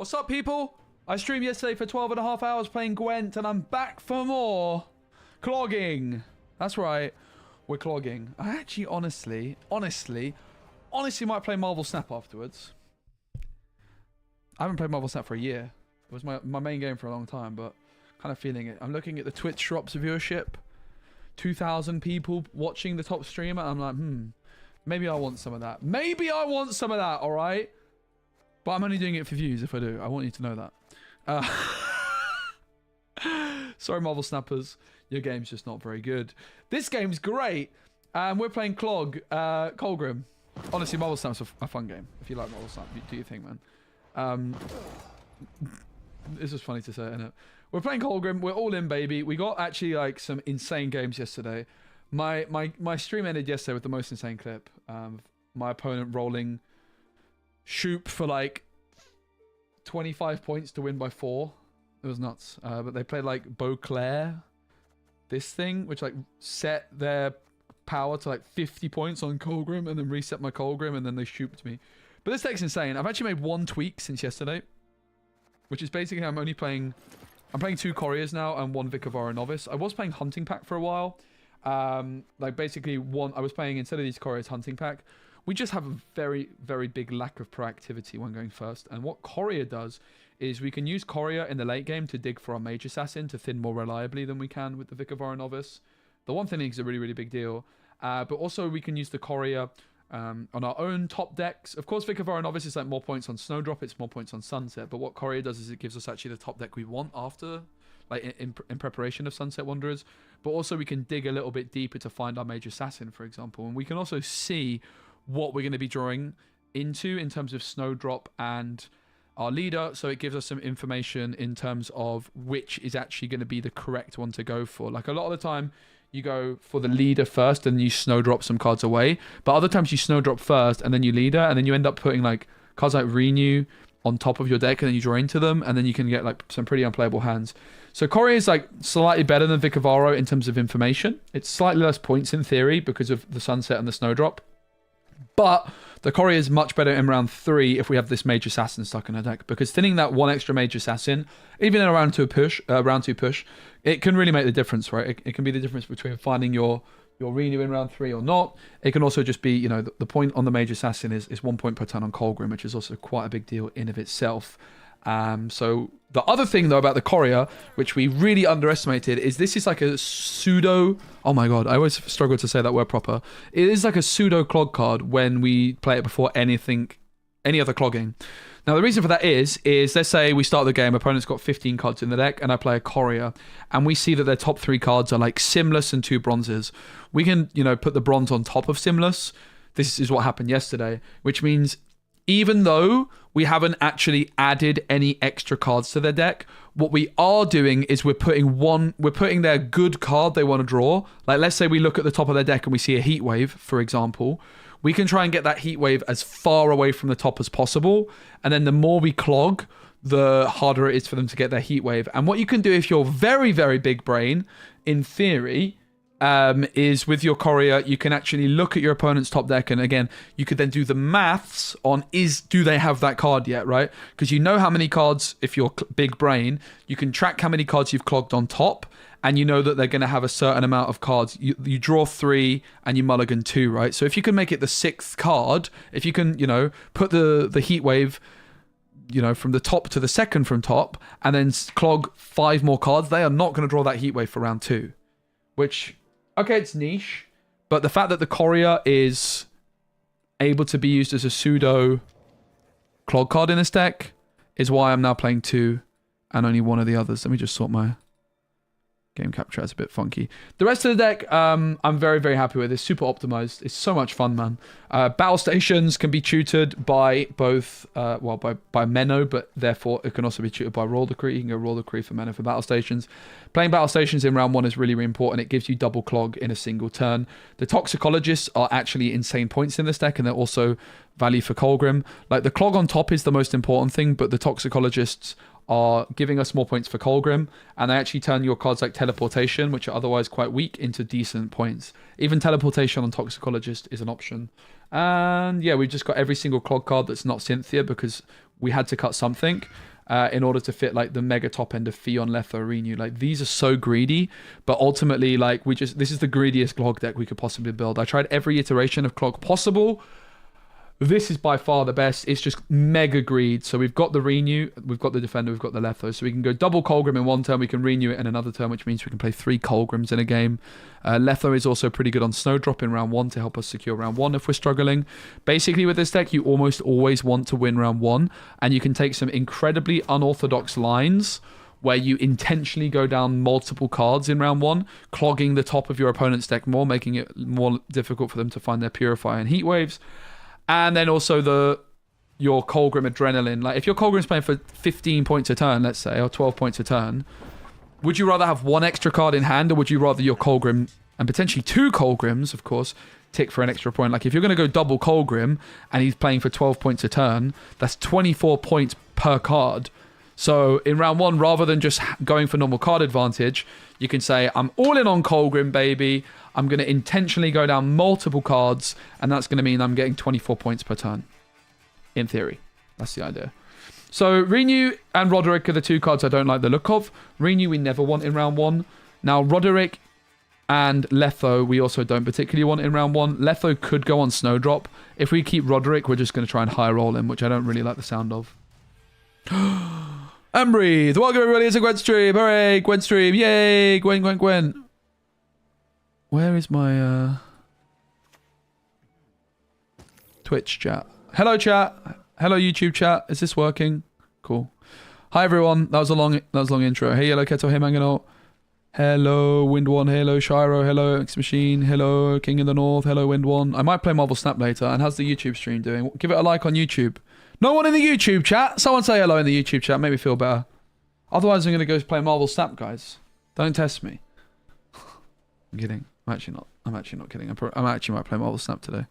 What's up, people? I streamed yesterday for 12.5 hours playing Gwent, and I'm back for more clogging. That's right, we're clogging. I actually, honestly might play Marvel Snap afterwards. I haven't played Marvel Snap for a year. It was my main game for a long time, but kind of feeling it. I'm looking at the Twitch drops viewership. 2,000 people watching the top streamer. I'm like, maybe I want some of that. Maybe I want some of that, all right? But I'm only doing it for views if I do. I want you to know that. Sorry, Marvel Snappers. Your game's just not very good. This game's great. We're playing Clog, Colgrim. Honestly, Marvel Snap's a fun game. If you like Marvel Snap, do your thing, man. This is funny to say, isn't it? We're playing Colgrim. We're all in, baby. We got actually like some insane games yesterday. My stream ended yesterday with the most insane clip. My opponent rolling Shoop for like 25 points to win by 4. It was nuts. But they played like Beauclair, this thing, which like set their power to like 50 points on Colgrim and then reset my Colgrim and then they shooped me. But this deck's insane. I've actually made one tweak since yesterday, which is basically I'm playing 2 Couriers now and 1 Vicavara Novice. I was playing Hunting Pack for a while. Like basically I was playing, instead of these Couriers, Hunting Pack. We just have a very, very big lack of proactivity when going first. And what Courier does is we can use Courier in the late game to dig for our Mage Assassin to thin more reliably than we can with the Vicavara Novice. The one thinning is a really, really big deal. But also we can use the Courier on our own top decks. Of course, Vicavara Novice is like more points on Snowdrop, it's more points on Sunset. But what Courier does is it gives us actually the top deck we want after, like in preparation of Sunset Wanderers. But also we can dig a little bit deeper to find our Mage Assassin, for example. And we can also see what we're going to be drawing into in terms of Snowdrop and our leader. So it gives us some information in terms of which is actually going to be the correct one to go for. Like a lot of the time, you go for the leader first and you snowdrop some cards away. But other times you snowdrop first and then you leader, and then you end up putting like cards like Renew on top of your deck and then you draw into them, and then you can get like some pretty unplayable hands. So Courier is like slightly better than Vicavaro in terms of information. It's slightly less points in theory because of the Sunset and the Snowdrop. But the Courier is much better in round 3 if we have this Mage Assassin stuck in our deck, because thinning that 1 extra Mage Assassin, even in a round 2 push, it can really make the difference, right? It can be the difference between finding your Renew in round 3 or not. It can also just be, you know, the point on the Mage Assassin is 1 point per turn on Colgrim, which is also quite a big deal in of itself. So the other thing though about the Courier, which we really underestimated, is this is like a pseudo, oh my god, I always struggle to say that word proper. It is like a pseudo clog card when we play it before any other clogging. Now the reason for that is let's say we start the game, opponent's got 15 cards in the deck and I play a Courier, and we see that their top 3 cards are like Simless and 2 bronzes. We can, you know, put the bronze on top of Simless. This is what happened yesterday, which means even though we haven't actually added any extra cards to their deck, what we are doing is we're putting their good card they want to draw. Like let's say we look at the top of their deck and we see a Heat Wave, for example. We can try and get that Heat Wave as far away from the top as possible. And then the more we clog, the harder it is for them to get their Heat Wave. And what you can do if you're very, very big brain, in theory, is with your Courier, you can actually look at your opponent's top deck, and again, you could then do the maths on do they have that card yet, right? Because you know how many cards, if you're big brain, you can track how many cards you've clogged on top, and you know that they're going to have a certain amount of cards. You draw 3 and you mulligan 2, right? So if you can make it the 6th card, if you can, you know, put the Heat Wave, you know, from the top to the second from top, and then clog 5 more cards, they are not going to draw that Heat Wave for round 2, which, okay, it's niche, but the fact that the Courier is able to be used as a pseudo clog card in this deck is why I'm now playing 2 and only 1 of the others. Let me just sort my game capture. That's a bit funky. The rest of the deck, I'm very, very happy with. It's super optimized. It's so much fun, man. Battle stations can be tutored by both, by Menno, but therefore it can also be tutored by Roll Decree. You can go Roll Decree for Menno for battle stations. Playing battle stations in round 1 is really, really important. It gives you double clog in a single turn. The Toxicologists are actually insane points in this deck, and they're also value for Colgrim. Like the clog on top is the most important thing, but the Toxicologists are giving us more points for Colgrim, and they actually turn your cards like Teleportation, which are otherwise quite weak, into decent points. Even Teleportation on Toxicologist is an option. And yeah, we've just got every single clog card that's not Cynthia because we had to cut something. in order to fit like the mega top end of Fion, Letho, Renew. Like these are so greedy, but ultimately like this is the greediest Clog deck we could possibly build. I tried every iteration of Clog possible. This is by far the best. It's just mega greed. So we've got the Renew, we've got the Defender, we've got the Letho. So we can go double Colgrim in one turn, we can Renew it in another turn, which means we can play 3 Colgrims in a game. Letho is also pretty good on Snowdrop in round 1 to help us secure round 1 if we're struggling. Basically with this deck, you almost always want to win round 1, and you can take some incredibly unorthodox lines where you intentionally go down multiple cards in round 1, clogging the top of your opponent's deck more, making it more difficult for them to find their Purify and Heat Waves. And then also your Colgrim Adrenaline. Like if your Colgrim's playing for 15 points a turn, let's say, or 12 points a turn, would you rather have 1 extra card in hand, or would you rather your Colgrim, and potentially 2 Colgrims, of course, tick for an extra point? Like if you're going to go double Colgrim and he's playing for 12 points a turn, that's 24 points per card. So in round 1, rather than just going for normal card advantage, you can say, I'm all in on Colgrim, baby. I'm going to intentionally go down multiple cards, and that's going to mean I'm getting 24 points per turn. In theory. That's the idea. So Renew and Roderick are the 2 cards I don't like the look of. Renew we never want in round 1. Now Roderick and Letho we also don't particularly want in round 1. Letho could go on Snowdrop. If we keep Roderick, we're just going to try and high roll him, which I don't really like the sound of. And breathe. Welcome everybody, it's a Gwent stream. Hooray, Gwent stream. Yay, Gwent. Where is my Twitch chat? Hello chat. Hello YouTube chat. Is this working? Cool. Hi everyone. That was a long intro. Hey Yellow Kettle, hey Mangano. Hello Wind One, hello Shiro, hello X Machine, hello King of the North, hello Wind One. I might play Marvel Snap later. And how's the YouTube stream doing? Give it a like on YouTube. No one in the YouTube chat. Someone say hello in the YouTube chat. Make me feel better. Otherwise I'm gonna go play Marvel Snap, guys. Don't test me. I'm kidding. I'm actually not kidding. I actually might play Marvel Snap today.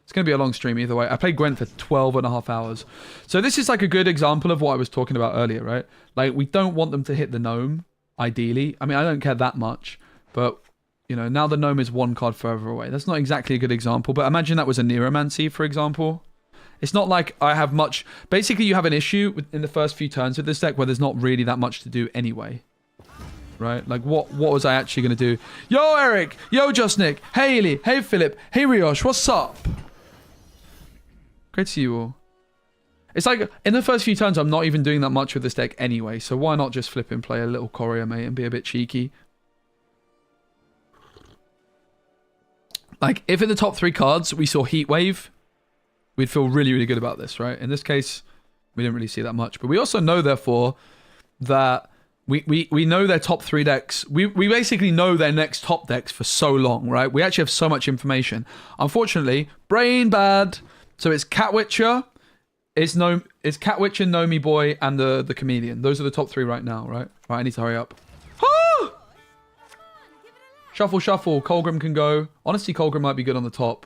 It's going to be a long stream either way. I played Gwent for 12.5 hours. So this is like a good example of what I was talking about earlier, right? Like, we don't want them to hit the gnome, ideally. I mean, I don't care that much. But, you know, now the gnome is 1 card further away. That's not exactly a good example. But imagine that was a Neuromancy, for example. It's not like I have much... Basically, you have an issue in the first few turns with this deck where there's not really that much to do anyway. Right? Like, what was I actually going to do? Yo, Eric! Yo, Just Nick! Hey, Haley! Hey, Philip! Hey, Riosh! What's up? Great to see you all. It's like, in the first few turns, I'm not even doing that much with this deck anyway, so why not just flip and play a little Courier, mate, and be a bit cheeky? Like, if in the top 3 cards we saw Heat Wave, we'd feel really, really good about this, right? In this case, we didn't really see that much. But we also know, therefore, that... We know their top 3 decks. We basically know their next top decks for so long, right? We actually have so much information. Unfortunately, brain bad. So it's Catwitcher, it's Catwitcher, Nomi Boy, and the Chameleon. Those are the top 3 right now, right? Right, I need to hurry up. Ah! Shuffle, shuffle. Colgrim can go. Honestly, Colgrim might be good on the top.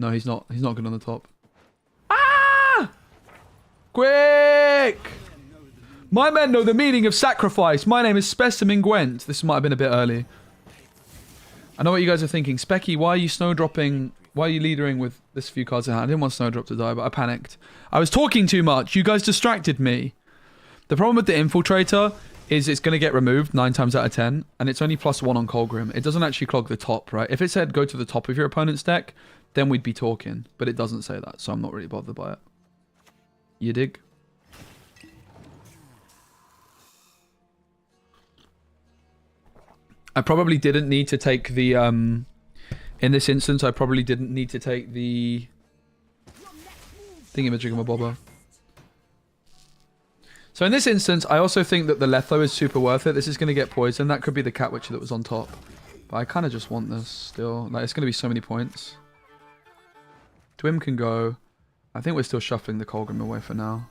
No, he's not. He's not good on the top. Ah! Quick! My men know the meaning of sacrifice. My name is Specimen Gwent. This might have been a bit early. I know what you guys are thinking. SPECI, why are you snowdropping? Why are you leadering with this few cards in hand? I didn't want Snowdrop to die, but I panicked. I was talking too much. You guys distracted me. The problem with the Infiltrator is it's going to get removed 9 times out of 10, and it's only +1 on Colgrim. It doesn't actually clog the top, right? If it said go to the top of your opponent's deck, then we'd be talking. But it doesn't say that, so I'm not really bothered by it. You dig? I probably didn't need to take the, in this instance, I probably didn't need to take the thingamajiggamabobber. So in this instance, I also think that the Letho is super worth it. This is going to get poisoned. That could be the Catwitcher that was on top. But I kind of just want this still. Like, it's going to be so many points. Twim can go. I think we're still shuffling the Colgrim away for now.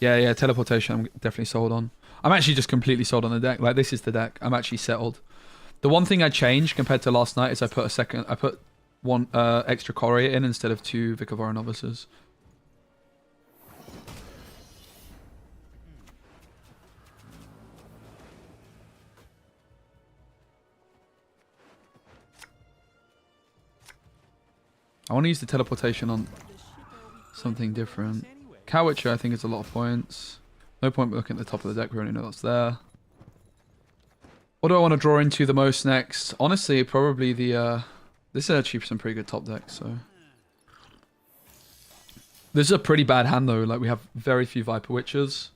Yeah, teleportation I'm definitely sold on. I'm actually just completely sold on the deck. Like, this is the deck. I'm actually settled. The one thing I changed compared to last night is I put one extra Courier in instead of 2 Vikavara Novices. I want to use the teleportation on something different. Cow Witcher, I think, is a lot of points. No point looking at the top of the deck. We already know that's there. What do I want to draw into the most next? Honestly, probably the... this is actually some pretty good top decks, so... This is a pretty bad hand, though. Like, we have very few Viper Witchers.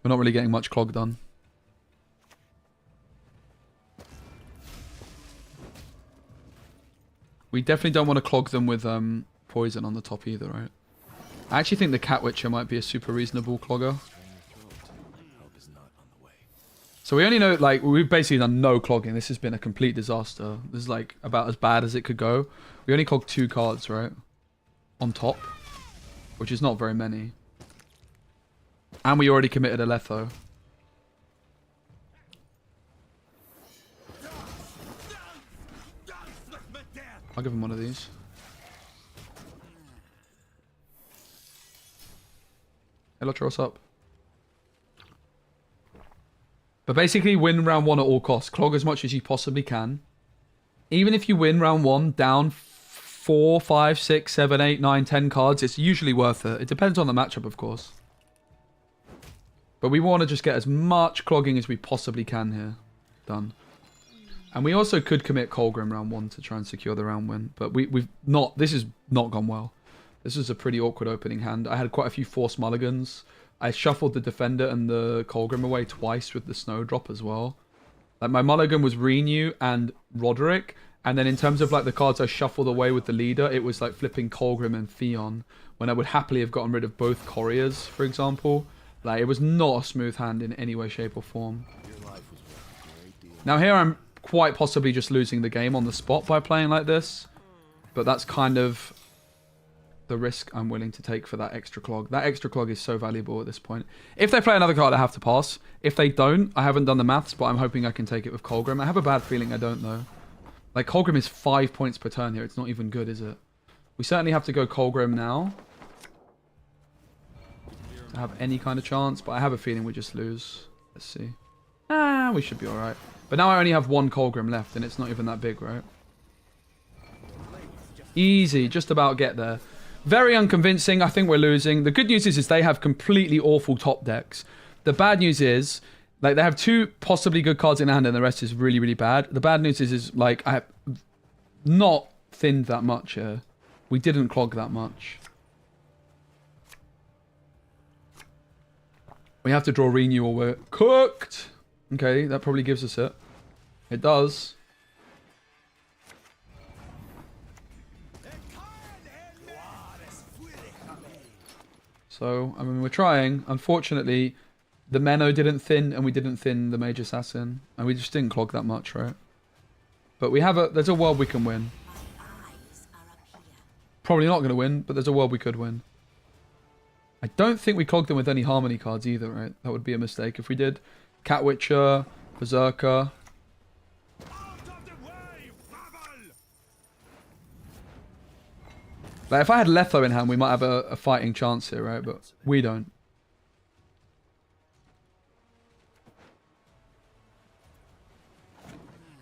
We're not really getting much Clog done. We definitely don't want to clog them with poison on the top either, right? I actually think the Cat Witcher might be a super reasonable clogger. So we only know, like, we've basically done no clogging. This has been a complete disaster. This is, like, about as bad as it could go. We only clogged 2 cards, right? On top. Which is not very many. And we already committed a Letho. I'll give him one of these. Hello, what's up? But basically, win round 1 at all costs. Clog as much as you possibly can. Even if you win round 1 down 4, 5, 6, 7, 8, 9, 10 cards, it's usually worth it. It depends on the matchup, of course. But we want to just get as much clogging as we possibly can here. Done. And we also could commit Colgrim round 1 to try and secure the round win. But we've not... This has not gone well. This was a pretty awkward opening hand. I had quite a few forced mulligans. I shuffled the Defender and the Colgrim away twice with the Snowdrop as well. Like, my mulligan was Renew and Roderick. And then in terms of, like, the cards I shuffled away with the leader, it was, like, flipping Colgrim and Theon. When I would happily have gotten rid of both Couriers, for example. Like, it was not a smooth hand in any way, shape, or form. Now here I'm quite possibly just losing the game on the spot by playing like this. But that's kind of the risk I'm willing to take for that extra clog. That extra clog is so valuable at this point. If they play another card, I have to pass. If they don't, I haven't done the maths, but I'm hoping I can take it with Colgrim. I have a bad feeling I don't, though. Like, Colgrim is 5 points per turn here. It's not even good, is it? We certainly have to go Colgrim now to have any kind of chance, but I have a feeling we just lose. Let's see. Ah, we should be alright. But now I only have 1 Colgrim left, and it's not even that big, right? Easy. Just about get there. Very unconvincing. I think we're losing. The good news is they have completely awful top decks. The bad news is, like, they have 2 possibly good cards in hand and the rest is really, really bad. The bad news is like, I have not thinned that much here. We didn't clog that much. We have to draw Renew or we're cooked. Okay, that probably gives us it. It does. So, I mean, we're trying. Unfortunately, the Menno didn't thin, and we didn't thin the Mage Assassin. And we just didn't clog that much, right? But we have a... There's a world we can win. Probably not going to win, but there's a world we could win. I don't think we clogged them with any Harmony cards either, right? That would be a mistake if we did. Cat Witcher, Berserker. Like, if I had Letho in hand, we might have a fighting chance here, right? But we don't.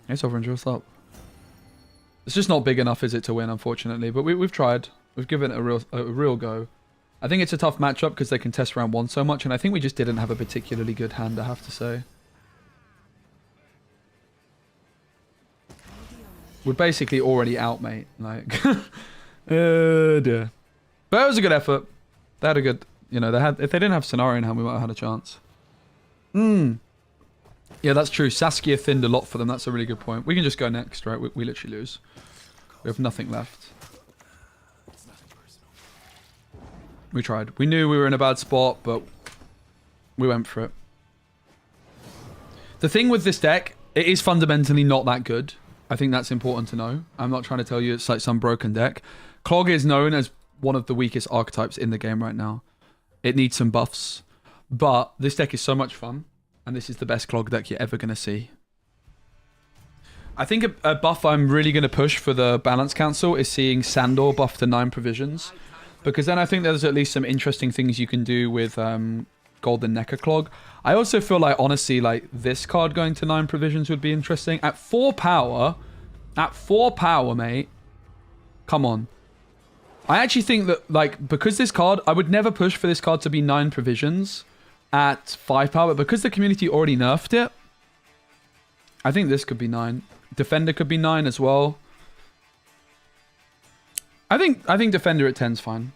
Hey, Sovereign, what's up? It's just not big enough, is it, to win, unfortunately. But we've tried. We've given it a real go. I think it's a tough matchup because they can test round 1 so much. And I think we just didn't have a particularly good hand, I have to say. We're basically already out, mate. Like... dear. But it was a good effort. They had a good, you know, if they didn't have Scenario in hand, we might have had a chance. Yeah, that's true. Saskia thinned a lot for them. That's a really good point. We can just go next, right? We literally lose. We have nothing left. We tried. We knew we were in a bad spot, but we went for it. The thing with this deck, it is fundamentally not that good. I think that's important to know. I'm not trying to tell you it's like some broken deck. Clog is known as one of the weakest archetypes in the game right now. It needs some buffs. But this deck is so much fun. And this is the best Clog deck you're ever going to see. I think a buff I'm really going to push for the Balance Council is seeing Sandor buff to 9 provisions. Because then I think there's at least some interesting things you can do with Golden Necker Clog. I also feel like, honestly, like this card going to 9 provisions would be interesting. At 4 power, mate. Come on. I actually think that, like, because this card, I would never push for this card to be 9 provisions at 5 power, but because the community already nerfed it, I think this could be 9. Defender could be 9 as well. I think Defender at 10 is fine.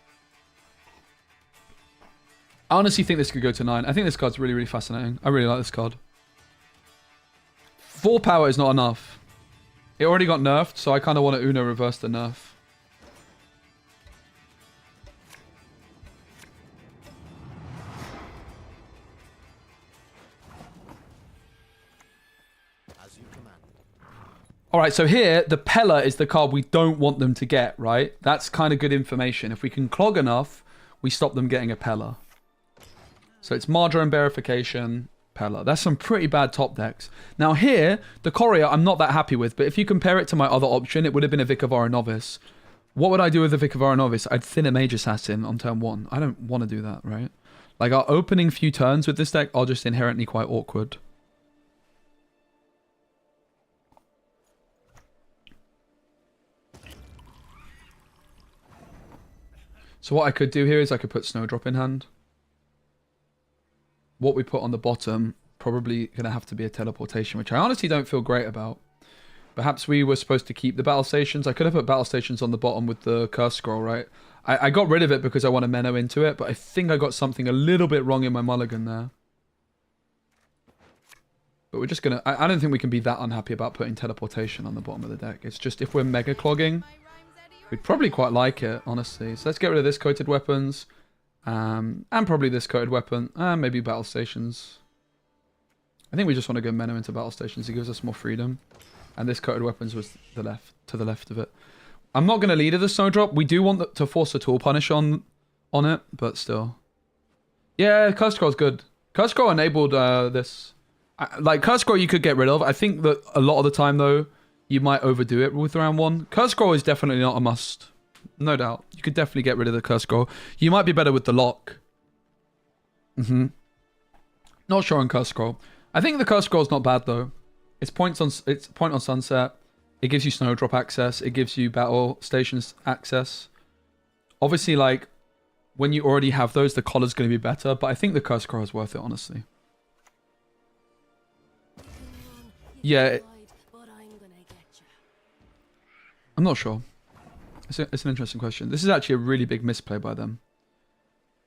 I honestly think this could go to 9. I think this card's really, really fascinating. I really like this card. 4 power is not enough. It already got nerfed, so I kind of want to Uno reverse the nerf. Alright, so here, the Pella is the card we don't want them to get, right? That's kind of good information. If we can clog enough, we stop them getting a Pella. So it's Marjoram Verification, Pella. That's some pretty bad top decks. Now here, the Courier I'm not that happy with, but if you compare it to my other option, it would have been a Vic of Aura Novice. What would I do with the Vic of Aura Novice? I'd thin a Mage Assassin on turn 1. I don't want to do that, right? Like, our opening few turns with this deck are just inherently quite awkward. So what I could do here is I could put Snowdrop in hand. What we put on the bottom, probably going to have to be a teleportation, which I honestly don't feel great about. Perhaps we were supposed to keep the battle stations. I could have put battle stations on the bottom with the curse scroll, right? I got rid of it because I want to Menno into it, but I think I got something a little bit wrong in my mulligan there. But we're just going to... I don't think we can be that unhappy about putting teleportation on the bottom of the deck. It's just if we're mega clogging... We'd probably quite like it, honestly. So let's get rid of this coated weapons. And probably this coated weapon. And maybe battle stations. I think we just want to go Menno into battle stations. It gives us more freedom. And this coated weapons was to the left of it. I'm not going to leader the Snowdrop. We do want to force a tool punish on it, but still. Yeah, Curse Scroll is good. Curse Scroll enabled this. Like, Curse Scroll you could get rid of. I think that a lot of the time, though, you might overdo it with round 1. Curse Scroll is definitely not a must. No doubt. You could definitely get rid of the Curse Scroll. You might be better with the lock. Not sure on Curse Scroll. I think the Curse Scroll is not bad, though. It's point on sunset. It gives you Snowdrop access. It gives you battle stations access. Obviously, like, when you already have those, the collar's going to be better. But I think the Curse Scroll is worth it, honestly. Yeah. I'm not sure. It's an interesting question. This is actually a really big misplay by them.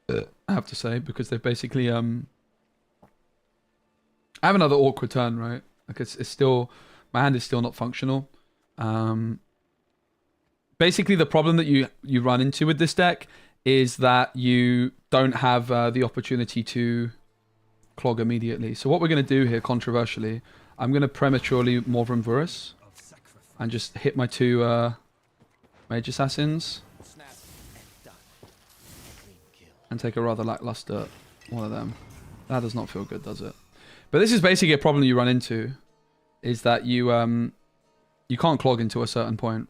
I have to say, because they've basically... I have another awkward turn, right? Like, it's still... My hand is still not functional. Basically, the problem that you run into with this deck is that you don't have the opportunity to clog immediately. So what we're going to do here, controversially, I'm going to prematurely Morvrim Vorus and just hit my 2 Mage Assassins and take a rather lackluster one of them. That does not feel good, does it? But this is basically a problem you run into, is that you can't clog into a certain point.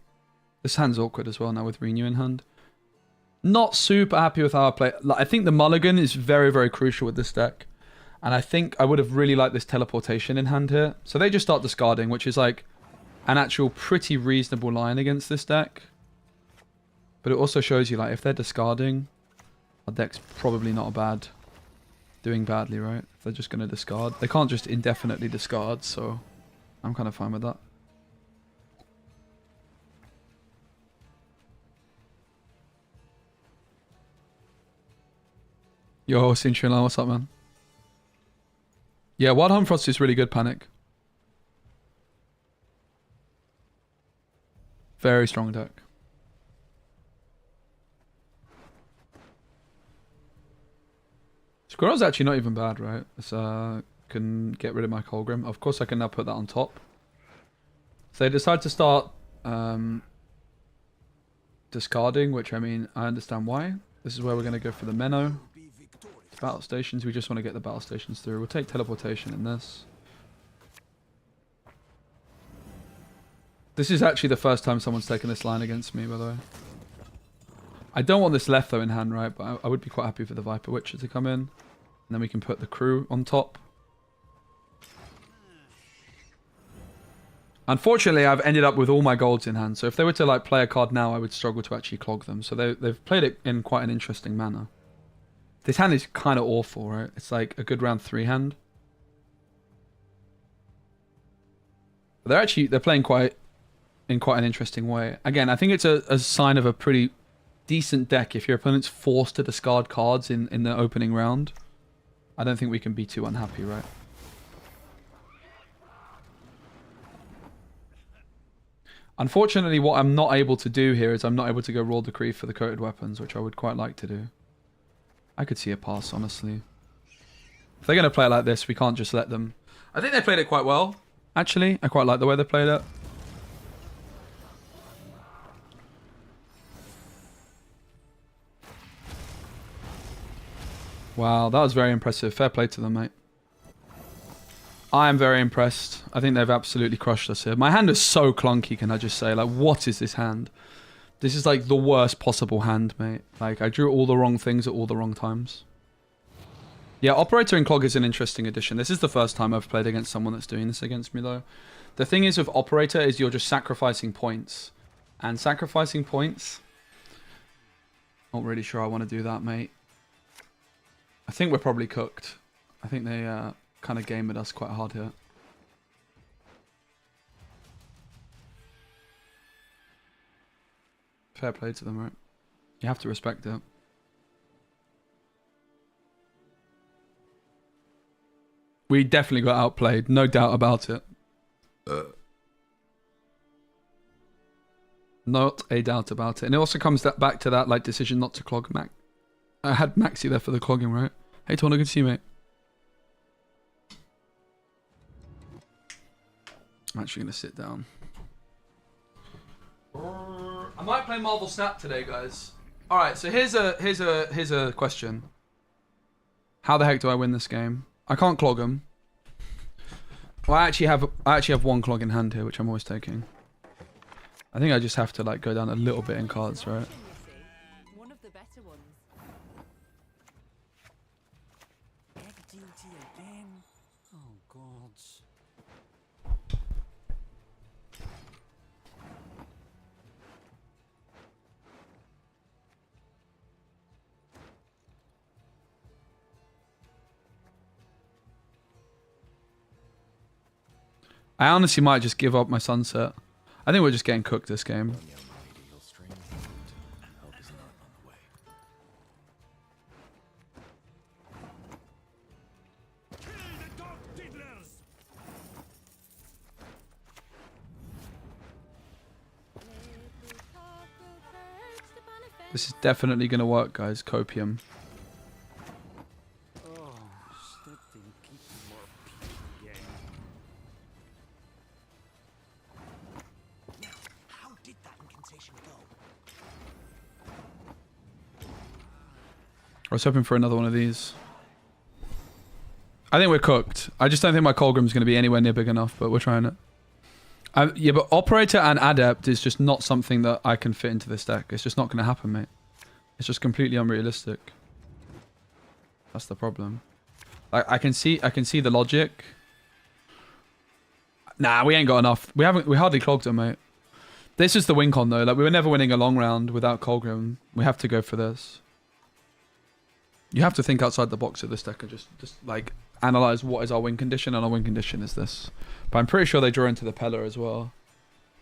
This hand's awkward as well now with Renew in hand. Not super happy with how I play. Like, I think the mulligan is very, very crucial with this deck. And I think I would have really liked this teleportation in hand here. So they just start discarding, which is like an actual pretty reasonable line against this deck. But it also shows you, like, if they're discarding, our deck's probably not doing badly, right? If they're just going to discard. They can't just indefinitely discard, so I'm kind of fine with that. Yo, Cinchuan, what's up, man? Yeah, Wild Hunt Frost is really good, Panic. Very strong deck. Squirrel's actually not even bad, right? It's, can get rid of my Colgrim. Of course, I can now put that on top. So they decide to start discarding, which, I mean, I understand why. This is where we're going to go for the Menno. Battle stations, we just want to get the battle stations through. We'll take teleportation in this. This is actually the first time someone's taken this line against me, by the way. I don't want this left, though, in hand, right? But I would be quite happy for the Viper Witcher to come in. And then we can put the crew on top. Unfortunately, I've ended up with all my golds in hand. So if they were to like play a card now, I would struggle to actually clog them. So they've played it in quite an interesting manner. This hand is kind of awful, right? It's like a good round 3 hand. They're playing in quite an interesting way. Again, I think it's a sign of a pretty decent deck if your opponent's forced to discard cards in the opening round. I don't think we can be too unhappy, right? Unfortunately, what I'm not able to do here is I'm not able to go Raw Decree for the coated weapons, which I would quite like to do. I could see a pass, honestly. If they're going to play it like this, we can't just let them. I think they played it quite well, actually. I quite like the way they played it. Wow, that was very impressive. Fair play to them, mate. I am very impressed. I think they've absolutely crushed us here. My hand is so clunky, can I just say? Like, what is this hand? This is like the worst possible hand, mate. Like, I drew all the wrong things at all the wrong times. Yeah, Operator in Clog is an interesting addition. This is the first time I've played against someone that's doing this against me, though. The thing is with Operator is you're just sacrificing points. And sacrificing points... Not really sure I want to do that, mate. I think we're probably cooked. I think they kind of gamed us quite hard here. Fair play to them, right? You have to respect it. We definitely got outplayed, no doubt about it. Not a doubt about it. And it also comes back to that like decision not to clog Mac. I had Maxi there for the clogging, right? Hey, Torno, good to see you, mate. I'm actually going to sit down. I might play Marvel Snap today, guys. All right, so here's a question. How the heck do I win this game? I can't clog them. Well, I actually have one clog in hand here, which I'm always taking. I think I just have to like go down a little bit in cards, right? One of the better ones. Duty again. Oh gods. I honestly might just give up my sunset. I think we're just getting cooked this game. This is definitely going to work, guys. Copium. I was hoping for another one of these. I think we're cooked. I just don't think my Colgrim's going to be anywhere near big enough, but we're trying it. Yeah, but Operator and Adept is just not something that I can fit into this deck. It's just not going to happen, mate. It's just completely unrealistic. That's the problem. Like, I can see the logic. Nah, we ain't got enough. We hardly clogged them, mate. This is the win con though. Like, we were never winning a long round without Colgrim. We have to go for this. You have to think outside the box of this deck and just like analyze what is our win condition, and our win condition is this. But I'm pretty sure they draw into the Pella as well.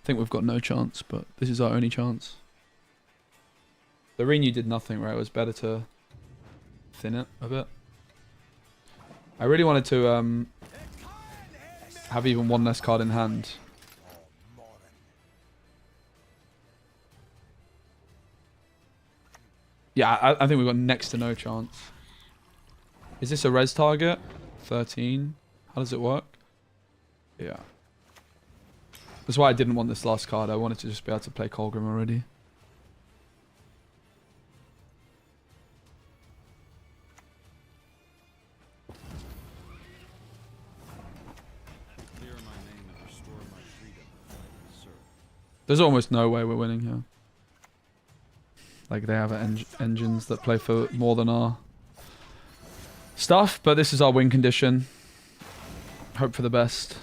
I think we've got no chance, but this is our only chance. The Renew did nothing, right? It was better to thin it a bit. I really wanted to have even one less card in hand. Yeah, I think we've got next to no chance. Is this a res target? 13. How does it work? Yeah. That's why I didn't want this last card. I wanted to just be able to play Colgrim already. There's almost no way we're winning here. Like, they have engines that play for more than our stuff, but this is our win condition. Hope for the best.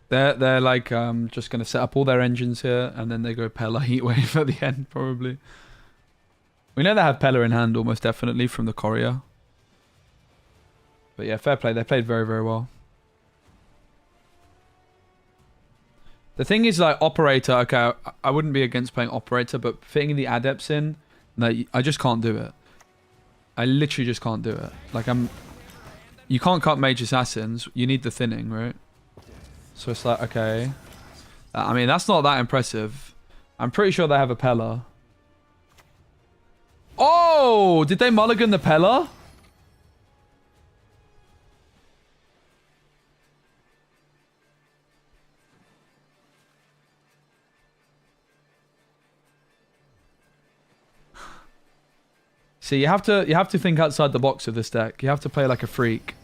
They're like just gonna set up all their engines here, and then they go Pella Heatwave at the end probably. We know they have Pella in hand almost definitely from the Courier. But yeah, fair play. They played very, very well. The thing is, like, Operator, okay, I wouldn't be against playing Operator, but fitting the Adepts in, no, I just can't do it. I literally just can't do it. Like, you can't cut Mage Assassins. You need the thinning, right? So it's like, okay. I mean, that's not that impressive. I'm pretty sure they have a Pella. Oh! Did they mulligan the Pella? See, you have to think outside the box of this deck. You have to play like a freak.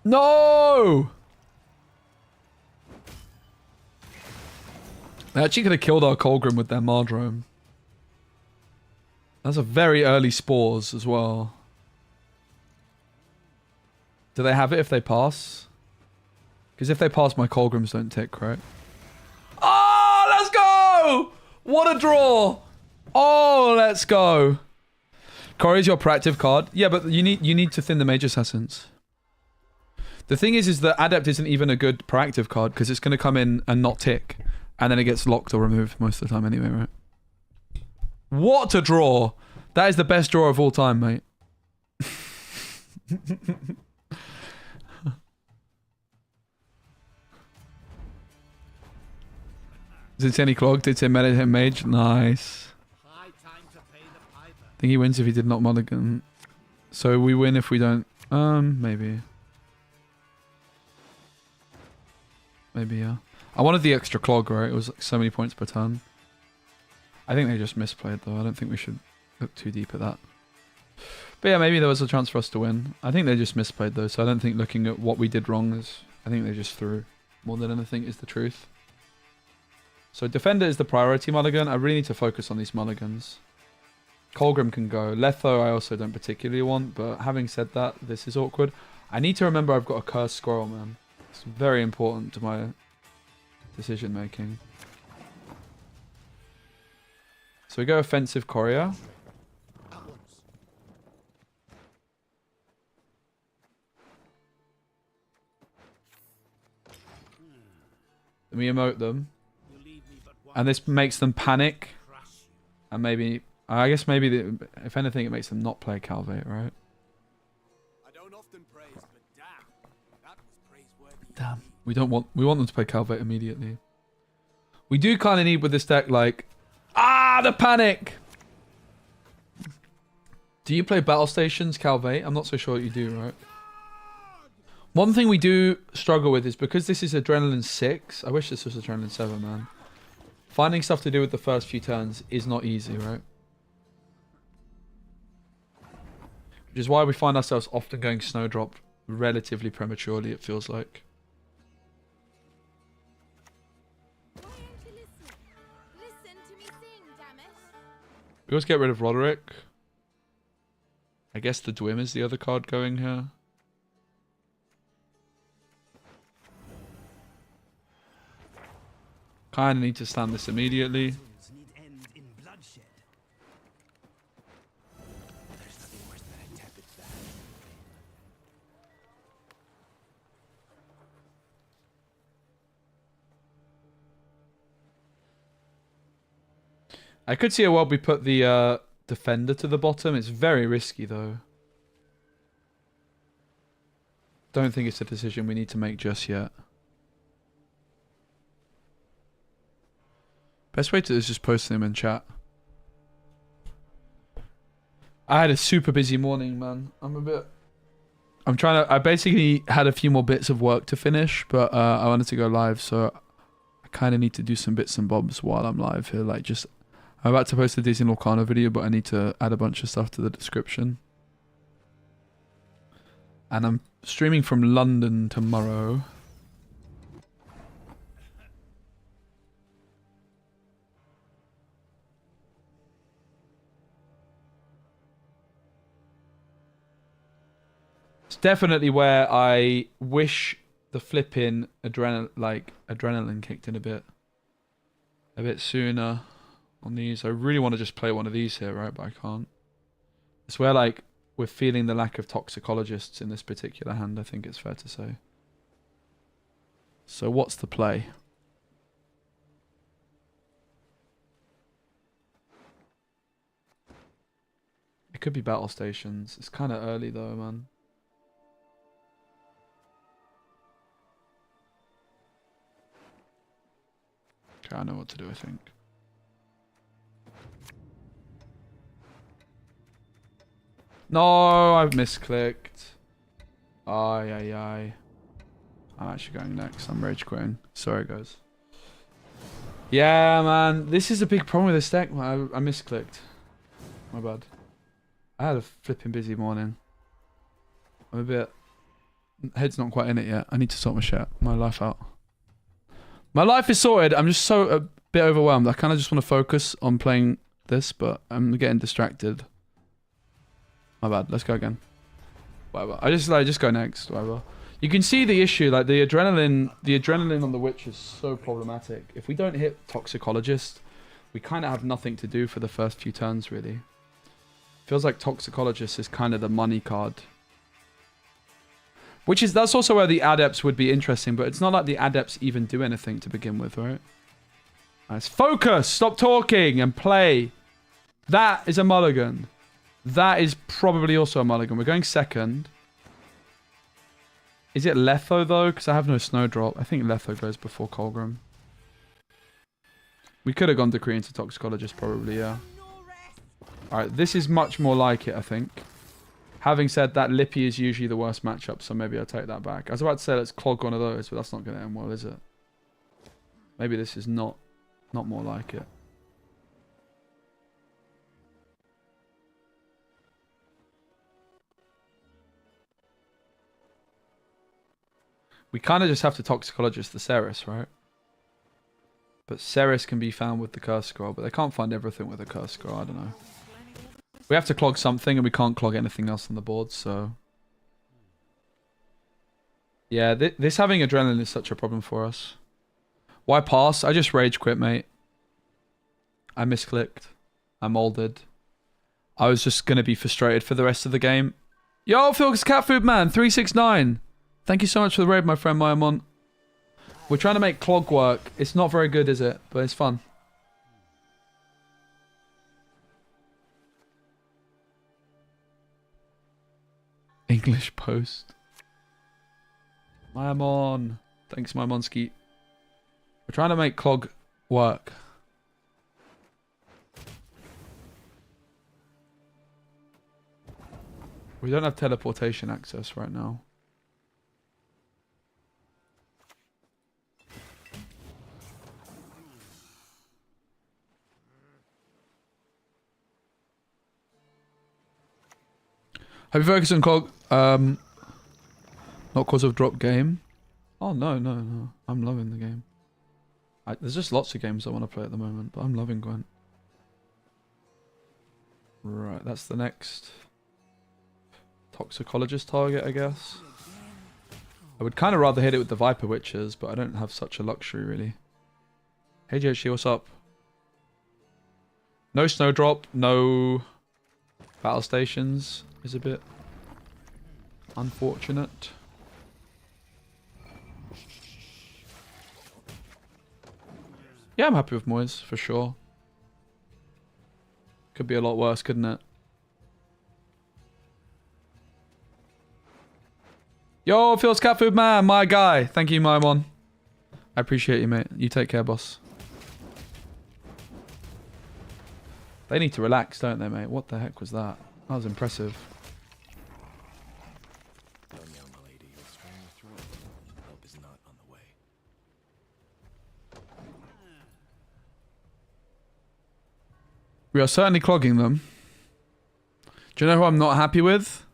No! They actually could have killed our Colgrim with their Mardrome. That's a very early spores as well. Do they have it if they pass? Because if they pass, my Colgrims don't tick, right? Oh, let's go! What a draw! Oh, let's go. Corey's your proactive card. Yeah, but you need to thin the Mage Assassins. The thing is that Adept isn't even a good proactive card because it's going to come in and not tick. And then it gets locked or removed most of the time anyway, right? What a draw! That is the best draw of all time, mate. Did it say any Clog? Did it say Meditate Mage? Nice. I think he wins if he did not mulligan. So we win if we don't... maybe. Maybe, yeah. I wanted the extra Clog, right? It was like so many points per turn. I think they just misplayed, though. I don't think we should look too deep at that. But yeah, maybe there was a chance for us to win. I think they just misplayed, though, so I don't think looking at what we did wrong is... I think they just threw more than anything is the truth. So Defender is the priority mulligan. I really need to focus on these mulligans. Colgrim can go. Letho I also don't particularly want, but having said that, this is awkward. I need to remember I've got a cursed squirrel, man. It's very important to my decision making. So we go offensive Courier. Then we emote them. And this makes them panic. And maybe... I guess maybe, if anything, it makes them not play Calvate, right? I don't often praise, but damn, that was praiseworthy. Damn. We want them to play Calvate immediately. We do kind of need with this deck, like... Ah, the panic! Do you play Battle Stations, Calvate? I'm not so sure you do, right? One thing we do struggle with is because this is Adrenaline 6... I wish this was Adrenaline 7, man. Finding stuff to do with the first few turns is not easy, right? Which is why we find ourselves often going Snowdrop relatively prematurely, it feels like. Why don't you listen? Listen to me sing, damn it. We always get rid of Roderick. I guess the Dwim is the other card going here. Kinda need to stand this immediately. I could see a world we put the Defender to the bottom. It's very risky though. Don't think it's a decision we need to make just yet. Best way to is just posting them in chat. I had a super busy morning, man. I basically had a few more bits of work to finish, but I wanted to go live, so I kind of need to do some bits and bobs while I'm live here. Like I'm about to post the Disney Lorcana video, but I need to add a bunch of stuff to the description. And I'm streaming from London tomorrow. It's definitely where I wish the flipping adrenaline kicked in a bit sooner on these. I really want to just play one of these here, right? But I can't. It's where like we're feeling the lack of toxicologists in this particular hand, I think it's fair to say. So what's the play? It could be battle stations. It's kind of early though, man. Okay, I know what to do, I think. No, I've misclicked. Ay, ay, ay. I'm actually going next. I'm rage quitting. Sorry, guys. Yeah, man. This is a big problem with this deck. I misclicked. My bad. I had a flipping busy morning. I'm a bit... Head's not quite in it yet. I need to sort my life out. My life is sorted. I'm just a bit overwhelmed. I kind of just want to focus on playing this, but I'm getting distracted. My bad. Let's go again. Whatever. I just go next. Whatever. You can see the issue. Like the adrenaline on the witch is so problematic. If we don't hit toxicologist, we kind of have nothing to do for the first few turns. Really, feels like toxicologist is kind of the money card. That's also where the adepts would be interesting, but it's not like the adepts even do anything to begin with, right? Nice. Focus! Stop talking and play. That is a mulligan. That is probably also a mulligan. We're going second. Is it Letho though? Because I have no snowdrop. I think Letho goes before Colgrim. We could have gone Decree into Toxicologist probably, yeah. Alright, this is much more like it, I think. Having said that, Lippy is usually the worst matchup, so maybe I'll take that back. I was about to say let's clog one of those, but that's not going to end well, is it? Maybe this is not more like it. We kind of just have to Toxicologist the Ceres, right? But Ceres can be found with the Curse Scroll, but they can't find everything with the Curse Scroll, I don't know. We have to clog something, and we can't clog anything else on the board, so... Yeah, this having adrenaline is such a problem for us. Why pass? I just rage quit, mate. I misclicked. I molded. I was just going to be frustrated for the rest of the game. Yo, Phil's Cat Food Man, 369. Thank you so much for the raid, my friend Myamon. We're trying to make clog work. It's not very good, is it? But it's fun. English post. Myamon. Thanks, Myamonski. We're trying to make clog work. We don't have teleportation access right now. Have you focused on cog? Not cause of drop game. Oh no. I'm loving the game. There's just lots of games I want to play at the moment, but I'm loving Gwent. Right, that's the next Toxicologist target, I guess. I would kind of rather hit it with the Viper Witches, but I don't have such a luxury, really. Hey JHC, what's up? No Snowdrop, no battle stations. Is a bit unfortunate. Yeah, I'm happy with Moyes, for sure. Could be a lot worse, couldn't it? Yo, Phil's Cat Food Man, my guy. Thank you, Maimon. I appreciate you, mate. You take care, boss. They need to relax, don't they, mate? What the heck was that? That was impressive. We are certainly clogging them. Do you know who I'm not happy with?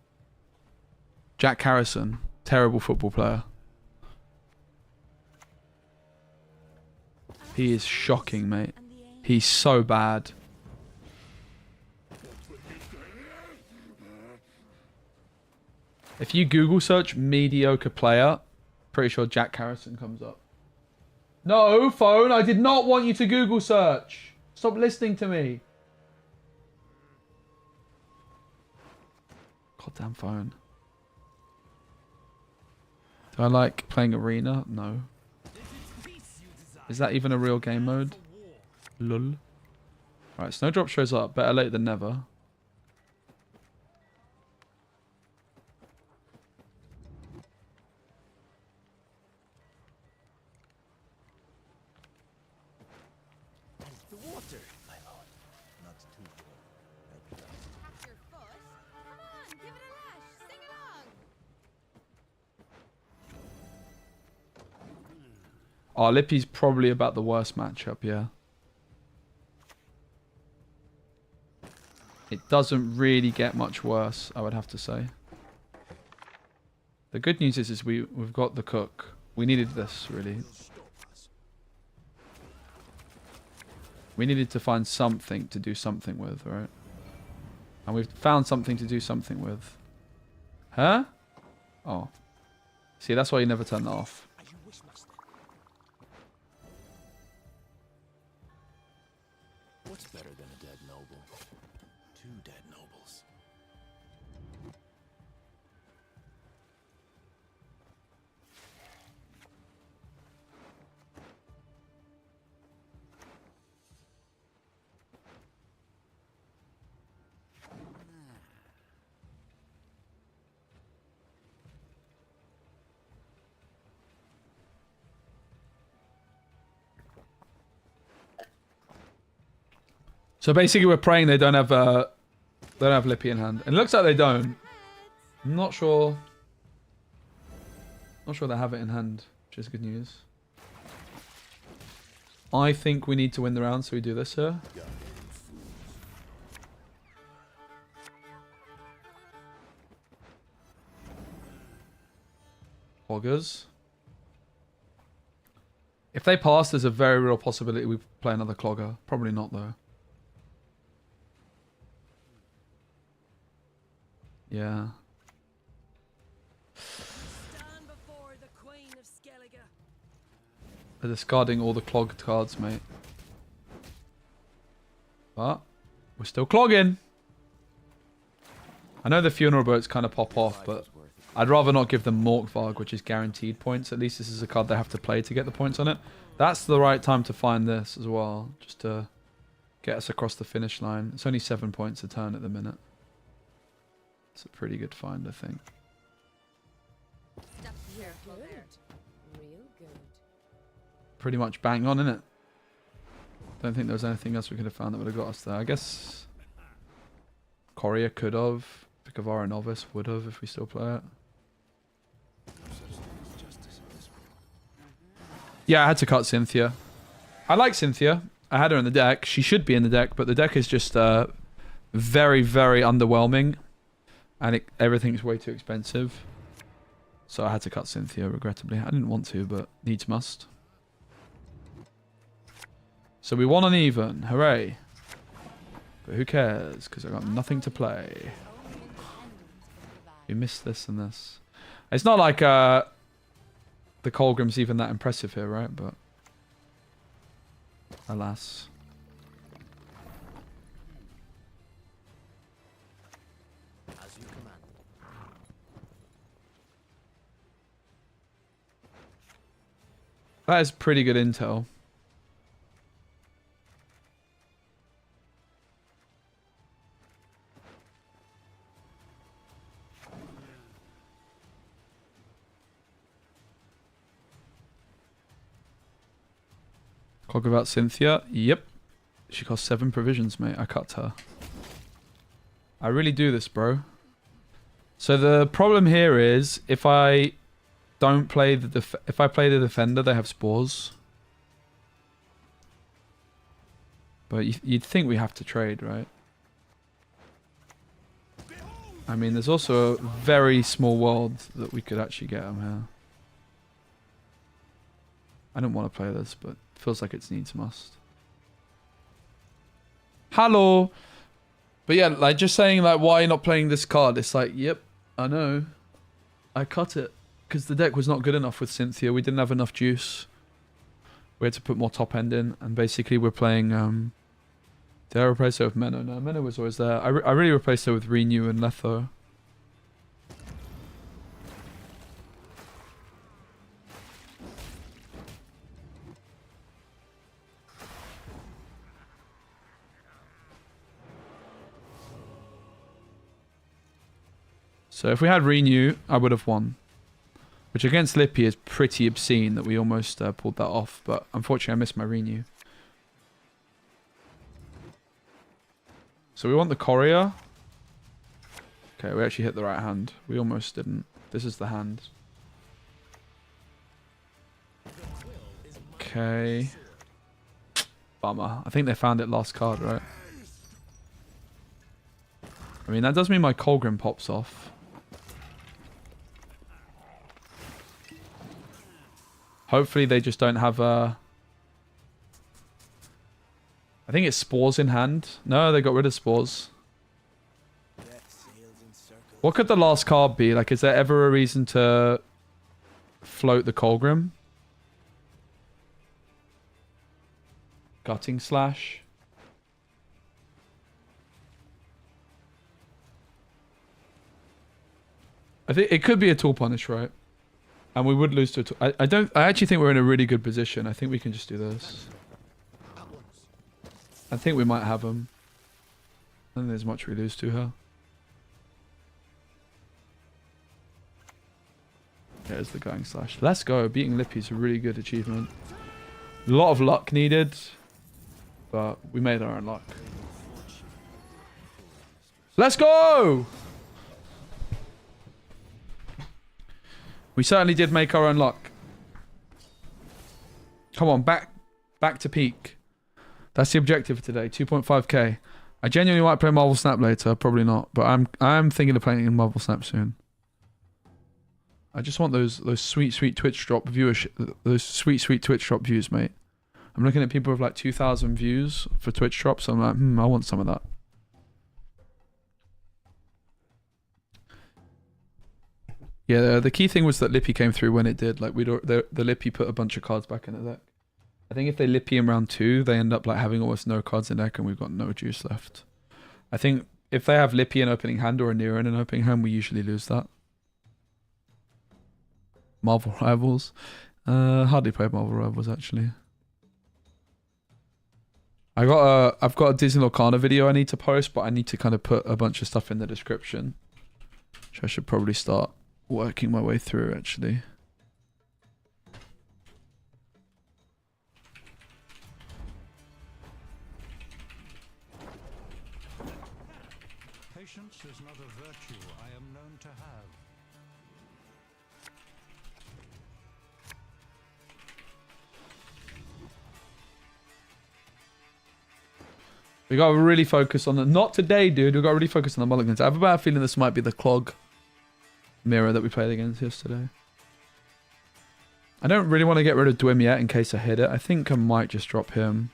Jack Harrison. Terrible football player. He is shocking, mate. He's so bad. If you Google search mediocre player, pretty sure Jack Harrison comes up. No, phone, I did not want you to Google search. Stop listening to me. Goddamn phone. Do I like playing arena? No. Is that even a real game mode? Lol. Alright, Snowdrop shows up. Better late than never. The water, my lord. Not too full. Tap your foot. Come on, give it a lash. Sing along. Oh, Lippy's probably about the worst matchup, yeah. It doesn't really get much worse, I would have to say. The good news is we've got the cook. We needed this, really. We needed to find something to do something with, right? And we've found something to do something with. Huh? Oh. See, that's why you never turn that off. What's better than a dead noble? Two dead nobles. So basically, we're praying they don't have Lippy in hand. And it looks like they don't. I'm not sure. Not sure they have it in hand, which is good news. I think we need to win the round, so we do this here. Cloggers. If they pass, there's a very real possibility we play another Clogger. Probably not, though. Yeah. Stand before the Queen of Skellige. They're discarding all the clogged cards, mate. But we're still clogging. I know the funeral boats kind of pop off, but I'd rather not give them Morkvarg, which is guaranteed points. At least this is a card they have to play to get the points on it. That's the right time to find this as well, just to get us across the finish line. It's only 7 points a turn at the minute. It's a pretty good find, I think. Step careful there. Real good. Pretty much bang on, innit? Don't think there was anything else we could have found that would have got us there. I guess Courier could have. Pikavara Novice would have if we still play it. Yeah, I had to cut Cynthia. I like Cynthia. I had her in the deck. She should be in the deck, but the deck is just very, very underwhelming. And everything's way too expensive. So I had to cut Cynthia, regrettably. I didn't want to, but needs must. So we won on even. Hooray. But who cares? Because I got nothing to play. We missed this and this. It's not like the Colgrim's even that impressive here, right? But alas. As you command. That is pretty good intel. Clog about Cynthia. Yep. She cost 7 provisions, mate. I cut her. I really do this, bro. So the problem here is if I don't play if I play the defender, they have spores. But you'd think we have to trade, right? I mean, there's also a very small world that we could actually get them here. I don't want to play this, but it feels like it's needs must. Hello! But yeah, like, just saying, like, why are you not playing this card? It's like, yep, I know. I cut it because the deck was not good enough with Cynthia. We didn't have enough juice. We had to put more top end in, and basically we're playing. Did I replace her with Menno? No, Menno was always there. I really replaced her with Renew and Letho. So if we had Renew, I would have won. Which against Lippy is pretty obscene that we almost pulled that off. But unfortunately I missed my Renew. So we want the Courier. Okay, we actually hit the right hand. We almost didn't. This is the hand. Okay. Bummer. I think they found it last card, right? I mean, that does mean my Colgrim pops off. Hopefully they just don't have a... I think it's Spores in hand. No, they got rid of Spores. What could the last card be? Like, is there ever a reason to float the Colgrim? Gutting Slash. I think it could be a tool punish, right? And we would lose to a tool. I actually think we're in a really good position. I think we can just do this. I think we might have them. I don't think there's much we lose to her. There's the Gutting Slash. Let's go. Beating Lippy's a really good achievement. A lot of luck needed. But we made our own luck. Let's go! We certainly did make our own luck. Come on, back to peak. That's the objective for today. 2.5k. I genuinely might play Marvel Snap later. Probably not, but I'm thinking of playing in Marvel Snap soon. I just want those sweet Twitch drop viewership. Those sweet Twitch drop views, mate. I'm looking at people with like 2,000 views for Twitch drops. So I'm like, I want some of that. Yeah, the key thing was that Lippy came through when it did. Like the Lippy put a bunch of cards back in the deck. I think if they Lippy in round 2, they end up like having almost no cards in deck and we've got no juice left. I think if they have Lippy in opening hand or a Nero in an opening hand, we usually lose that. Marvel Rivals. Hardly played Marvel Rivals actually. I've got a Disney Lorcana video I need to post, but I need to kind of put a bunch of stuff in the description. Which I should probably start working my way through actually. Patience is not a virtue I am known to have. We got to really focus on the... Not today, dude. We got to really focus on the mulligans. I have a bad feeling this might be the Clog mirror that we played against yesterday. I don't really want to get rid of Dwim yet in case I hit it. I think I might just drop him.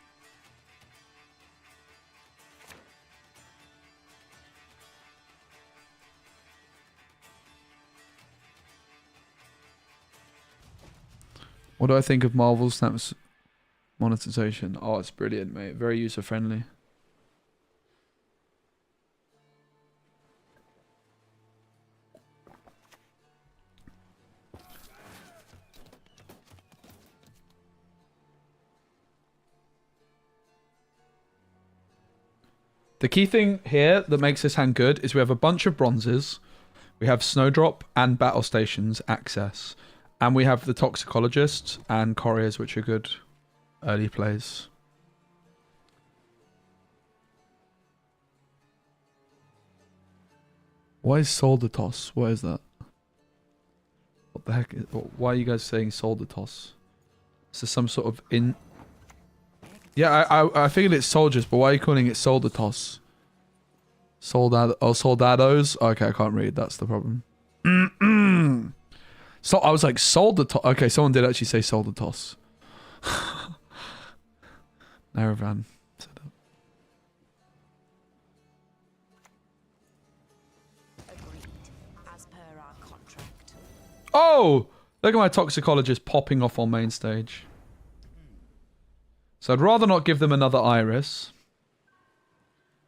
What do I think of Marvel Snap's monetization? Oh, it's brilliant, mate. Very user-friendly. The key thing here that makes this hand good is we have a bunch of bronzes, we have Snowdrop and Battle Stations access, and we have the Toxicologists and Couriers, which are good early plays. Why is Soldier Toss? What is that? What the heck? Why are you guys saying Soldier Toss? Is this some sort of in... Yeah, I figured it's soldiers, but why are you calling it Soldier Toss? Soldados? Okay, I can't read. That's the problem. So I was like, Soldier Toss. Okay, someone did actually say Soldier Toss. Naravan said that. Agreed, as per our contract. Oh! Look at my toxicologist popping off on main stage. So I'd rather not give them another iris.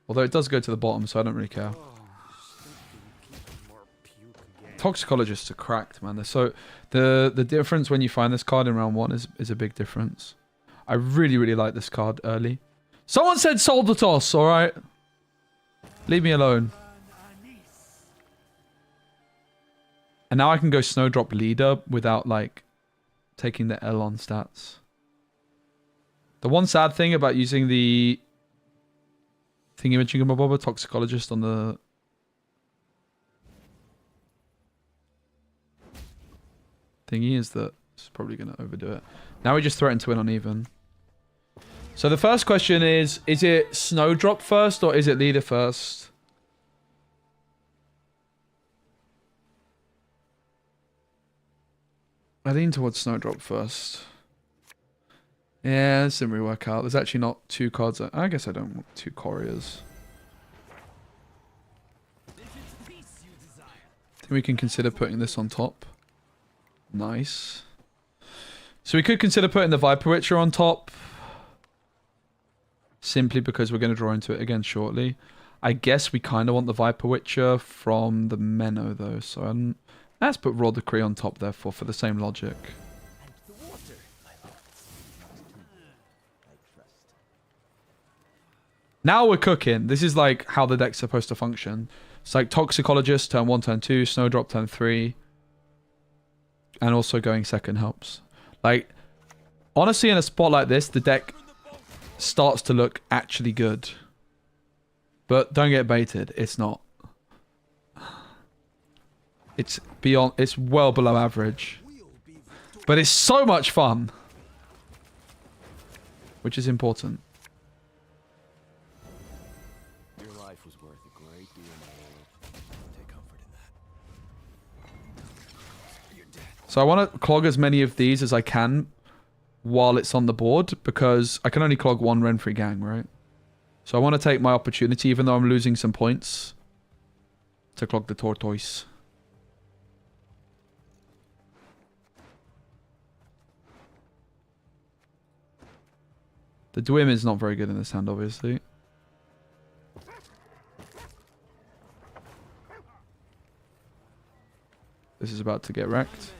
Although it does go to the bottom, so I don't really care. Toxicologists are cracked, man. They're so the difference when you find this card in round 1 is a big difference. I really, really like this card early. Someone said sold the toss, alright? Leave me alone. And now I can go Snowdrop Leader without, like, taking the L on stats. The one sad thing about using the thingy-majigama-bobber toxicologist on the thingy is that it's probably going to overdo it. Now we just threaten to win on even. So the first question is it Snowdrop first or is it Leader first? I lean towards Snowdrop first. Yeah, this didn't really work out. There's actually not 2 cards. I guess I don't want 2 couriers. I think we can consider putting this on top. Nice. So we could consider putting the Viper Witcher on top. Simply because we're going to draw into it again shortly. I guess we kind of want the Viper Witcher from the Menno though. So let's put Raw Decree on top therefore for the same logic. Now we're cooking. This is like how the deck's supposed to function. It's like Toxicologist, turn 1, turn 2, Snowdrop, turn 3. And also going second helps. Like, honestly, in a spot like this, the deck starts to look actually good. But don't get baited. It's not. It's beyond. It's well below average. But it's so much fun. Which is important. So I want to clog as many of these as I can while it's on the board because I can only clog 1 Renfrey gang, right? So I want to take my opportunity even though I'm losing some points to clog the tortoise. The Dwim is not very good in this hand, obviously. This is about to get wrecked.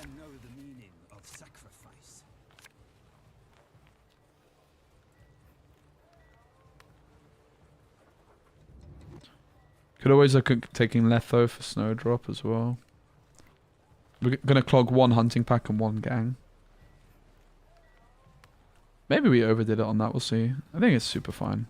Could always look at taking Letho for Snowdrop as well. We're going to clog 1 hunting pack and 1 gang. Maybe we overdid it on that, we'll see. I think it's super fine.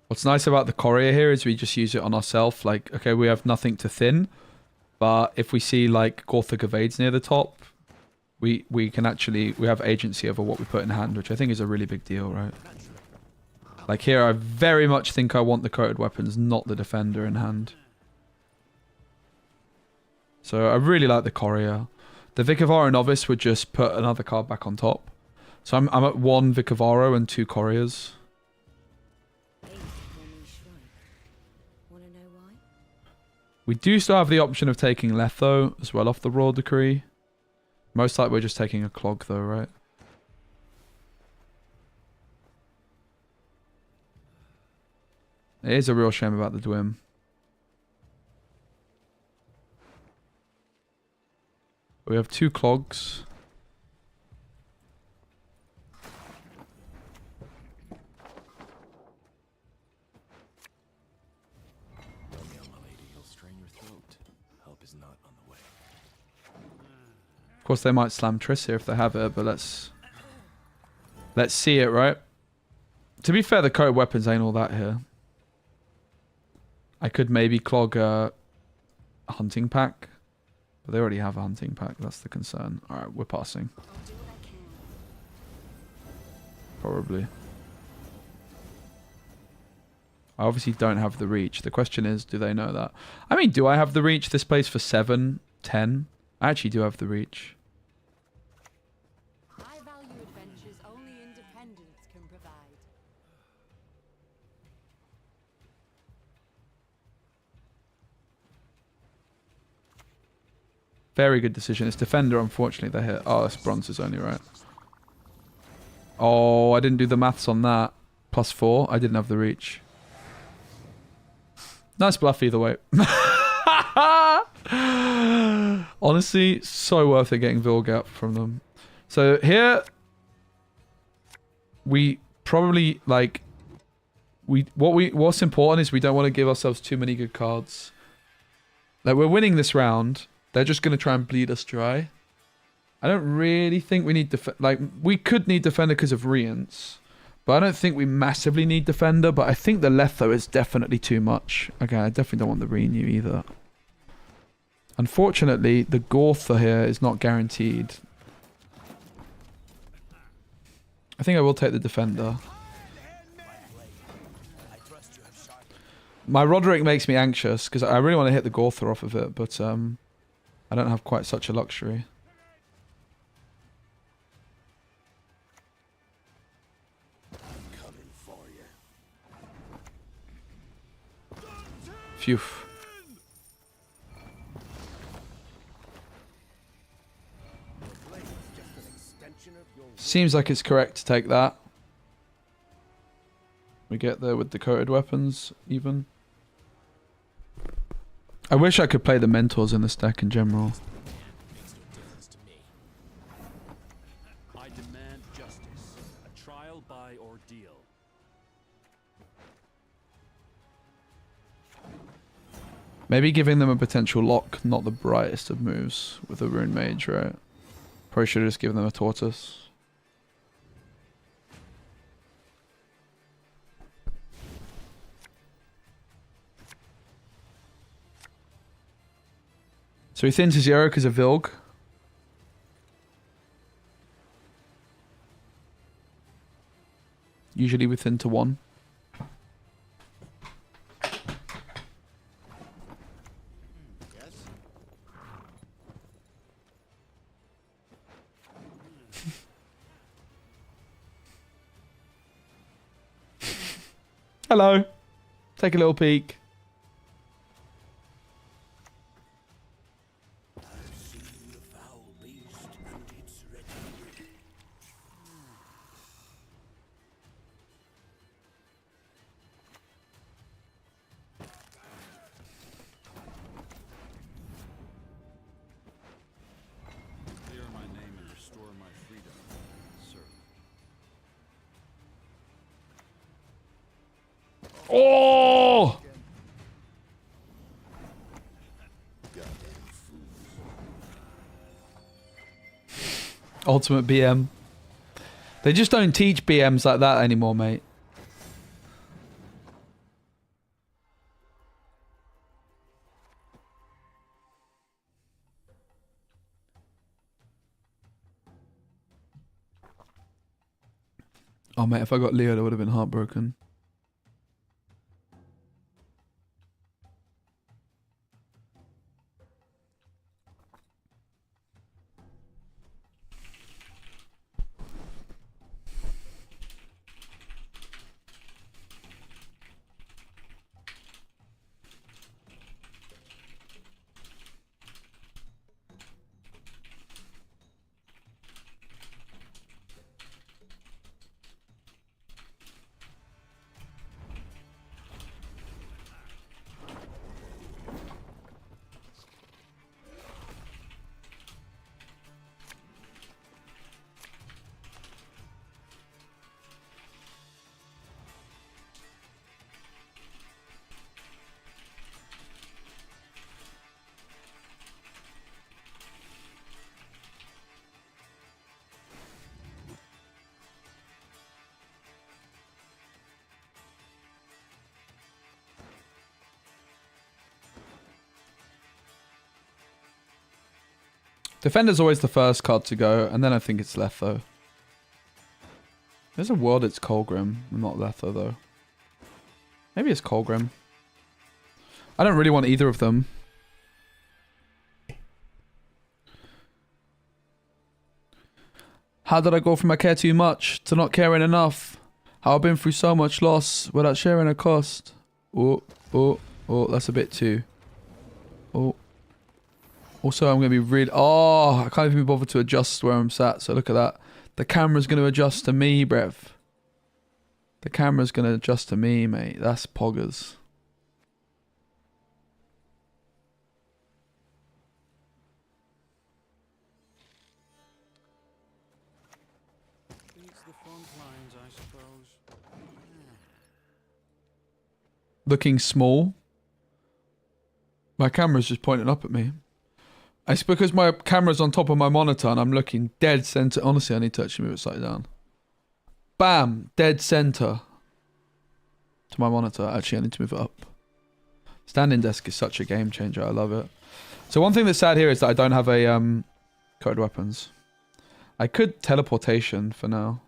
What's nice about the courier here is we just use it on ourselves. Like, okay, we have nothing to thin, but if we see like Gothic Evades near the top, we can actually, we have agency over what we put in hand, which I think is a really big deal, right? Like here, I very much think I want the coated weapons, not the defender in hand. So I really like the courier. The Vicavaro Novice would just put another card back on top. So I'm at 1 Vicavaro and 2 couriers. We do still have the option of taking Letho as well off the Royal Decree. Most likely we're just taking a Clog though, right? It is a real shame about the Dwim. We have 2 Clogs. Of course, they might slam Triss here if they have it, but let's see it, right? To be fair, the coated weapons ain't all that here. I could maybe clog a hunting pack, but they already have a hunting pack. That's the concern. All right, we're passing. probably. I obviously don't have the reach. The question is, do they know that? I mean, do I have the reach? This plays for 7, 10. I actually do have the reach. I value adventures only independence can provide. Very good decision. It's defender, unfortunately, they hit. Oh, that's bronzes only, right? Oh, I didn't do the maths on that. +4. I didn't have the reach. Nice bluff either way. Honestly, so worth it getting Vilgap from them. So here, we probably like what's important is we don't want to give ourselves too many good cards. Like we're winning this round, they're just gonna try and bleed us dry. I don't really think we need we could need defender because of Rience. But I don't think we massively need defender, but I think the Letho is definitely too much. Okay, I definitely don't want the Renew either. Unfortunately, the Gortha here is not guaranteed. I think I will take the defender. My Roderick makes me anxious, because I really want to hit the Gortha off of it, but I don't have quite such a luxury. Phew. Seems like it's correct to take that. We get there with the coated weapons, even. I wish I could play the mentors in this deck in general. Makes no difference to me. I demand justice. A trial by ordeal. Maybe giving them a potential lock, not the brightest of moves with a Rune Mage, right? Probably should have just given them a Tortoise. So he thins his 0 because of Vilg. Usually we thin to 1. Hello. Take a little peek. Clear my name and restore my freedom, sir. Oh! Ultimate BM. They just don't teach BMs like that anymore, mate. Oh, mate, if I got Leo, that would have been heartbroken. Defender's always the first card to go, and then I think it's Letho. There's a world it's Colgrim, not Letha though. Maybe it's Colgrim. I don't really want either of them. How did I go from I care too much to not caring enough? How I've been through so much loss without sharing a cost. Oh, that's a bit too. Oh. Also, I'm going to be really... Oh, I can't even be bothered to adjust where I'm sat, so look at that. The camera's going to adjust to me, brev. The camera's going to adjust to me, mate. That's poggers. Beats the front lines, I suppose. Looking small. My camera's just pointing up at me. It's because my camera's on top of my monitor and I'm looking dead center. Honestly, I need to actually move it slightly down. Bam! Dead center to my monitor. Actually, I need to move it up. Standing desk is such a game changer. I love it. So one thing that's sad here is that I don't have a code weapons. I could teleportation for now.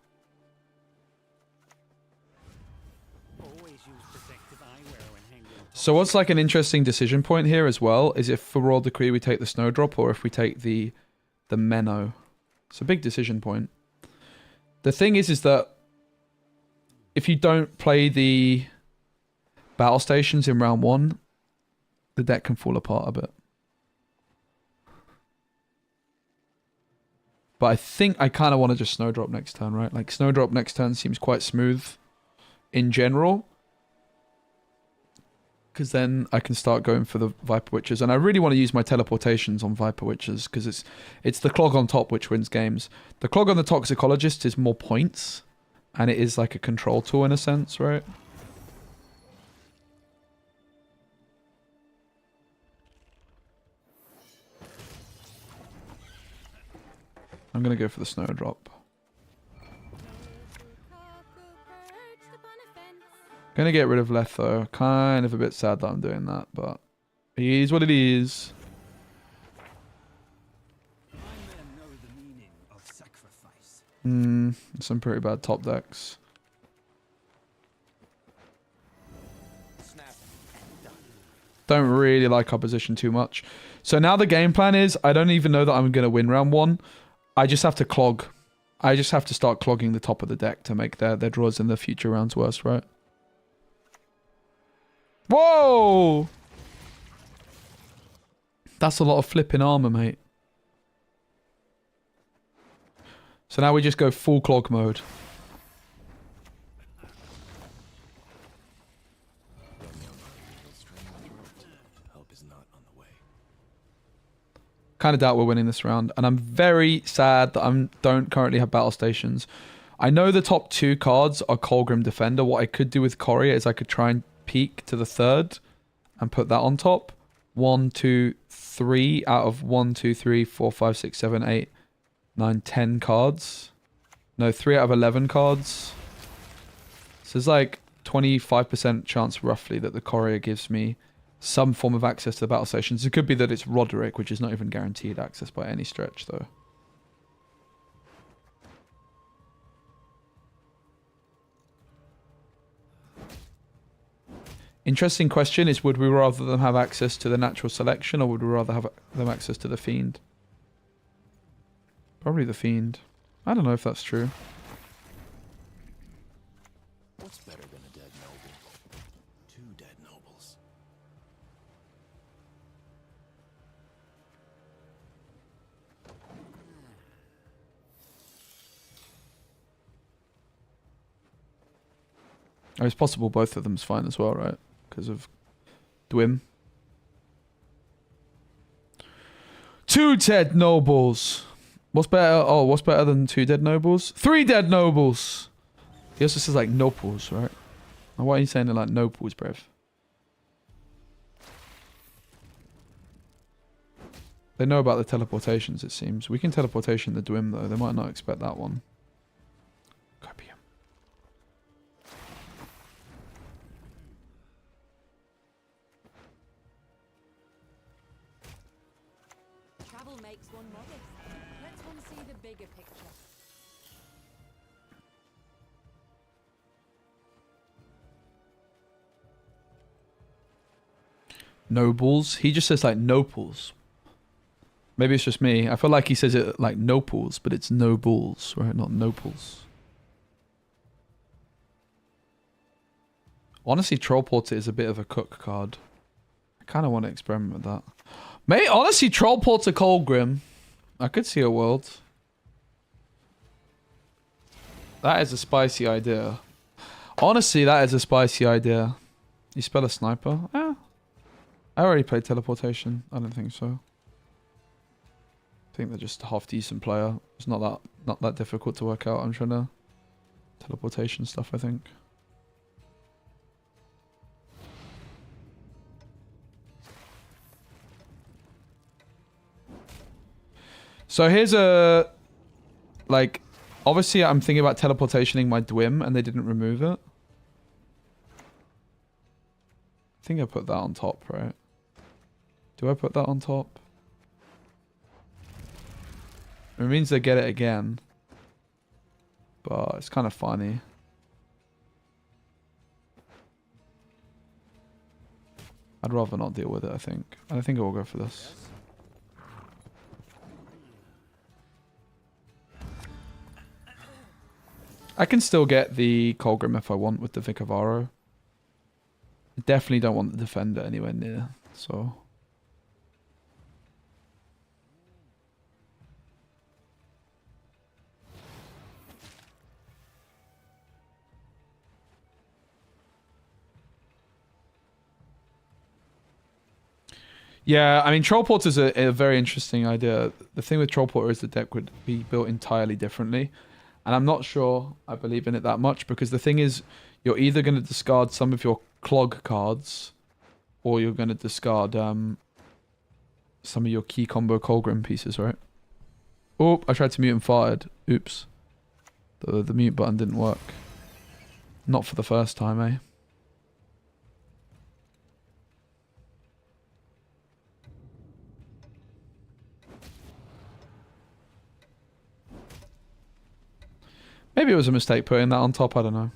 So what's like an interesting decision point here as well is if for Royal Decree we take the Snowdrop or if we take the Menno. It's a big decision point. The thing is that if you don't play the battle stations in round 1, the deck can fall apart a bit. But I think I kind of want to just Snowdrop next turn, right? Like Snowdrop next turn seems quite smooth in general. Because then I can start going for the Viper Witches. And I really want to use my teleportations on Viper Witches because it's the Clog on top which wins games. The Clog on the Toxicologist is more points. And it is like a control tool in a sense, right? I'm going to go for the Snowdrop. Gonna get rid of Letho. Kind of a bit sad that I'm doing that, but it is what it is. Some pretty bad top decks. Don't really like our position too much. So now the game plan is, I don't even know that I'm gonna win round 1. I just have to clog. I just have to start clogging the top of the deck to make their draws in the future rounds worse, right? Whoa! That's a lot of flipping armor, mate. So now we just go full clog mode. Kind of doubt we're winning this round. And I'm very sad that I don't currently have battle stations. I know the top 2 cards are Colgrim Defender. What I could do with Courier is I could try and peek to the 3rd and put that on top. 1, 2, 3 out of 1, 2, 3, 4, 5, 6, 7, 8, 9, 10 cards. No, 3 out of 11 cards. So there's like 25% chance roughly that the Courier gives me some form of access to the battle stations. It could be that it's Roderick, which is not even guaranteed access by any stretch though. Interesting question is, would we rather them have access to the natural selection or would we rather have them access to the Fiend? Probably the Fiend. I don't know if that's true. What's better than a dead noble? 2 dead nobles. Oh, it's possible both of them's fine as well, right? Because of Dwim. 2 dead nobles. What's better? Oh, what's better than 2 dead nobles? 3 dead nobles. He also says like nobles, right? Why are you saying they're like nobles, bruv? They know about the teleportations, it seems. We can teleportation the Dwim though. They might not expect that one. Copy him. Travel makes one modest. Let's one see the bigger picture. Nobles. He just says like nopals. Maybe it's just me. I feel like he says it like nopals, but it's nobles, right? Not nopals. Honestly, Troll Porter is a bit of a cook card. I kind of want to experiment with that. Mate, honestly, Troll Porter Colgrim. I could see a world. That is a spicy idea. Honestly, that is a spicy idea. You spell a sniper? Yeah. I already played teleportation. I don't think so. I think they're just a half decent player. It's not that difficult to work out. I'm trying to teleportation stuff, I think. So here's a like obviously I'm thinking about teleportationing my Dwim and they didn't remove it. I think I put that on top, right? Do I put that on top? It means they get it again. But it's kind of funny. I'd rather not deal with it, I think. And I think I will go for this. I can still get the Colgrim if I want with the Vicavaro. I definitely don't want the Defender anywhere near, so... Yeah, I mean, Troll Porter is a very interesting idea. The thing with Troll Porter is the deck would be built entirely differently. And I'm not sure I believe in it that much because the thing is, you're either going to discard some of your Clog cards or you're going to discard some of your key combo Colgrim pieces, right? Oh, I tried to mute and fired. Oops. The mute button didn't work. Not for the first time, eh? Maybe it was a mistake putting that on top, I don't know.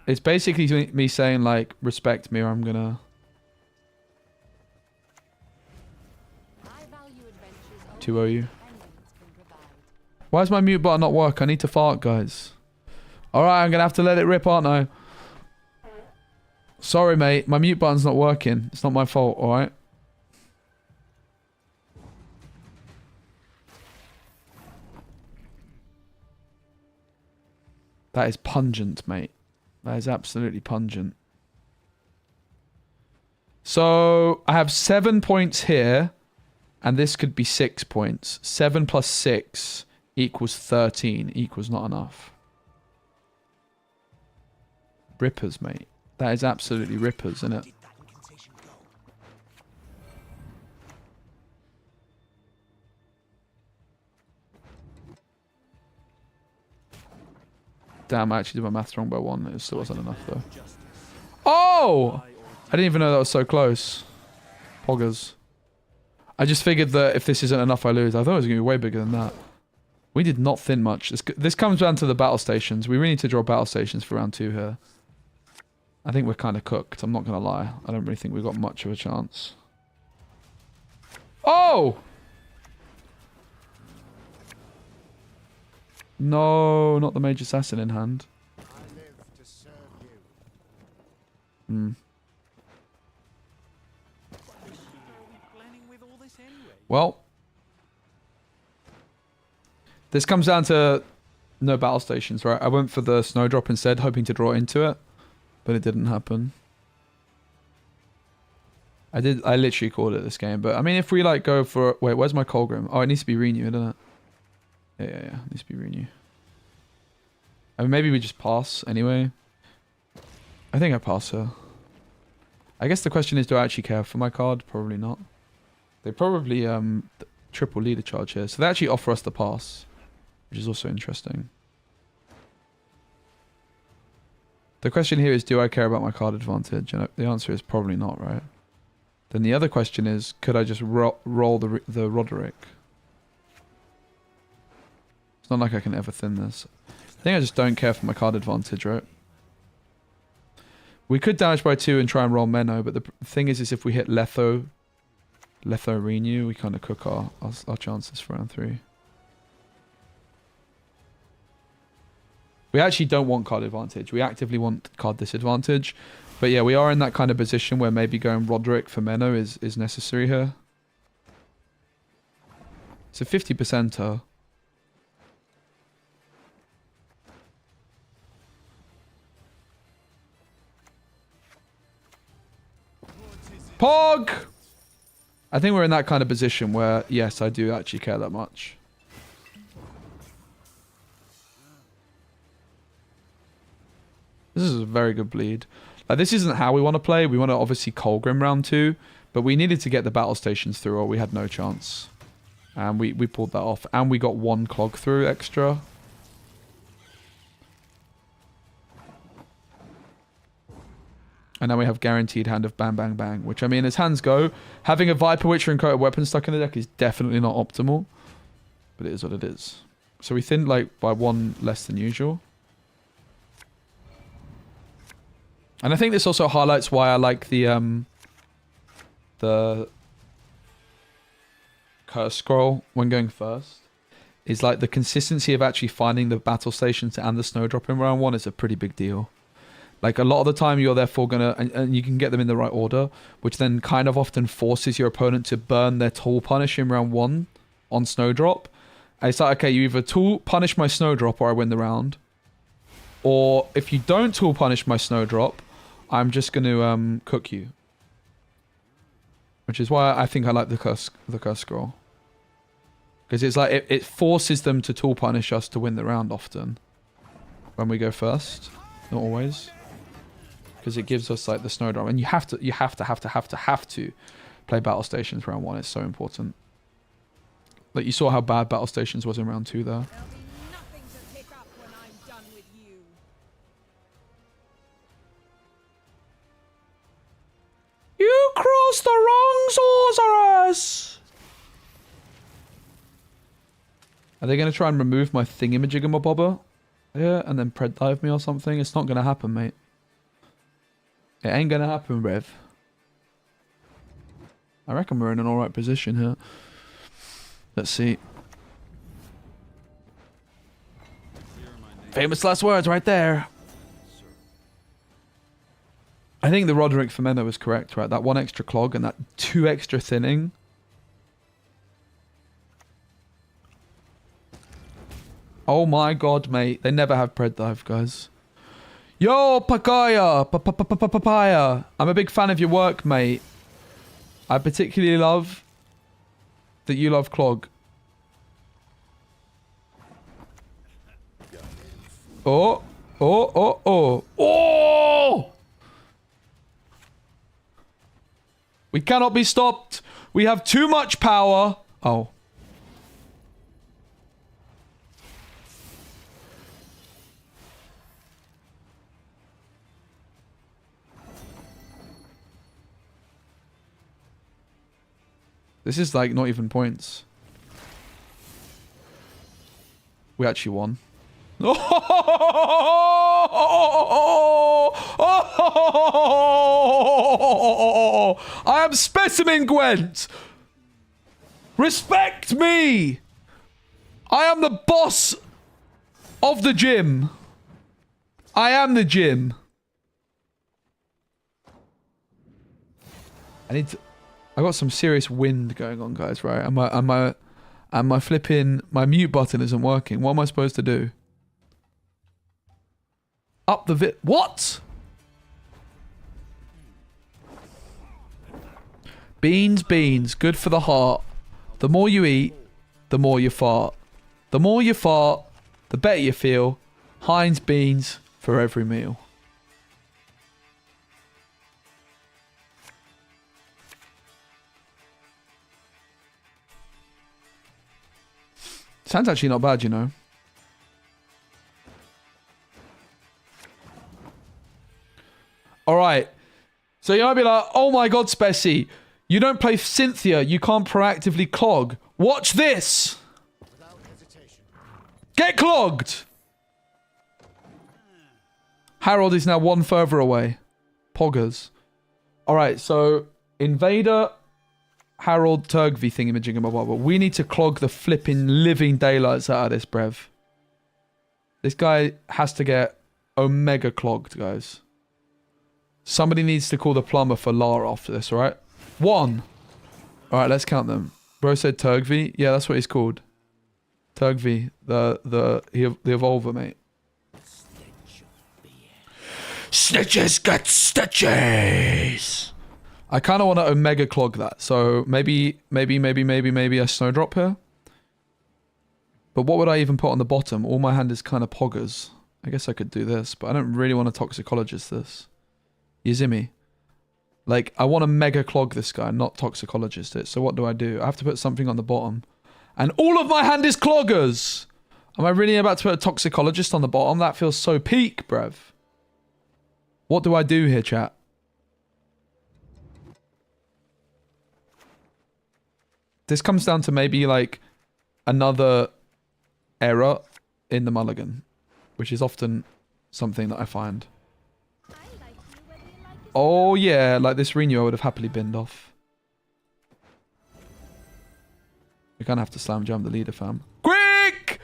It's basically me saying, like, respect me or I'm gonna... I value adventures 2-0 only you. independence can provide. Why does my mute button not work? I need to fart, guys. Alright, I'm gonna have to let it rip, aren't I? Sorry, mate. My mute button's not working. It's not my fault, alright? That is pungent, mate. That is absolutely pungent. So, I have 7 points here. And this could be 6 points. 7 plus 6 equals 13. Equals not enough. Rippers, mate. That is absolutely rippers, isn't it? Damn, I actually did my math wrong by 1. It still wasn't enough, though. Oh! I didn't even know that was so close. Poggers. I just figured that if this isn't enough, I lose. I thought it was going to be way bigger than that. We did not thin much. This comes down to the battle stations. We really need to draw battle stations for round 2 here. I think we're kind of cooked. I'm not going to lie. I don't really think we've got much of a chance. Oh! No, not the Mage Assassin in hand. Hmm. Well. This comes down to no battle stations, right? I went for the Snowdrop instead, hoping to draw into it. But it didn't happen. I literally called it this game. But, I mean, if we, like, go for... Wait, where's my Colgrim? Oh, it needs to be renewed, doesn't it? Yeah. It needs to be renewed. I mean, maybe we just pass anyway. I think I pass her. I guess the question is, do I actually care for my card? Probably not. They probably triple leader charge here. So they actually offer us the pass. Which is also interesting. The question here is, do I care about my card advantage? And the answer is probably not, right? Then the other question is, could I just roll the Roderick? It's not like I can ever thin this. I think I just don't care for my card advantage, right? We could damage by 2 and try and roll Menno, but the thing is if we hit Letho Renew, we kind of cook our chances for round 3. We actually don't want card advantage. We actively want card disadvantage. But yeah, we are in that kind of position where maybe going Roderick for Menno is necessary here. It's a 50%er. Pog! I think we're in that kind of position where, yes, I do actually care that much. This is a very good bleed. Like, this isn't how we want to play. We want to obviously Colgrim round 2, but we needed to get the battle stations through or we had no chance. And we pulled that off. And we got 1 clog through extra. And now we have guaranteed hand of bang, bang, bang. Which, I mean, as hands go, having a Viper Witcher and coated weapon stuck in the deck is definitely not optimal. But it is what it is. So we thinned, like, by 1 less than usual. And I think this also highlights why I like the curse scroll when going first. Is like the consistency of actually finding the battle stations and the snowdrop in round 1 is a pretty big deal. Like a lot of the time you're therefore gonna, and you can get them in the right order, which then kind of often forces your opponent to burn their tool punish in round 1 on snowdrop. And it's like, okay, you either tool punish my snowdrop or I win the round. Or if you don't tool punish my snowdrop, I'm just going to cook you. Which is why I think I like the curse scroll. Because it's like, it forces them to tool punish us to win the round often. When we go first. Not always. Because it gives us like the snowdrop. And you have to play battle stations round 1. It's so important. Like you saw how bad battle stations was in round 2 there. There'll be nothing to pick up when I'm done with you. You crossed the wrong sorceress! Are they going to try and remove my thingamajiggamabobber? Yeah, and then pred dive me or something? It's not going to happen, mate. It ain't going to happen, Rev. I reckon we're in an alright position here. Let's see. Famous last words right there. I think the Roderick Femeno was correct, right? That 1 extra clog and that 2 extra thinning. Oh my god, mate. They never have pred dive, guys. Yo, Papaya! Papaya! I'm a big fan of your work, mate. I particularly love that you love clog. Oh! Oh, oh, oh. Oh! We cannot be stopped. We have too much power. Oh. This is like not even points. We actually won. I am Specimen Gwent. Respect me. I am the boss of the gym. I am the gym. I got some serious wind going on, guys, right? And my flipping, my mute button isn't working. What am I supposed to do? Up the what? Beans, beans, good for the heart. The more you eat, the more you fart. The more you fart, the better you feel. Heinz beans for every meal. Sounds actually not bad, you know. Alright. So you might be like, oh my god, SPECI. You don't play Cynthia. You can't proactively clog. Watch this. Get clogged. Harold is now 1 further away. Poggers. Alright, so Invader, Harold, Turgvy thingamajigamabob. We need to clog the flipping living daylights out of this, brev. This guy has to get omega clogged, guys. Somebody needs to call the plumber for Lara after this, alright? 1. Alright, let's count them. Bro said Turgvy. Yeah, that's what he's called. Turgvy, the evolver, mate. Snitches get stitches. I kind of want to omega clog that. So maybe a snowdrop here. But what would I even put on the bottom? All my hand is kind of poggers. I guess I could do this, but I don't really want to toxicologist this. You see me? Like, I want to mega clog this guy, not toxicologist it. So what do? I have to put something on the bottom. And all of my hand is cloggers! Am I really about to put a toxicologist on the bottom? That feels so peak, bruv. What do I do here, chat? This comes down to maybe, like, another error in the mulligan, which is often something that I find. Oh yeah, like this renew I would have happily binned off. We kind of have to slam jump the leader, fam. Quick!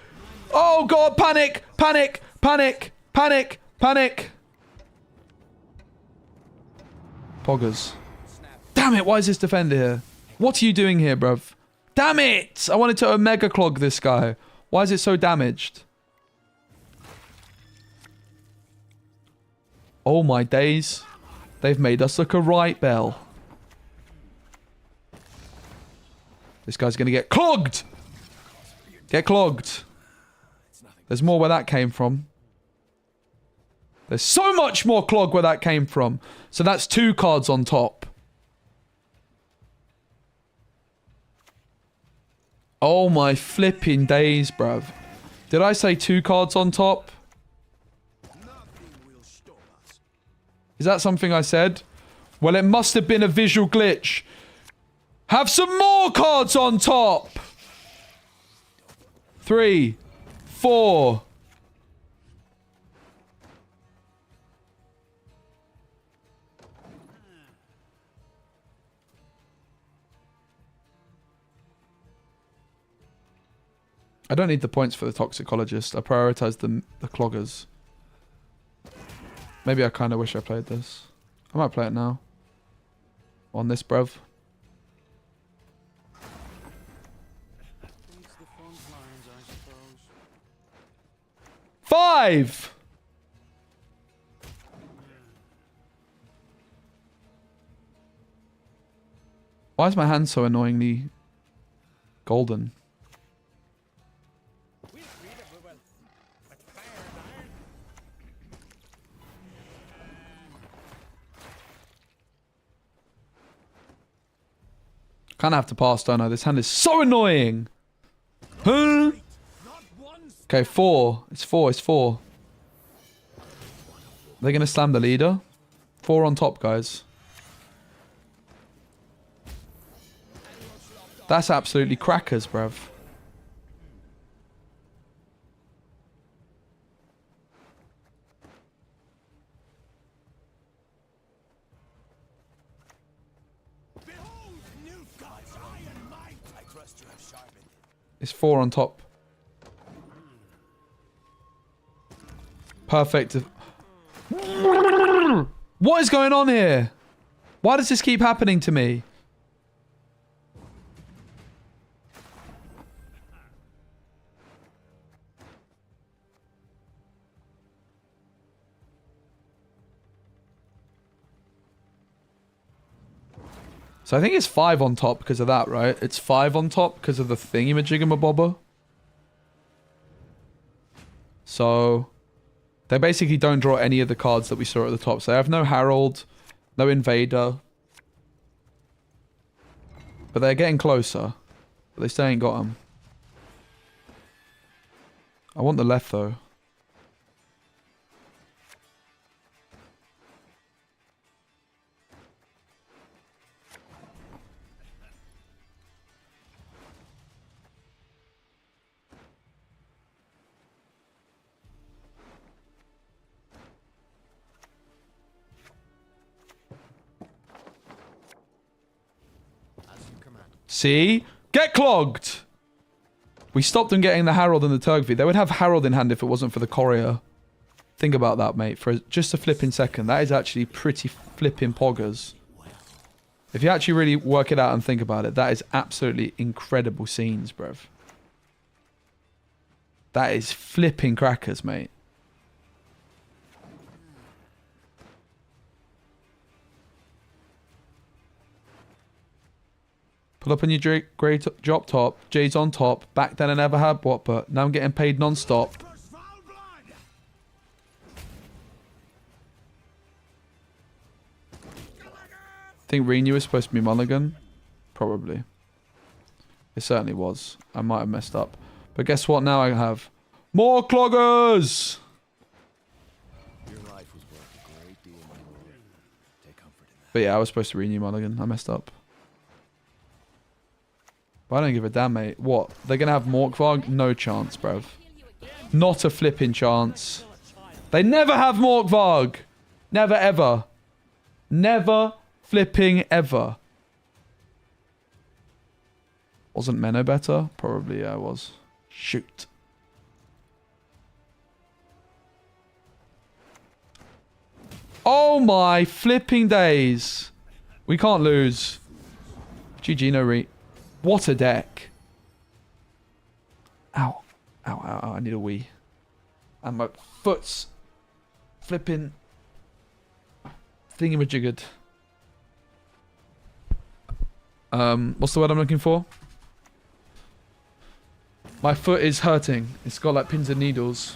Oh god, panic! Panic! Panic! Panic! Panic! Poggers. Damn it, why is this defender here? What are you doing here, bruv? Damn it! I wanted to omega clog this guy. Why is it so damaged? Oh my days. They've made us look a right bell. This guy's going to get clogged! Get clogged. There's more where that came from. There's so much more clog where that came from. So that's 2 cards on top. Oh my flipping days, bruv. Did I say 2 cards on top? Is that something I said? Well, it must have been a visual glitch. Have some more cards on top! 3, 4. I don't need the points for the toxicologist. I prioritize the cloggers. Maybe I kind of wish I played this. I might play it now. On this, bruv. Beats the front lines, I suppose. 5! Why is my hand so annoyingly golden? Kind of have to pass, don't I? This hand is so annoying. Huh? Okay, 4. It's 4. It's 4. They're going to slam the leader. 4 on top, guys. That's absolutely crackers, bruv. It's 4 on top. Perfect. What is going on here? Why does this keep happening to me? So I think it's 5 on top because of that, right? It's 5 on top because of the thingy-majigama-bobber. So they basically don't draw any of the cards that we saw at the top. So they have no Harold, no Invader. But they're getting closer. But they still ain't got them. I want the left though. See? Get clogged! We stopped them getting the Harold and the Turkey. They would have Harold in hand if it wasn't for the courier. Think about that, mate, for just a flipping second. That is actually pretty flipping poggers. If you actually really work it out and think about it, that is absolutely incredible scenes, bruv. That is flipping crackers, mate. Pull up on your grey drop top. Jade's on top. Back then I never had what, but now I'm getting paid non-stop. Think Renew was supposed to be mulligan? Probably. It certainly was. I might have messed up. But guess what now I have? More cloggers! Your life was worth a great deal, my lord. Take comfort in that. But yeah, I was supposed to renew mulligan. I messed up. But I don't give a damn, mate. What? They're going to have Morkvarg? No chance, bruv. Not a flipping chance. They never have Morkvarg! Never, ever. Never flipping ever. Wasn't Menno better? Probably, yeah, I was. Shoot. Oh my flipping days. We can't lose. GG, no re. What a deck. Ow. Ow, ow, ow. I need a wee. And my foot's flipping thingamajiggered. What's the word I'm looking for? My foot is hurting. It's got like pins and needles.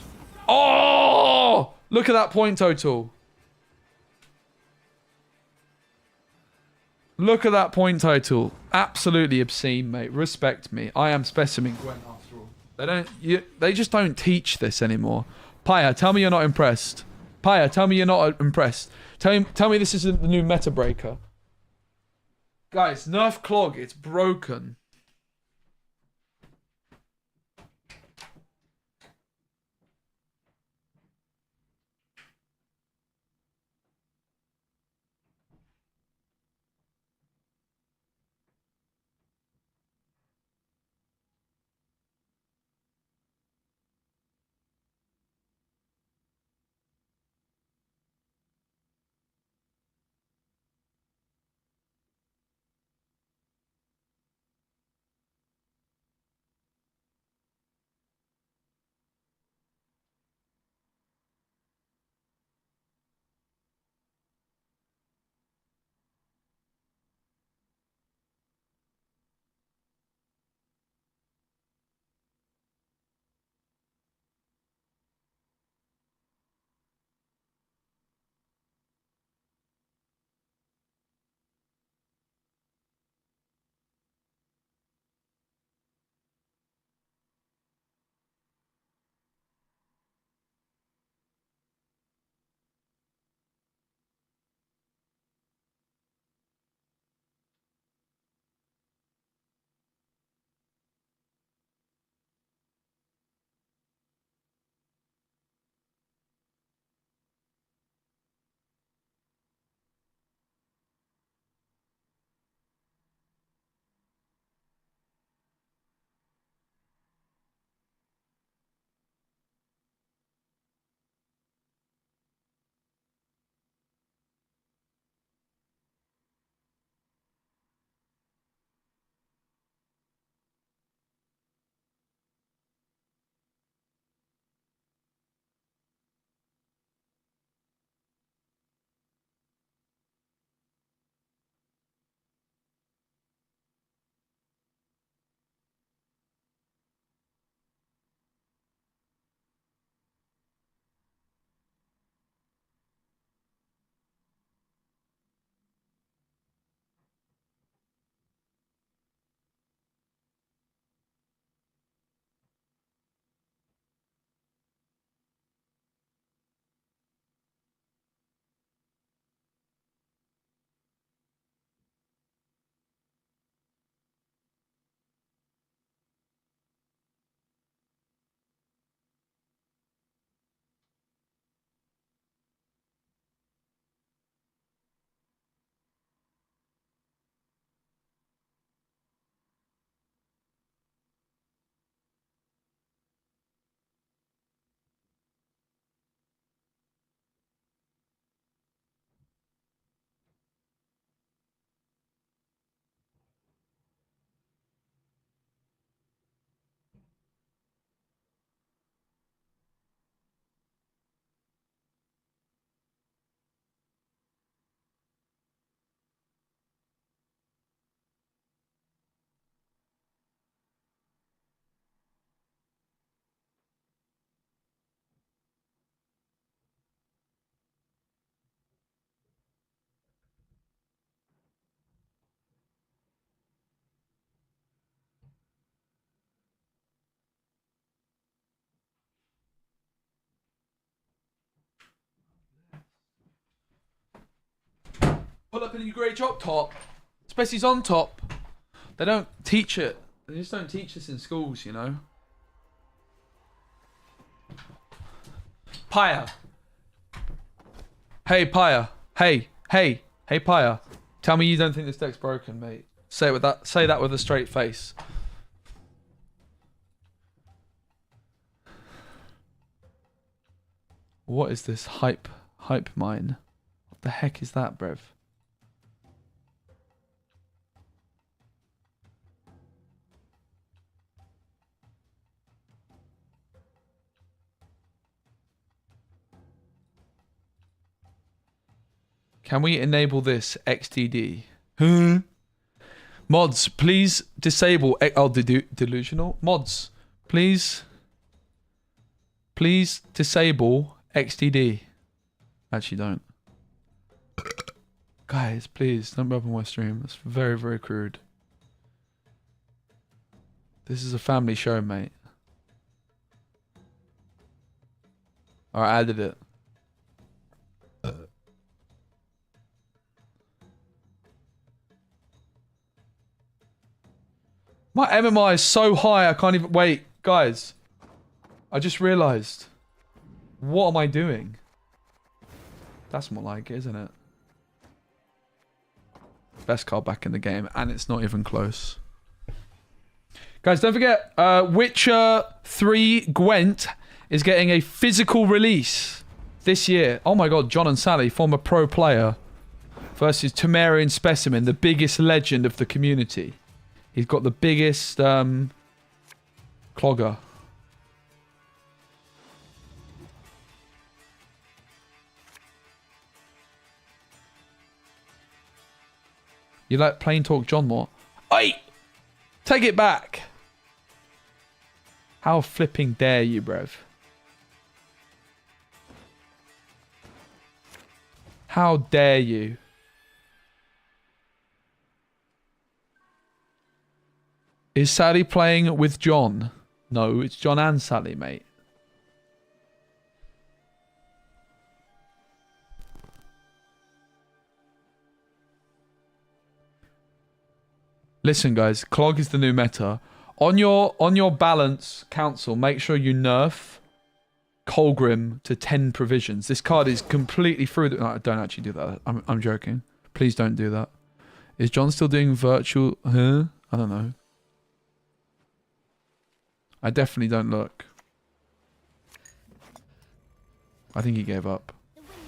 Oh! Look at that point total. Look at that point total. Absolutely obscene, mate. Respect me. I am specimen Gwent after all. They just don't teach this anymore. Paya, tell me you're not impressed. Paya, tell me you're not impressed. Tell me this isn't the new meta breaker. Guys, nerf Clog. It's broken. pull up in your grey drop top. SPECI's on top. They don't teach it. They just don't teach this in schools, you know. Pyre. Hey, Pyre. Hey, Pyre. Tell me you don't think this deck's broken, mate. Say it with that. Say that with a straight face. What is this hype mine? What the heck is that, bruv? Can we enable this XTD? Mods, please disable. Oh, delusional. Mods, please disable XTD. Actually, don't. Guys, please don't open my stream. That's very, very crude. This is a family show, mate. Alright, I added it. My MMI is so high, I can't even... Wait, guys. I just realised. What am I doing? That's more like it, isn't it? Best card back in the game, and it's not even close. Guys, don't forget, Witcher 3 Gwent is getting a physical release this year. Oh my god, John and Sally, former pro player, versus Temerian Specimen, the biggest legend of the community. He's got the biggest clogger. You like plain talk John more? Oi! Take it back! How flipping dare you, bruv? How dare you? Is Sally playing with John? No, it's John and Sally, mate. Listen, guys, Clog is the new meta. On your balance council, make sure you nerf Colgrim to 10 provisions. This card is completely through. No, don't actually do that. I'm joking. Please don't do that. Is John still doing virtual? Huh? I don't know. I definitely don't look. I think he gave up. The windmill.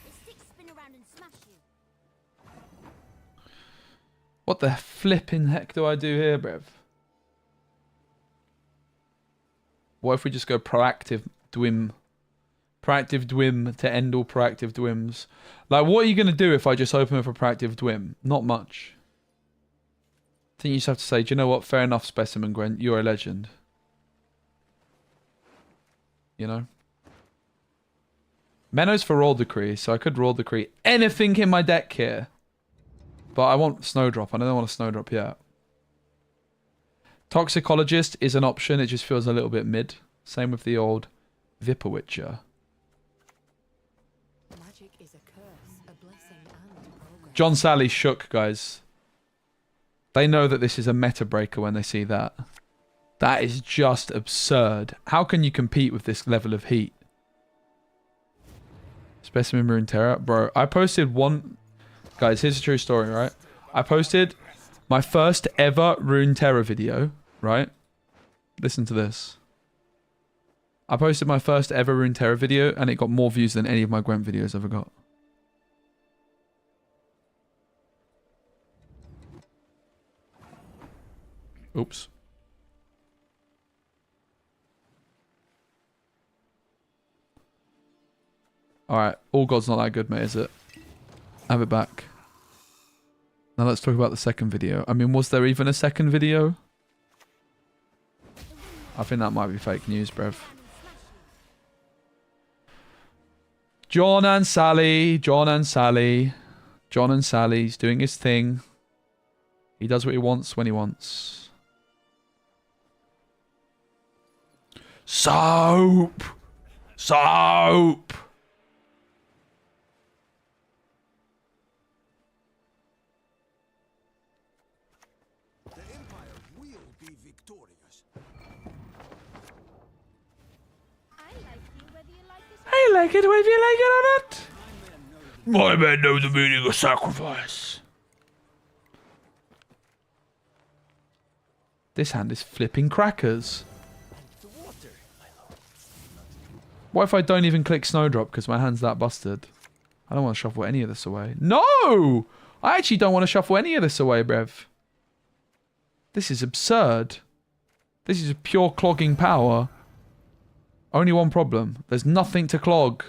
The sticks spin around and smash you. What the flipping heck do I do here, bruv? What if we just go proactive Dwim? Proactive Dwim to end all proactive Dwims. Like, what are you going to do if I just open with a proactive Dwim? Not much. I think you just have to say, do you know what? Fair enough, Specimen Gwent. You're a legend. You know? Menno's for Roll Decree, so I could Roll Decree anything in my deck here. But I want Snowdrop. I don't want a Snowdrop yet. Toxicologist is an option. It just feels a little bit mid. Same with the old Viper Witcher. Magic is a curse, a blessing, and progress. John Sally shook, guys. They know that this is a meta breaker when they see that. That is just absurd. How can you compete with this level of heat? Specimen Rune Terror. Bro, I posted one... Guys, here's a true story, right? I posted my first ever Rune Terror video, right? Listen to this. I posted my first ever Rune Terror video and it got more views than any of my Gwent videos ever got. Oops. Alright, All God's not that good, mate, is it? Have it back. Now let's talk about the second video. I mean, was there even a second video? I think that might be fake news, bruv. John and Sally. John and Sally. John and Sally's doing his thing. He does what he wants when he wants. Soap! Soap! take it, if you like it or not. My men know the meaning of sacrifice. This hand is flipping crackers. What if I don't even click Snowdrop because my hand's that busted? I don't want to shuffle any of this away. No! I actually don't want to shuffle any of this away, Brev. This is absurd. This is pure clogging power. Only one problem. There's nothing to clog.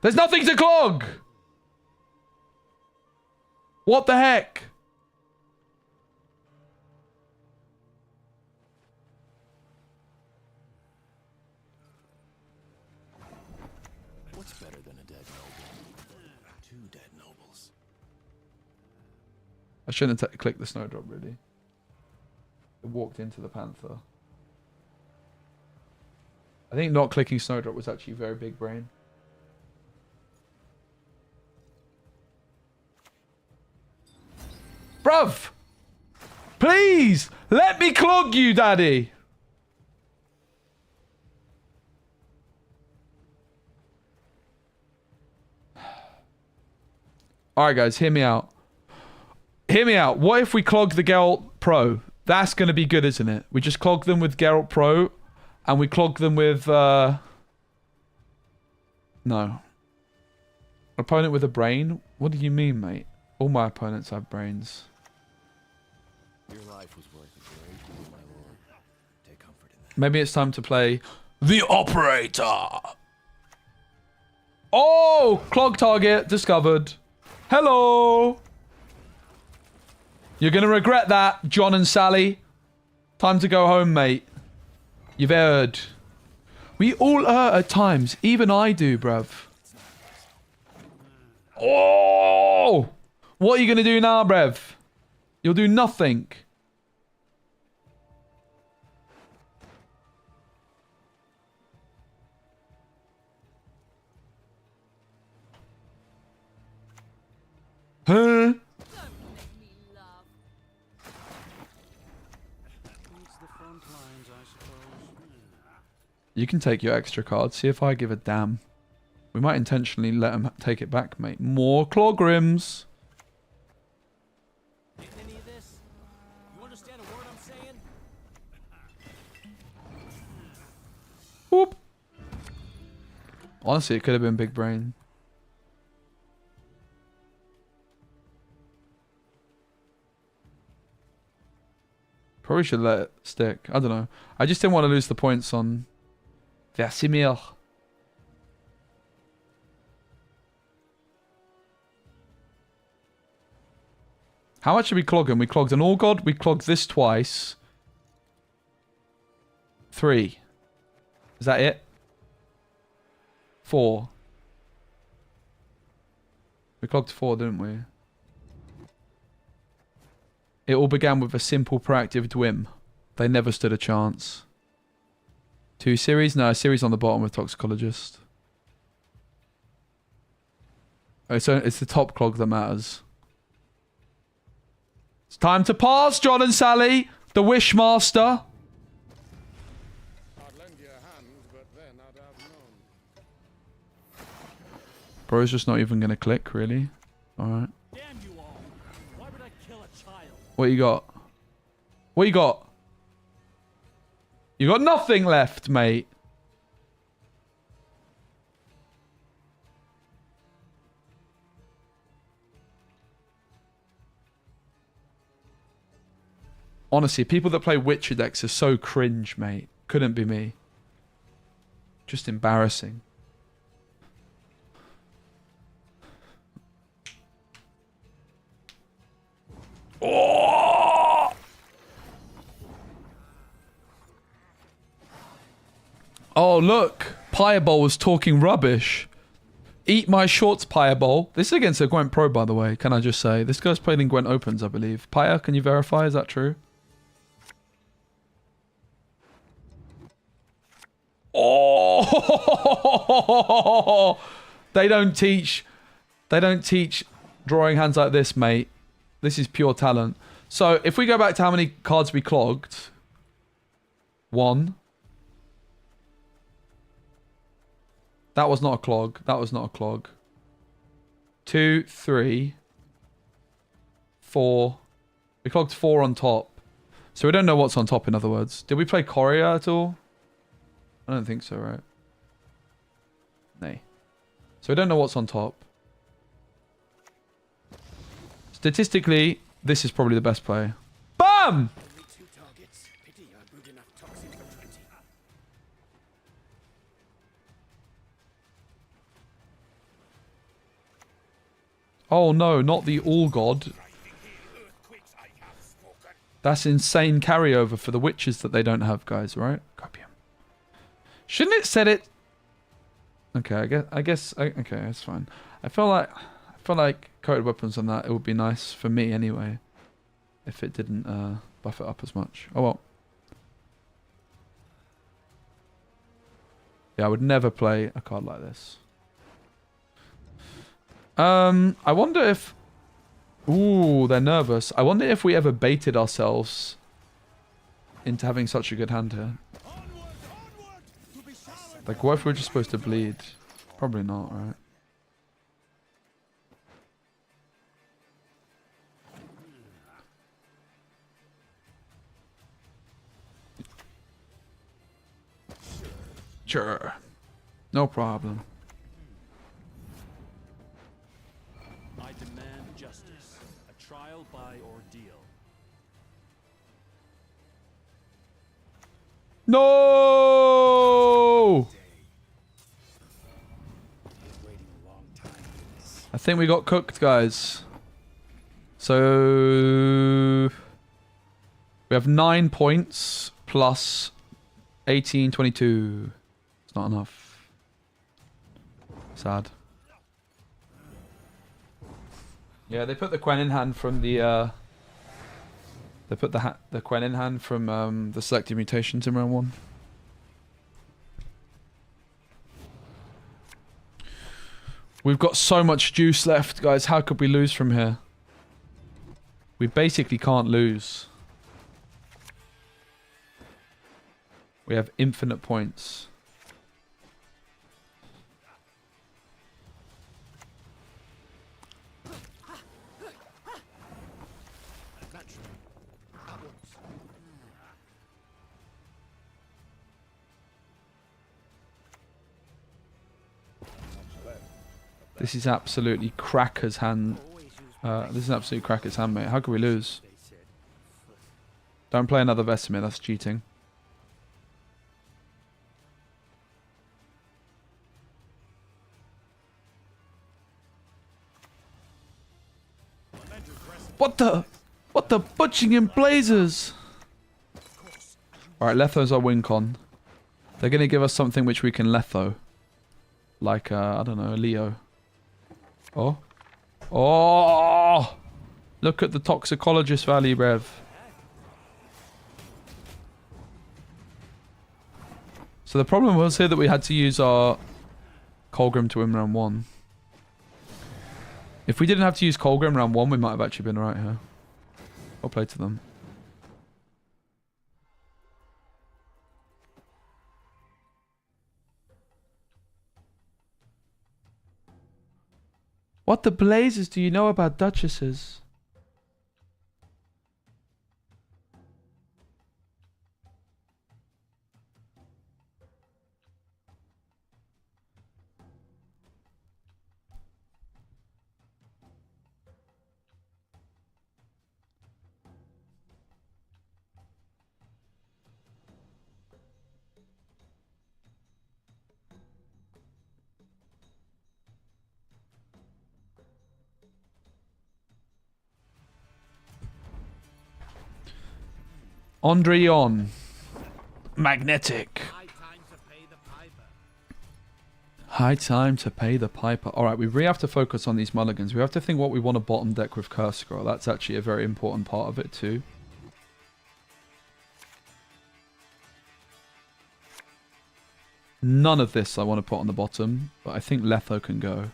There's nothing to clog! What the heck? What's better than a dead noble? Two dead nobles. I shouldn't have clicked the Snowdrop, really. It walked into the Panther. I think not clicking Snowdrop was actually very big brain. Bruv! Please! Let me clog you, daddy! Alright guys, hear me out. Hear me out. What if we clog the Geralt Pro? That's going to be good, isn't it? We just clog them with Geralt Pro, and we clog them with, No. Opponent with a brain? What do you mean, mate? All my opponents have brains. Your life was worth a great deal, my lord. Take comfort in that. Maybe it's time to play the Operator. Oh! Clog target discovered. Hello! You're going to regret that, John and Sally. Time to go home, mate. You've erred. We all err at times. Even I do, bruv. Oh! What are you going to do now, bruv? You'll do nothing. Huh? Don't make me laugh. It's the front lines, I suppose. You can take your extra card. See if I give a damn. We might intentionally let him take it back, mate. More Clogrims. Getting any of this? You understand a word I'm saying? Whoop. Honestly, it could have been big brain. Probably should let it stick. I don't know. I just didn't want to lose the points on Versimir. How much did we clog him? We clogged an All God. We clogged this twice. 3. Is that it? 4. We clogged 4, didn't we? It all began with a simple proactive Dwim. They never stood a chance. 2 series? No, a series on the bottom with Toxicologist. Oh, so it's the top clog that matters. It's time to pass, John and Sally, the Wishmaster. I'd lend you a hand, but then I'd have known. Bro's just not even going to click, really. Alright. Damn you all! Why would I kill a child? What you got? What you got? You got nothing left, mate. Honestly, people that play Witcher decks are so cringe, mate. Couldn't be me. Just embarrassing. Oh! Oh, look. Pireball was talking rubbish. Eat my shorts, Pireball. This is against a Gwent Pro, by the way. Can I just say? This guy's played in Gwent Opens, I believe. Pyre, can you verify? Is that true? Oh! They don't teach drawing hands like this, mate. This is pure talent. So if we go back to how many cards we clogged, 1. That was not a clog. That was not a clog. 2, 3, 4. We clogged 4 on top. So we don't know what's on top, in other words. Did we play Courier at all? I don't think so, right? Nay. So we don't know what's on top. Statistically, this is probably the best play. BAM! Only 2 targets. Pity I brewed enough toxin for 20. Oh no, not the All God. That's insane carryover for the witches that they don't have, guys, right? Copium. Shouldn't it set it? Okay, okay, that's fine. I feel like coated weapons on that, it would be nice for me anyway, if it didn't buff it up as much. Oh well. Yeah, I would never play a card like this. I wonder if... Ooh, they're nervous. I wonder if we ever baited ourselves into having such a good hand here. Like, what if we're just supposed to bleed? Probably not, right? Sure. No problem. I demand justice. A trial by ordeal. No! I think we got cooked, guys. So we have 9 points plus 18, 22. It's not enough. Sad. Yeah, they put the Quen in hand from the they put the Quen in hand from the selected mutations in round 1. We've got so much juice left, guys. How could we lose from here? We basically can't lose. We have infinite points. This is absolutely Cracker's hand. This is absolutely Cracker's hand, mate. How can we lose? Don't play another Vesemir, that's cheating. What the butching in blazers? Alright, Letho's our win con. They're going to give us something which we can Letho. Like, I don't know, a Leo. Oh. Oh! Look at the toxicologist value, Rev. So the problem was here that we had to use our Colgrim to win round 1. If we didn't have to use Colgrim round 1, we might have actually been right here. I'll play to them. What the blazes do you know about duchesses? Andrion. Magnetic. High time to pay the piper. Alright, we really have to focus on these mulligans. We have to think what we want to bottom deck with Curse Scroll. That's actually a very important part of it too. None of this I want to put on the bottom, but I think Letho can go.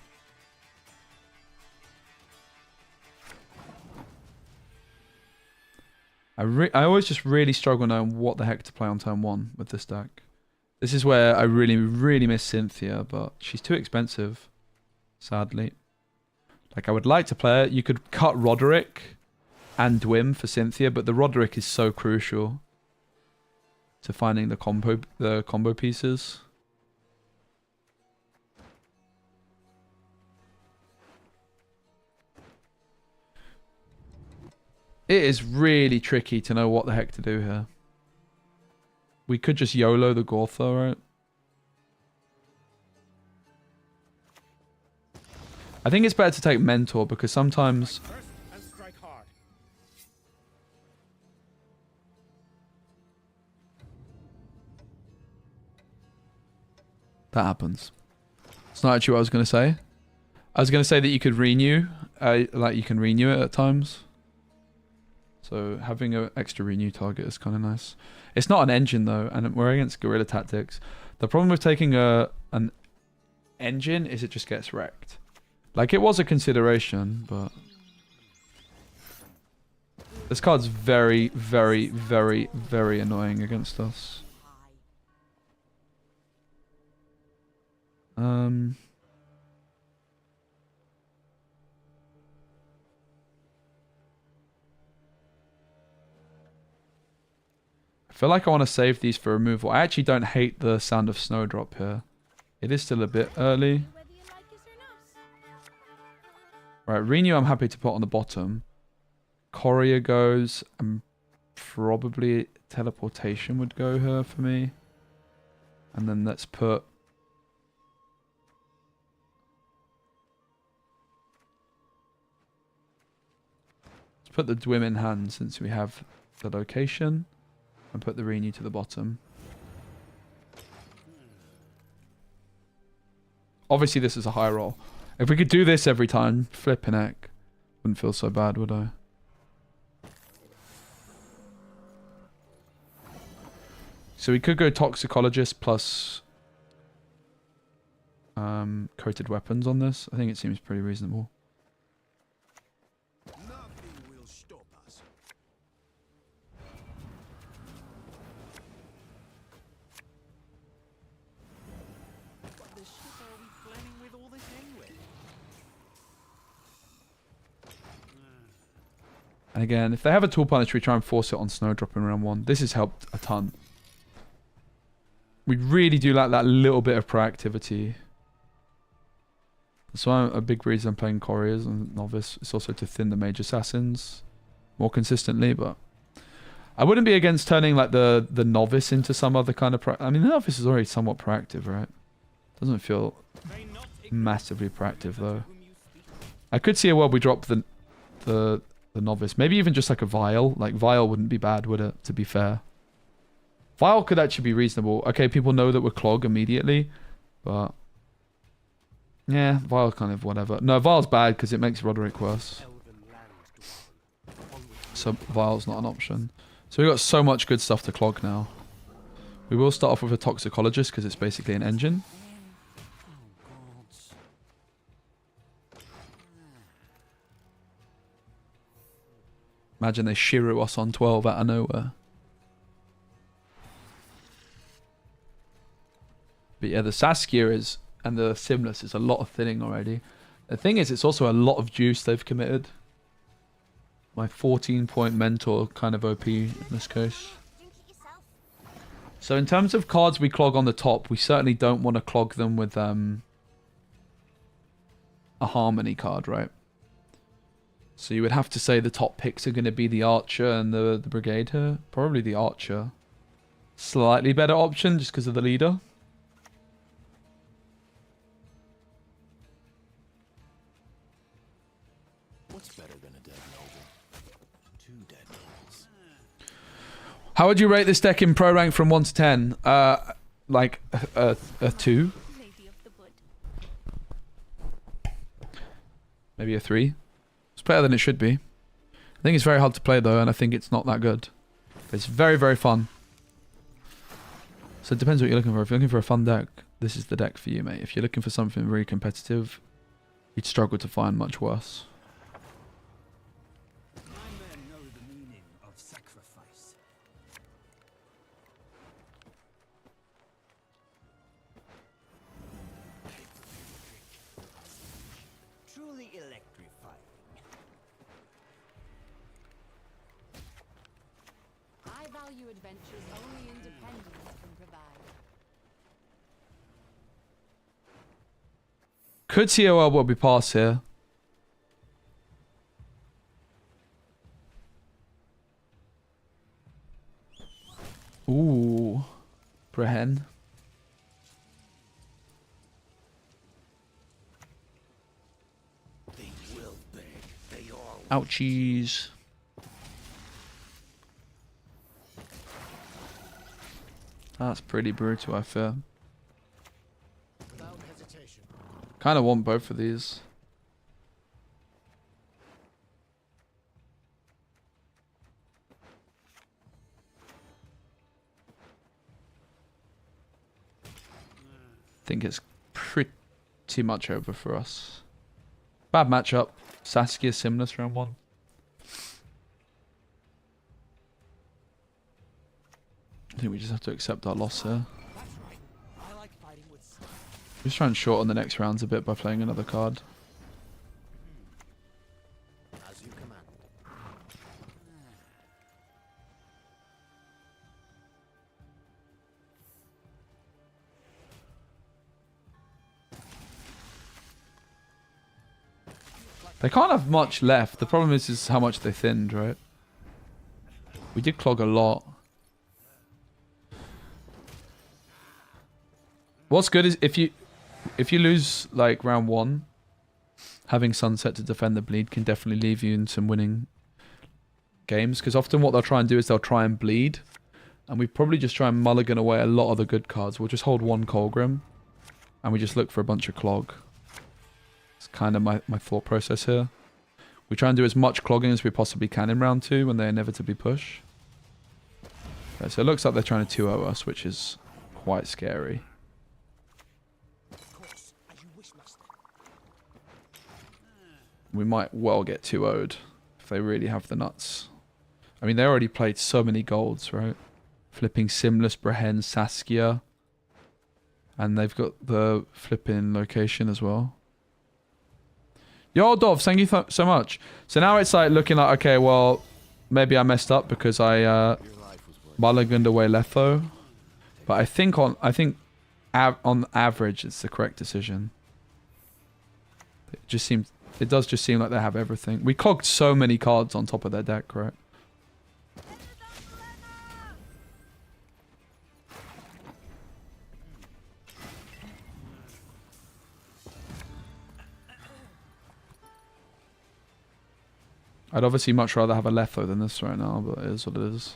I always just really struggle knowing what the heck to play on turn 1 with this deck. This is where I really, really miss Cynthia, but she's too expensive, sadly. Like, I would like to play it. You could cut Roderick and Dwim for Cynthia, but the Roderick is so crucial to finding the combo pieces. It is really tricky to know what the heck to do here. We could just YOLO the Gortha, right? I think it's better to take Mentor because sometimes... First and strike hard. That happens. It's not actually what I was going to say. I was going to say that you could renew. Like, you can renew it at times. So having an extra renew target is kind of nice. It's not an engine though, and we're against guerrilla tactics. The problem with taking an engine is it just gets wrecked. Like, it was a consideration, but this card's very, very, very, very annoying against us. I feel like I want to save these for removal. I actually don't hate the sound of Snowdrop here. It is still a bit early. Whether you like it or not. Right, Renew I'm happy to put on the bottom. Courier goes, and probably Teleportation would go here for me. And then let's put... Let's put the Dwim in hand since we have the location. And put the Renew to the bottom. Obviously this is a high roll. If we could do this every time, flipping heck. Wouldn't feel so bad, would I? So we could go Toxicologist plus coated weapons on this. I think it seems pretty reasonable. Nothing will stop us. What the shit are we planning with all this anyway? And again, if they have a tool punish, we try and force it on Snowdrop in round 1. This has helped a ton. We really do like that little bit of proactivity. That's why a big reason I'm playing Couriers and Novice. It's also to thin the Mage Assassins more consistently, but I wouldn't be against turning like the Novice into some other kind of... I mean, the Novice is already somewhat proactive, right? Doesn't feel massively proactive, though. I could see a world we drop the Novice. Maybe even just like a Vial. Like, Vial wouldn't be bad, would it? To be fair. Vial could actually be reasonable. Okay, people know that we're Clog immediately, but... yeah, Vial kind of whatever. No, Vial's bad because it makes Roderick worse. So Vial's not an option. So we've got so much good stuff to Clog now. We will start off with a Toxicologist because it's basically an engine. Imagine they Shiro us on 12 out of nowhere. But yeah, the Saskia is, and the Simless is a lot of thinning already. The thing is, it's also a lot of juice they've committed. My 14-point Mentor kind of OP in this case. Drink it yourself. So in terms of cards we clog on the top, we certainly don't want to clog them with a Harmony card, right? So you would have to say the top picks are going to be the Archer and the Brigade here. Probably the Archer. Slightly better option just because of the leader. What's better than a dead noble? 2 dead nobles. How would you rate this deck in pro rank from 1 to 10? Like a 2? Lady of the wood. Maybe a 3? It's better than it should be. I think it's very hard to play though, and I think it's not that good. But it's very, very fun. So it depends what you're looking for. If you're looking for a fun deck, this is the deck for you, mate. If you're looking for something really competitive, you'd struggle to find much worse. My men know the meaning of sacrifice. value adventures only independence can provide. Could COL will be passed here. Ooh. Brehen. They will beg. They all Ouchies. That's pretty brutal, I feel. Without hesitation. Kind of want both of these. Think it's pretty much over for us. Bad matchup. Saskia Simless round 1. I think we just have to accept our loss here. That's right. I like fighting with. Just try and shorten the next rounds a bit by playing another card. As you command. They can't have much left. The problem is how much they thinned, right? We did clog a lot. What's good is if you lose like round 1, having Sunset to defend the bleed can definitely leave you in some winning games. Because often what they'll try and do is they'll try and bleed. And we probably just try and mulligan away a lot of the good cards. We'll just hold 1 Colgrim. And we just look for a bunch of clog. It's kind of my thought process here. We try and do as much clogging as we possibly can in round 2 when they inevitably push. Okay, so it looks like they're trying to 2-0 us, which is quite scary. We might well get 2-0'd if they really have the nuts. I mean, they already played so many golds, right? Flipping Simless, Brehen, Saskia. And they've got the flipping location as well. Yo, Dov, thank you so much. So now it's like looking like, okay, well, maybe I messed up because I mulliganed away Letho. But I think on average, it's the correct decision. It does just seem like they have everything. We clogged so many cards on top of their deck, right? I'd obviously much rather have a Letho than this right now, but it is what it is.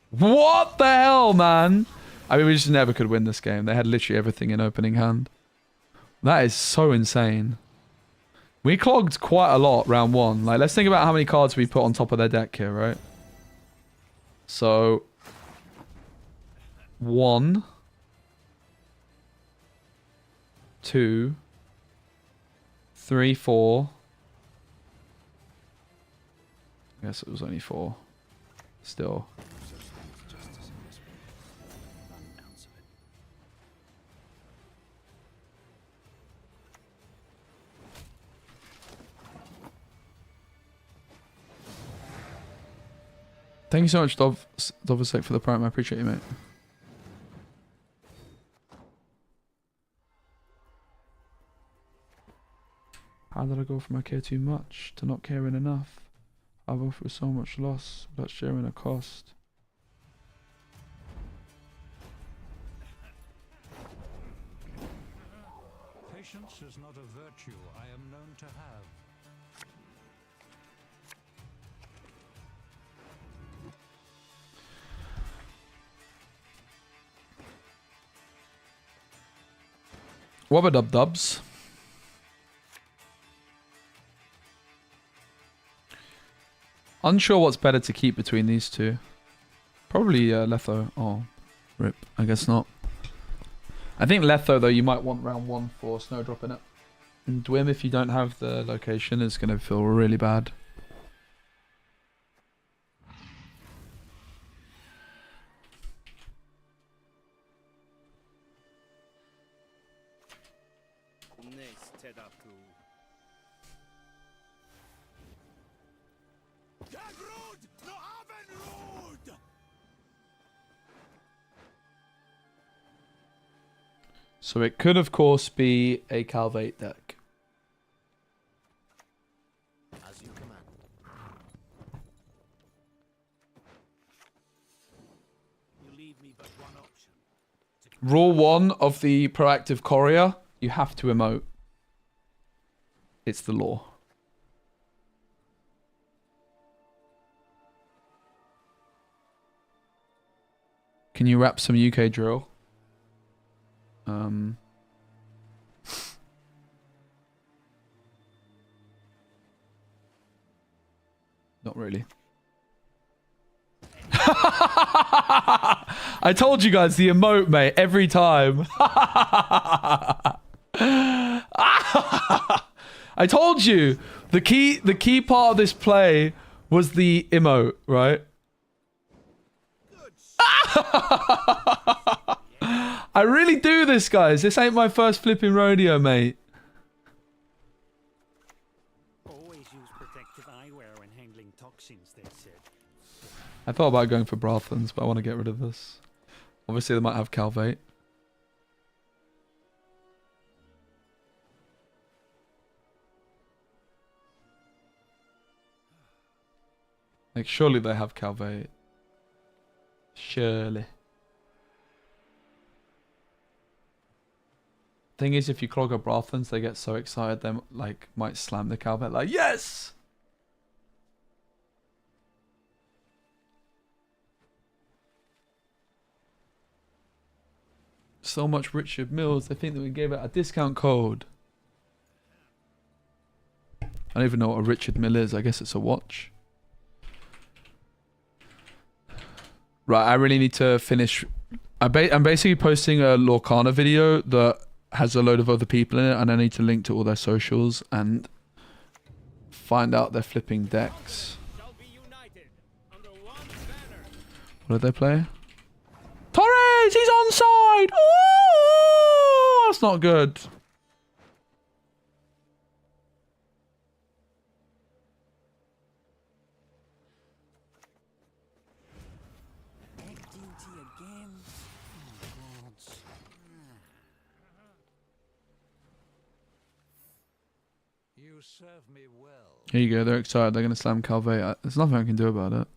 What the hell, man? I mean, we just never could win this game. They had literally everything in opening hand. That is so insane. We clogged quite a lot round 1. Like, let's think about how many cards we put on top of their deck here, right? So, 1, 2, 3, 4. I guess it was only 4. Still. Thank you so much, Dovasek, for the prime. I appreciate you, mate. How did I go from I care too much to not caring enough? I've offered so much loss, but sharing a cost. Patience is not a virtue I am known to have. Wubba dub dubs. Unsure what's better to keep between these two. Probably Letho. Oh, rip. I guess not. I think Letho, though, you might want round 1 for Snowdrop in it. And Dwim, if you don't have the location, is going to feel really bad. So it could, of course, be a Calvate deck. As you command. You leave me but one option. Rule 1 of the proactive courier, you have to emote. It's the law. Can you rap some UK drill? Not really. I told you guys the emote, mate, every time. I told you the key part of this play was the emote, right? I really do this, guys. This ain't my first flipping rodeo, mate. Always use protective eyewear when handling toxins, they said. I thought about going for Brathens, but I want to get rid of this. Obviously, they might have Calvate. Like, surely they have Calvate. Surely. Thing is, if you clog a Brathens, they get so excited they like might slam the Calvate. Like, yes! So much Richard Mills. They think that we gave it a discount code. I don't even know what a Richard Mill is. I guess it's a watch. Right, I really need to finish. I'm basically posting a Lorcana video that has a load of other people in it, and I need to link to all their socials and find out their flipping decks. What did they play? Torres! He's onside! Oh, that's not good. You serve me well. Here you go. They're excited. They're going to slam Calvate. There's nothing I can do about it.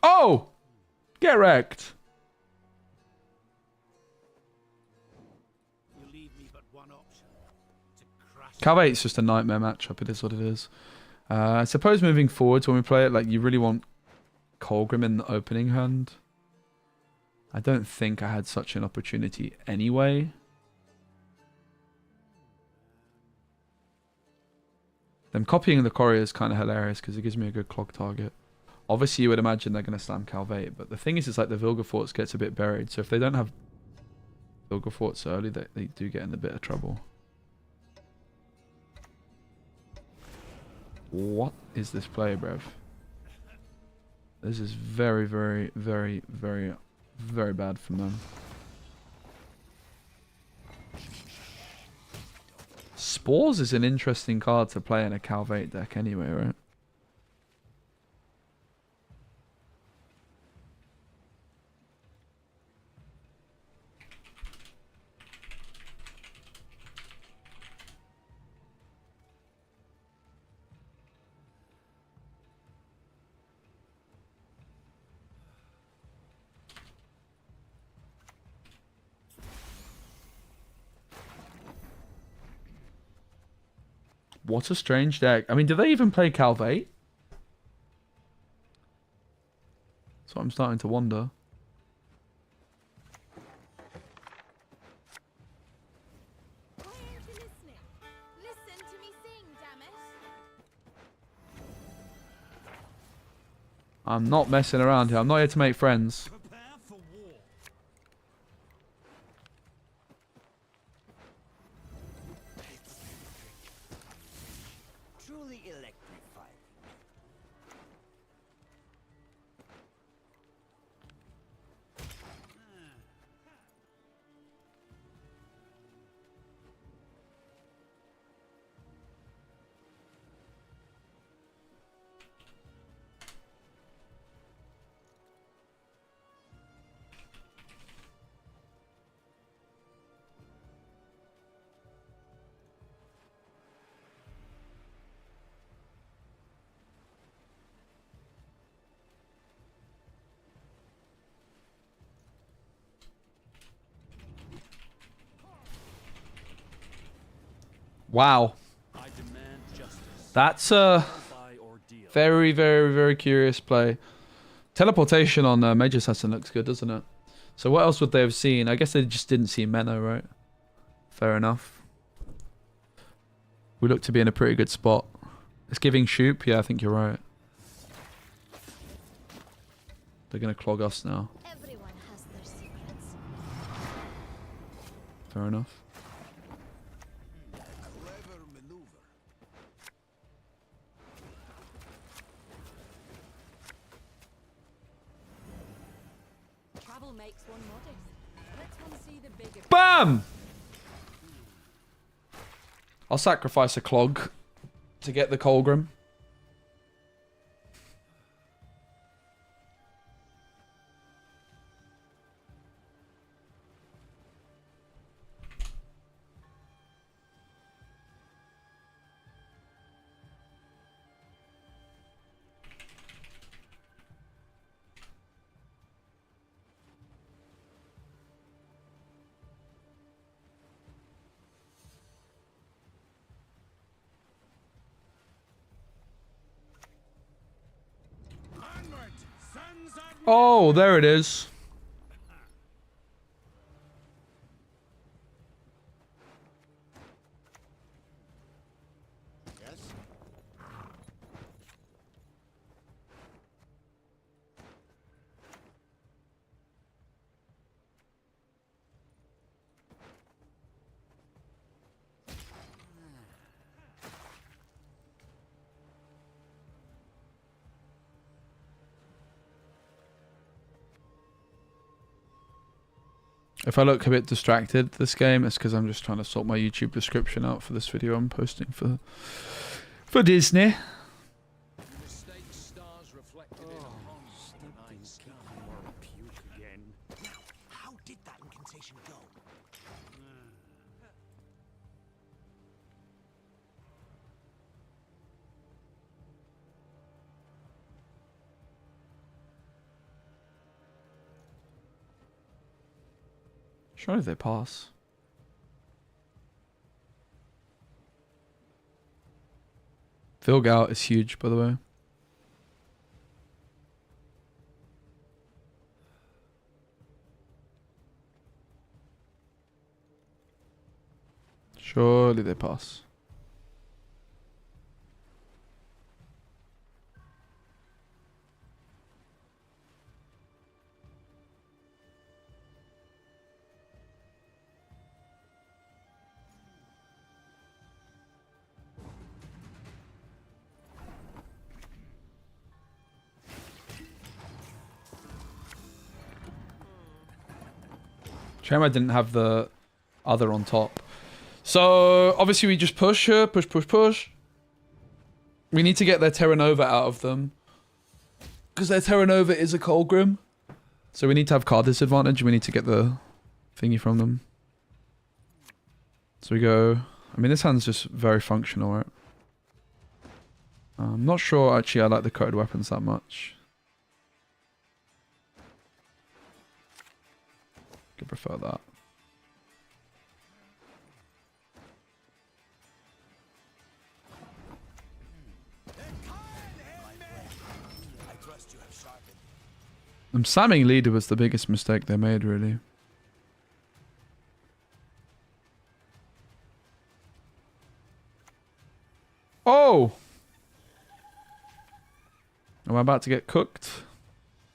Oh! Get wrecked. You leave me but one option. To crash. Calvate's just a nightmare matchup. It is what it is. I suppose moving forwards when we play it, like, you really want Colgrim in the opening hand. I don't think I had such an opportunity anyway. Them copying the courier is kind of hilarious because it gives me a good clog target. Obviously, you would imagine they're going to slam Calvate, but the thing is, it's like the Vilgefortz gets a bit buried. So if they don't have Vilgefortz early, they do get in a bit of trouble. What is this play, bruv? This is very, very, very, very, very bad from them. Spores is an interesting card to play in a Calvate deck anyway, right? What a strange deck. I mean, do they even play Calvate? That's what I'm starting to wonder. Why aren't you listening? Listen to me sing, damn it. I'm not messing around here. I'm not here to make friends. Prepare for war. Truly electrified. Wow. I demand justice. That's a By ordeal. very, very, very curious play. Teleportation on Major Assassin looks good, doesn't it? So what else would they have seen? I guess they just didn't see Menno, right? Fair enough. We look to be in a pretty good spot. It's giving Shoop. Yeah, I think you're right. They're going to clog us now. Everyone has their secrets. Fair enough. Clever maneuver. Travel makes one modest. Let's one see the bigger. BAM! I'll sacrifice a clog to get the Colgrim. Onward, sons of Oh, there it is. Yes? If I look a bit distracted this game, it's because I'm just trying to sort my YouTube description out for this video I'm posting for Disney. mistake stars reflected in a pond. Stinking kicking or puke again. Now, how did that incantation go? Surely they pass. Vilgout is huge, by the way. Surely they pass. Shame I didn't have the other on top. So, obviously we just push her. Push, push, push. We need to get their Terra Nova out of them. Because their Terra Nova is a Colgrim. So we need to have card disadvantage. We need to get the thingy from them. So we go... I mean, this hand's just very functional, right? I'm not sure, actually, I like the code weapons that much. I prefer that. I trust you have sharpened. Slamming leader was the biggest mistake they made, really. Oh! Am I about to get cooked?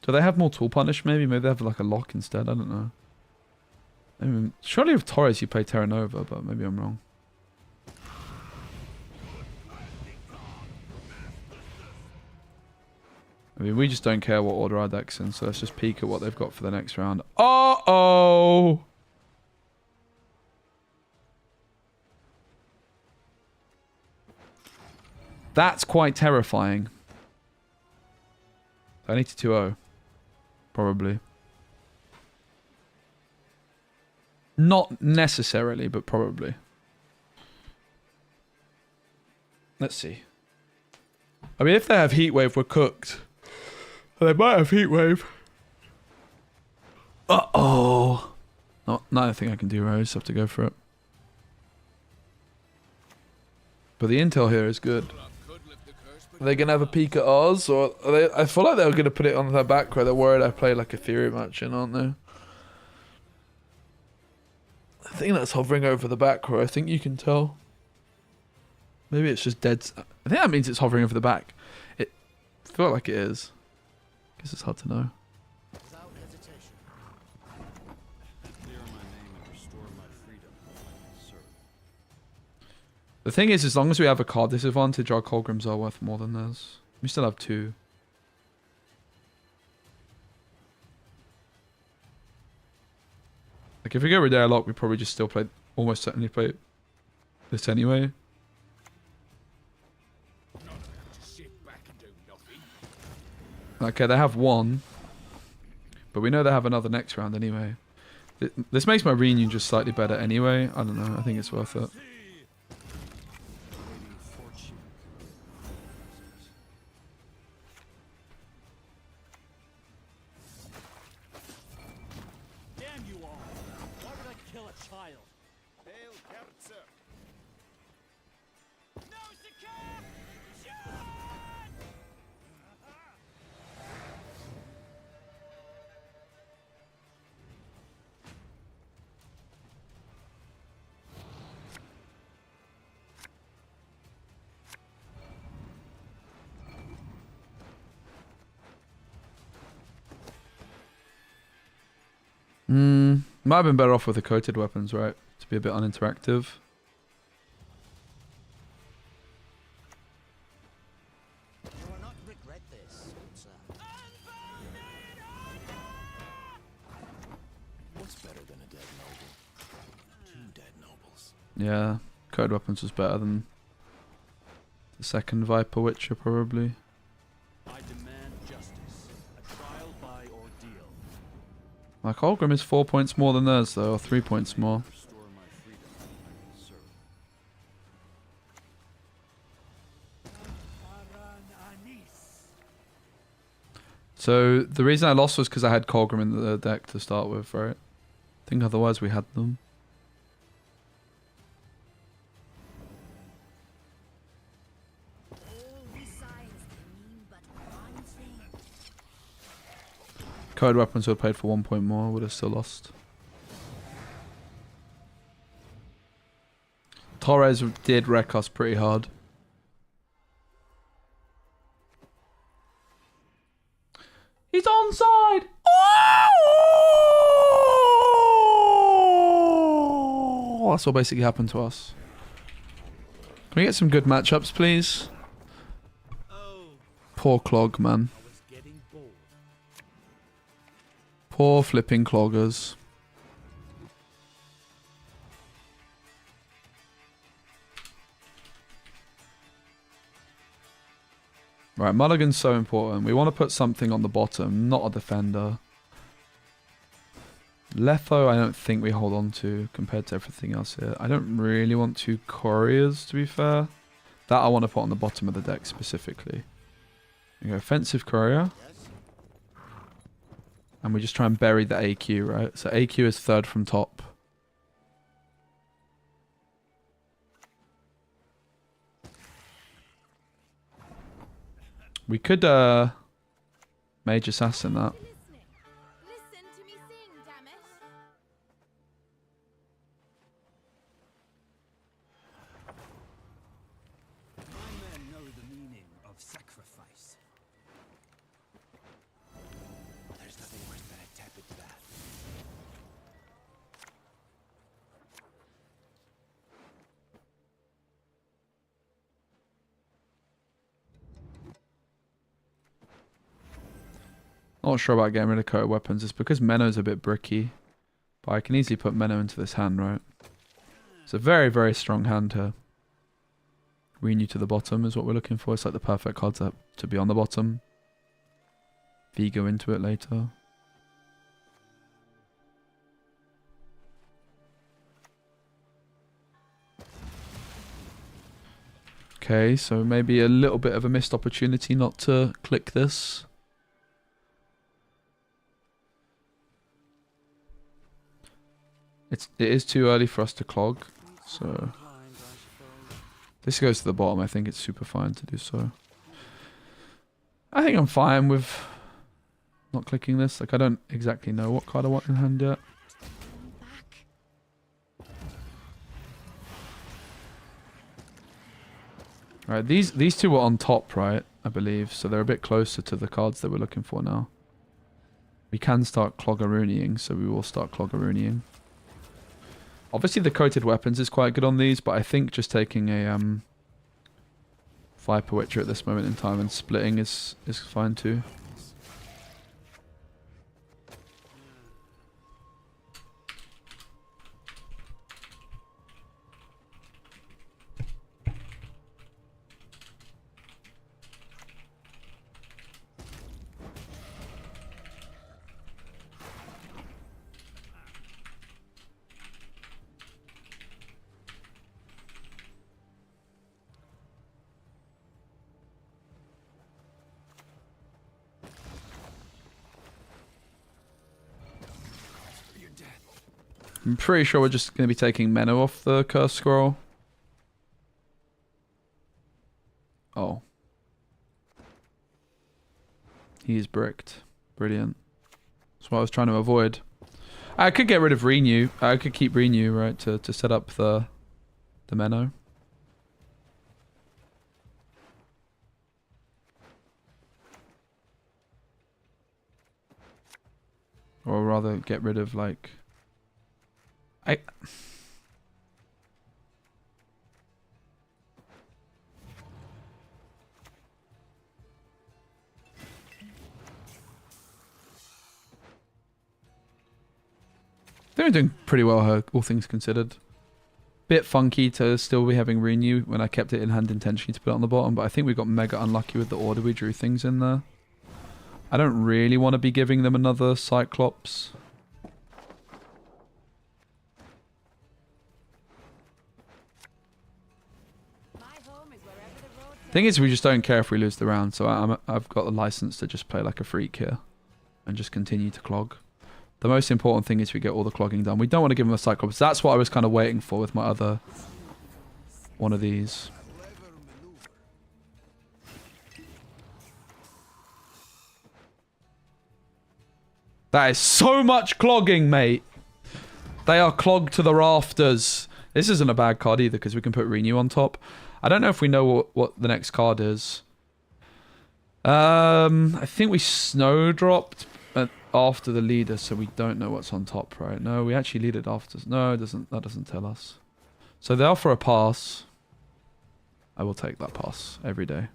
Do they have more tool punish maybe? Maybe they have like a lock instead, I don't know. I mean, surely with Torres you play Terra Nova, but maybe I'm wrong. I mean, we just don't care what order our deck's in, so let's just peek at what they've got for the next round. Uh-oh! That's quite terrifying. I need to 2-0. Probably. Not necessarily, but probably. Let's see. I mean, if they have Heatwave, we're cooked. They might have Heatwave. Uh-oh. Not nothing I can do, Rose. Have to go for it. But the intel here is good. Are they going to have a peek at ours? Or are they, I feel like they were going to put it on their back where they're worried I play like a theory match in, aren't they? I think that's hovering over the back row. I think you can tell. Maybe it's just dead. I think that means it's hovering over the back. I feel like it is. Guess it's hard to know. Without hesitation. Clear my name and restore my freedom. Serve. The thing is, as long as we have a card disadvantage, our Colgrims are worth more than theirs. We still have 2. Like, if we go Redare Lock, we probably just still play, almost certainly play this anyway. Okay, they have 1. But we know they have another next round anyway. This makes my reunion just slightly better anyway. I don't know. I think it's worth it. Damn you all! Why would I kill a child? Hail Kerzer. No, Sakar! Might have been better off with the coated weapons, right? To be a bit uninteractive. You will not regret this, sir. What's better than a dead noble? 2 dead nobles. Yeah, coated weapons was better than the second Viper Witcher, probably. I demand justice. A trial by ordeal. My Colgrim is 4 points more than theirs, though, or 3 points more. Restore my freedom. I will serve. So the reason I lost was because I had Colgrim in the deck to start with, right? I think otherwise we had them. All these signs mean but one thing. Coated weapons would have played for 1 point more, would have still lost. Torres did wreck us pretty hard. He's onside! Oh! That's what basically happened to us. Can we get some good matchups, please? Poor Clog, man. I was getting bored. Poor flipping cloggers. Right, mulligan's so important. We want to put something on the bottom, not a defender. Letho, I don't think we hold on to compared to everything else here. I don't really want 2 couriers, to be fair. That I want to put on the bottom of the deck specifically. We go offensive courier. And we just try and bury the AQ, right? So AQ is 3rd from top. We could Mage Assassin that. Listening. Listen to me sing, damn it. My men know the meaning of sacrifice. There's nothing worse than a tepid bath. Not sure about getting rid of coated weapons. It's because Menno's a bit bricky. But I can easily put Menno into this hand, right? It's a very, very strong hand here. Renew to the bottom is what we're looking for. It's like the perfect card to be on the bottom. Vigo into it later. Okay, so maybe a little bit of a missed opportunity not to click this. It is too early for us to clog, so Blind, I suppose. This goes to the bottom. I think it's super fine to do so. I think I'm fine with not clicking this. Like, I don't exactly know what card I want in hand yet. Alright, these two were on top, right? I believe. So they're a bit closer to the cards that we're looking for now. We can start Cloggerooning, so we will start Cloggerooning. Obviously the coated weapons is quite good on these, but I think just taking a Viper Witcher at this moment in time and splitting is fine too. I'm pretty sure we're just going to be taking Menno off the Curse Scroll. Oh. He is bricked. Brilliant. That's what I was trying to avoid. I could get rid of Renew. I could keep Renew, right, to set up the Menno. Or rather get rid of, like... I think we're doing pretty well here, all things considered. Bit funky to still be having Renew when I kept it in hand intentionally to put it on the bottom, but I think we got mega unlucky with the order we drew things in there. I don't really want to be giving them another Cyclops. Thing is, we just don't care if we lose the round, so I've got the license to just play like a freak here and just continue to clog. The most important thing is we get all the clogging done. We don't want to give him a Cyclops. That's what I was kind of waiting for with my other one of these. That is so much clogging, mate. They are clogged to the rafters. This isn't a bad card either because we can put Renew on top. I don't know if we know what the next card is. I think we snow dropped after the leader, so we don't know what's on top, right? No, we actually lead it after. No, it doesn't. That doesn't tell us. So they are for a pass. I will take that pass every day.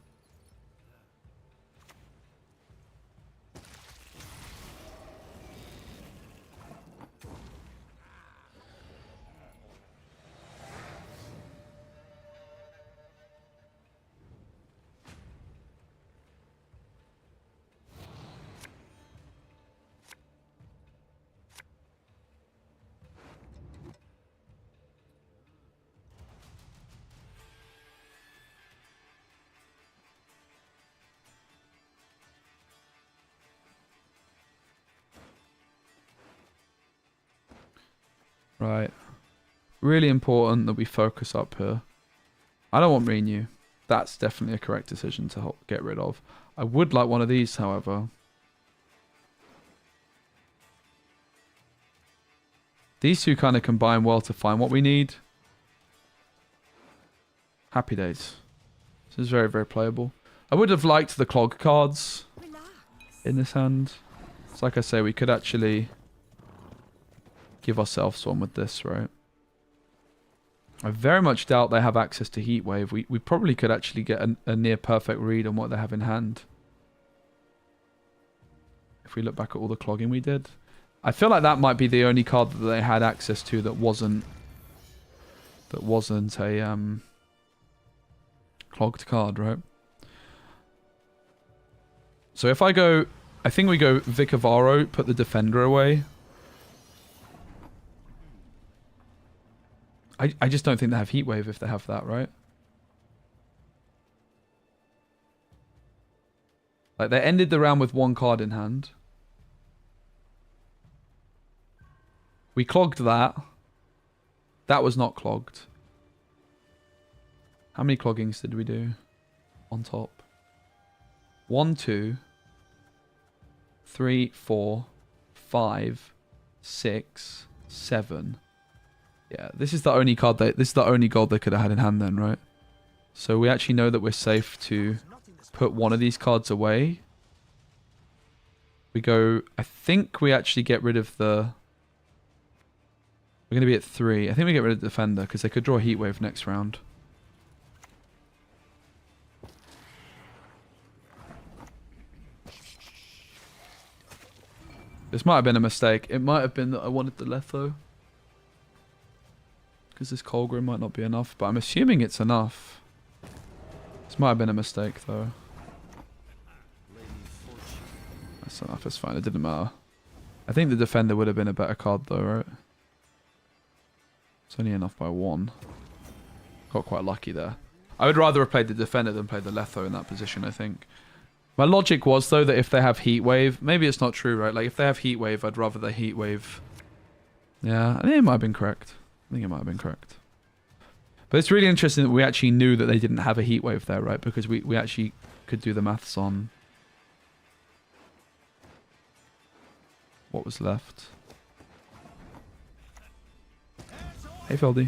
Right. Really important that we focus up here. I don't want Renew. That's definitely a correct decision to get rid of. I would like one of these, however. These two kind of combine well to find what we need. Happy days. This is very, very playable. I would have liked the clog cards in this hand. It's like I say, we could actually give ourselves one with this, right? I very much doubt they have access to Heatwave. We probably could actually get a near perfect read on what they have in hand. If we look back at all the clogging we did. I feel like that might be the only card that they had access to that wasn't a clogged card, right? So if I go, I think we go Vicavaro, put the defender away. I just don't think they have Heatwave if they have that, right? Like, they ended the round with one card in hand. We clogged that. That was not clogged. How many cloggings did we do on top? 1, 2, 3, 4, 5, 6, 7. Yeah, this is the only card this is the only gold they could have had in hand then, right? So we actually know that we're safe to put one of these cards away. We go, I think we actually get rid of the... We're going to be at 3. I think we get rid of the defender because they could draw a heat wave next round. This might have been a mistake. It might have been that I wanted the Letho. Because this Colgrim might not be enough, but I'm assuming it's enough. This might have been a mistake though. That's enough, it's fine, it didn't matter. I think the defender would have been a better card though, right? It's only enough by 1. Got quite lucky there. I would rather have played the defender than played the Letho in that position, I think. My logic was though that if they have heat wave, maybe it's not true, right? Like if they have heat wave, I'd rather the heat wave. Yeah, I think it might have been correct. I think it might have been correct. But it's really interesting that we actually knew that they didn't have a heat wave there, right? Because we actually could do the maths on what was left. Hey, Feldy.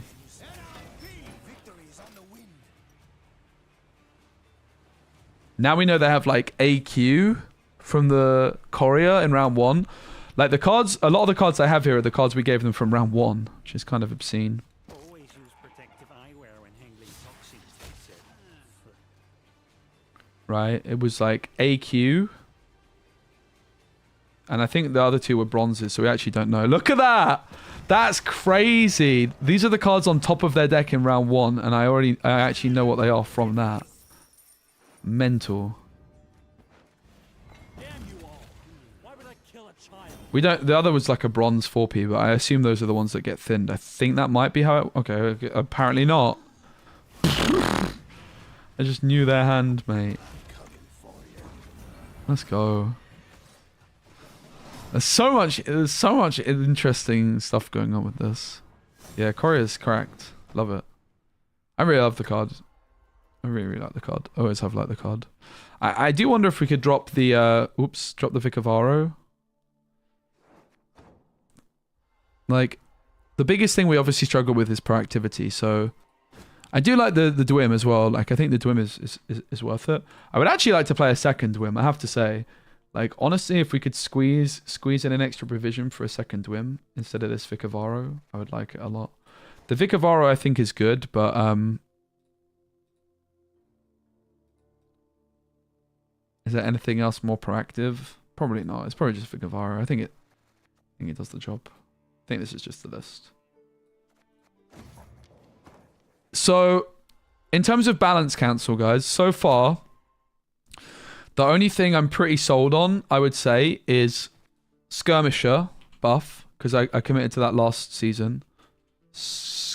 Now we know they have like AQ from the Courier in round 1. Like the cards, a lot of the cards I have here are the cards we gave them from round 1, which is kind of obscene. Always use protective eyewear when handling toxins, they said. Right, it was like AQ. And I think the other 2 were bronzes, so we actually don't know. Look at that! That's crazy! These are the cards on top of their deck in round 1, and I actually know what they are from that. Mental. Damn you all. Why would I kill a child? We don't. The other was like a bronze 4P, but I assume those are the ones that get thinned. I think that might be how it... Okay, apparently not. I just knew their hand, mate. Let's go. There's so much interesting stuff going on with this. Yeah, Courier's correct. Love it. I really love the card. I really, really like the card. Always have liked the card. I do wonder if we could drop the drop the Vic of Aro. Like, the biggest thing we obviously struggle with is proactivity, so I do like the Dwim as well. Like, I think the Dwim is worth it. I would actually like to play a second Dwim, I have to say. Like, honestly, if we could squeeze in an extra provision for a second Dwim instead of this Vic of Aro, I would like it a lot. The Vic of Aro I think is good, but is there anything else more proactive? Probably not. It's probably just Vic of Aro. I think it does the job. I think this is just the list. So, in terms of balance council, guys, so far, the only thing I'm pretty sold on, I would say, is Skirmisher buff, because I committed to that last season.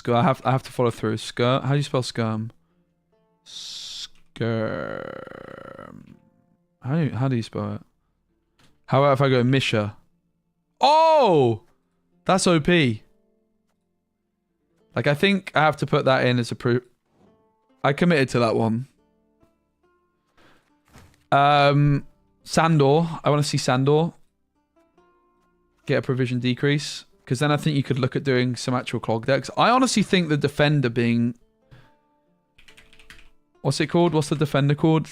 I have to follow through. How do you spell skirm? Skirm. How do you spell it? How about if I go Misha? Oh! That's OP. Like, I think I have to put that in as a proof. I committed to that one. Sandor. I want to see Sandor get a provision decrease. Because then I think you could look at doing some actual clog decks. I honestly think the defender being... What's it called? What's the defender called?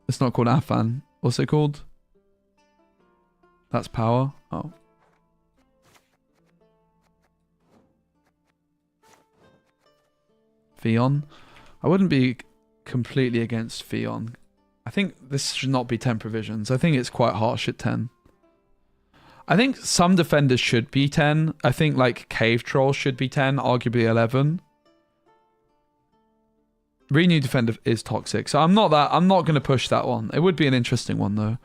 It's not called Afan. What's it called? That's power. Oh. Fion. I wouldn't be completely against Fion. I think this should not be 10 provisions. I think it's quite harsh at 10. I think some defenders should be 10. I think like Cave Troll should be 10, arguably 11. Renew Defender is toxic, so I'm not going to push that one. It would be an interesting one though,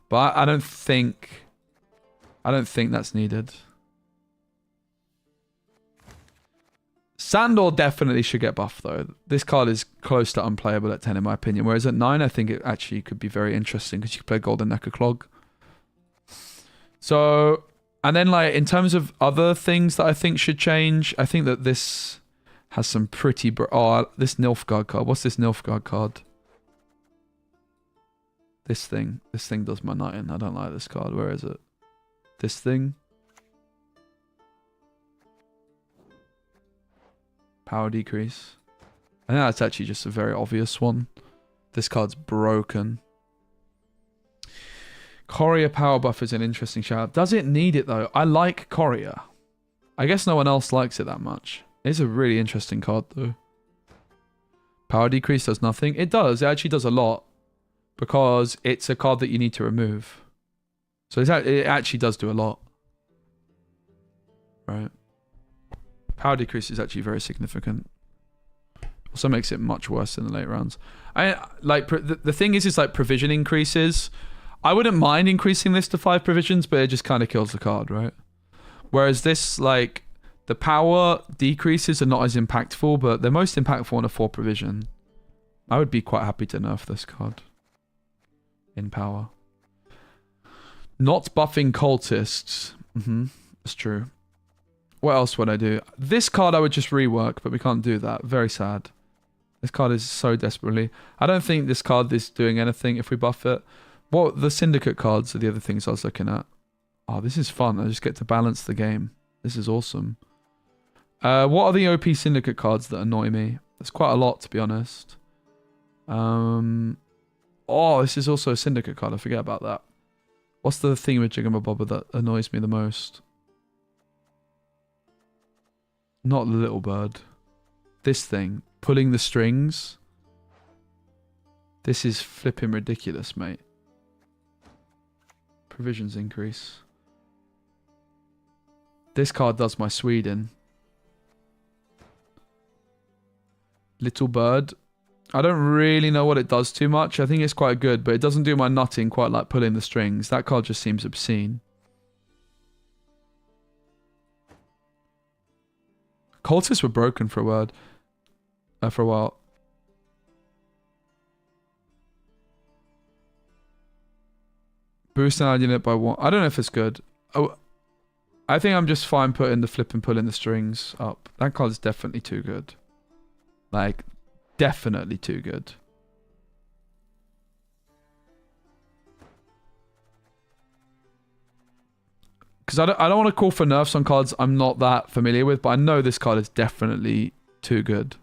but I don't think that's needed. Sandor definitely should get buffed though. This card is close to unplayable at 10 in my opinion, whereas at 9 I think it actually could be very interesting because you could play Golden Necker Clog. So, and then like in terms of other things that I think should change, I think that this has some pretty... Oh, this Nilfgaard card. What's this Nilfgaard card? This thing. This thing does my nut in. I don't like this card. Where is it? This thing. Power decrease. I think that's actually just a very obvious one. This card's broken. Courier power buff is an interesting shout. Does it need it though? I like Courier. I guess no one else likes it that much. It's a really interesting card though. Power decrease does nothing. It does. It actually does a lot. Because it's a card that you need to remove. So it actually does do a lot. Right. Power decrease is actually very significant. Also makes it much worse in the late rounds. The thing is like provision increases. I wouldn't mind increasing this to 5 provisions, but it just kind of kills the card, right? Whereas this, like, the power decreases are not as impactful, but they're most impactful on a 4 provision. I would be quite happy to nerf this card. In power. Not buffing cultists. That's true. What else would I do? This card I would just rework, but we can't do that. Very sad. This card is so desperately... I don't think this card is doing anything if we buff it. What the syndicate cards are the other things I was looking at. Oh, this is fun. I just get to balance the game. This is awesome. What are the OP syndicate cards that annoy me? There's quite a lot, to be honest. Oh, this is also a syndicate card. I forget about that. What's the thing with Jiggamabobber that annoys me the most? Not the little bird. This thing. Pulling the strings. This is flipping ridiculous, mate. Provisions increase. This card does my Sweden. Little bird. I don't really know what it does too much. I think it's quite good, but it doesn't do my nutting quite like pulling the strings. That card just seems obscene. Cultists were broken for a word. For a while. Boost an allied unit by 1. I don't know if it's good. Oh, I think I'm just fine putting the flip and pulling the strings up. That card's definitely too good. Like... definitely too good. Because I don't want to call for nerfs on cards I'm not that familiar with, but I know this card is definitely too good.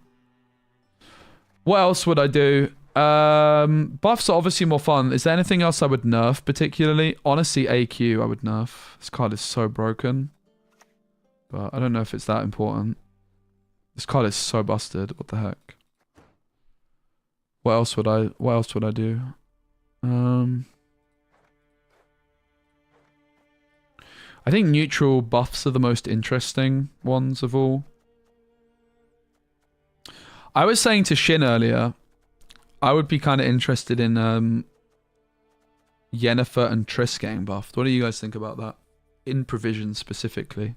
What else would I do? Buffs are obviously more fun. Is there anything else I would nerf particularly? Honestly, AQ I would nerf. This card is so broken. But I don't know if it's that important. This card is so busted. What the heck? What else would I do? I think neutral buffs are the most interesting ones of all. I was saying to Shin earlier, I would be kind of interested in Yennefer and Triss getting buffed. What do you guys think about that? In provision specifically.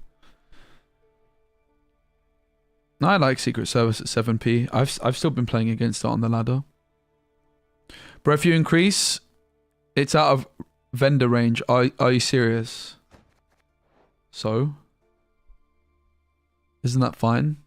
I like Secret Service at 7p. I've still been playing against it on the ladder. Bro, if you increase, it's out of vendor range. Are you serious? So? Isn't that fine?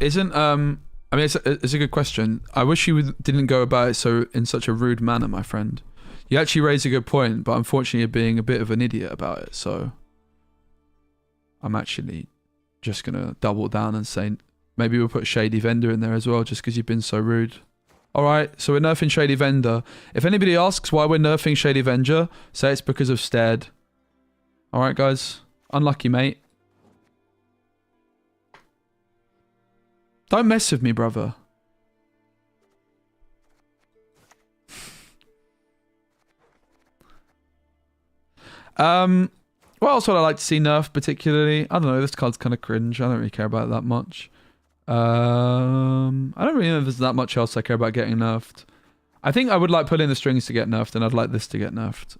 Isn't, I mean, it's a good question. I wish you didn't go about it in such a rude manner, my friend. You actually raise a good point, but unfortunately you're being a bit of an idiot about it, so... I'm actually just going to double down and say maybe we'll put Shady Vendor in there as well just because you've been so rude. Alright, so we're nerfing Shady Vendor. If anybody asks why we're nerfing Shady Vendor, say it's because of Stead. Alright guys, unlucky mate. Don't mess with me, brother. What else would I like to see nerfed particularly? I don't know, this card's kind of cringe. I don't really care about it that much. I don't really know if there's that much else I care about getting nerfed. I think I would like pulling the strings to get nerfed, and I'd like this to get nerfed.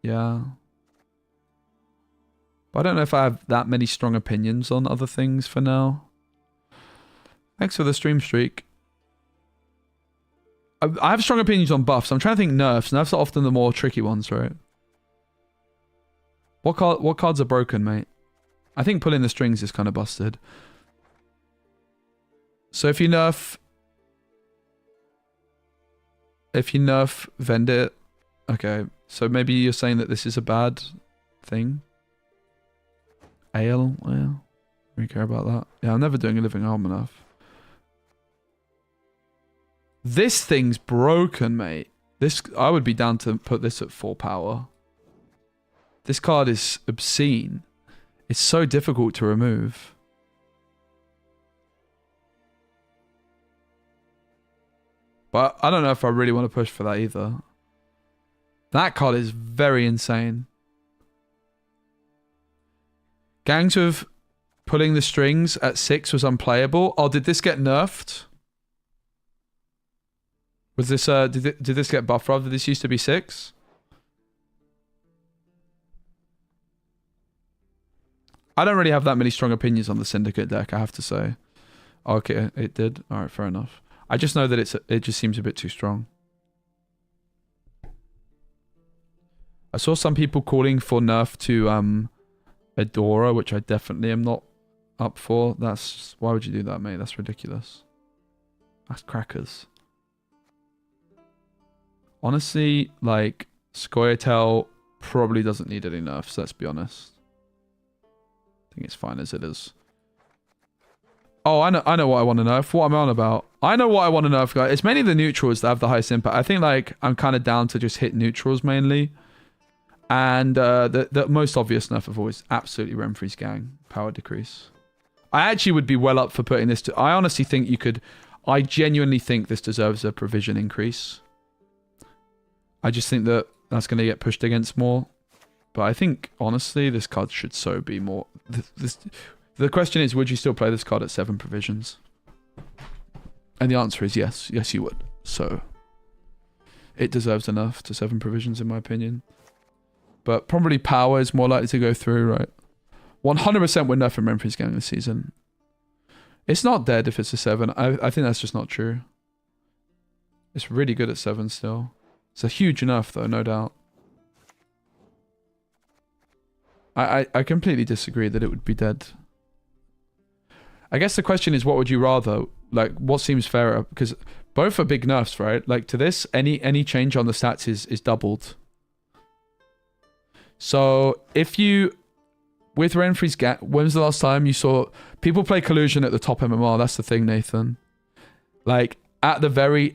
Yeah. But I don't know if I have that many strong opinions on other things for now. Thanks for the stream streak. I have strong opinions on buffs. I'm trying to think nerfs. Nerfs are often the more tricky ones, right? What cards are broken, mate? I think pulling the strings is kind of busted. So if you nerf Vendit, okay. So maybe you're saying that this is a bad thing. Ale, well, we care about that. Yeah, I'm never doing a living arm enough. This thing's broken, mate. This, I would be down to put this at 4 power. This card is obscene. It's so difficult to remove. But I don't know if I really want to push for that either. That card is very insane. Gangs with pulling the strings at 6 was unplayable. Oh, did this get nerfed? Was this did this get buffed rather? This used to be 6? I don't really have that many strong opinions on the Syndicate deck, I have to say. Okay, it did. Alright, fair enough. I just know that it just seems a bit too strong. I saw some people calling for nerf to Adora, which I definitely am not up for. That's, why would you do that, mate? That's ridiculous. That's crackers. Honestly, like, Scoia'tael probably doesn't need any nerfs, let's be honest. I think it's fine as it is. Oh, I know what I want to nerf. What am I on about? I know what I want to nerf, guys. It's mainly the neutrals that have the highest impact. I think, like, I'm kind of down to just hit neutrals mainly. And the most obvious nerf of all is absolutely Renfri's Gang. Power decrease. I actually would be well up for putting this to... I honestly think you could... I genuinely think this deserves a provision increase. I just think that that's going to get pushed against more. But I think, honestly, this card should so be more... The question is, would you still play this card at 7 provisions? And the answer is yes. Yes, you would. So, it deserves enough to 7 provisions, in my opinion. But probably power is more likely to go through, right? 100% we're nerfing Renfri's Gang this season. It's not dead if it's a 7. I think that's just not true. It's really good at 7 still. It's a huge nerf, though, no doubt. I completely disagree that it would be dead. I guess the question is, what would you rather? Like, what seems fairer? Because both are big nerfs, right? Like, to this, any change on the stats is doubled. So, if you... With Renfri's Gang... When's the last time you saw... People play Collusion at the top MMR. That's the thing, Nathan. Like, at the very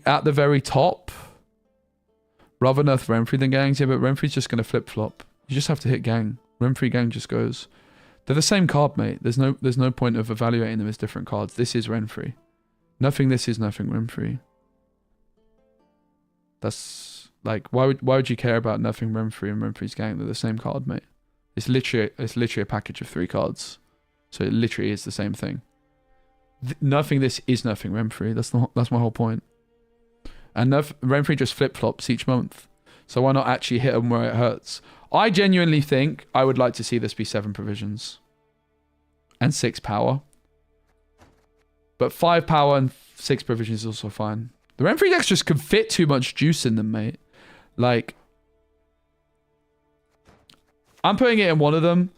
top... Rather nerf Renfri than Gangs. Yeah, but Renfri's just going to flip-flop. You just have to hit Gang. Renfri Gang just goes... They're the same card, mate. There's no point of evaluating them as different cards. This is Renfri. Nothing this is nothing Renfri. That's like, why would you care about nothing Renfri and Renfri's Gang? They're the same card, mate. It's literally a package of 3 cards. So it literally is the same thing. Nothing this is nothing Renfri. That's my whole point. And Renfri just flip-flops each month. So why not actually hit them where it hurts? I genuinely think I would like to see this be 7 provisions. And 6 power. But 5 power and 6 provisions is also fine. The Renfri decks just can fit too much juice in them, mate. Like, I'm putting it in one of them.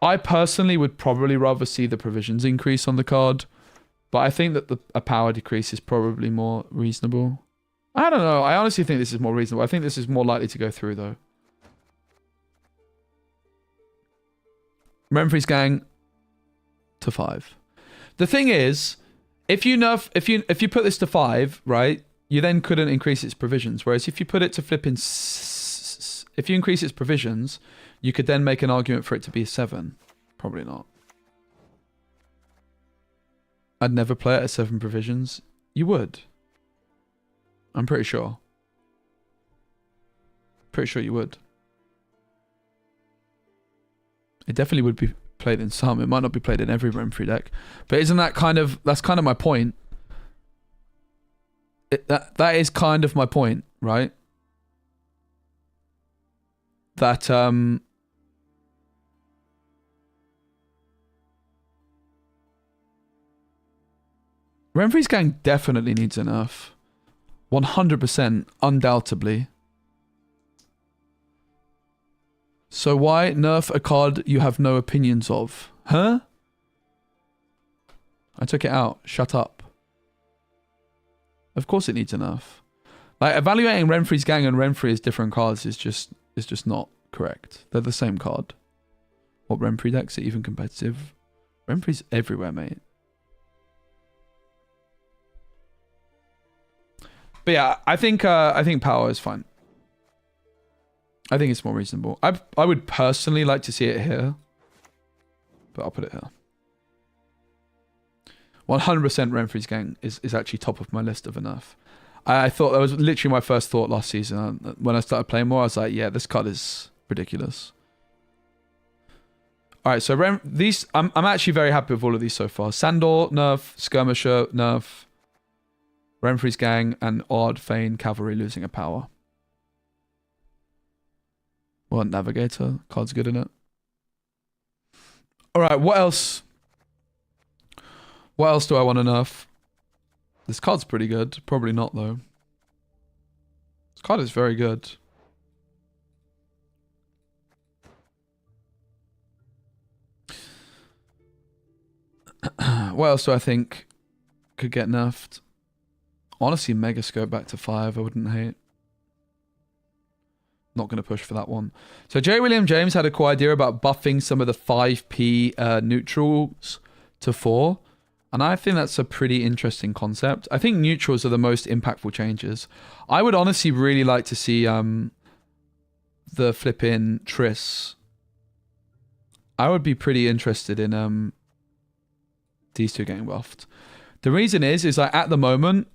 I personally would probably rather see the provisions increase on the card. But I think that a power decrease is probably more reasonable. I don't know. I honestly think this is more reasonable. I think this is more likely to go through, though. Renfri's Gang to 5. The thing is, if you put this to 5, right, you then couldn't increase its provisions. Whereas if you put it to if you increase its provisions, you could then make an argument for it to be a 7. Probably not. I'd never play it at 7 provisions. You would. I'm pretty sure. Pretty sure you would. It definitely would be played in some. It might not be played in every Renfri deck. But isn't that kind of... That's kind of my point. That is kind of my point, right? That... Renfri's Gang definitely needs a nerf. 100%, undoubtedly. So why nerf a card you have no opinions of? Huh? I took it out. Shut up. Of course it needs a nerf. Like, evaluating Renfri's gang and Renfri as different cards is just not correct. They're the same card. What Renfri decks are even competitive? Renfri's everywhere, mate. But yeah, I think power is fine. I think it's more reasonable. I would personally like to see it here, but I'll put it here. 100% Renfri's gang is actually top of my list of enough. I thought that was literally my first thought last season. When I started playing more, I was like, yeah, this card is ridiculous. All right, so these I'm actually very happy with all of these so far. Sandor nerf, Skirmisher nerf, Renfri's gang, and Odd Feign Cavalry losing a power. Well, Navigator card's good in it. All right, what else? What else do I want to nerf? This card's pretty good. Probably not, though. This card is very good. What else do I think could get nerfed? Honestly, Megascope back to 5, I wouldn't hate. Not going to push for that one. So J. William James had a cool idea about buffing some of the 5p neutrals to 4. And I think that's a pretty interesting concept. I think neutrals are the most impactful changes. I would honestly really like to see the flip-in Triss. I would be pretty interested in these two getting buffed. The reason is like at the moment,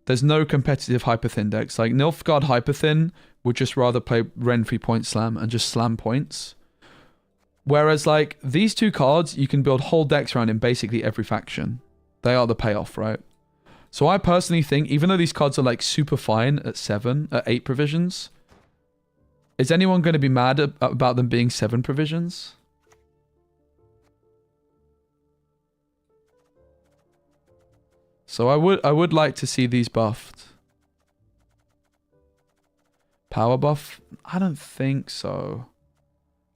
there's no competitive Hyperthin decks. Like Nilfgaard Hyperthin would just rather play Renfri Point Slam and just slam points. Whereas like these two cards, you can build whole decks around in basically every faction. They are the payoff, right? So I personally think, even though these cards are like super fine at 8 provisions, is anyone going to be mad about them being 7 provisions? So I would like to see these buffed. Power buff? I don't think so.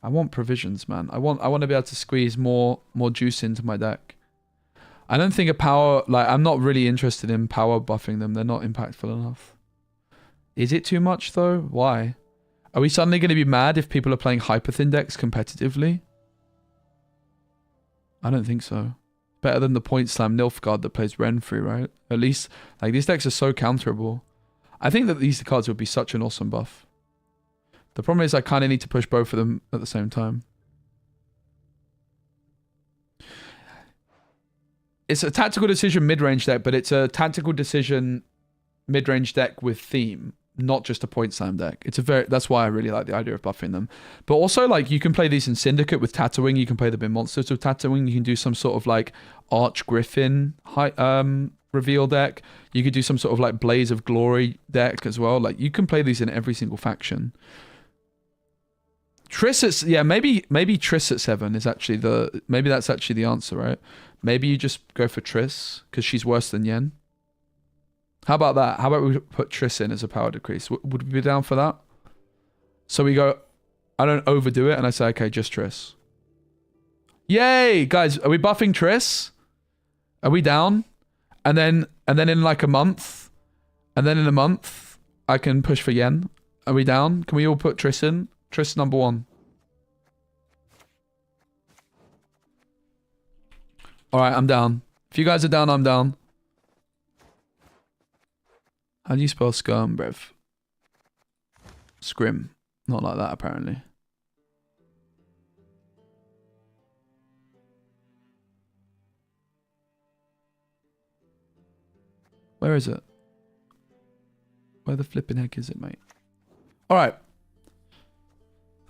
I want provisions, man. I want to be able to squeeze more juice into my deck. I don't think a power, like, I'm not really interested in power buffing them. They're not impactful enough. Is it too much though? Why? Are we suddenly going to be mad if people are playing Hyperthin decks competitively? I don't think so. Better than the Point Slam Nilfgaard that plays Renfri, right? At least, like, these decks are so counterable. I think that these cards would be such an awesome buff. The problem is I kind of need to push both of them at the same time. It's a tactical decision mid-range deck, but it's a tactical decision mid-range deck with theme, not just a Point Slam deck. That's why I really like the idea of buffing them. But also, like, you can play these in Syndicate with Tatooine. You can play them in Monsters with Tatooine. You can do some sort of like Arch Griffin reveal deck. You could do some sort of like Blaze of Glory deck as well. Like, you can play these in every single faction. Triss at, yeah, maybe Triss at 7 is actually maybe that's actually the answer, right? Maybe you just go for Triss because she's worse than Yen. How about that? How about we put Triss in as a power decrease? Would we be down for that? So we go, I don't overdo it, and I say, okay, just Triss. Yay, guys! Are we buffing Triss? Are we down? And then in like a month, and then in a month, I can push for Yen. Are we down? Can we all put Triss in? Triss number 1. All right, I'm down. If you guys are down, I'm down. How do you spell scum, brev? Scrim. Not like that, apparently. Where is it? Where the flipping heck is it, mate? All right.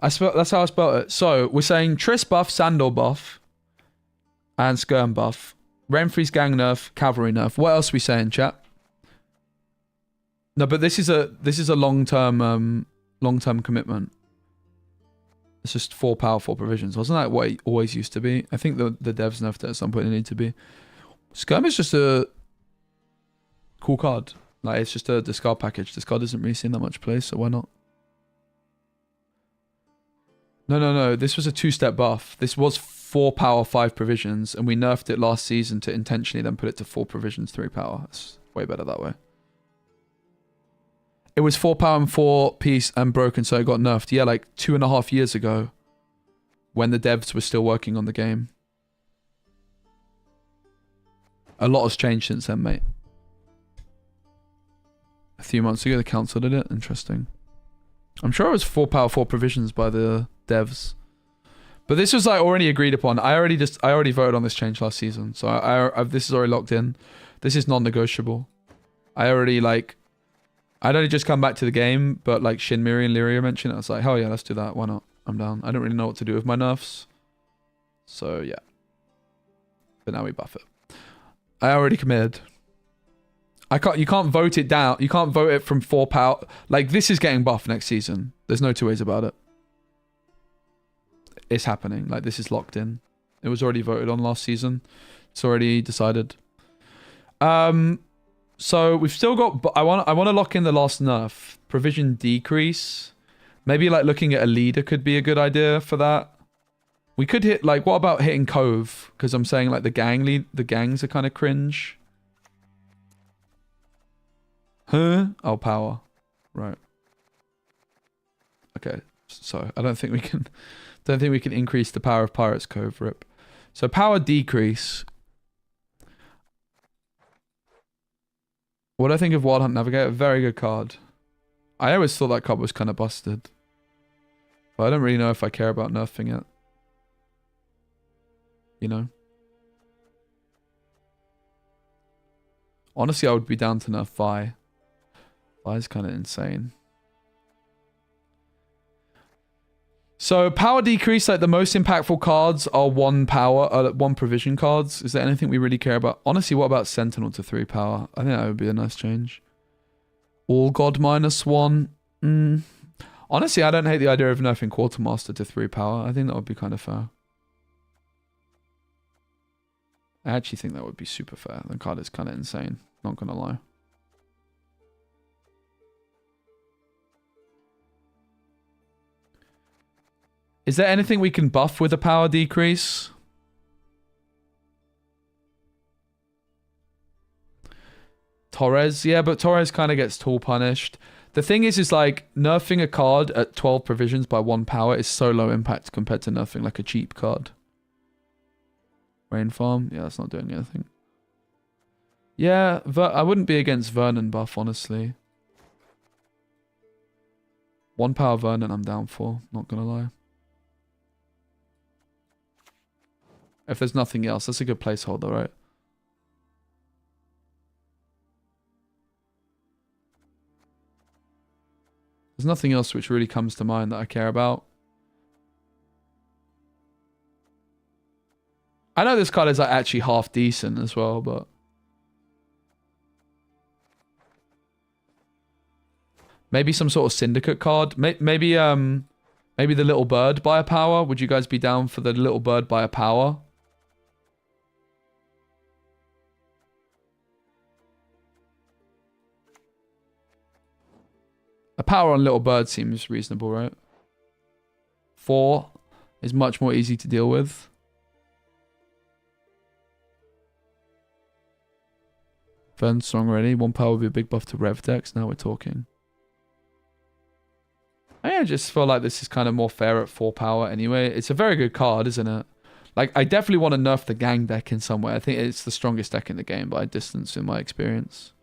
That's how I spelled it. So, we're saying Triss buff, Sandor buff, and Skirm buff. Renfri's gang nerf, Cavalry nerf. What else are we saying, chat? No, but this is a long-term commitment. It's just 4 powerful provisions. Wasn't that what it always used to be? I think the devs nerfed it at some point. It needed to be. Skirm is just a cool card. Like, it's just a discard package. This card isn't really seeing that much play, so why not? No. This was a 2-step buff. This was 4 power, 5 provisions, and we nerfed it last season to intentionally then put it to 4 provisions, 3 power. It's way better that way. It was 4 power and 4 piece and broken, so it got nerfed. Yeah, like 2.5 years ago, when the devs were still working on the game. A lot has changed since then, mate. A few months ago, the council did it. Interesting. I'm sure it was 4 power, 4 provisions by the devs. But this was like already agreed upon. I already voted on this change last season, so this is already locked in. This is non-negotiable. I'd only just come back to the game, but like Shinmiri and Lyria mentioned it. I was like, hell yeah, let's do that. Why not? I'm down. I don't really know what to do with my nerfs. So yeah. But now we buff it. I already committed. You can't vote it down. You can't vote it from 4 power. Like, this is getting buffed next season. There's no two ways about it. It's happening. Like, this is locked in. It was already voted on last season. It's already decided. So we've still got. I want to lock in the last nerf. Provision decrease. Maybe like looking at a leader could be a good idea for that. We could hit like. What about hitting Cove? Because I'm saying like the gangs are kind of cringe. Huh? Oh, power. Right. Okay. So I don't think we can. Don't think we can increase the power of Pirates Cove. Rip. So power decrease. What do I think of Wild Hunt Navigator? Very good card. I always thought that card was kind of busted. But I don't really know if I care about nerfing it. You know? Honestly, I would be down to nerf Vi. Vi's kind of insane. So power decrease, like the most impactful cards are 1 power, 1 provision cards. Is there anything we really care about? Honestly, what about Sentinel to 3 power? I think that would be a nice change. All God -1. Honestly, I don't hate the idea of nerfing Quartermaster to 3 power. I think that would be kind of fair. I actually think that would be super fair. The card is kind of insane. Not gonna lie. Is there anything we can buff with a power decrease? Torres? Yeah, but Torres kind of gets tool punished. The thing is like, nerfing a card at 12 provisions by 1 power is so low impact compared to nerfing like a cheap card. Rain Farm? Yeah, that's not doing anything. Yeah, I wouldn't be against Vernon buff, honestly. 1 power Vernon I'm down for, not gonna lie. If there's nothing else, that's a good placeholder, right? There's nothing else which really comes to mind that I care about. I know this card is like actually half decent as well, but maybe some sort of syndicate card. Maybe the little bird by a power. Would you guys be down for the little bird by a power? A power on little bird seems reasonable, right? 4 is much more easy to deal with. Vern's strong already. 1 power would be a big buff to Rev decks. Now we're talking. I just feel like this is kind of more fair at 4 power anyway. It's a very good card, isn't it? Like, I definitely want to nerf the gang deck in some way. I think it's the strongest deck in the game by a distance in my experience.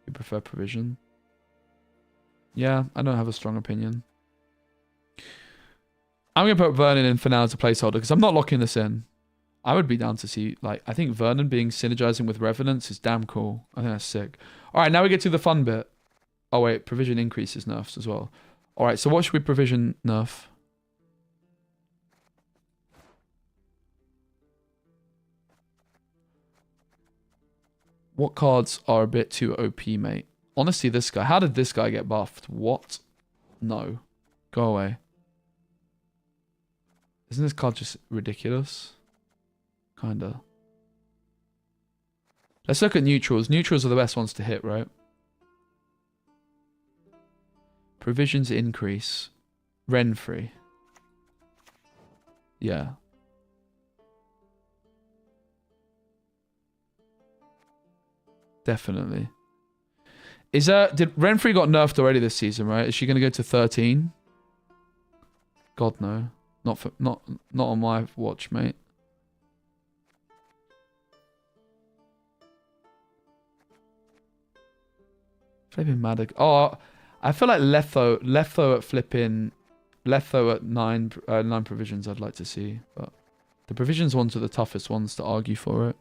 You prefer provision? Yeah, I don't have a strong opinion. I'm going to put Vernon in for now as a placeholder because I'm not locking this in. I would be down to see, like, I think Vernon being synergizing with Revenants is damn cool. I think that's sick. All right, now we get to the fun bit. Oh, wait, provision increases nerfs as well. All right, so what should we provision nerf? What cards are a bit too OP, mate? Honestly, this guy. How did this guy get buffed? What? No. Go away. Isn't this card just ridiculous? Kinda. Let's look at neutrals. Neutrals are the best ones to hit, right? Provisions increase. Renfrey. Yeah. Definitely. Did Renfrey got nerfed already this season, right? Is she gonna go to 13? God no. Not on my watch, mate. Flipping Maddox. Oh, I feel like Letho at flipping Letho at 9 provisions I'd like to see, but the provisions ones are the toughest ones to argue for it.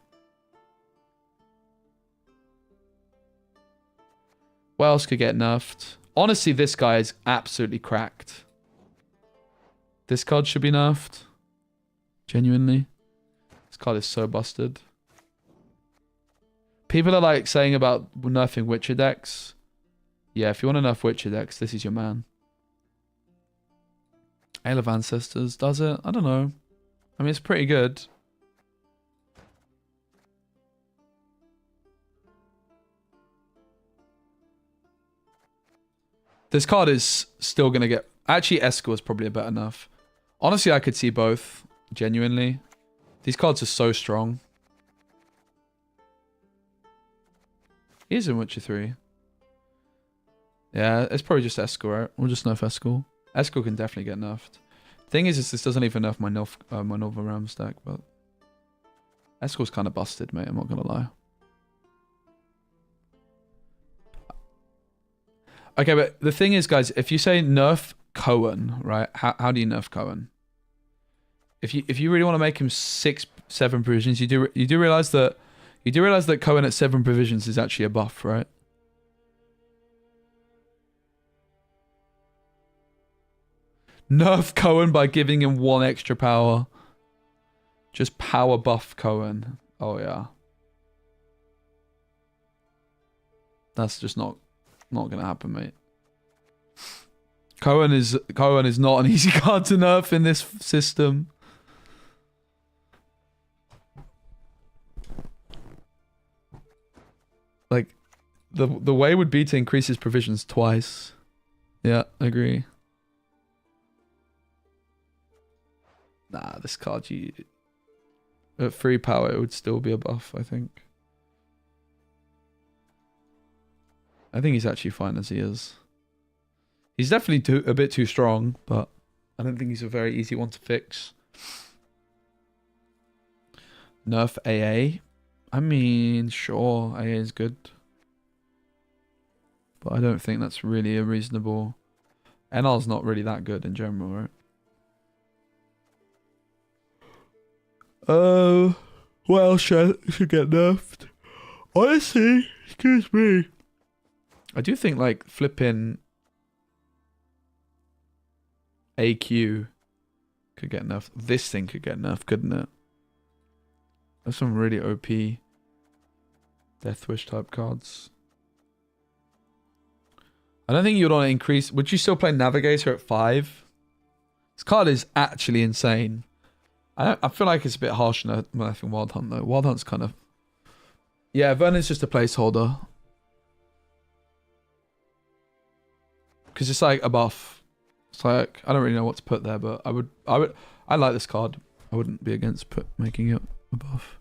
What else could get nerfed? Honestly, this guy is absolutely cracked. This card should be nerfed. Genuinely. This card is so busted. People are like saying about nerfing Witcher decks. Yeah, if you want to nerf Witcher decks, this is your man. Ale of Ancestors, does it? I don't know. I mean, it's pretty good. This card is still going to get... Actually, Eskel is probably a better nerf. Honestly, I could see both. Genuinely. These cards are so strong. He is in Witcher 3. Yeah, it's probably just Eskel, right? We'll just nerf Eskel. Eskel can definitely get nerfed. Thing is this doesn't even nerf my Northern Realms deck, but... Eskel's kind of busted, mate. I'm not going to lie. Okay, but the thing is, guys, if you say nerf Cohen, right? How do you nerf Cohen? If you really want to make him 6-7 provisions, you do realize that Cohen at 7 provisions is actually a buff, right? Nerf Cohen by giving him 1 extra power. Just power buff Cohen. Oh yeah. That's just not gonna happen, mate. Cohen is not an easy card to nerf in this system. Like the way would be to increase his provisions twice. Yeah, agree. Nah, this card at 3 power it would still be a buff, I think. I think he's actually fine as he is. He's definitely a bit too strong, but I don't think he's a very easy one to fix. Nerf AA. I mean, sure, AA is good. But I don't think that's really a reasonable... NR's not really that good in general, right? What else should get nerfed? Honestly, excuse me. I do think like flipping AQ could get nerfed. This thing could get nerfed, couldn't it? There's some really OP Death Wish type cards. I don't think you'd want to increase... Would you still play Navigator at 5? This card is actually insane. I feel like it's a bit harsh when I think Wild Hunt though. Wild Hunt's kind of... Yeah, Vernon's just a placeholder. Because it's like a buff. It's like, I don't really know what to put there, but I like this card. I wouldn't be against making it a buff.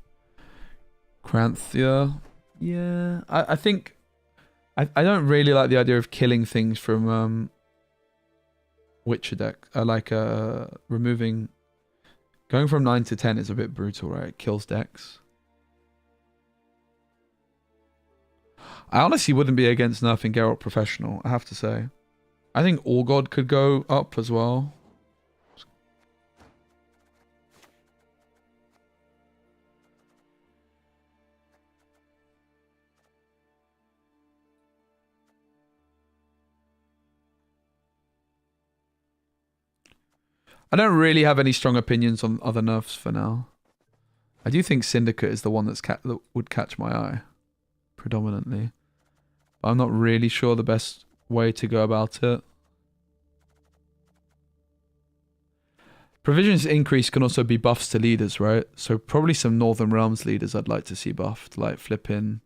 Cranthia. Yeah. I think... I don't really like the idea of killing things from Witcher deck. I like removing... Going from 9 to 10 is a bit brutal, right? It kills decks. I honestly wouldn't be against nerfing Geralt Professional, I have to say. I think All God could go up as well. I don't really have any strong opinions on other nerfs for now. I do think Syndicate is the one that would catch my eye, predominantly. But I'm not really sure the best way to go about it. Provisions increase can also be buffs to leaders, right? So probably some Northern Realms leaders I'd like to see buffed, like flipping.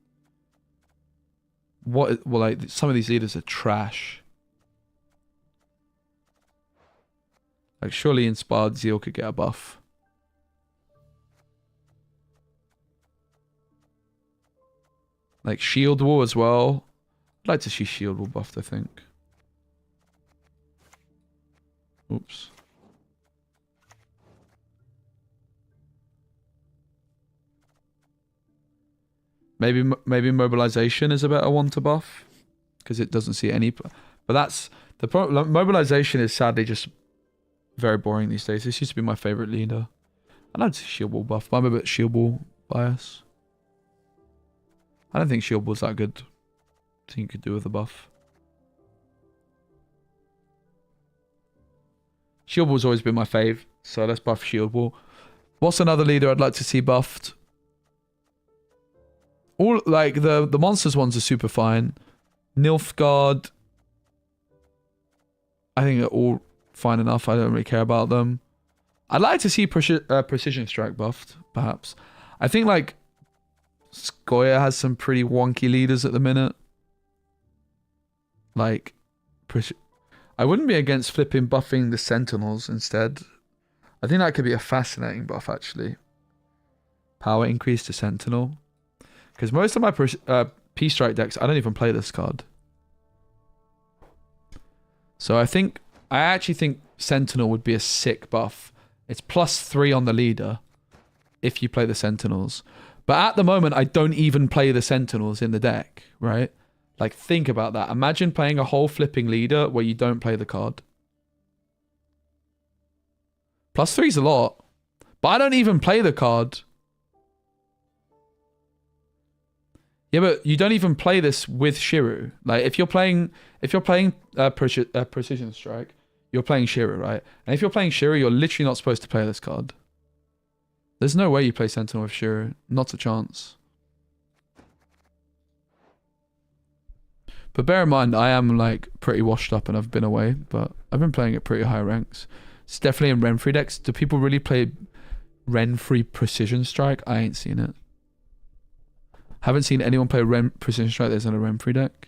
Well, like some of these leaders are trash. Like surely Inspired Zeal could get a buff. Like shield wall as well. I'd like to see shield wall buffed, I think. Oops. Maybe mobilization is a better one to buff because it doesn't see any. But that's the problem. Mobilization is sadly just very boring these days. This used to be my favorite leader. I'd like to see shield wall buff, but I'm a bit shield wall bias. I don't think shield wall's that good. I think you could do with a buff. Shield wall's always been my fave, so let's buff shield wall. What's another leader I'd like to see buffed? All like the monsters ones are super fine. Nilfgaard, I think they're all fine enough. I don't really care about them. I'd like to see precision strike buffed, perhaps. I think like Skoya has some pretty wonky leaders at the minute. Like, I wouldn't be against flipping buffing the Sentinels instead. I think that could be a fascinating buff actually. Power increase to Sentinel. Because most of my P-Strike decks, I don't even play this card. So I actually think Sentinel would be a sick buff. It's +3 on the leader if you play the Sentinels. But at the moment, I don't even play the Sentinels in the deck, right? Like, think about that. Imagine playing a whole flipping leader where you don't play the card. +3 is a lot. But I don't even play the card. Yeah, but you don't even play this with Shiru. Like, if you're playing Precision Strike, you're playing Shiru, right? And if you're playing Shiru, you're literally not supposed to play this card. There's no way you play Sentinel with Shiru. Not a chance. But bear in mind, I am like pretty washed up and I've been away, but I've been playing at pretty high ranks. It's definitely in Renfrey decks. Do people really play Renfrey Precision Strike? I ain't seen it. Haven't seen anyone play Precision Strike that's in a Renfrey deck.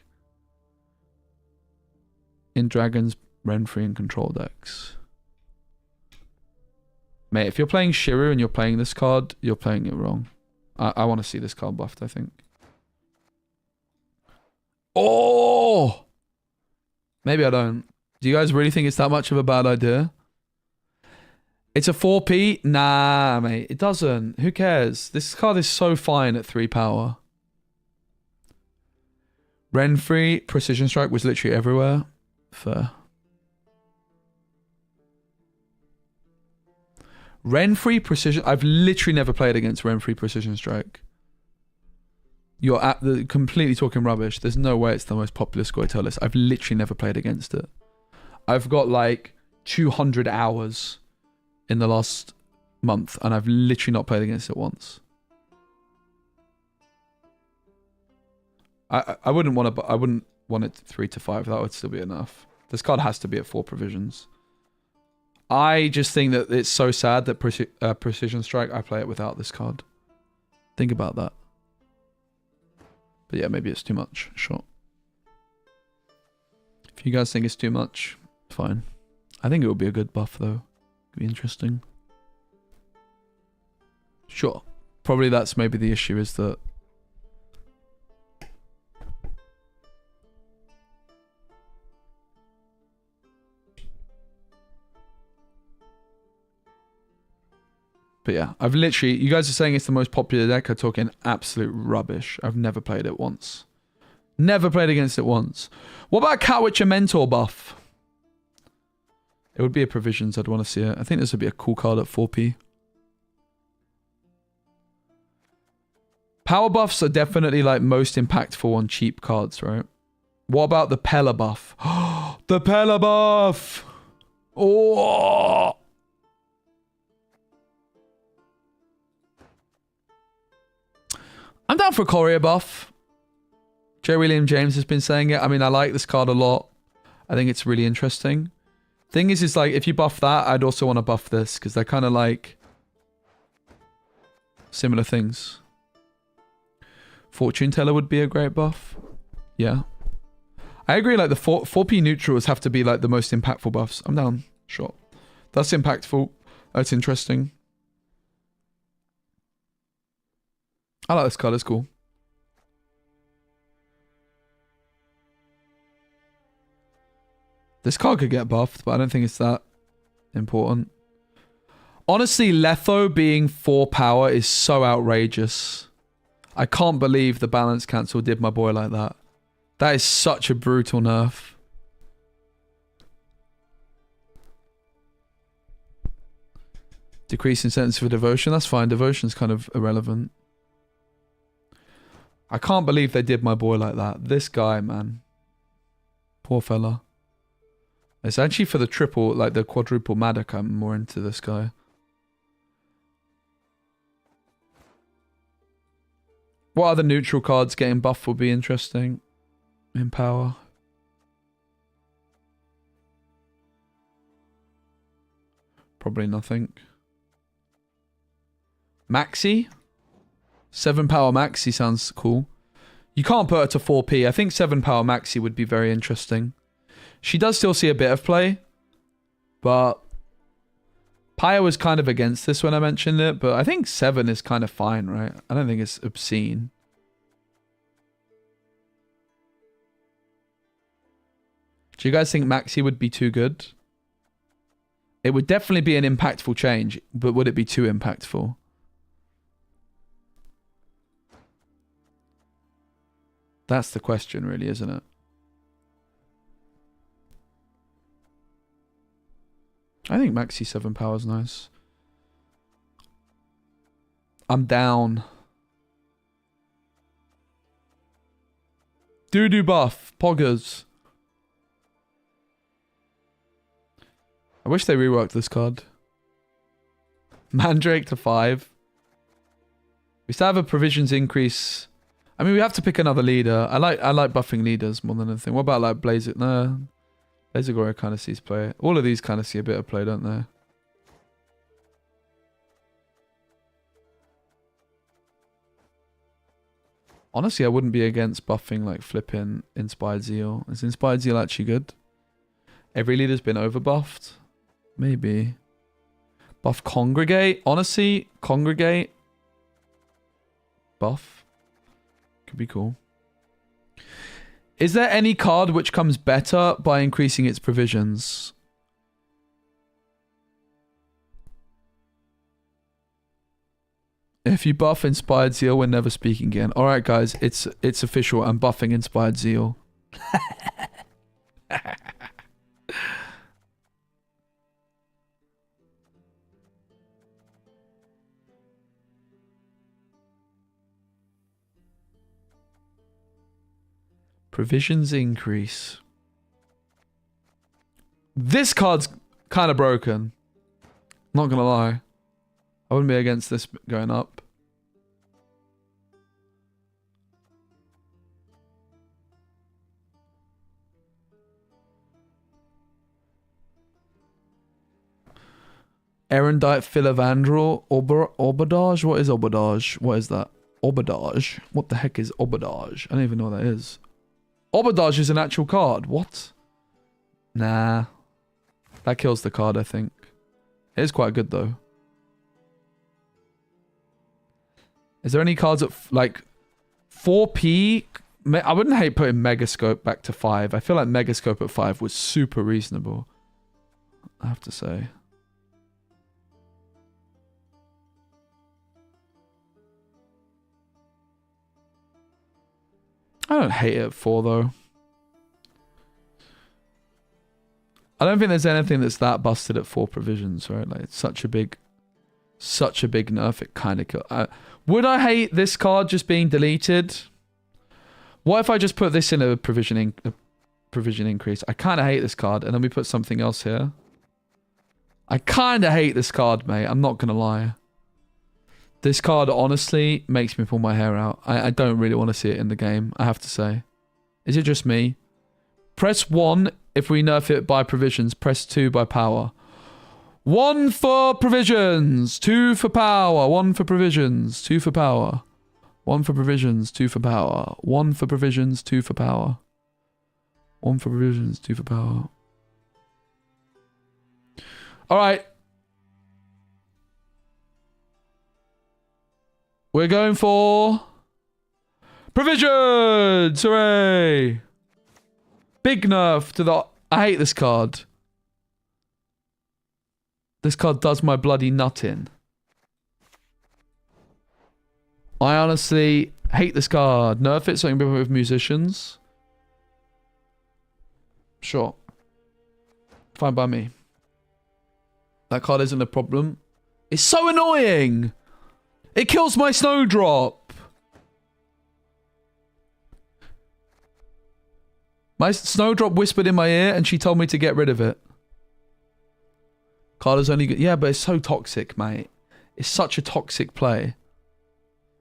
In Dragons, Renfrey, and Control decks. Mate, if you're playing Shiru and you're playing this card, you're playing it wrong. I want to see this card buffed, I think. Oh! Maybe I don't. Do you guys really think it's that much of a bad idea? It's a 4p? Nah, mate. It doesn't. Who cares? This card is so fine at 3 power. Renfrey, Precision Strike was literally everywhere. Fair. Renfrey, Precision... I've literally never played against Renfrey, Precision Strike. You're completely talking rubbish. There's no way it's the most popular Scoia'tael list. I've literally never played against it. I've got like 200 hours in the last month, and I've literally not played against it once. I wouldn't want to. I wouldn't want it 3 to 5. That would still be enough. This card has to be at 4 provisions. I just think that it's so sad that Precision Strike, I play it without this card. Think about that. But yeah, maybe it's too much. Sure. If you guys think it's too much, fine. I think it would be a good buff though. It'd be interesting. Sure. Probably that's maybe the issue is that But yeah, I've literally... You guys are saying it's the most popular deck. I'm talking absolute rubbish. I've never played it once. Never played against it once. What about Catwitcher Mentor buff? It would be a provisions. I'd want to see it. I think this would be a cool card at 4p. Power buffs are definitely like most impactful on cheap cards, right? What about the Pella buff? The Pella buff! Oh! I'm down for a Courier buff. J. William James has been saying it. I mean, I like this card a lot. I think it's really interesting. Thing is like, if you buff that, I'd also want to buff this, because they're kind of like similar things. Fortune Teller would be a great buff. Yeah. I agree, like the 4p neutrals have to be like the most impactful buffs. I'm down. Sure. That's impactful. That's interesting. I like this card, it's cool. This card could get buffed, but I don't think it's that important. Honestly, Letho being 4 power is so outrageous. I can't believe the balance cancel did my boy like that. That is such a brutal nerf. Decrease incentive for devotion. That's fine. Devotion's kind of irrelevant. I can't believe they did my boy like that. This guy, man. Poor fella. It's actually for the triple, like the quadruple Madoc, I'm more into this guy. What other neutral cards getting buffed would be interesting in power? Probably nothing. Maxi? 7 power Maxi sounds cool. You can't put her to 4p. I think 7 power Maxi would be very interesting. She does still see a bit of play. But Paya was kind of against this when I mentioned it. But I think 7 is kind of fine, right? I don't think it's obscene. Do you guys think Maxi would be too good? It would definitely be an impactful change. But would it be too impactful? That's the question, really, isn't it? I think Maxi 7 power is nice. I'm down. Doo-doo buff. Poggers. I wish they reworked this card. Mandrake to 5. We still have a provisions increase. I mean, we have to pick another leader. I like buffing leaders more than anything. What about like Blazer? No. Blazer Gloria kind of sees play. All of these kind of see a bit of play, don't they? Honestly, I wouldn't be against buffing like flipping Inspired Zeal. Is Inspired Zeal actually good? Every leader's been overbuffed. Maybe. Buff Congregate. Honestly, Congregate. Buff. Could be cool. Is there any card which comes better by increasing its provisions? If you buff Inspired Zeal, we're never speaking again. Alright guys, it's official. I'm buffing Inspired Zeal. Provisions increase. This card's kind of broken. Not gonna lie. I wouldn't be against this going up. Erendite Philavandrel. Oberdage? What is Oberdage? What is that? Oberdage? What the heck is Oberdage? I don't even know what that is. Oberdage is an actual card. What? Nah. That kills the card, I think. It is quite good, though. Is there any cards at, like, 4p? I wouldn't hate putting Megascope back to 5. I feel like Megascope at 5 was super reasonable. I have to say. I don't hate it at 4 though. I don't think there's anything that's that busted at 4 provisions, right? Like it's such a big nerf. It kind of would I hate this card just being deleted? What if I just put this in a provision increase? I kind of hate this card, and then we put something else here. I kind of hate this card, mate. I'm not gonna lie. This card honestly makes me pull my hair out. I don't really want to see it in the game, I have to say. Is it just me? Press 1 if we nerf it by provisions. Press 2 by power. 1 for provisions. 2 for power. 1 for provisions. 2 for power. 1 for provisions. 2 for power. 1 for provisions. 2 for power. 1 for provisions. 2 for power. Alright. We're going for provisions! Hooray! Big nerf to the I hate this card. This card does my bloody nut in. I honestly hate this card. Nerf it so I can be with musicians. Sure. Fine by me. That card isn't a problem. It's so annoying! It kills my Snowdrop! My Snowdrop whispered in my ear and she told me to get rid of it. Card is only good. Yeah, but it's so toxic, mate. It's such a toxic play.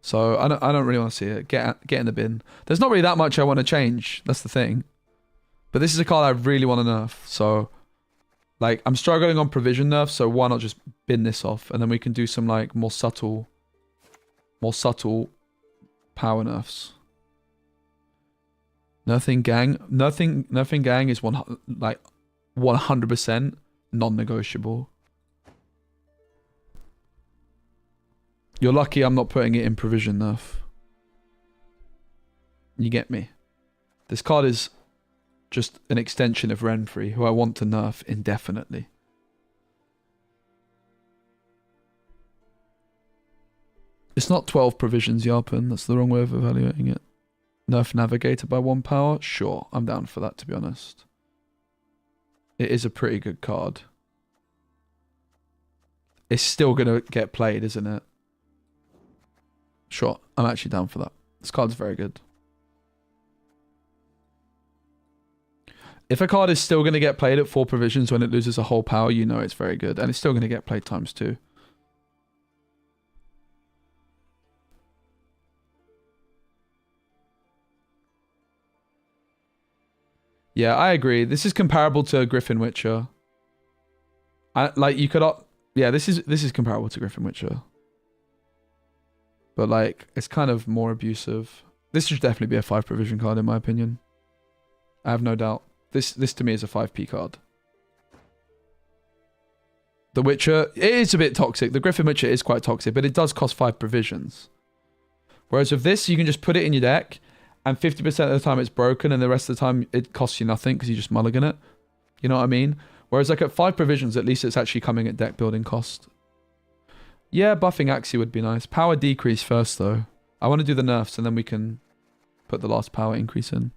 So I don't really want to see it. Get in the bin. There's not really that much I want to change. That's the thing. But this is a card I really want to nerf. So, like, I'm struggling on provision nerf. So why not just bin this off, and then we can do some like more subtle power nerfs. Nerfing gang is 100% non-negotiable. You're lucky I'm not putting it in provision nerf. You get me? This card is just an extension of Renfrey, who I want to nerf indefinitely. It's not 12 provisions, Yarpen. That's the wrong way of evaluating it. Nerf Navigator by 1 power? Sure, I'm down for that, to be honest. It is a pretty good card. It's still going to get played, isn't it? Sure, I'm actually down for that. This card's very good. If a card is still going to get played at 4 provisions when it loses a whole power, you know it's very good. And it's still going to get played ×2. Yeah, I agree. This is comparable to Griffin Witcher. Yeah, this is comparable to Griffin Witcher. But like, it's kind of more abusive. This should definitely be a 5 provision card in my opinion. I have no doubt. This to me is a 5p card. The Witcher, it is a bit toxic. The Griffin Witcher is quite toxic, but it does cost 5 provisions. Whereas with this, you can just put it in your deck, and 50% of the time it's broken, and the rest of the time it costs you nothing because you just mulligan it. You know what I mean? Whereas like at 5 provisions, at least it's actually coming at deck building cost. Yeah, buffing Axie would be nice. Power decrease first though. I want to do the nerfs and then we can put the last power increase in.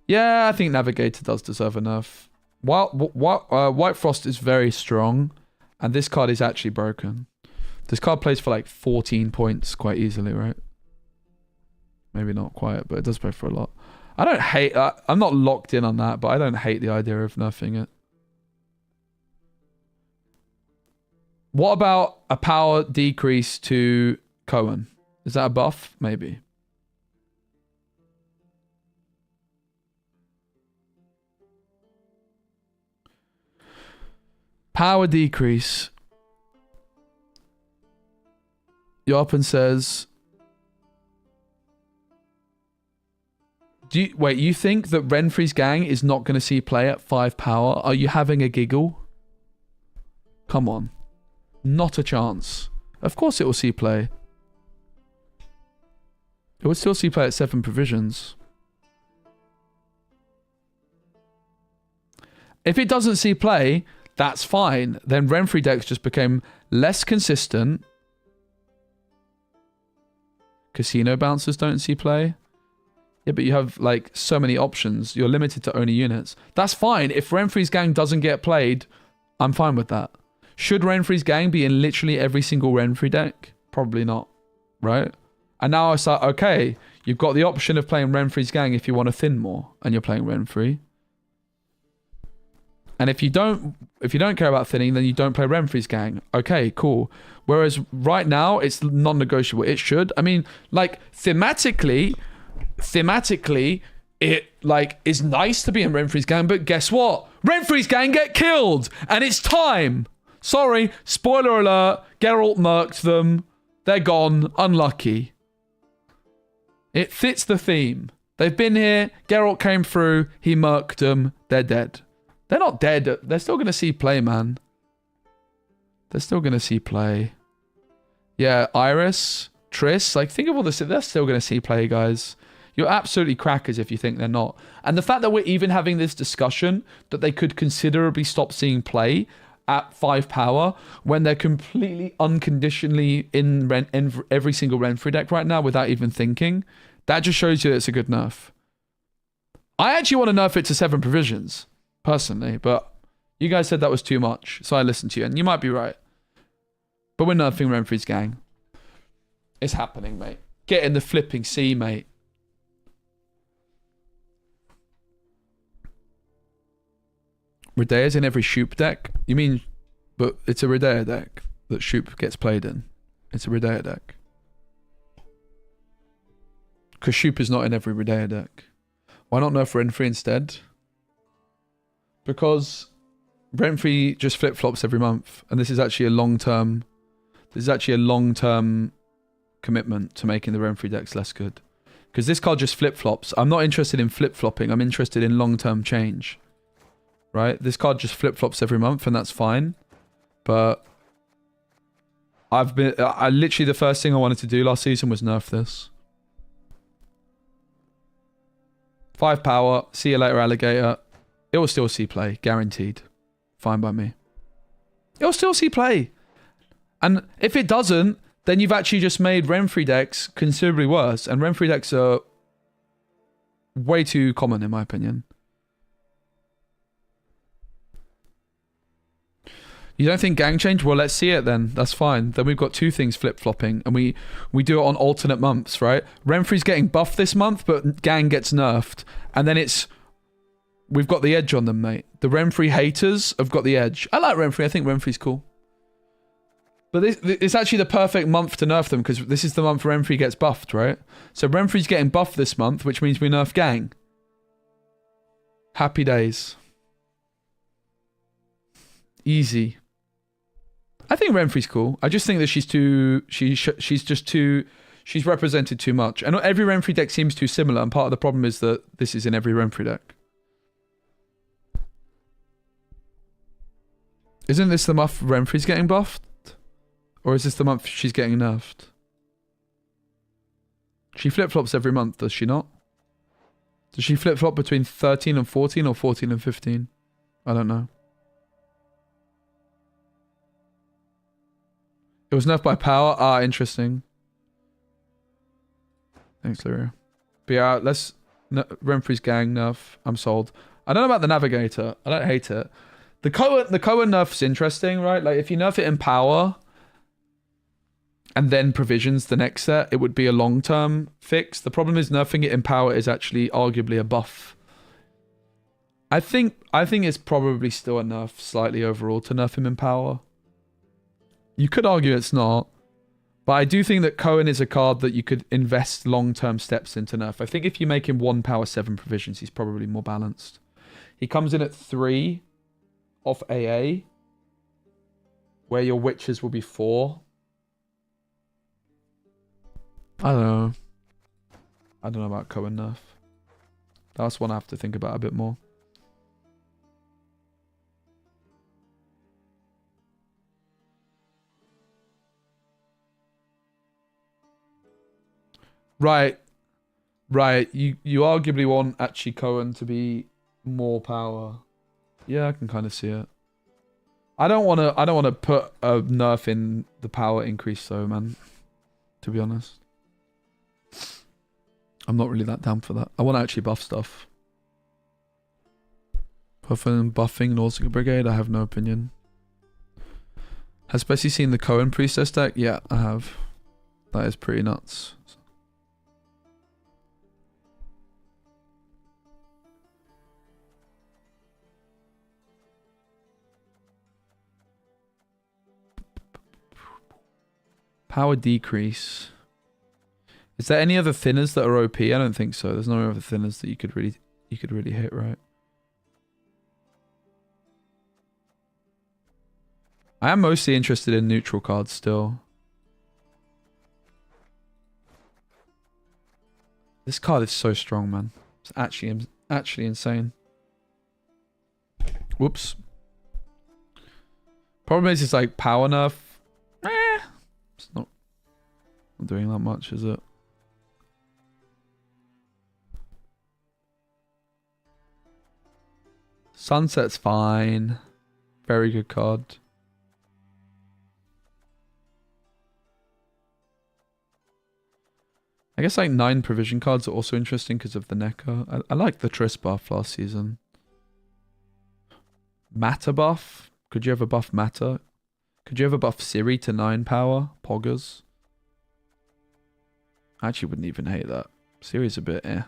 Yeah, I think Navigator does deserve a nerf. White Frost is very strong, and this card is actually broken. This card plays for like 14 points quite easily, right? Maybe not quite, but it does play for a lot. I don't hate... I'm not locked in on that, but I don't hate the idea of nerfing it. What about a power decrease to Cohen? Is that a buff? Maybe. Power decrease. Yarpen says... Wait, you think that Renfrey's gang is not going to see play at 5 power? Are you having a giggle? Come on. Not a chance. Of course it will see play. It would still see play at 7 provisions. If it doesn't see play, that's fine. Then Renfrey decks just became less consistent. Casino bouncers don't see play. Yeah, but you have like so many options. You're limited to only units. That's fine. If Renfrey's gang doesn't get played, I'm fine with that. Should Renfrey's gang be in literally every single Renfrey deck? Probably not, right? And now I start, okay, you've got the option of playing Renfrey's gang if you want to thin more, and you're playing Renfrey. And if you don't care about thinning, then you don't play Renfrey's gang. Okay, cool. Whereas right now, it's non-negotiable. It should. I mean, like, thematically, it like is nice to be in Renfrey's gang, but guess what? Renfrey's gang get killed, and it's time. Sorry, spoiler alert, Geralt murked them. They're gone. Unlucky. It fits the theme. They've been here, Geralt came through, he murked them, they're dead. They're not dead, they're still going to see play, man. They're still going to see play. Yeah, Iris, Triss, like think of all this, they're still going to see play, guys. You're absolutely crackers if you think they're not. And the fact that we're even having this discussion that they could considerably stop seeing play at 5 power when they're completely unconditionally in every single Renfrew deck right now without even thinking, that just shows you that it's a good nerf. I actually want to nerf it to 7 provisions, personally, but you guys said that was too much, so I listened to you, and you might be right. But we're nerfing Renfrew's gang. It's happening, mate. Get in the flipping sea, mate. Redea's in every Shoop deck? You mean, but it's a Redea deck that Shoop gets played in. It's a Redea deck. Because Shoop is not in every Redea deck. Why not nerf Renfrey instead? Because Renfrey just flip-flops every month. And this is actually a long-term... This is actually a long-term commitment to making the Renfrey decks less good. Because this card just flip-flops. I'm not interested in flip-flopping. I'm interested in long-term change. Right? This card just flip-flops every month, and that's fine. But I literally, the first thing I wanted to do last season was nerf this. 5 power, see you later, alligator. It will still see play, guaranteed. Fine by me. It will still see play. And if it doesn't, then you've actually just made Renfrey decks considerably worse. And Renfrey decks are way too common, in my opinion. You don't think gang change? Well, let's see it then. That's fine. Then we've got 2 things flip-flopping, and we do it on alternate months, right? Renfrey's getting buffed this month, but gang gets nerfed. And then we've got the edge on them, mate. The Renfrey haters have got the edge. I like Renfrey. I think Renfrey's cool. But it's actually the perfect month to nerf them, because this is the month Renfrey gets buffed, right? So Renfrey's getting buffed this month, which means we nerf gang. Happy days. Easy. I think Renfrey's cool. I just think that she's represented too much. And every Renfrey deck seems too similar, and part of the problem is that this is in every Renfrey deck. Isn't this the month Renfrey's getting buffed? Or is this the month she's getting nerfed? She flip-flops every month, does she not? Does she flip-flop between 13 and 14 or 14 and 15? I don't know. It was nerfed by power? Ah, interesting. Thanks, Lyria. But yeah, Renfrey's gang nerf. I'm sold. I don't know about the Navigator. I don't hate it. The Cohen nerf's interesting, right? Like, if you nerf it in power and then provisions the next set, it would be a long-term fix. The problem is nerfing it in power is actually arguably a buff. I think it's probably still a nerf slightly overall to nerf him in power. You could argue it's not, but I do think that Cohen is a card that you could invest long-term steps into nerf. I think if you make him 1 power 7 provisions, he's probably more balanced. He comes in at 3 off AA, where your witches will be 4. I don't know. I don't know about Cohen nerf. That's one I have to think about a bit more. Right. You arguably want actually Cohen to be more power. Yeah, I can kind of see it. I don't want to put a nerf in the power increase though, man. To be honest. I'm not really that down for that. I want to actually buff stuff. Buffing Nausicaa Brigade, I have no opinion. Has SPECI seen the Cohen Priestess deck? Yeah, I have. That is pretty nuts. Power decrease. Is there any other thinners that are OP? I don't think so. There's no other thinners that you could really hit, right? I am mostly interested in neutral cards still. This card is so strong, man. It's actually insane. Whoops. Problem is, it's like power nerf. It's not doing that much, is it? Sunset's fine. Very good card. I guess like 9 provision cards are also interesting because of the Necker. I like the Triss buff last season. Matter buff? Could you ever buff Matter? Could you ever buff Siri to 9 power? Poggers? I actually wouldn't even hate that. Siri's a bit eh.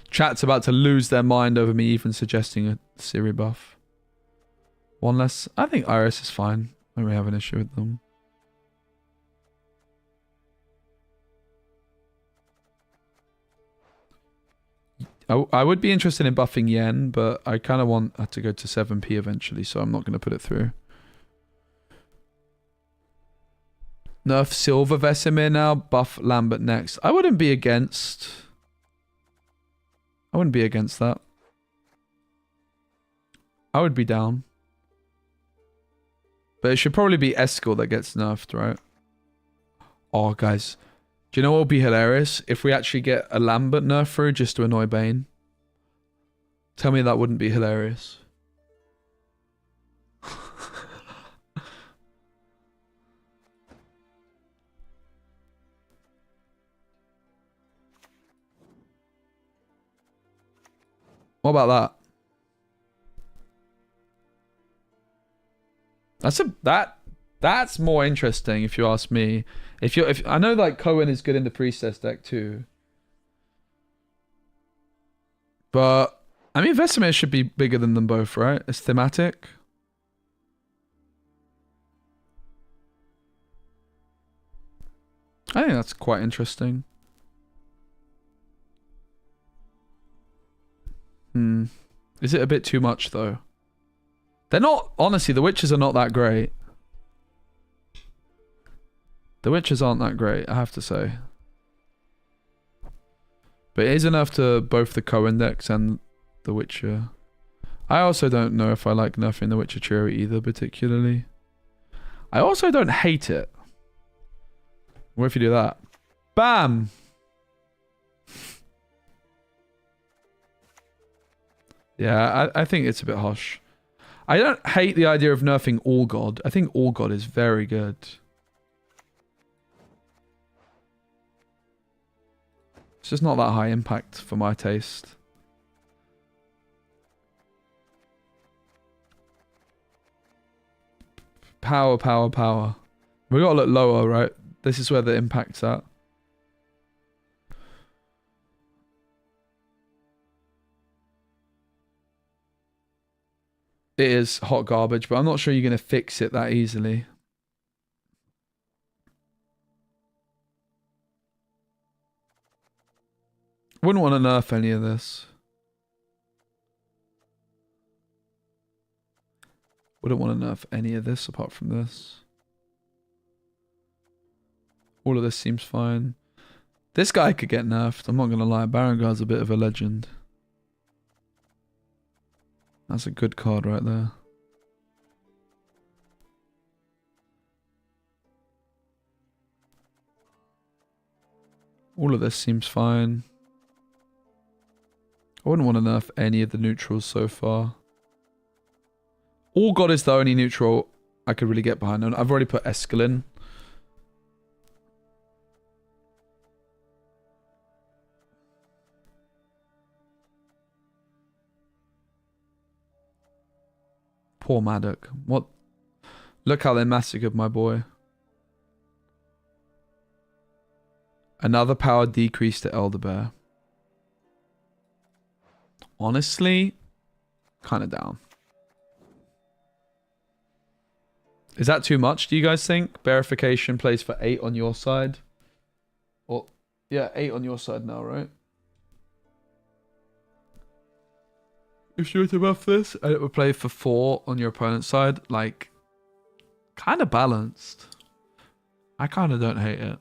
Chat's about to lose their mind over me even suggesting a Siri buff. One less. I think Iris is fine. I don't really have an issue with them. I would be interested in buffing Yen, but I kind of want her to go to 7p eventually, so I'm not going to put it through. Nerf Silver Vesemir now, buff Lambert next. I wouldn't be against that. I would be down. But it should probably be Eskel that gets nerfed, right? Oh, guys. Do you know what would be hilarious? If we actually get a Lambert nerf through just to annoy Bane. Tell me that wouldn't be hilarious. What about that? That's more interesting if you ask me. If I know like Cohen is good in the Priestess deck too. But I mean Vesemir should be bigger than them both, right? It's thematic. I think that's quite interesting. Is it a bit too much though? They're not, honestly, the Witches are not that great. The Witches aren't that great, I have to say. But it is enough to both the Cohen decks and the Witcher. I also don't know if I like nerfing the Witcher trio either particularly. I also don't hate it. What if you do that? Bam! Yeah, I think it's a bit harsh. I don't hate the idea of nerfing All God. I think All God is very good. It's just not that high impact for my taste. Power, power, power. We gotta look lower, right? This is where the impact's at. It is hot garbage, but I'm not sure you're going to fix it that easily. Wouldn't want to nerf any of this. Wouldn't want to nerf any of this apart from this. All of this seems fine. This guy could get nerfed, I'm not going to lie. Barangard's a bit of a legend. That's a good card right there. All of this seems fine. I wouldn't want to nerf any of the neutrals so far. All God is the only neutral I could really get behind. And I've already put Escalin. Poor Maddock. What? Look how they massacred my boy. Another power decrease to Elder Bear. Honestly, kind of down. Is that too much, do you guys think? Bearification plays for 8 on your side. Or, yeah, 8 on your side now, right? If you were to buff this, and it would play for 4 on your opponent's side, like, kind of balanced. I kind of don't hate it.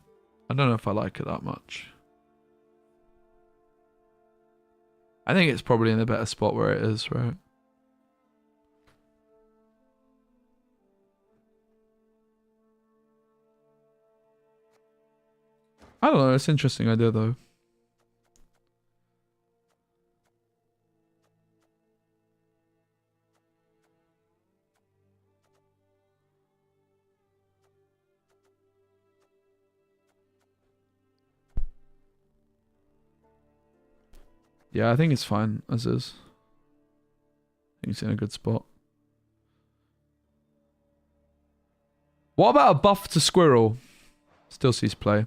I don't know if I like it that much. I think it's probably in a better spot where it is, right? I don't know, it's an interesting idea though. Yeah, I think it's fine as is. I think it's in a good spot. What about a buff to Squirrel? Still sees play.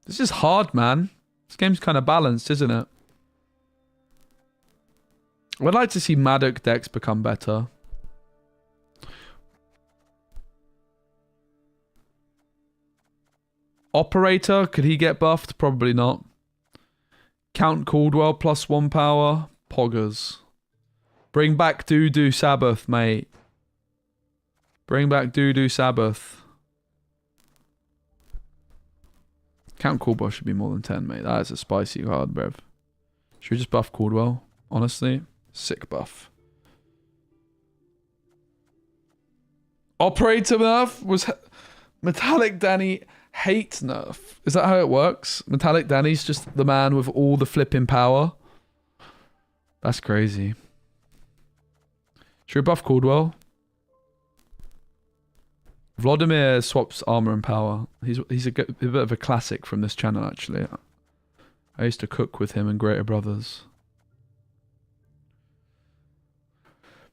This is hard, man. This game's kind of balanced, isn't it? I'd like to see Maddock decks become better. Operator, could he get buffed? Probably not. Count Caldwell +1 power. Poggers. Bring back Doo-Doo Sabbath, mate. Bring back Doo-Doo Sabbath. Count Caldwell should be more than 10, mate. That is a spicy card, bruv. Should we just buff Caldwell? Honestly, sick buff. Operator nerf was Metallic Danny hate nerf. Is that how it works? Metallic Danny's just the man with all the flipping power. That's crazy. Should we buff Caldwell? Vladimir swaps armor and power. He's a bit of a classic from this channel, actually. I used to cook with him in Greater Brothers.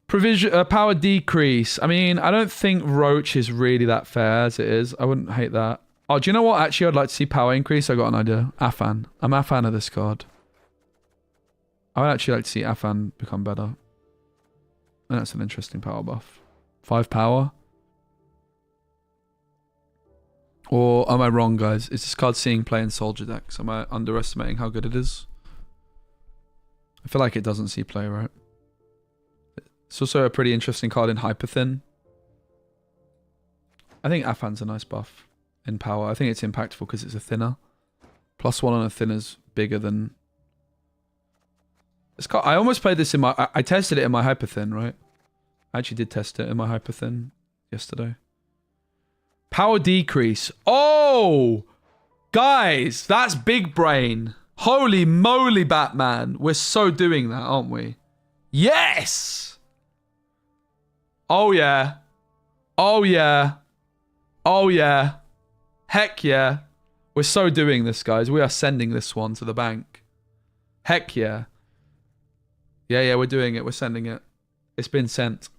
Provision power decrease. I mean, I don't think Roach is really that fair as it is. I wouldn't hate that. Oh, do you know what? Actually, I'd like to see power increase. I got an idea. Afan. I'm a fan of this card. I would actually like to see Afan become better. And that's an interesting power buff. 5 power. Or am I wrong, guys? Is this card seeing play in Soldier decks? Am I underestimating how good it is? I feel like it doesn't see play, right? It's also a pretty interesting card in Hyperthin. I think Afan's a nice buff in power. I think it's impactful because it's a thinner. +1 on a thinner's bigger than... It's called, I almost played this in my... I tested it in my Hyperthin, right? I actually did test it in my Hyperthin yesterday. Power decrease. Oh! Guys, that's big brain. Holy moly, Batman. We're so doing that, aren't we? Yes! Oh, yeah. Oh, yeah. Oh, yeah. Heck yeah. We're so doing this, guys. We are sending this one to the bank. Heck yeah. Yeah, we're doing it. We're sending it. It's been sent.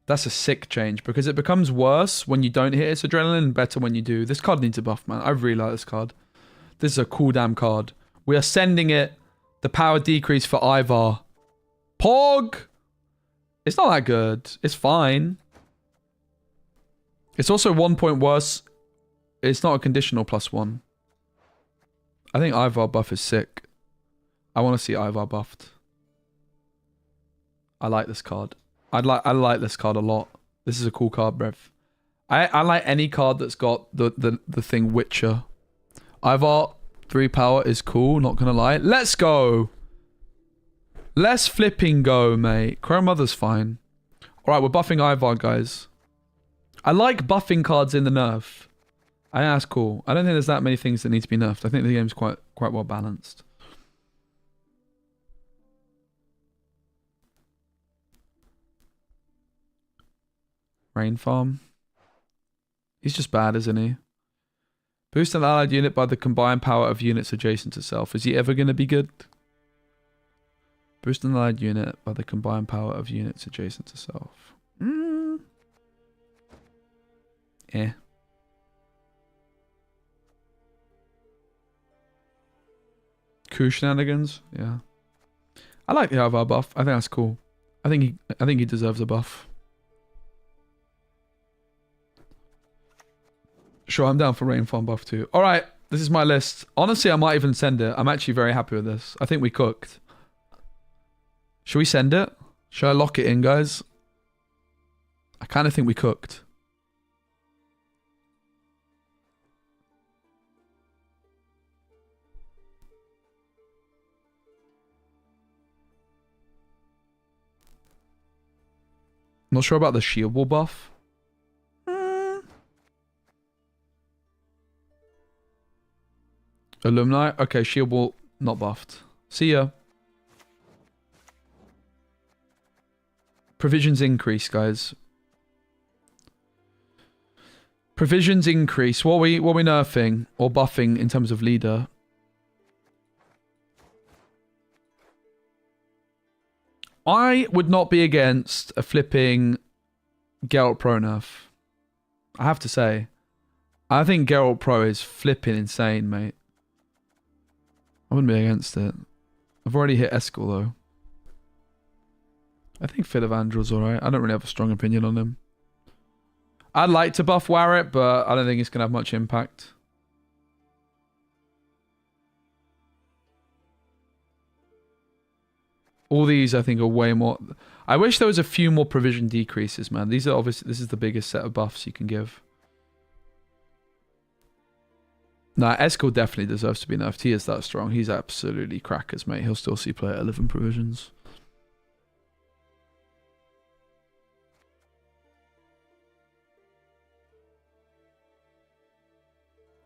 That's a sick change because it becomes worse when you don't hit its adrenaline and better when you do. This card needs a buff, man. I really like this card. This is a cool damn card. We are sending it the power decrease for Ivar. Pog! It's not that good. It's fine. It's also 1 point worse. It's not a conditional +1. I think Ivar buff is sick. I want to see Ivar buffed. I like this card. I like this card a lot. This is a cool card, bruv. I like any card that's got the thing Witcher. Ivar 3 power is cool, not gonna lie. Let's go. Let's flipping go, mate. Crow Mother's fine. Alright, we're buffing Ivar, guys. I like buffing cards in the nerf. I think that's cool. I don't think there's that many things that need to be nerfed. I think the game's quite well balanced. Rain Farm. He's just bad, isn't he? Boost an allied unit by the combined power of units adjacent to self. Is he ever going to be good? Boost an allied unit by the combined power of units adjacent to self. Eh. Cool shenanigans. Yeah. I like the Ivar buff. I think that's cool. I think he deserves a buff. Sure, I'm down for Rain Farm buff too. Alright, this is my list. Honestly, I might even send it. I'm actually very happy with this. I think we cooked. Should we send it? Should I lock it in, guys? I kind of think we cooked. Not sure about the shield wall buff. Alumni? Okay, shield wall not buffed. See ya. Provisions increase, guys. Provisions increase. What are we nerfing or buffing in terms of leader? I would not be against a flipping Geralt Pro nerf. I have to say. I think Geralt Pro is flipping insane, mate. I wouldn't be against it. I've already hit Eskel, though. I think Fit Evangel's alright. I don't really have a strong opinion on him. I'd like to buff Warrett, but I don't think it's going to have much impact. All these, I think, are way more... I wish there was a few more provision decreases, man. These are obviously... This is the biggest set of buffs you can give. Nah, Eskel definitely deserves to be nerfed. He is that strong. He's absolutely crackers, mate. He'll still see play at 11 provisions.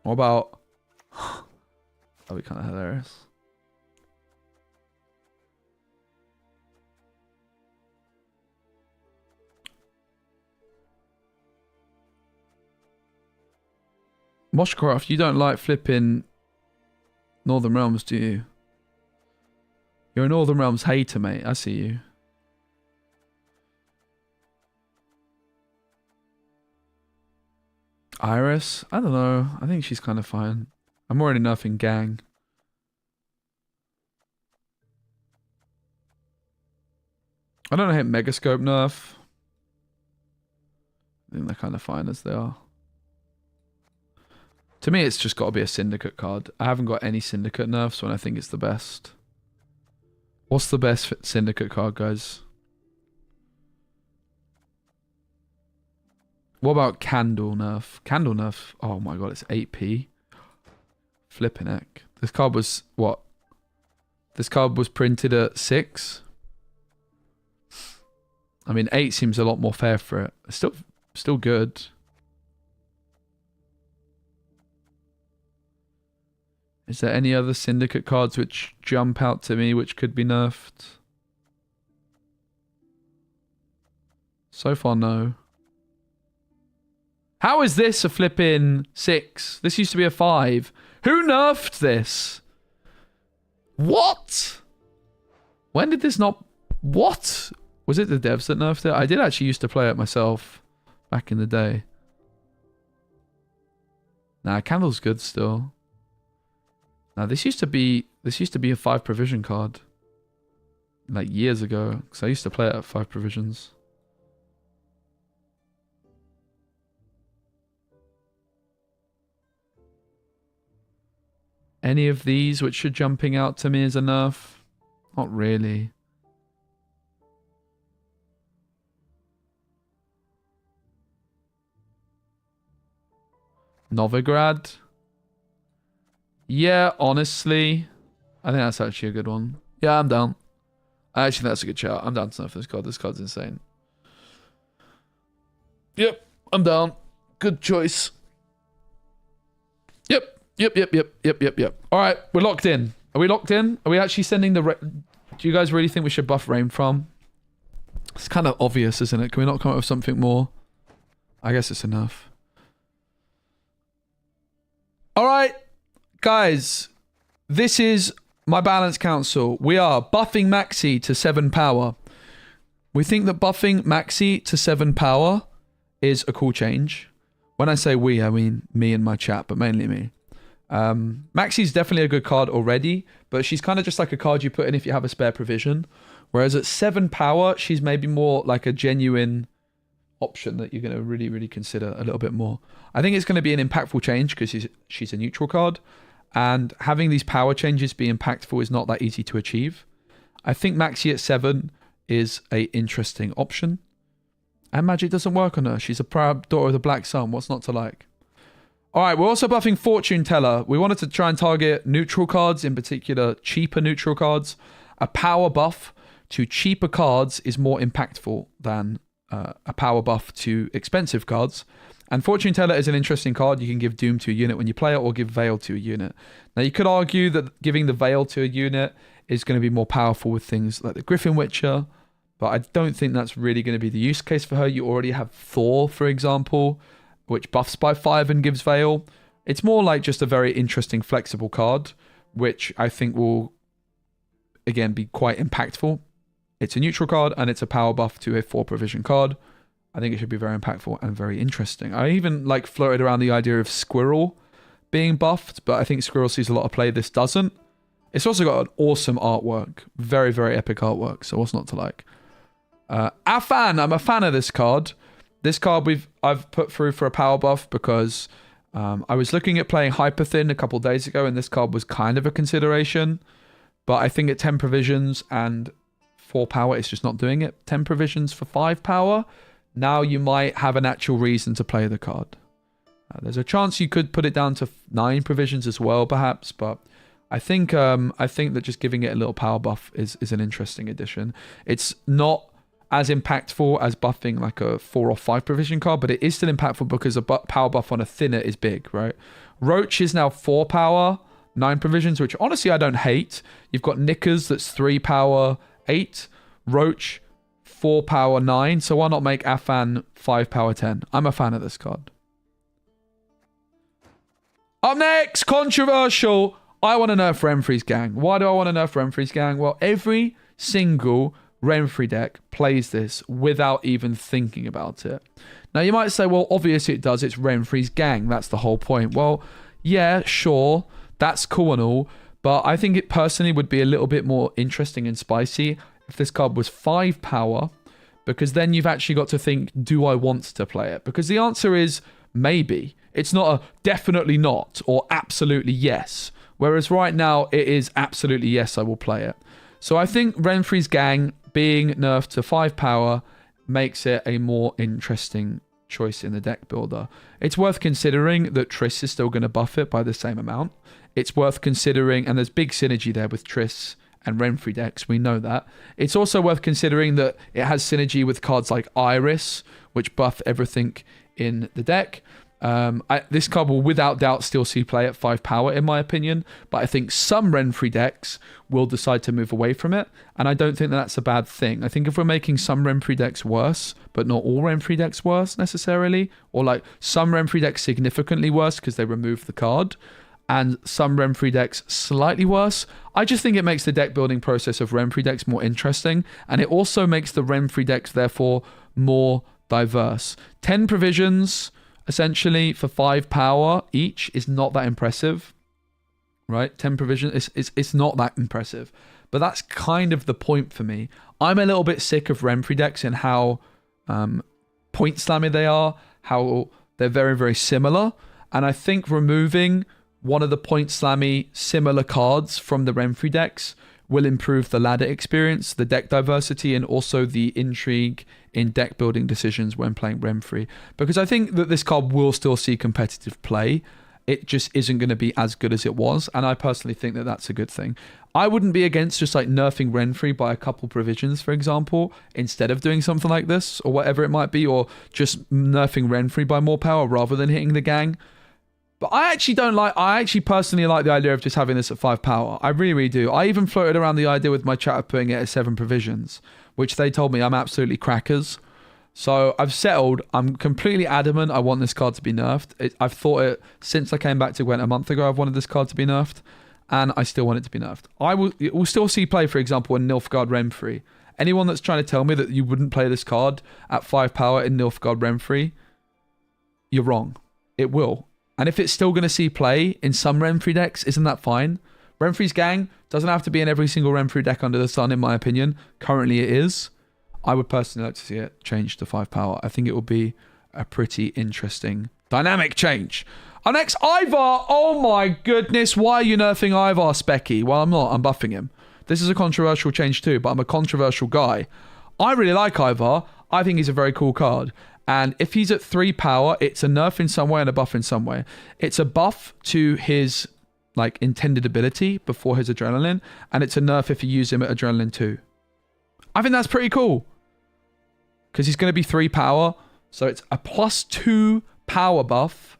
What about... That'd be kind of hilarious. Moshcraft, you don't like flipping Northern Realms, do you? You're a Northern Realms hater, mate. I see you. Iris? I don't know. I think she's kind of fine. I'm already nerfing Gang. I don't hate Megascope nerf. I think they're kind of fine as they are. To me, it's just got to be a Syndicate card. I haven't got any Syndicate nerfs when I think it's the best. What's the best Syndicate card, guys? What about Candle nerf? Candle nerf. Oh my god, it's 8p. Flipping heck. This card was what? This card was printed at 6. I mean, 8 seems a lot more fair for it. It's still good. Is there any other Syndicate cards which jump out to me which could be nerfed? So far, no. How is this a flipping 6? This used to be a 5. Who nerfed this? What? When did this not... What? Was it the devs that nerfed it? I did actually used to play it myself back in the day. Nah, Candle's good still. Now this used to be a 5 provision card. Like years ago. Because I used to play it at 5 provisions. Any of these which are jumping out to me as a nerf? Not really. Novigrad? Yeah, honestly. I think that's actually a good one. Yeah, I'm down. Actually, that's a good shout. I'm down to nerf this card. This card's insane. Yep, I'm down. Good choice. Yep. Yep. All right, we're locked in. Are we locked in? Are we actually sending the... Do you guys really think we should buff Rain from? It's kind of obvious, isn't it? Can we not come up with something more? I guess it's enough. All right, guys. This is my balance council. We are buffing Maxi to 7 power. We think that buffing Maxi to 7 power is a cool change. When I say we, I mean me and my chat, but mainly me. Maxi's definitely a good card already, but she's kind of just like a card you put in if you have a spare provision. Whereas at 7 power, she's maybe more like a genuine option that you're going to really, really consider a little bit more. I think it's going to be an impactful change because she's a neutral card. And having these power changes be impactful is not that easy to achieve. I think Maxi at 7 is a interesting option. And magic doesn't work on her. She's a proud daughter of the Black Sun. What's not to like? All right, we're also buffing Fortune Teller. We wanted to try and target neutral cards, in particular cheaper neutral cards. A power buff to cheaper cards is more impactful than a power buff to expensive cards. And Fortune Teller is an interesting card. You can give Doom to a unit when you play it or give Veil to a unit. Now, you could argue that giving the Veil to a unit is going to be more powerful with things like the Griffin Witcher, but I don't think that's really going to be the use case for her. You already have Thor, for example, which buffs by 5 and gives Veil. It's more like just a very interesting, flexible card, which I think will, again, be quite impactful. It's a neutral card, and it's a power buff to a 4 provision card. I think it should be very impactful and very interesting. I even like floated around the idea of Squirrel being buffed, but I think Squirrel sees a lot of play. This doesn't. It's also got an awesome artwork. Very, very epic artwork, so what's not to like? Afan, I'm a fan of this card. This card I've put through for a power buff because I was looking at playing Hyperthin a couple days ago, and this card was kind of a consideration. But I think at 10 provisions and 4 power, it's just not doing it. 10 provisions for 5 power, now you might have an actual reason to play the card. There's a chance you could put it down to 9 provisions as well, perhaps, but I think that just giving it a little power buff is an interesting addition. It's not as impactful as buffing like a 4 or 5 provision card, but it is still impactful because a power buff on a thinner is big, right? Roach is now 4 power, 9 provisions, which honestly I don't hate. You've got Knickers, that's 3 power, 8. Roach, 4 power, 9. So why not make Afan 5 power, 10? I'm a fan of this card. Up next, controversial. I want to nerf Renfri's gang. Why do I want to nerf Renfri's gang? Well, every single Renfri deck plays this without even thinking about it. Now, you might say, well, obviously it does. It's Renfri's gang. That's the whole point. Well, yeah, sure. That's cool and all. But I think it personally would be a little bit more interesting and spicy if this card was 5 power, because then you've actually got to think, do I want to play it? Because the answer is maybe. It's not a definitely not or absolutely yes. Whereas right now, it is absolutely yes, I will play it. So I think Renfri's gang being nerfed to 5 power makes it a more interesting choice in the deck builder. It's worth considering that Triss is still going to buff it by the same amount. It's worth considering, and there's big synergy there with Triss and Renfri decks, we know that. It's also worth considering that it has synergy with cards like Iris, which buff everything in the deck. This card will without doubt still see play at 5 power in my opinion, but I think some Renfri decks will decide to move away from it, and I don't think that's a bad thing. I think if we're making some Renfri decks worse, but not all Renfri decks worse necessarily, or like some Renfri decks significantly worse because they remove the card, and some Renfri decks slightly worse, I just think it makes the deck building process of Renfri decks more interesting, and it also makes the Renfri decks therefore more diverse. 10 provisions essentially for 5 power each is not that impressive, right? 10 provision, it's not that impressive, but that's kind of the point for me. I'm a little bit sick of Renfri decks and how point slammy they are, how they're very, very similar, and I think removing one of the point slammy similar cards from the Renfri decks will improve the ladder experience, the deck diversity, and also the intrigue in deck building decisions when playing Renfri. Because I think that this card will still see competitive play. It just isn't going to be as good as it was. And I personally think that that's a good thing. I wouldn't be against just like nerfing Renfri by a couple provisions, for example, instead of doing something like this or whatever it might be, or just nerfing Renfri by more power rather than hitting the gang. But I actually personally like the idea of just having this at 5 power. I really, really do. I even floated around the idea with my chat of putting it at 7 provisions, which they told me I'm absolutely crackers. So I've settled. I'm completely adamant I want this card to be nerfed. I've thought it since I came back to Gwent a month ago. I've wanted this card to be nerfed, and I still want it to be nerfed. It will still see play, for example, in Nilfgaard Renfri. Anyone that's trying to tell me that you wouldn't play this card at 5 power in Nilfgaard Renfri, you're wrong. It will. And if it's still going to see play in some Renfri decks, isn't that fine? Renfri's gang doesn't have to be in every single Renfri deck under the sun, in my opinion. Currently it is. I would personally like to see it change to 5 power. I think it will be a pretty interesting dynamic change. Our next, Ivar. Oh my goodness. Why are you nerfing Ivar, SPECI? Well, I'm not. I'm buffing him. This is a controversial change too, but I'm a controversial guy. I really like Ivar. I think he's a very cool card. And if he's at 3 power, it's a nerf in some way and a buff in some way. It's a buff to his like intended ability before his adrenaline, and it's a nerf if you use him at adrenaline 2. I think that's pretty cool. Because he's going to be 3 power, so it's a +2 power buff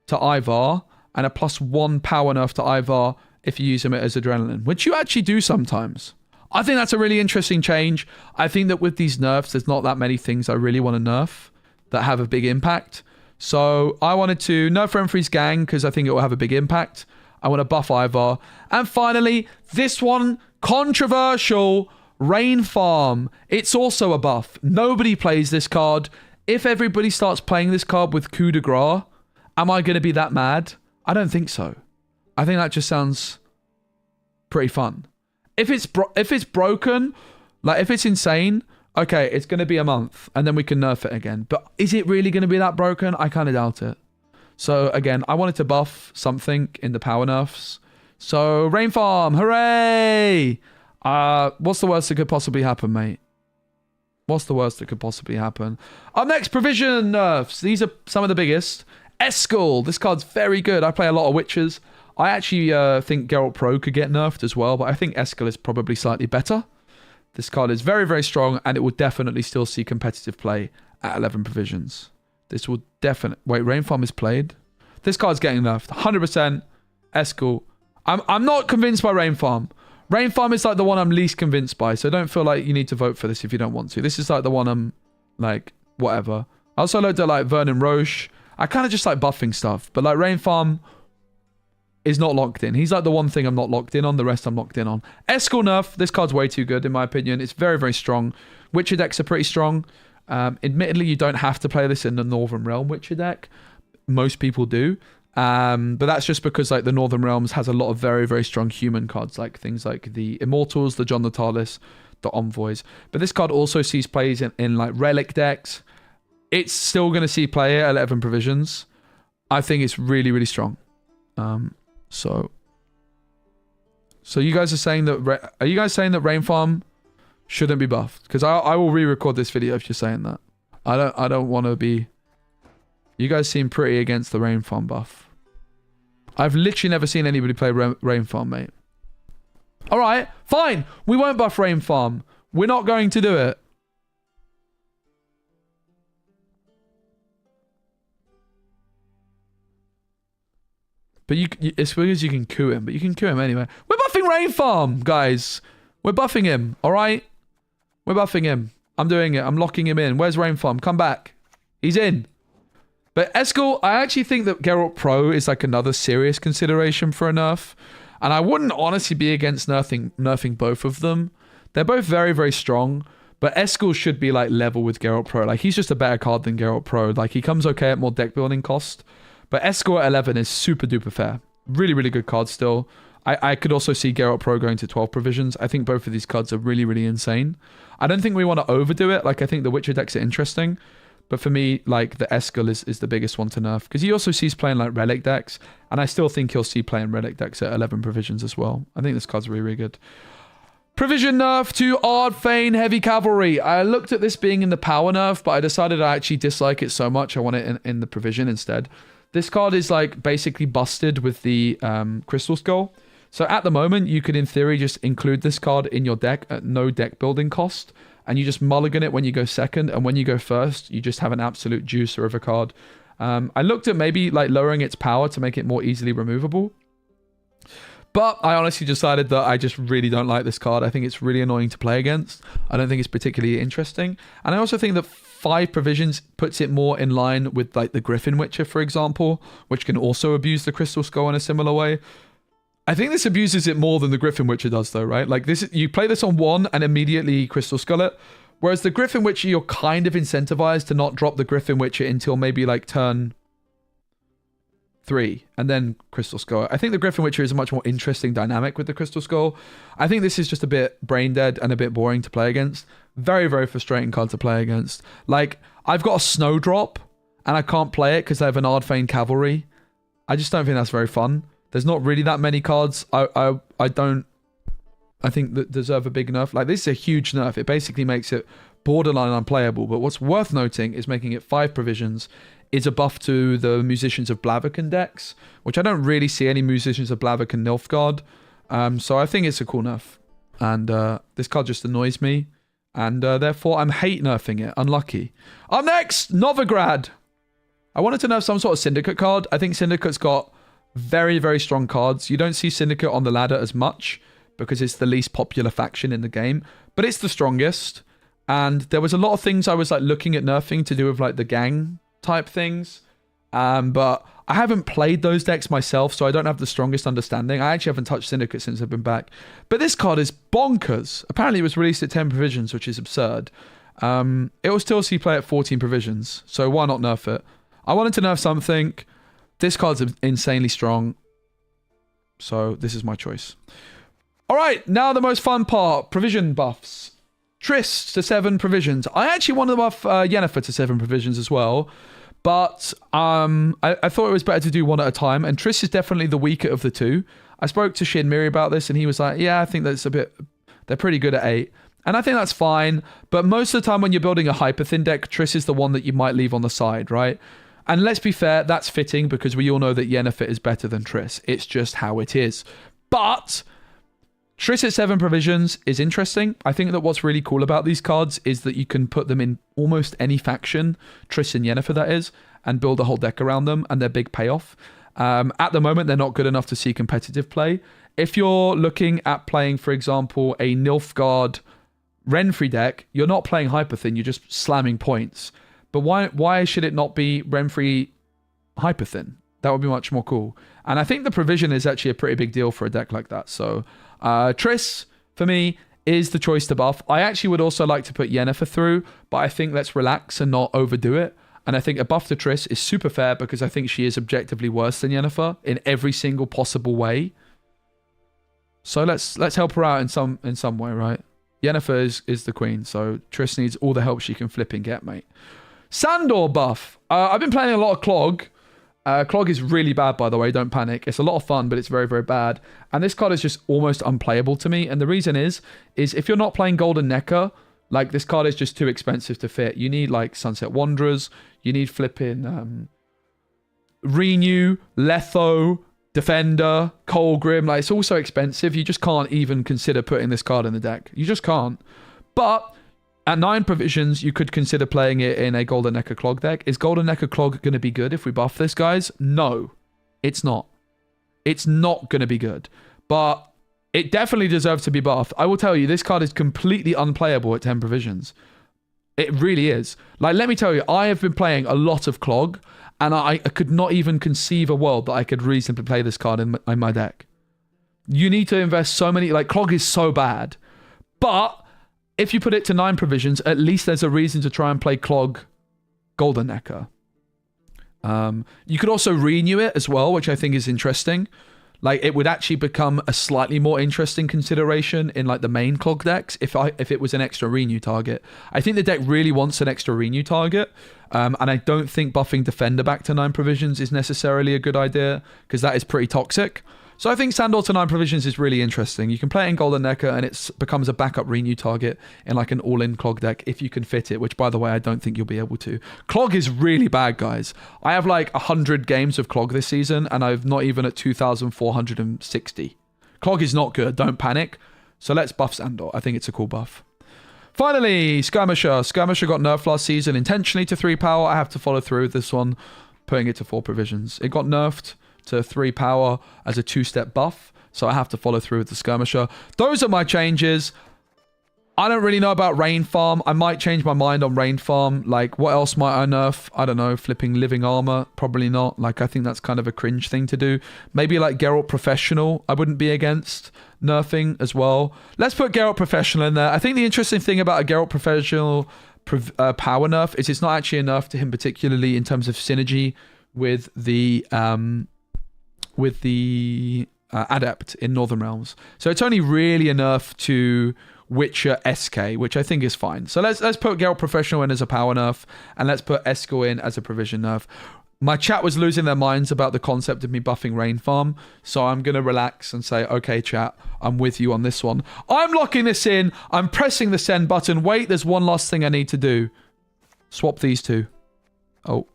to Ivar, and a +1 power nerf to Ivar if you use him as adrenaline, which you actually do sometimes. I think that's a really interesting change. I think that with these nerfs, there's not that many things I really want to nerf that have a big impact. So I wanted to nerf Renfri's gang because I think it will have a big impact. I want to buff Ivar. And finally, this one, controversial, Rain Farm. It's also a buff. Nobody plays this card. If everybody starts playing this card with coup de grace, am I going to be that mad? I don't think so. I think that just sounds pretty fun. If it's broken, like if it's insane, okay, it's going to be a month and then we can nerf it again. But is it really going to be that broken? I kind of doubt it. So again, I wanted to buff something in the power nerfs. So Rain Farm, hooray! What's the worst that could possibly happen, mate? What's the worst that could possibly happen? Up next, provision nerfs. These are some of the biggest. Eskel. This card's very good. I play a lot of Witches. I actually think Geralt Pro could get nerfed as well, but I think Eskel is probably slightly better. This card is very, very strong, and it will definitely still see competitive play at 11 provisions. This will definitely... Wait, Rain Farm is played? This card's getting nerfed. 100% Eskel. I'm not convinced by Rain Farm. Rain Farm is like the one I'm least convinced by, so don't feel like you need to vote for this if you don't want to. This is like the one I'm like, whatever. I also looked at like Vernon Roche. I kind of just like buffing stuff, but like Rain Farm is not locked in. He's like the one thing I'm not locked in on. The rest I'm locked in on. Eskel nerf. This card's way too good in my opinion. It's very, very strong. Witcher decks are pretty strong. Admittedly, you don't have to play this in the Northern Realm Witcher deck. Most people do. But that's just because like the Northern Realms has a lot of very, very strong human cards, like things like the Immortals, the John the Tallis, the Envoys. But this card also sees plays in like relic decks. It's still going to see play at 11 provisions. I think it's really, really strong. So you guys are saying that... Are you guys saying that Rain Farm shouldn't be buffed? Because I will re-record this video if you're saying that. I don't want to be... You guys seem pretty against the Rain Farm buff. I've literally never seen anybody play Rain Farm, mate. Alright, fine. We won't buff Rain Farm. We're not going to do it. But it's because you can coup him, but you can coup him anyway. We're buffing Rain Farm, guys. We're buffing him, alright? We're buffing him. I'm doing it. I'm locking him in. Where's Rain Farm? Come back. He's in. But Eskel, I actually think that Geralt Pro is like another serious consideration for a nerf. And I wouldn't honestly be against nerfing both of them. They're both very, very strong. But Eskel should be like level with Geralt Pro. Like he's just a better card than Geralt Pro. Like he comes okay at more deck building cost. But Eskel at 11 is super duper fair. Really, really good card still. I could also see Geralt Pro going to 12 provisions. I think both of these cards are really, really insane. I don't think we want to overdo it. Like I think the Witcher decks are interesting. But for me, like, the Eskel is the biggest one to nerf. Because he also sees playing, like, Relic decks. And I still think he'll see playing Relic decks at 11 provisions as well. I think this card's really, really good. Provision nerf to Ardfane Heavy Cavalry. I looked at this being in the power nerf, but I decided I actually dislike it so much I want it in the provision instead. This card is, like, basically busted with the Crystal Skull. So at the moment, you could, in theory, just include this card in your deck at no deck building cost. And you just mulligan it when you go second, and when you go first, you just have an absolute juicer of a card. I looked at maybe like lowering its power to make it more easily removable. But I honestly decided that I just really don't like this card. I think it's really annoying to play against. I don't think it's particularly interesting. And I also think that 5 provisions puts it more in line with like the Griffin Witcher, for example, which can also abuse the Crystal Skull in a similar way. I think this abuses it more than the Griffin Witcher does, though, right? Like, this, you play this on 1 and immediately Crystal Skull it. Whereas the Griffin Witcher, you're kind of incentivized to not drop the Griffin Witcher until maybe, like, turn 3. And then Crystal Skull. I think the Griffin Witcher is a much more interesting dynamic with the Crystal Skull. I think this is just a bit brain dead and a bit boring to play against. Very, very frustrating card to play against. Like, I've got a Snowdrop, and I can't play it because I have an Ardfane Cavalry. I just don't think that's very fun. There's not really that many cards I think that deserve a big nerf. Like, this is a huge nerf. It basically makes it borderline unplayable. But what's worth noting is making it 5 provisions is a buff to the Musicians of Blaviken decks, which I don't really see any Musicians of Blaviken Nilfgaard. So I think it's a cool nerf. And this card just annoys me. And therefore, I'm hate nerfing it. Unlucky. Up next, Novigrad. I wanted to nerf some sort of Syndicate card. I think Syndicate's got very, very strong cards. You don't see Syndicate on the ladder as much because it's the least popular faction in the game, but it's the strongest. And there was a lot of things I was like looking at nerfing to do with like the gang type things. But I haven't played those decks myself, so I don't have the strongest understanding. I actually haven't touched Syndicate since I've been back. But this card is bonkers. Apparently it was released at 10 provisions, which is absurd. It will still see play at 14 provisions, so why not nerf it? I wanted to nerf something. This card's insanely strong, so this is my choice. Alright, now the most fun part. Provision buffs. Triss to 7 provisions. I actually wanted to buff Yennefer to 7 provisions as well. But I thought it was better to do one at a time. And Triss is definitely the weaker of the two. I spoke to Shin Miri about this, and he was like, yeah, I think that's a bit... They're pretty good at 8. And I think that's fine. But most of the time when you're building a hyper thin deck, Triss is the one that you might leave on the side, right? And let's be fair, that's fitting because we all know that Yennefer is better than Triss. It's just how it is. But... Triss at 7 provisions is interesting. I think that what's really cool about these cards is that you can put them in almost any faction, Triss and Yennefer that is, and build a whole deck around them, and they're big payoff. At the moment, they're not good enough to see competitive play. If you're looking at playing, for example, a Nilfgaard Renfrey deck, you're not playing Hyperthin, you're just slamming points. But why should it not be Renfrey Hyperthin? That would be much more cool. And I think the provision is actually a pretty big deal for a deck like that. So Triss, for me, is the choice to buff. I actually would also like to put Yennefer through, but I think let's relax and not overdo it. And I think a buff to Triss is super fair because I think she is objectively worse than Yennefer in every single possible way. So let's help her out in some way, right? Yennefer is the queen, so Triss needs all the help she can flip and get, mate. Sandor buff. I've been playing a lot of Clog. Clog is really bad, by the way. Don't panic. It's a lot of fun, but it's very, very bad. And this card is just almost unplayable to me. And the reason is if you're not playing Golden Necker, like this card is just too expensive to fit. You need like Sunset Wanderers. You need flipping Renew, Letho, Defender, Colgrim. Like it's all so expensive. You just can't even consider putting this card in the deck. You just can't. But at 9 provisions, you could consider playing it in a Golden Necker Clog deck. Is Golden Necker Clog going to be good if we buff this, guys? No, it's not. It's not going to be good. But it definitely deserves to be buffed. I will tell you, this card is completely unplayable at 10 provisions. It really is. Like, let me tell you, I have been playing a lot of Clog, and I could not even conceive a world that I could reasonably play this card in my deck. You need to invest so many... Like, Clog is so bad. But... if you put it to 9 provisions, at least there's a reason to try and play Clog Golden Necker. You could also renew it as well, which I think is interesting. Like, it would actually become a slightly more interesting consideration in, like, the main Clog decks if it was an extra renew target. I think the deck really wants an extra renew target, and I don't think buffing Defender back to 9 provisions is necessarily a good idea, because that is pretty toxic. So I think Sandor to 9 provisions is really interesting. You can play it in Golden Necker and it becomes a backup renew target in like an all-in Clog deck if you can fit it, which by the way, I don't think you'll be able to. Clog is really bad, guys. I have like 100 games of Clog this season and I'm not even at 2,460. Clog is not good, don't panic. So let's buff Sandor. I think it's a cool buff. Finally, Skirmisher. Skirmisher got nerfed last season intentionally to 3 power. I have to follow through with this one, putting it to 4 provisions. It got nerfed to 3 power as a 2-step buff, so I have to follow through with the Skirmisher. Those are my changes. I don't really know about Rain Farm. I might change my mind on Rain Farm. Like, what else might I nerf? I don't know. Flipping Living Armor? Probably not. Like, I think that's kind of a cringe thing to do. Maybe like Geralt Professional, I wouldn't be against nerfing as well. Let's put Geralt Professional in there. I think the interesting thing about a Geralt Professional power nerf is it's not actually a nerf to him particularly in terms of synergy with the Adept in Northern Realms. So it's only really a nerf to Witcher SK, which I think is fine. So let's put Geralt Professional in as a power nerf, and let's put Eskel in as a provision nerf. My chat was losing their minds about the concept of me buffing Rain Farm, so I'm going to relax and say, okay, chat, I'm with you on this one. I'm locking this in. I'm pressing the send button. Wait, there's one last thing I need to do. Swap these two. Oh.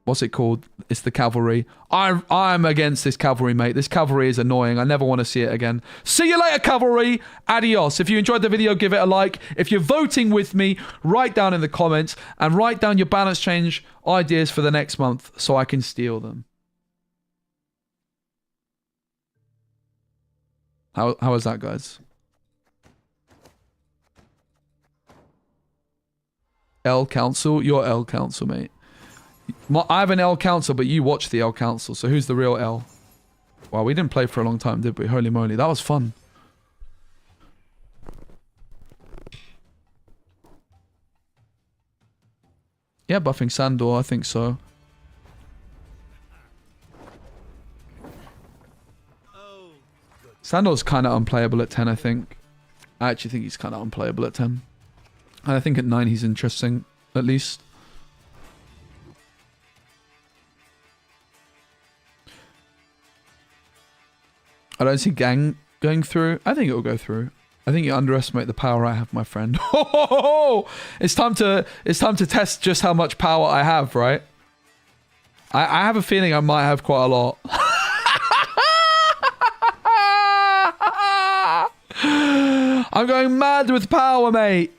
What's it called? It's the cavalry. I'm against this cavalry, mate. This cavalry is annoying. I never want to see it again. See you later, cavalry. Adios. If you enjoyed the video, give it a like. If you're voting with me, write down in the comments and write down your balance change ideas for the next month so I can steal them. How is that, guys? L Council? You're L Council, mate. I have an L council, but you watch the L council. So who's the real L? Wow, we didn't play for a long time, did we? Holy moly, that was fun. Yeah, buffing Sandor, I think so. Sandor's kind of unplayable at 10, I think. I actually think he's kind of unplayable at 10. And I think at 9 he's interesting, at least. I don't see gang going through. I think it will go through. I think you underestimate the power I have, my friend. It's time to test just how much power I have, right? I have a feeling I might have quite a lot. I'm going mad with power, mate.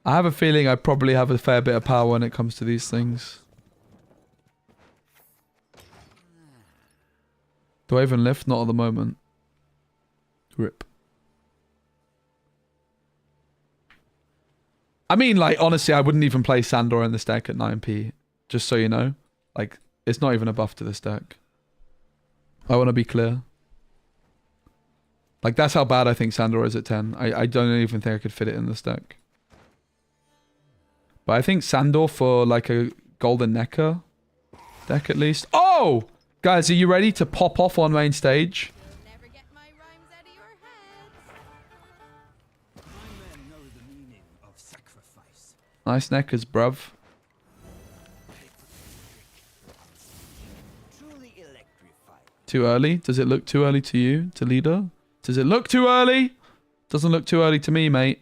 I have a feeling I probably have a fair bit of power when it comes to these things. Do I even lift? Not at the moment. Rip. I mean, like, honestly, I wouldn't even play Sandor in this deck at 9p. Just so you know. Like, it's not even a buff to this deck. I want to be clear. Like, that's how bad I think Sandor is at 10. I don't even think I could fit it in this deck. But I think Sandor for, like, a Golden Necker deck at least. Oh! Guys, are you ready to pop off on main stage? You'll never get my rhymes out of your heads. My men know the meaning of sacrifice. Nice Neckers, bruv. Truly electrified. Too early? Does it look too early to you, to leader? Does it look too early? Doesn't look too early to me, mate.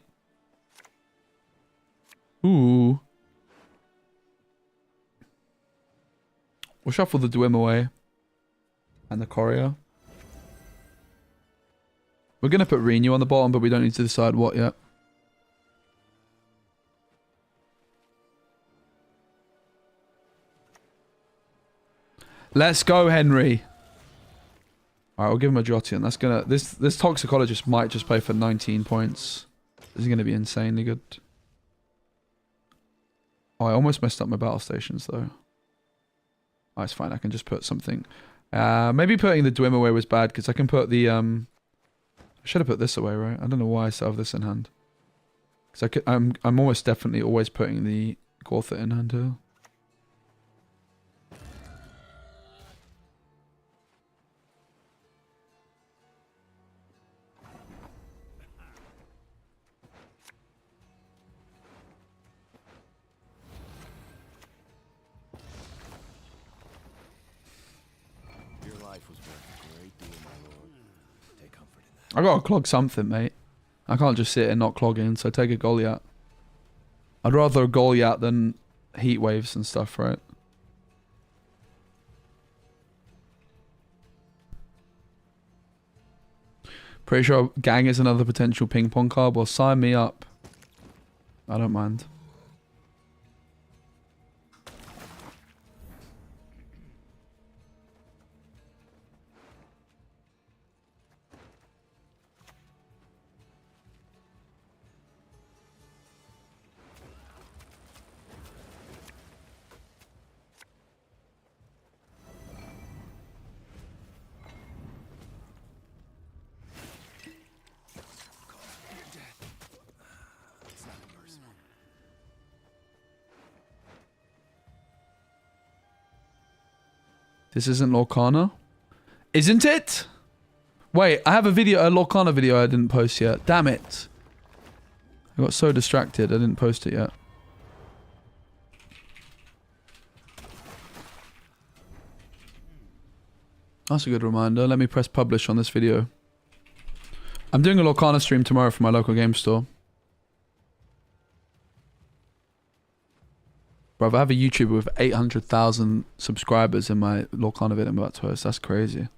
Ooh. We'll shuffle the Dwim away. And the Courier. We're going to put Renew on the bottom, but we don't need to decide what yet. Let's go, Henry. Alright, we'll give him a Jotun. That's gonna... This Toxicologist might just play for 19 points. This is going to be insanely good. Oh, I almost messed up my battle stations, though. Oh, it's fine. I can just put something... maybe putting the Dwim away was bad, because I can put the... I should have put this away, right? I don't know why I still have this in hand. Because I'm almost definitely always putting the Gortha in hand here. I gotta clog something, mate. I can't just sit and not clogging, so take a Goliath. I'd rather a Goliath than heat waves and stuff, right? Pretty sure Gang is another potential ping pong card. Well, sign me up. I don't mind. This isn't Lorcana? Isn't it? Wait, I have a video, a Lorcana video I didn't post yet. Damn it. I got so distracted, I didn't post it yet. That's a good reminder. Let me press publish on this video. I'm doing a Lorcana stream tomorrow for my local game store. Bro, I have a YouTuber with 800,000 subscribers in my Lorcana video I'm about to host. That's crazy.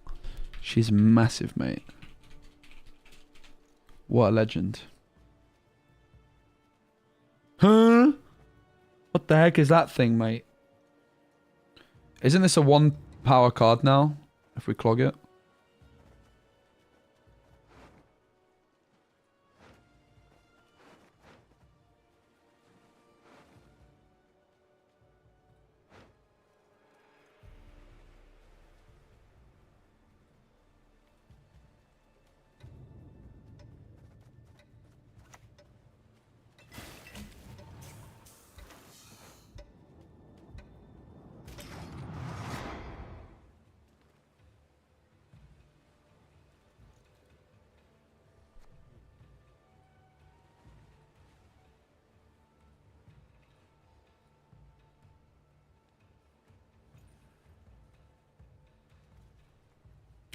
She's massive, mate. What a legend. Huh? What the heck is that thing, mate? Isn't this a 1 power card now? If we clog it.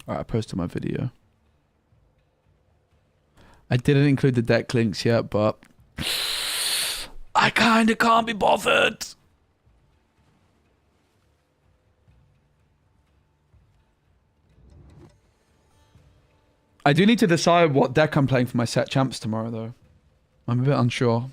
Alright, I posted my video. I didn't include the deck links yet, but I kind of can't be bothered. I do need to decide what deck I'm playing for my set champs tomorrow, though. I'm a bit unsure.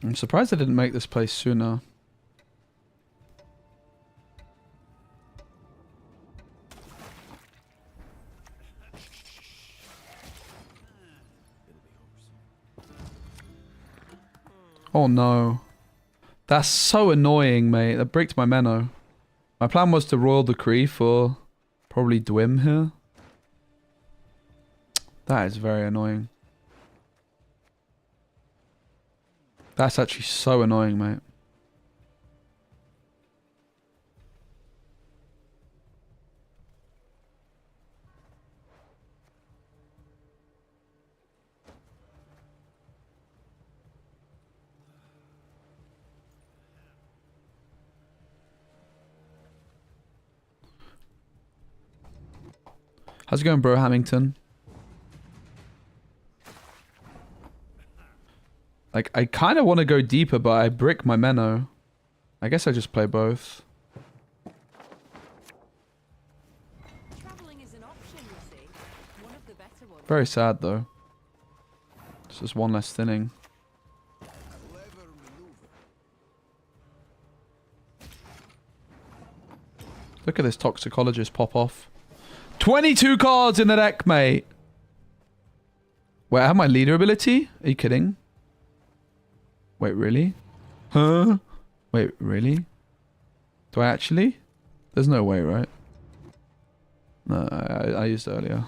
I'm surprised I didn't make this place sooner. Oh no. That's so annoying, mate. That bricked my Menno. My plan was to Royal Decree for probably Dwim here. That is very annoying. That's actually so annoying, mate. How's it going, bro, Hamilton? Like, I kind of want to go deeper, but I brick my Menno. I guess I just play both. Traveling is an option, you see. One of the better ones. Very sad, though. It's just one less thinning. Look at this toxicologist pop off. 22 cards in the deck, mate. Wait, I have my leader ability? Are you kidding? Wait, really? Huh? Wait, really? Do I actually? There's no way, right? No, I used it earlier.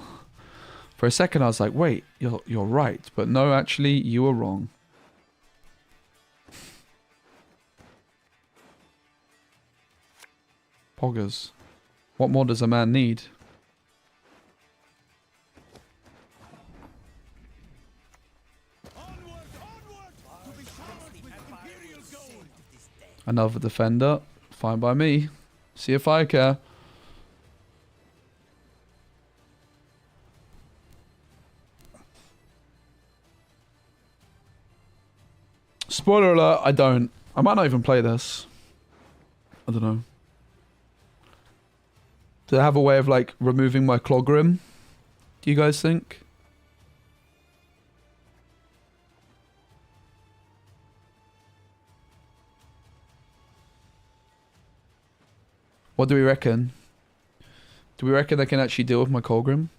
For a second, I was like, wait, you're right. But no, actually, you were wrong. Poggers. What more does a man need? Another defender. Fine by me. See if I care. Spoiler alert, I don't. I might not even play this. I don't know. Do I have a way of, like, removing my Clog Do you guys think? What do we reckon? Do we reckon they can actually deal with my Colgrim?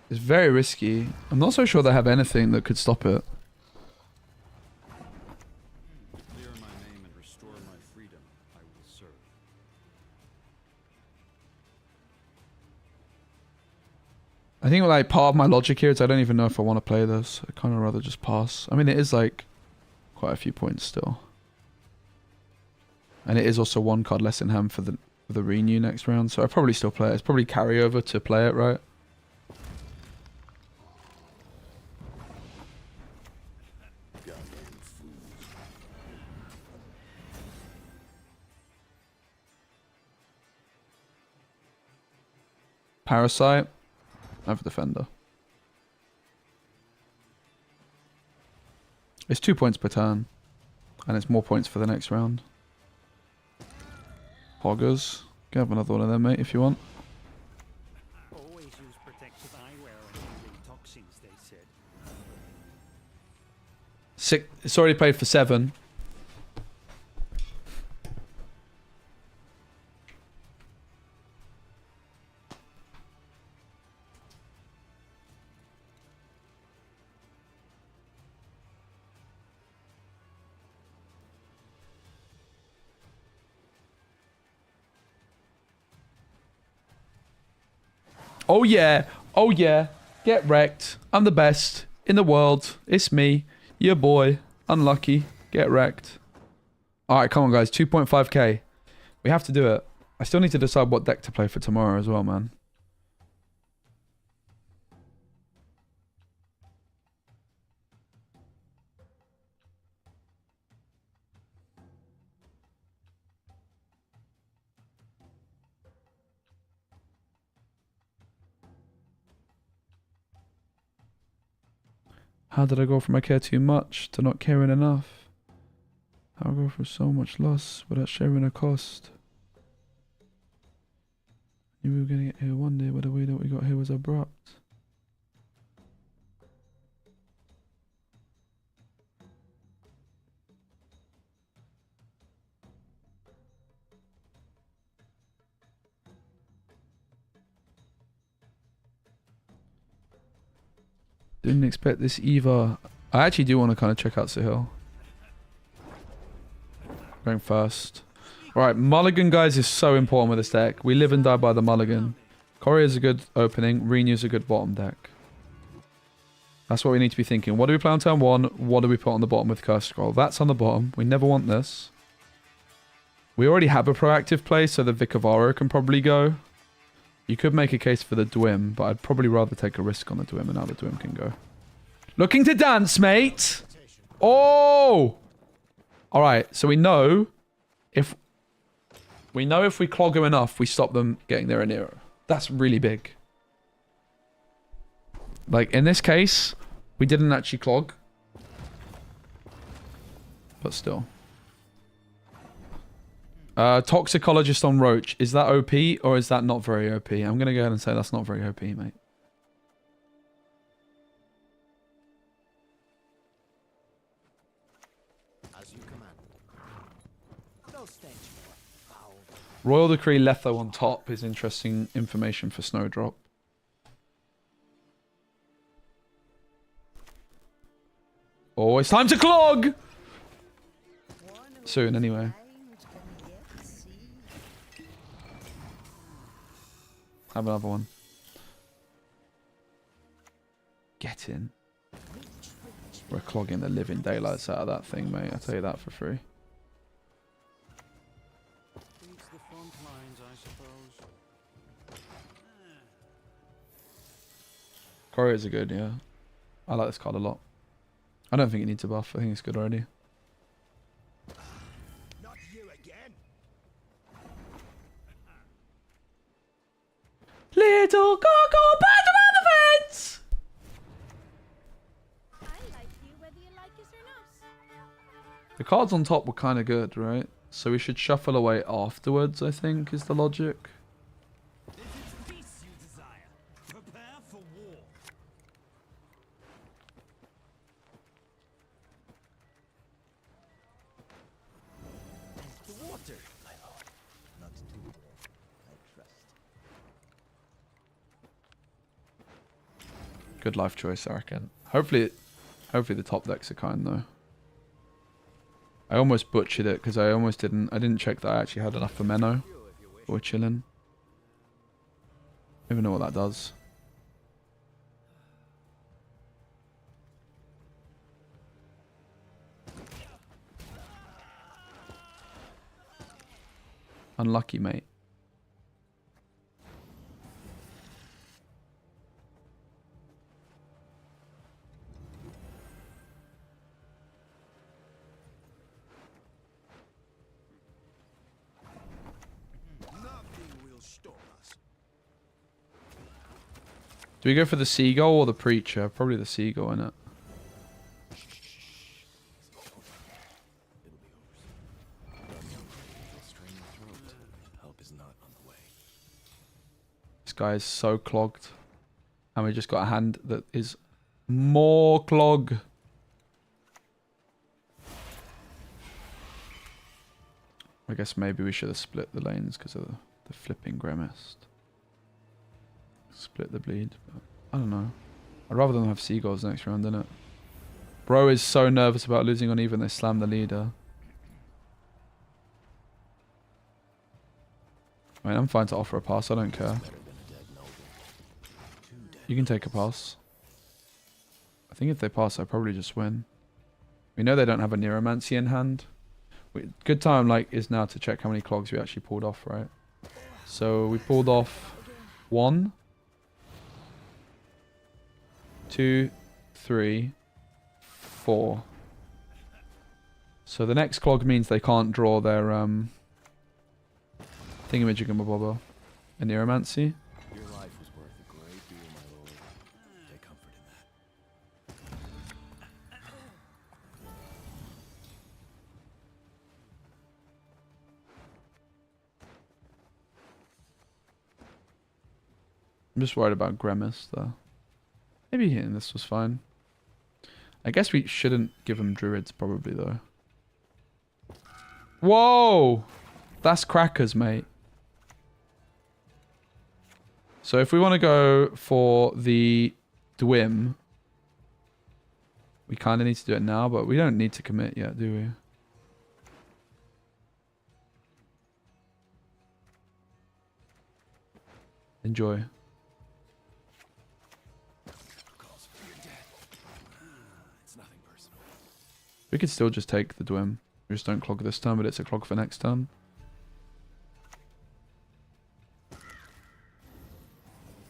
It's very risky. I'm not so sure they have anything that could stop it. Clear my name and restore my freedom. I will serve. I think, like, part of my logic here is I don't even know if I want to play this. I'd kind of rather just pass. I mean, it is, like, quite a few points still. And it is also one card less in hand for the renew next round, so I probably still play it. It's probably carryover to play it, right? Parasite. I have a defender. It's 2 points per turn. And it's more points for the next round. Poggers. Can have another one of them, mate, if you want. Always use protective eyewear when handling toxins, they said. It's already paid for 7. Oh yeah, oh yeah, get wrecked. I'm the best in the world. It's me, your boy. Unlucky, get wrecked. Alright, come on guys, 2.5k. We have to do it. I still need to decide what deck to play for tomorrow as well, man. How did I go from I care too much to not caring enough? How I go through so much loss without sharing a cost? Knew we were gonna get here one day, but the way that we got here was abrupt. Didn't expect this either. I actually do want to kind of check out Sahil. Going first. Alright, mulligan, guys, is so important with this deck. We live and die by the mulligan. Courier's a good opening. Renew's a good bottom deck. That's what we need to be thinking. What do we play on turn 1? What do we put on the bottom with Curse Scroll? That's on the bottom. We never want this. We already have a proactive play, so the Vicavaro can probably go. You could make a case for the Dwim, but I'd probably rather take a risk on the Dwim, and now the Dwim can go. Looking to dance, mate! Oh! Alright, so we know if we clog him enough, we stop them getting nearer and nearer. That's really big. Like, in this case, we didn't actually clog. But still. Toxicologist on Roach. Is that OP or is that not very OP? I'm going to go ahead and say that's not very OP, mate. As you command. No stench. Foul. Royal Decree Letho on top is interesting information for Snowdrop. Oh, it's time to clog! Soon, anyway. Have another one. Get in. We're clogging the living daylights out of that thing, mate. I'll tell you that for free. Beats the front lines, I suppose. Couriers are good, yeah. I like this card a lot. I don't think it needs a buff. I think it's good already. Not you again. Little Coco, pat around the fence! I like you whether you like it or not. The cards on top were kind of good, right? So we should shuffle away afterwards, I think, is the logic. If it's peace you desire, prepare for war. The water, my lord. Not too warm, I trust. Good life choice, I reckon. Hopefully the top decks are kind, though. I almost butchered it, because I didn't check that I actually had enough for Menno. But we're chilling. I don't even know what that does. Unlucky, mate. Nothing will stop us. Do we go for the Seagull or the Preacher? Probably the Seagull, innit? Strain your throat. Help is not on the way. This guy is so clogged. And we just got a hand that is more clog. I guess maybe we should have split the lanes because of the flipping Gremist. Split the bleed. But I don't know. I'd rather than have Seagulls next round, innit? Bro is so nervous about losing on even they slam the leader. I mean, I'm fine to offer a pass. I don't care. Better than a dead noble. Two dead You can take a pass. I think if they pass, I probably just win. We know they don't have a Neuromancy in hand. Good time, like, is now to check how many clogs we actually pulled off, right? So we pulled off 1, 2, 3, 4. So the next clog means they can't draw their thingamajiggamabobber in Neuromancy. Your life was worth a great deal, my lord. Take comfort in that. I'm just worried about Grimace though. Maybe hitting this was fine. I guess we shouldn't give him druids probably though. Whoa! That's crackers, mate. So if we want to go for the Dwim, we kind of need to do it now, but we don't need to commit yet, do we? Enjoy. It's nothing personal. We could still just take the Dwim. We just don't clog this turn, but it's a clog for next turn.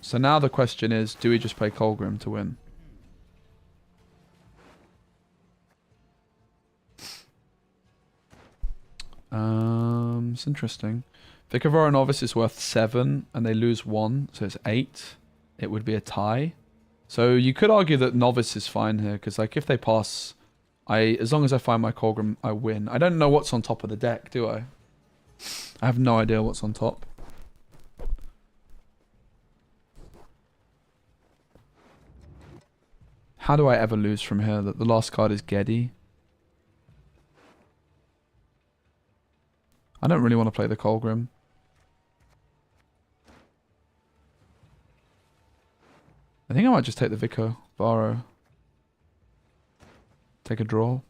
So now the question is, do we just play Colgrim to win? It's interesting. Vic of Aura Novice is worth 7 and they lose 1, so it's 8. It would be a tie. So you could argue that Novice is fine here, because like if they pass, as long as I find my Colgrim, I win. I don't know what's on top of the deck, do I? I have no idea what's on top. How do I ever lose from here? That the last card is Geddy. I don't really want to play the Colgrim. I think I might just take the Vico Varo. Take a draw.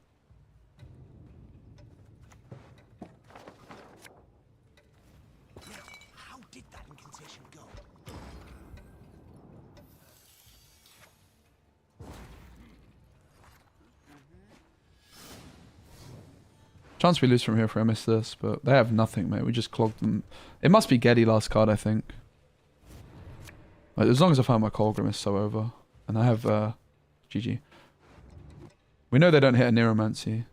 How did that incantation go? Chance we lose from here if I miss this, but they have nothing, mate. We just clogged them. It must be Geddy last card, I think. Like, as long as I find my Colgrim, it's so over. And I have GG. We know they don't hit a Neuromancy.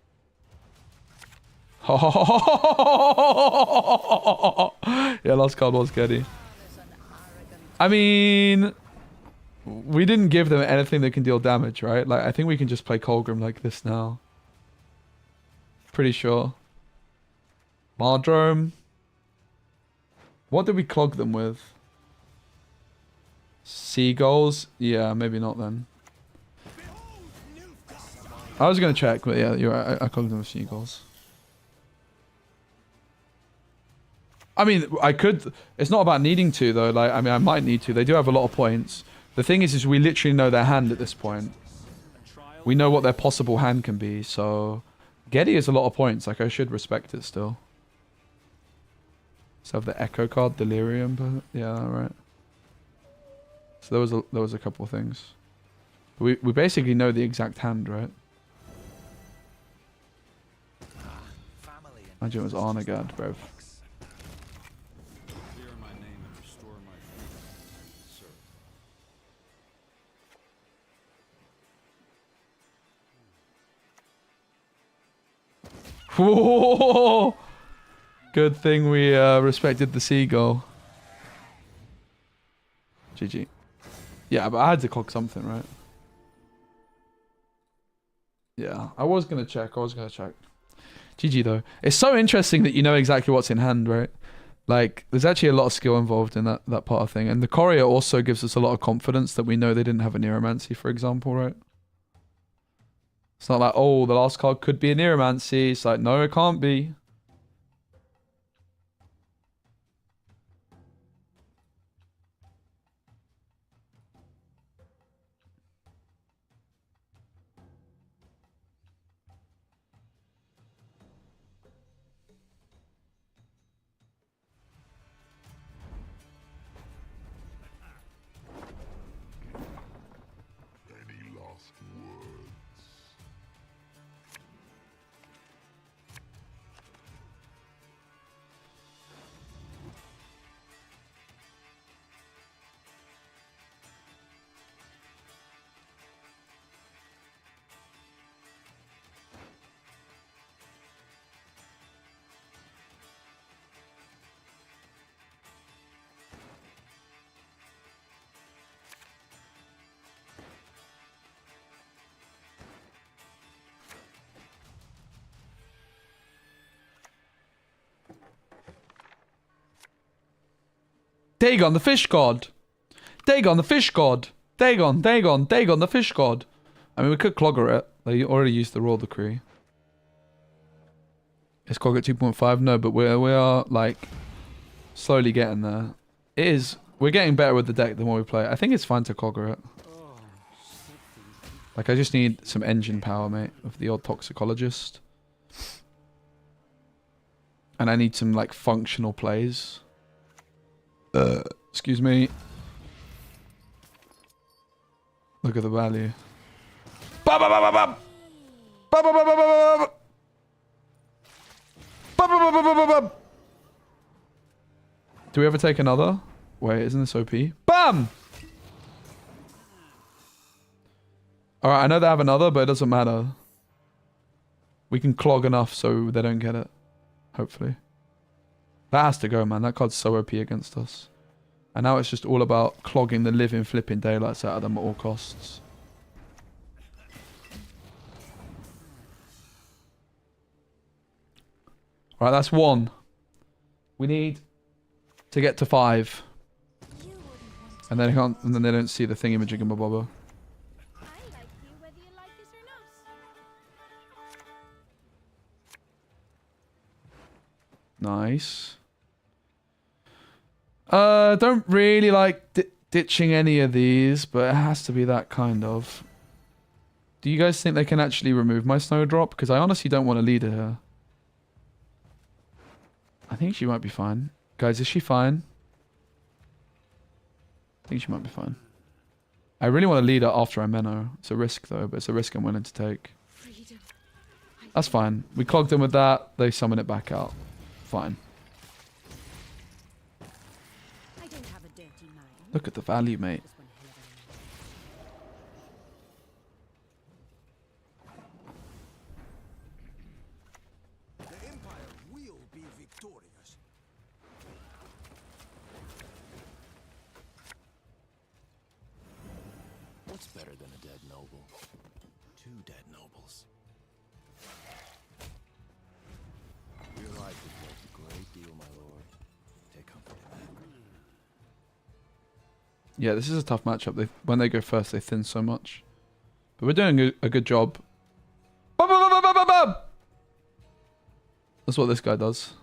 Yeah, last card was Geddy. I mean, we didn't give them anything that can deal damage, right? Like, I think we can just play Colgrim like this now. Pretty sure. Mardrome. What did we clog them with? Seagulls? Yeah, maybe not then. I was going to check, but yeah, you're right. I clogged them with seagulls. I mean, I could... It's not about needing to, though. Like, I mean, I might need to. They do have a lot of points. The thing is we literally know their hand at this point. We know what their possible hand can be, so... Geddy is a lot of points. Like, I should respect it still. Let's have the Echo card, Delirium. But yeah, right. So there was a couple of things. We basically know the exact hand, right? Imagine it was Arnagad, bruv. Clear my name and restore my freedom, sir. Whoa! Good thing we respected the seagull. GG. Yeah, but I had to clock something, right? Yeah, I was going to check. GG, though. It's so interesting that you know exactly what's in hand, right? Like, there's actually a lot of skill involved in that part of thing. And the Courier also gives us a lot of confidence that we know they didn't have a Neuromancy, for example, right? It's not like, oh, the last card could be a Neuromancy. It's like, no, it can't be. Dagon, the fish god. Dagon, the fish god. Dagon, Dagon, Dagon, the fish god. I mean, we could clogger it. They already used the royal decree. Is clog at 2.5? No, but we are like slowly getting there. It is. We're getting better with the deck the more we play. I think it's fine to clogger it. Like, I just need some engine power, mate, of the odd toxicologist. And I need some, like, functional plays. Excuse me. Look at the value. Ba ba ba ba ba. Ba ba ba ba ba ba. Ba ba ba ba ba ba. Do we ever take another? Wait, isn't this OP? Bam! Alright, I know they have another, but it doesn't matter. We can clog enough so they don't get it. Hopefully. That has to go, man. That card's so OP against us. And now it's just all about clogging the living flipping daylights out of them at all costs. Alright, that's 1. We need to get to 5. And then they don't see the thingy-majiggy-bobber. I like you whether you like it or not. Nice. Don't really like ditching any of these, but it has to be that kind of. Do you guys think they can actually remove my snowdrop? Because I honestly don't want to lead her here. I think she might be fine. Guys, is she fine? I think she might be fine. I really want to lead her after I Menno. It's a risk though, but it's a risk I'm willing to take. Freedom. That's fine. We clogged them with that. They summon it back out. Fine. I don't have a dirty mind. Look at the value, mate. Just one hell of a The Empire will be victorious. What's better than a dead noble? 2 dead nobles. Your life is worth a great deal, my lord. Take comfort in that. Yeah, this is a tough matchup. When they go first, they thin so much. But we're doing a good job. Bum, bum, bum, bum, bum, bum. That's what this guy does.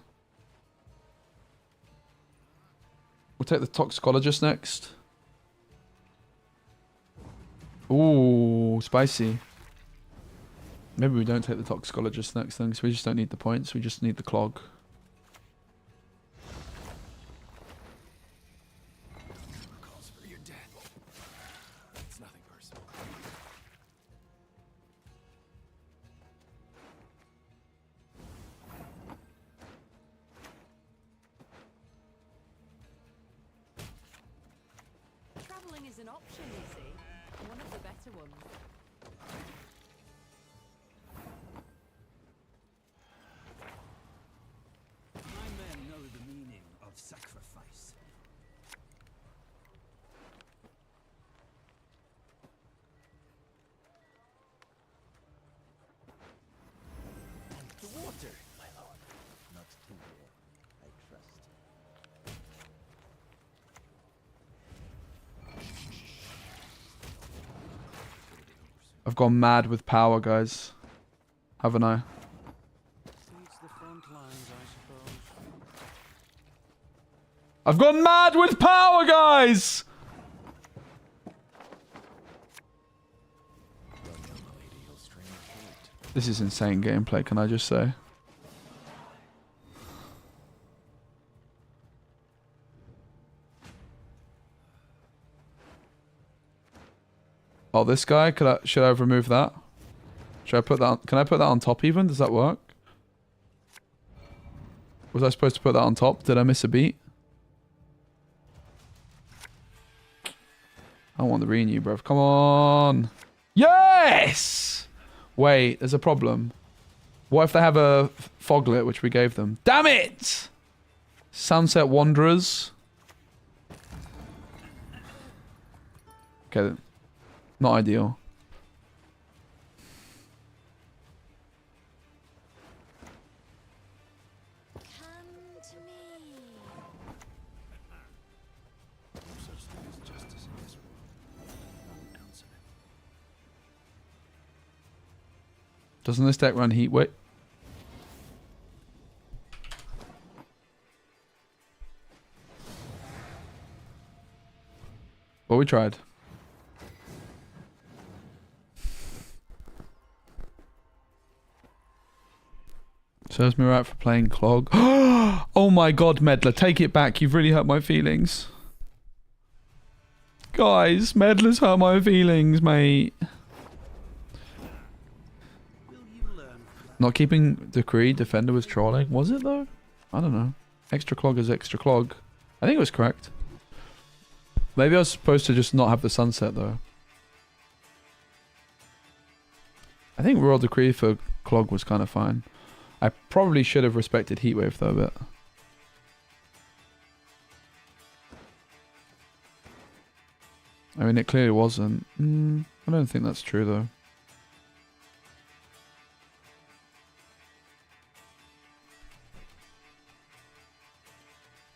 We'll take the toxicologist next. Ooh, spicy. Maybe we don't take the toxicologist next then, because we just don't need the points. We just need the clog. Calls for your death. It's nothing personal. Traveling is an option, you see. One of the better ones. My men know the meaning of sacrifice. The water, my lord. Not too warm, I trust. I've gone mad with power, guys. Haven't I? Suits the front lines, I suppose. I've gone mad with power, guys! Run, young lady, you'll strain your fate. This is insane gameplay, can I just say? Oh, this guy? Should I have removed that? Should I put that on, can I put that on top even? Does that work? Was I supposed to put that on top? Did I miss a beat? I don't want the renew, bruv. Come on. Yes! Wait, there's a problem. What if they have a foglet, which we gave them? Damn it! Sunset Wanderers. Okay. Not ideal. Come to me. Doesn't this deck run heat wave? Well, we tried. Serves me right for playing Clog. Oh my god, Meddler, take it back. You've really hurt my feelings. Guys, Meddler's hurt my feelings, mate. Not keeping Decree Defender was trolling. Was it though? I don't know. Extra Clog is extra Clog. I think it was correct. Maybe I was supposed to just not have the sunset though. I think Royal Decree for Clog was kind of fine. I probably should have respected Heatwave though a bit. I mean, it clearly wasn't. I don't think that's true though.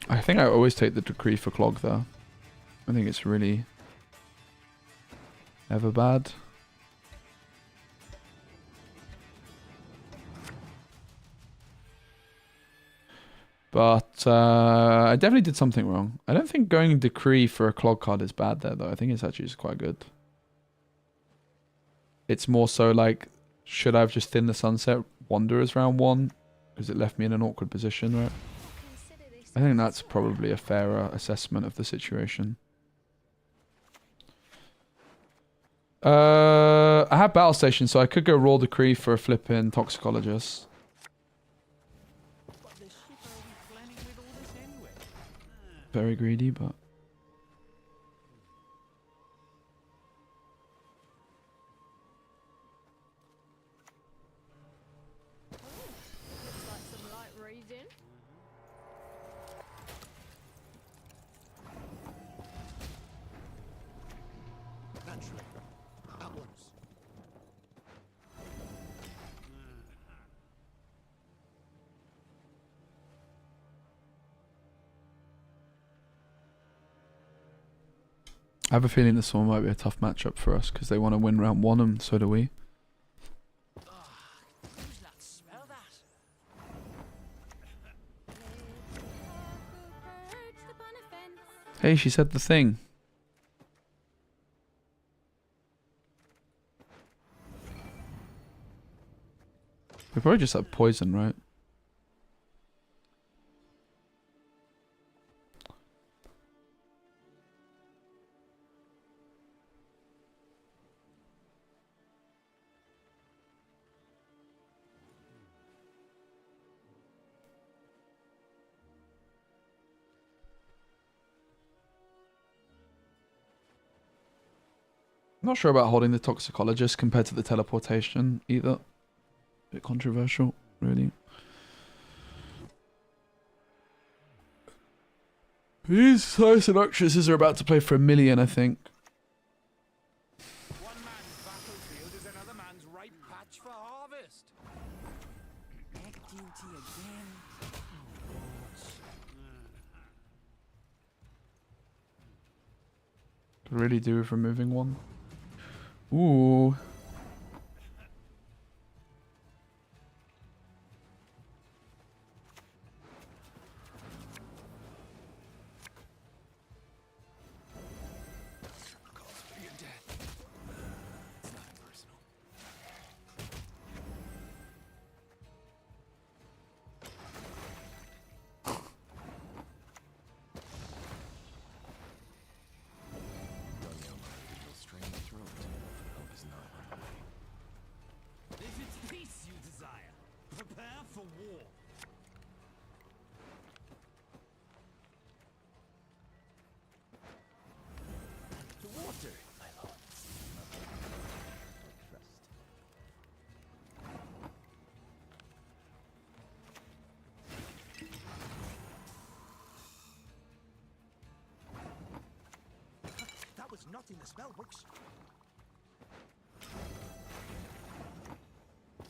I think I always take the Decree for Clog though. I think it's really never bad. But I definitely did something wrong. I don't think going Decree for a Clog card is bad there though. I think it's actually just quite good. It's more so like, should I have just thinned the Sunset Wanderers round 1? Because it left me in an awkward position, right? I think that's probably a fairer assessment of the situation. I have Battle Station, so I could go Raw Decree for a flipping Toxicologist. Very greedy, but... Looks like some light reading. Naturally. At once. I have a feeling this one might be a tough matchup for us, because they want to win round 1 and so do we. Who's that? Smell that? Perched upon a fence. Hey, she said the thing. We probably just have poison, right? I'm not sure about holding the Toxicologist compared to the Teleportation either. Bit controversial, really. These Sire Seductresses are about to play for $1 million, I think. One man's battlefield is another man's ripe patch for harvest. Egg duty again. Could really do with removing one. Ooh. It's not personal. Strain the throat. Help is not on the way. If it's peace you desire, prepare for war. The water, my lord. Trust. That was not in the spell books.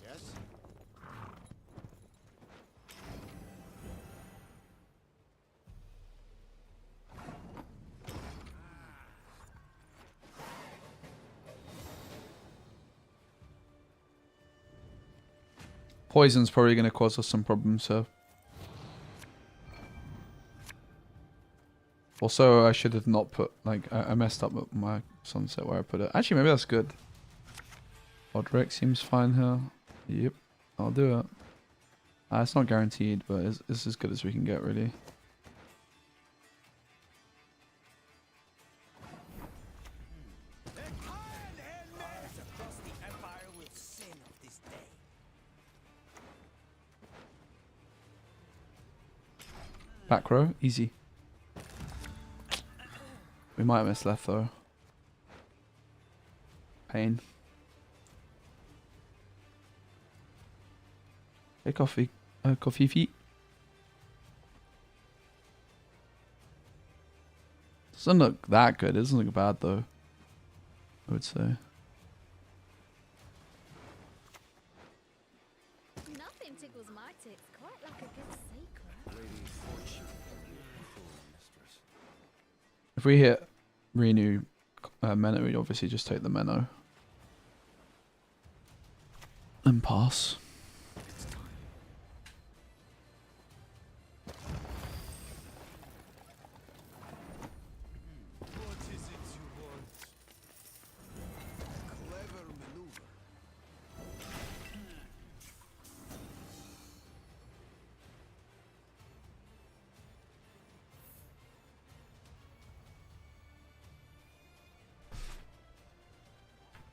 Yes? Poison's probably going to cause us some problems, so. Also, I should have not put, like, I messed up with my sunset where I put it. Actually, maybe that's good. Odric seems fine here. Yep, I'll do it. It's not guaranteed, but it's as good as we can get, really. Back row, easy. We might have missed left though. Pain. Hey, coffee. Coffee feet. Doesn't look that good. It doesn't look bad though, I would say. Nothing tickles my tits quite like a good secret. Lady Fortune, cruel mistress. If we hit renew Menno, we'd obviously just take the Menno. And pass. What is it you want? Clever maneuver.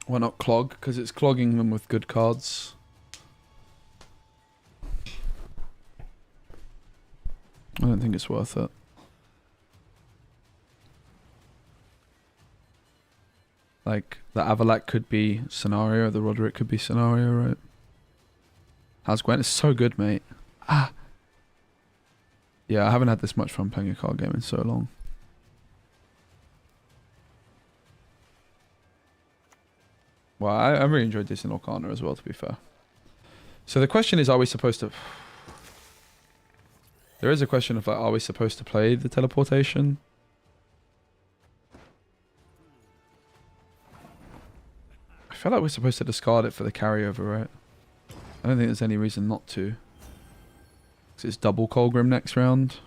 Why not clog? Because it's clogging them with good cards. I don't think it's worth it. Like, the Avalak could be scenario, the Roderick could be scenario, right? How's Gwent? It's so good, mate. Ah! Yeah, I haven't had this much fun playing a card game in so long. Well, I really enjoyed this in Orcana as well, to be fair. So the question is, are we supposed to... There is a question of, like, are we supposed to play the teleportation? I feel like we're supposed to discard it for the carryover, right? I don't think there's any reason not to. Because it's double Colgrim next round.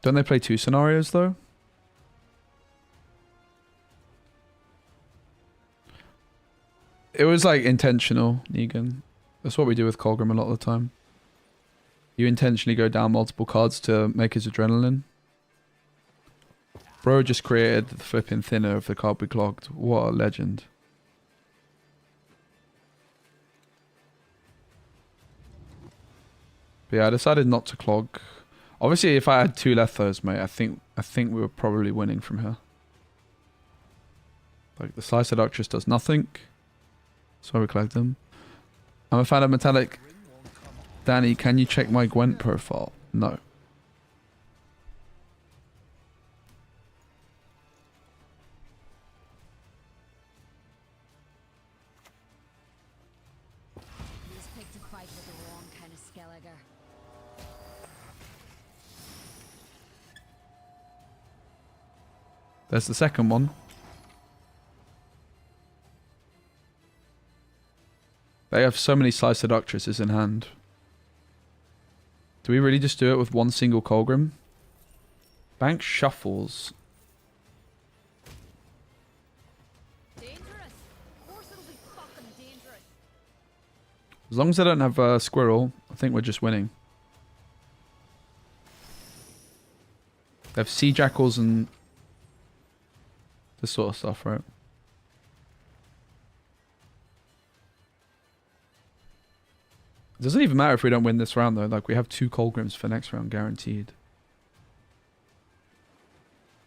Don't they play 2 scenarios, though? It was, like, intentional, Negan. That's what we do with Colgrim a lot of the time. You intentionally go down multiple cards to make his adrenaline. Bro just created the flipping thinner of the card we clogged. What a legend. But yeah, I decided not to clog. Obviously, if I had 2 Lethos, mate, I think we were probably winning from here. Like, the Slice Seductress does nothing. So we collect them. I'm a fan of Metallic. Danny, can you check my Gwent profile? No. He's picked a fight with the wrong kind of Skelliger. There's the second one. They have so many Slice Seductresses in hand. Do we really just do it with one single Colgrim? Bank shuffles. Dangerous. Of course it'll be fucking dangerous. As long as I don't have a squirrel, I think we're just winning. They have sea jackals and this sort of stuff, right? It doesn't even matter if we don't win this round, though. Like, we have 2 Colgrims for next round, guaranteed.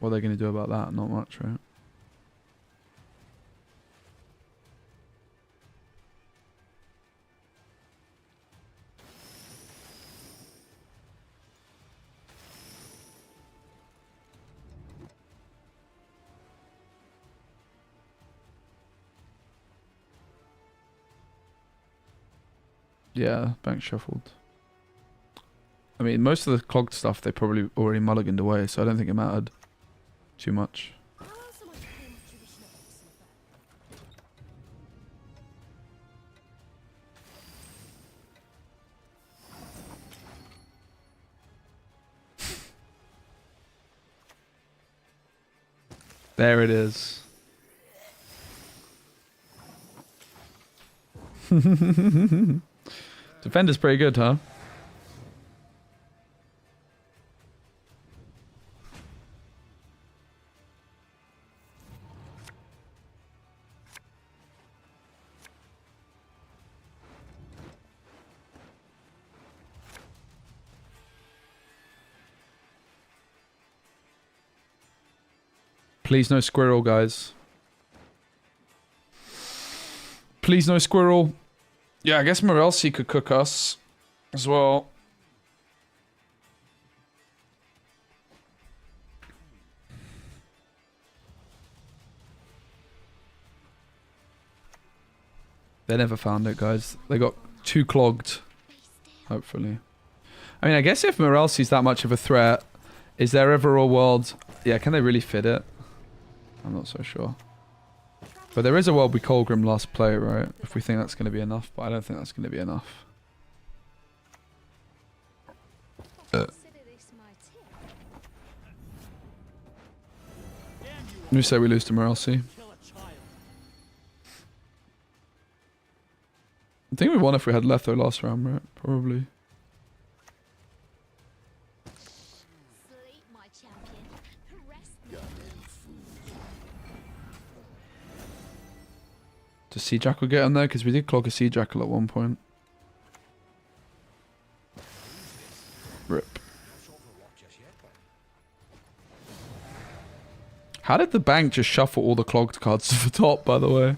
What are they going to do about that? Not much, right? Yeah, bank shuffled. I mean, most of the clogged stuff they probably already mulliganed away, so I don't think it mattered too much. There it is. Defender's pretty good, huh? Please no squirrel, guys. Please no squirrel. Yeah, I guess Morelsi could cook us as well. They never found it, guys. They got too clogged. Hopefully. I mean, I guess if Morelsi's that much of a threat, is there ever a world... Yeah, can they really fit it? I'm not so sure. But there is a world with Colgrim last play, right? If we think that's going to be enough, but I don't think that's going to be enough. Let me say we lose to Morelsi. I think we won if we had Letho last round, right? Probably. Does Sea Jackal get on there? Because we did clog a Sea Jackal at one point. Rip. How did the bank just shuffle all the clogged cards to the top, by the way?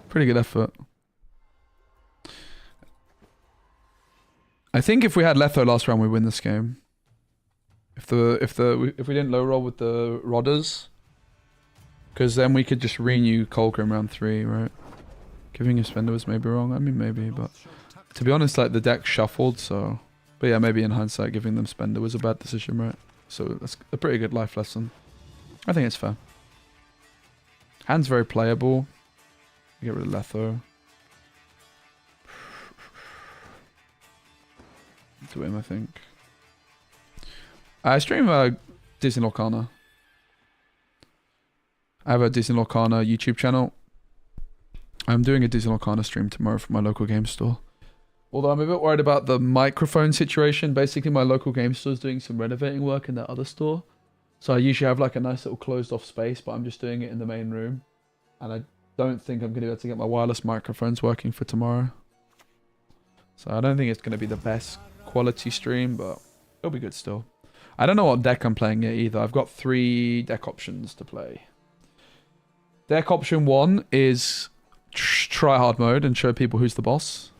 Pretty good effort. I think if we had Letho last round, we win this game. If we didn't low roll with the Rodders, because then we could just renew Colgrim round 3, right? Giving a spender was maybe wrong. I mean, maybe, but to be honest, like the deck shuffled, so. But yeah, maybe in hindsight, giving them spender was a bad decision, right? So that's a pretty good life lesson. I think it's fair. Hand's very playable. Get rid of Letho. To him, I think. I stream Disney Lorcana. I have a Disney Lorcana YouTube channel. I'm doing a Disney Lorcana stream tomorrow from my local game store. Although I'm a bit worried about the microphone situation. Basically, my local game store is doing some renovating work in that other store. So I usually have like a nice little closed off space, but I'm just doing it in the main room. And I don't think I'm going to be able to get my wireless microphones working for tomorrow. So I don't think it's going to be the best quality stream, but it'll be good still. I don't know what deck I'm playing yet either. I've got 3 deck options to play. Deck option 1 is try hard mode and show people who's the boss.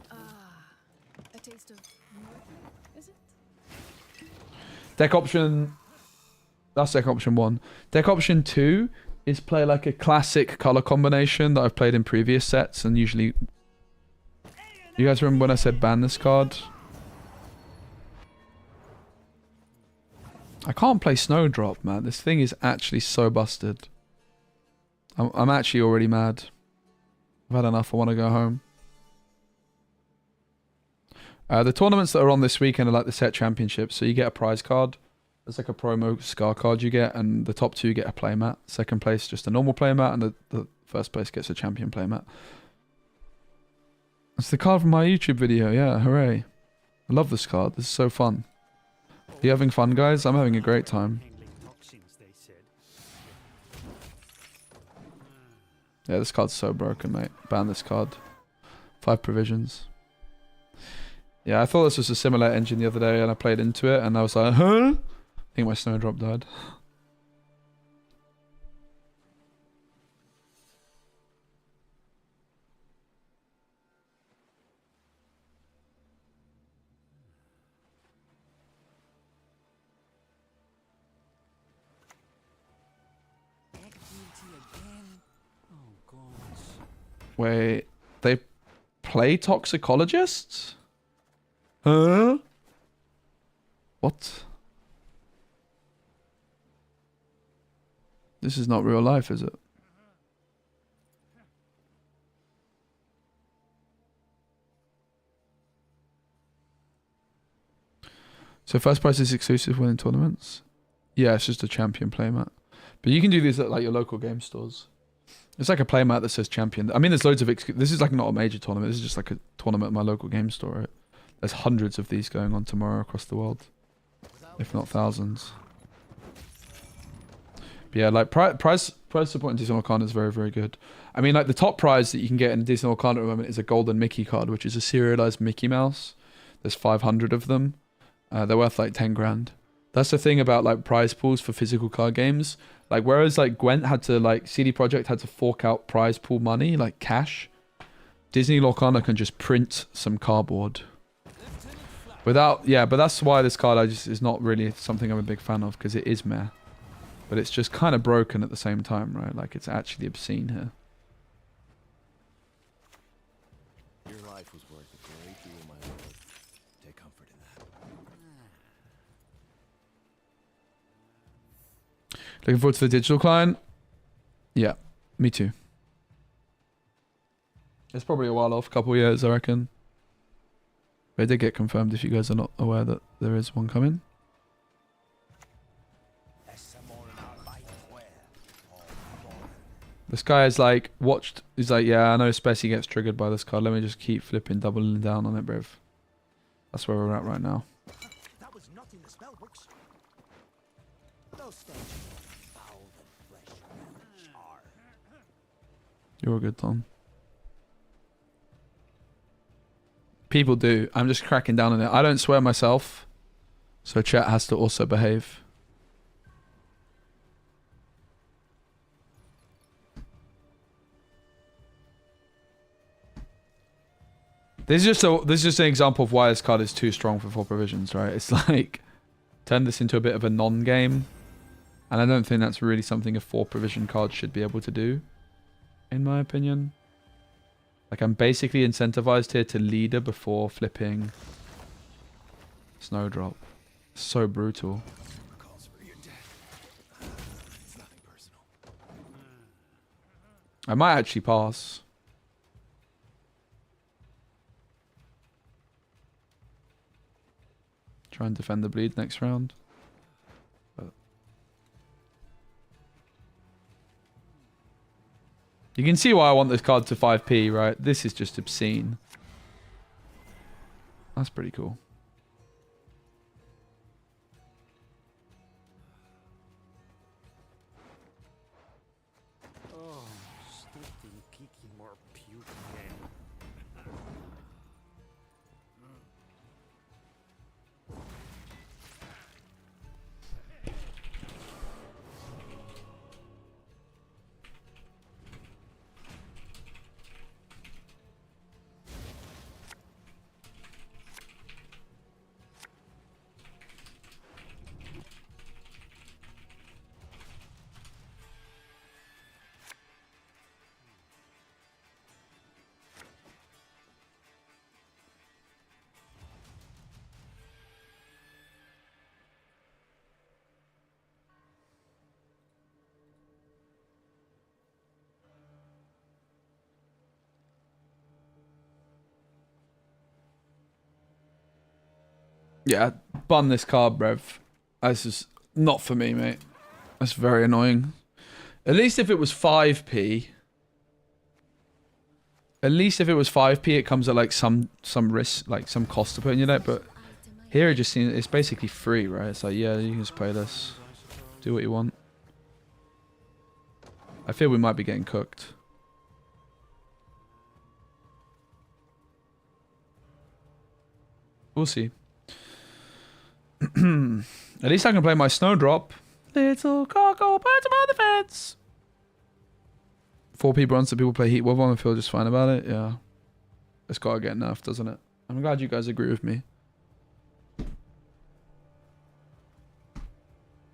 A taste of more, is it? Deck option... That's deck option 1. Deck option 2 is play like a classic color combination that I've played in previous sets and usually... You guys remember when I said ban this card? I can't play Snowdrop, man. This thing is actually so busted. I'm actually already mad. I've had enough. I want to go home. The tournaments that are on this weekend are like the set championships. So you get a prize card. There's like a promo scar card you get. And the top 2 get a playmat. Second place, just a normal playmat. And the first place gets a champion playmat. It's the card from my YouTube video. Yeah, hooray. I love this card. This is so fun. Are you having fun, guys? I'm having a great time. Yeah, this card's so broken, mate. Ban this card. 5 provisions. Yeah, I thought this was a similar engine the other day, and I played into it, and I was like, huh? I think my Snowdrop died. Wait, they play toxicologists? Huh? What? This is not real life, is it? So first prize is exclusive winning tournaments. Yeah, it's just a champion playmat. But you can do these at like your local game stores. It's like a playmat that says champion. I mean, there's loads of... This is like not a major tournament. This is just like a tournament at my local game store, right? There's hundreds of these going on tomorrow across the world. If not thousands. But yeah, like prize support in Disney Arcana is very, very good. I mean, like the top prize that you can get in Disney Arcana at the moment is a golden Mickey card, which is a serialized Mickey Mouse. There's 500 of them. They're worth like 10 grand. That's the thing about like prize pools for physical card games. Like whereas like Gwent had to like CD Projekt had to fork out prize pool money like cash, Disney Lorcana can just print some cardboard. Without but that's why this card is not really something I'm a big fan of, because it is meh. But it's just kind of broken at the same time, right? Like it's actually obscene here. Your life was worth a great deal, my lord. Take comfort in that. Looking forward to the digital client? Yeah, me too. It's probably a while off, a couple of years, I reckon. But it did get confirmed if you guys are not aware that there is one coming. This guy is like, watched, he's like, yeah, I know SPECI gets triggered by this card. Let me just keep flipping, doubling down on it, bruv. That's where we're at right now. That was not in the spell books. No stench. Foul and fresh and char. You're good, Tom. People do. I'm just cracking down on it. I don't swear myself, so chat has to also behave. This is just an example of why this card is too strong for 4 provisions, right? It's like turn this into a bit of a non-game, and I don't think that's really something a 4 provision card should be able to do, in my opinion. Like I'm basically incentivized here to leader before flipping Snowdrop. So brutal. I might actually pass. Try and defend the bleed next round. But you can see why I want this card to 5p, right? This is just obscene. That's pretty cool. Oh, stupid kicking more puke again. Yeah, bun this card, bruv. This is not for me, mate. That's very annoying. At least if it was 5p. At least if it was 5p, it comes at like some risk, like some cost to put in your deck. But here it just seems it's basically free, right? It's like, yeah, you can just play this, do what you want. I feel we might be getting cooked. We'll see. At least I can play my Snowdrop. Little cockle, birds above the fence. 4p bronze, so people play Heat Wolf on and feel just fine about it. Yeah. It's gotta get nerfed, doesn't it? I'm glad you guys agree with me.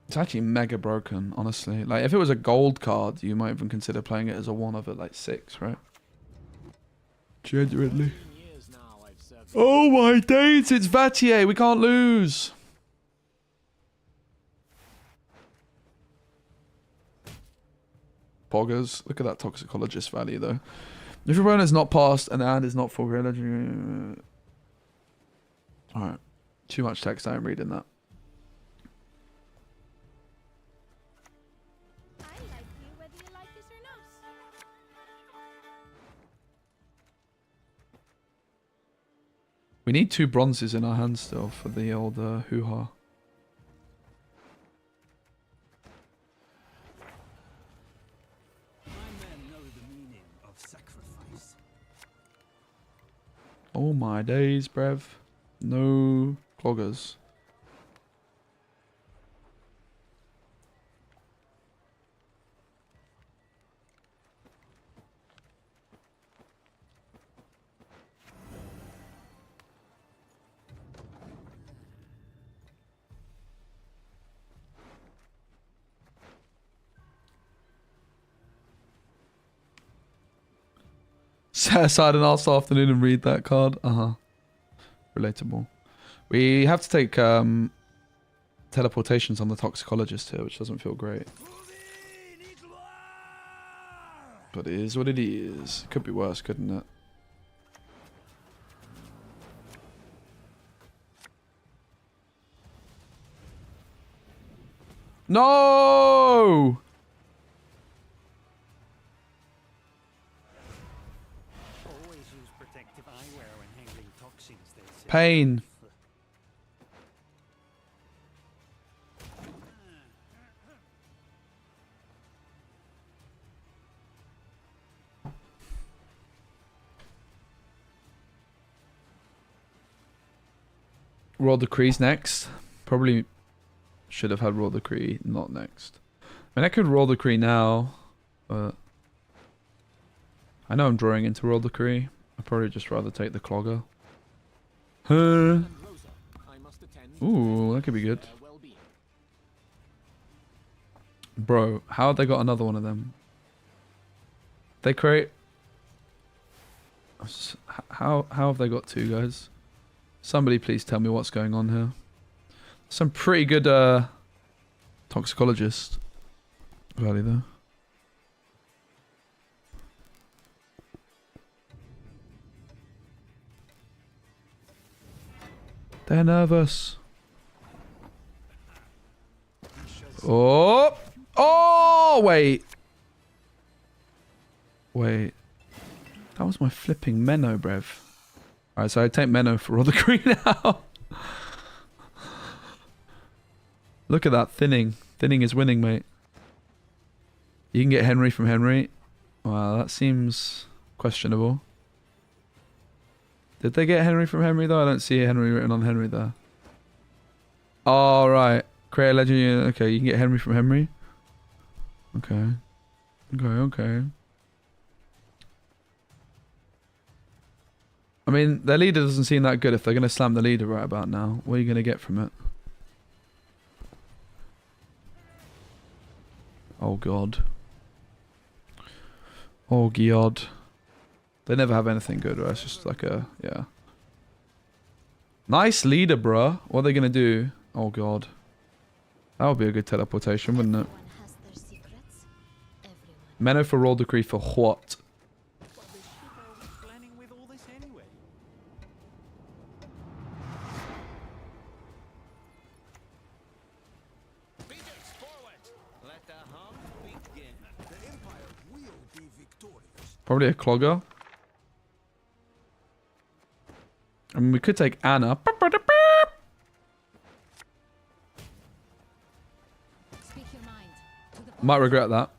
It's actually mega broken, honestly. Like, if it was a gold card, you might even consider playing it as a 1 of at like 6, right? Genuinely. Oh my days, it's Vatier. We can't lose. Poggers. Look at that toxicologist value, though. If your opponent is not passed and the ad is not for great legendary. Alright. Too much text. I am reading that. We need 2 bronzes in our hands still for the old hoo-ha. My men know the meaning of sacrifice. Oh my days, brev. No cloggers. Set aside an last afternoon and read that card. Relatable. We have to take teleportations on the toxicologist here, which doesn't feel great. But it is what it is. Could be worse, couldn't it? No! Always use protective eyewear when handling toxins, they say. Pain. Royal Decree's next. Probably should have had Royal Decree not next. I mean, I could Royal Decree now, but I know I'm drawing into Royal Decree. I'd probably just rather take the Clogger. Huh. Ooh, that could be good. Bro, how have they got another one of them? They create... How have they got 2, guys? Somebody please tell me what's going on here. Some pretty good toxicologist value though. They're nervous. Oh! Oh, wait. Wait. That was my flipping Menno, brev. Alright, so I take Menno for all the green now. Look at that thinning. Thinning is winning, mate. You can get Henry from Henry. Wow, that seems questionable. Did they get Henry from Henry though? I don't see Henry written on Henry there. Oh, right. Create a legend unit. Okay, you can get Henry from Henry. Okay. Okay. I mean, their leader doesn't seem that good if they're going to slam the leader right about now. What are you going to get from it? Oh, God. Oh, God. They never have anything good, right? It's just like a... Yeah. Nice leader, bruh. What are they going to do? Oh, God. That would be a good teleportation, wouldn't it? Menno for Royal Decree for what? Probably a Clogger. I mean, we could take Anna. Might regret that.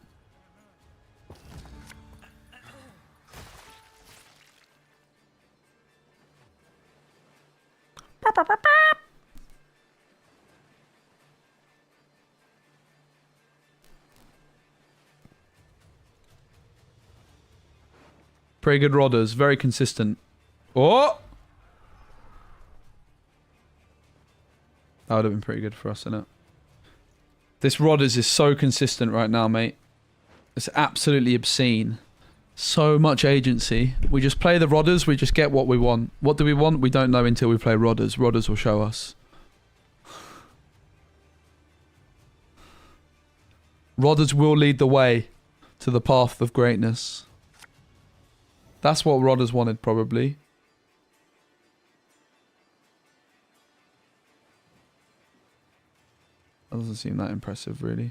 Pretty good rodders, very consistent. Oh! That would have been pretty good for us, innit? This rodders is so consistent right now, mate. It's absolutely obscene. So much agency. We just play the rodders, we just get what we want. What do we want? We don't know until we play rodders. Rodders will show us. Rodders will lead the way to the path of greatness. That's what Rodders wanted, probably. That doesn't seem that impressive, really.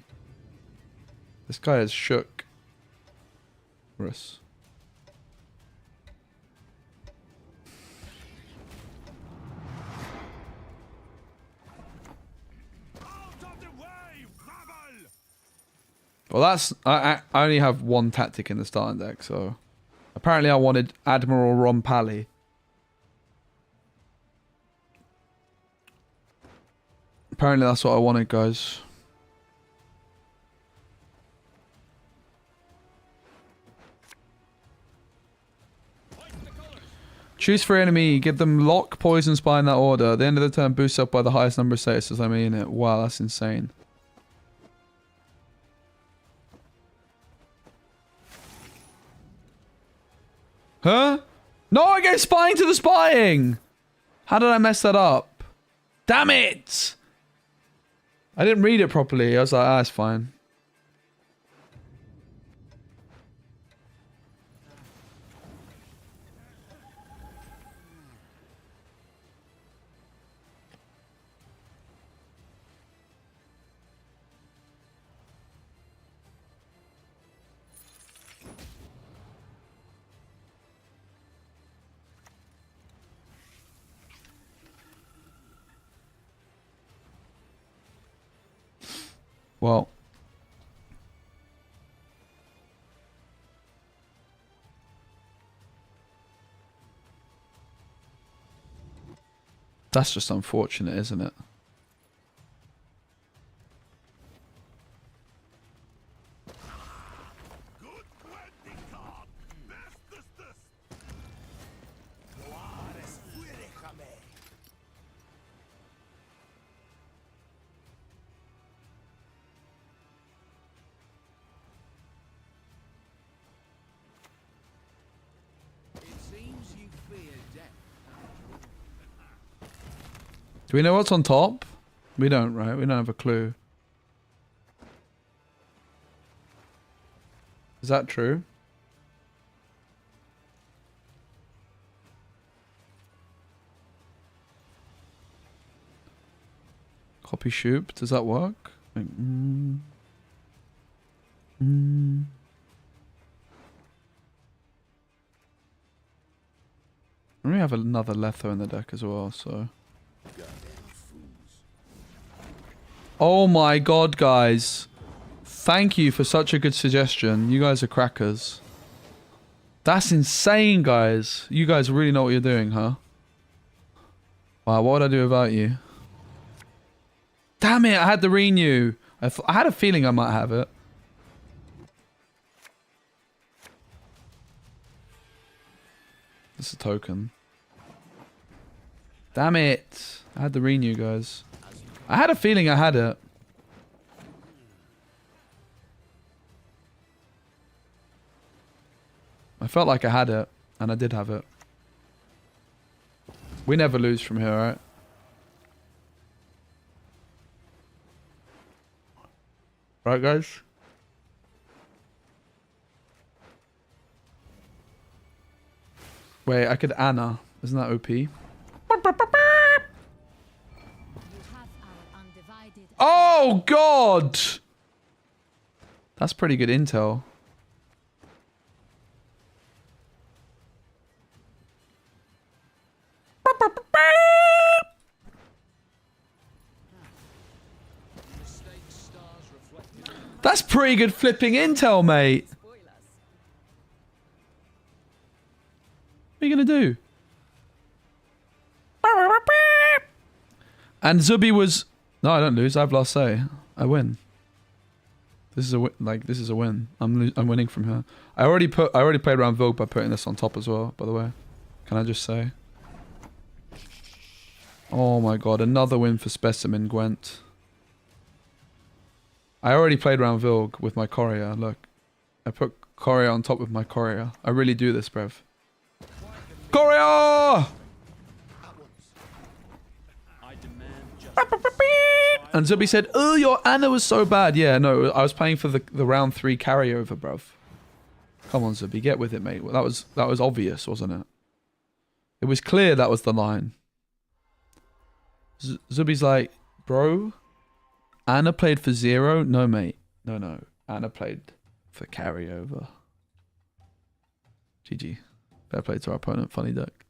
This guy is shook. Russ. Well, that's... I only have one tactic in the starting deck, so... Apparently I wanted Admiral Rompali. Apparently that's what I wanted, guys. Choose for enemy, give them lock, poison, spy in that order. At the end of the turn, boost up by the highest number of statuses I mean it. Wow, that's insane. Huh? No, I gave spying to the spying! How did I mess that up? Damn it! I didn't read it properly. I was like, ah, it's fine. Well. That's just unfortunate, isn't it? Do we know what's on top? We don't, right? We don't have a clue. Is that true? Copy shoot. Does that work? Like, We have another Letho in the deck as well, so... Oh my god, guys. Thank you for such a good suggestion. You guys are crackers. That's insane, guys. You guys really know what you're doing, huh? Wow, what would I do without you? Damn it, I had the renew. I had a feeling I might have it. This is a token. Damn it. I had the renew, guys. I had a feeling I had it. I felt like I had it, and I did have it. We never lose from here, right? Right, guys? Wait, I could Anna. Isn't that OP? Oh, God! That's pretty good intel. That's pretty good flipping intel, mate. What are you gonna do? And Zubi was... No, I don't lose. I have last say. I win. This is a this is a win. I'm winning from here. I already played around Vogue by putting this on top as well. By the way, can I just say? Oh my god, another win for Specimen Gwent. I already played around Vilg with my Courier. Look, I put Courier on top of my Courier. I really do this, bruv. Courier! And Zubi said, "Oh, your Anna was so bad." Yeah, no, I was playing for the round 3 carryover, bruv. Come on, Zubi, get with it, mate. That was obvious, wasn't it? It was clear that was the line. Zubi's like, bro, Anna played for 0? No, mate. No. Anna played for carryover. GG. Fair play to our opponent, funny duck.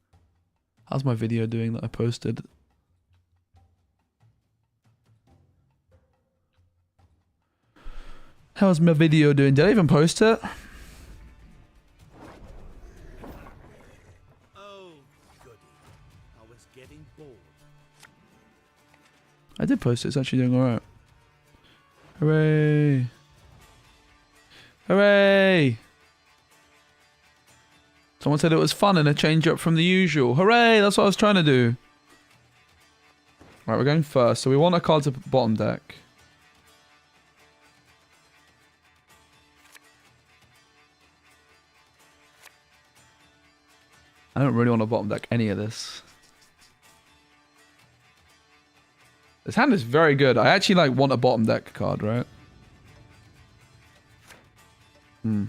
How's my video doing that I posted? How's my video doing? Did I even post it? Oh, goody. I was getting bored. I did post it. It's actually doing alright. Hooray. Hooray. Someone said it was fun and a change up from the usual. Hooray. That's what I was trying to do. Right, we're going first. So we want a card to bottom deck. I don't really want to bottom deck any of this. This hand is very good. I actually like want a bottom deck card, right? I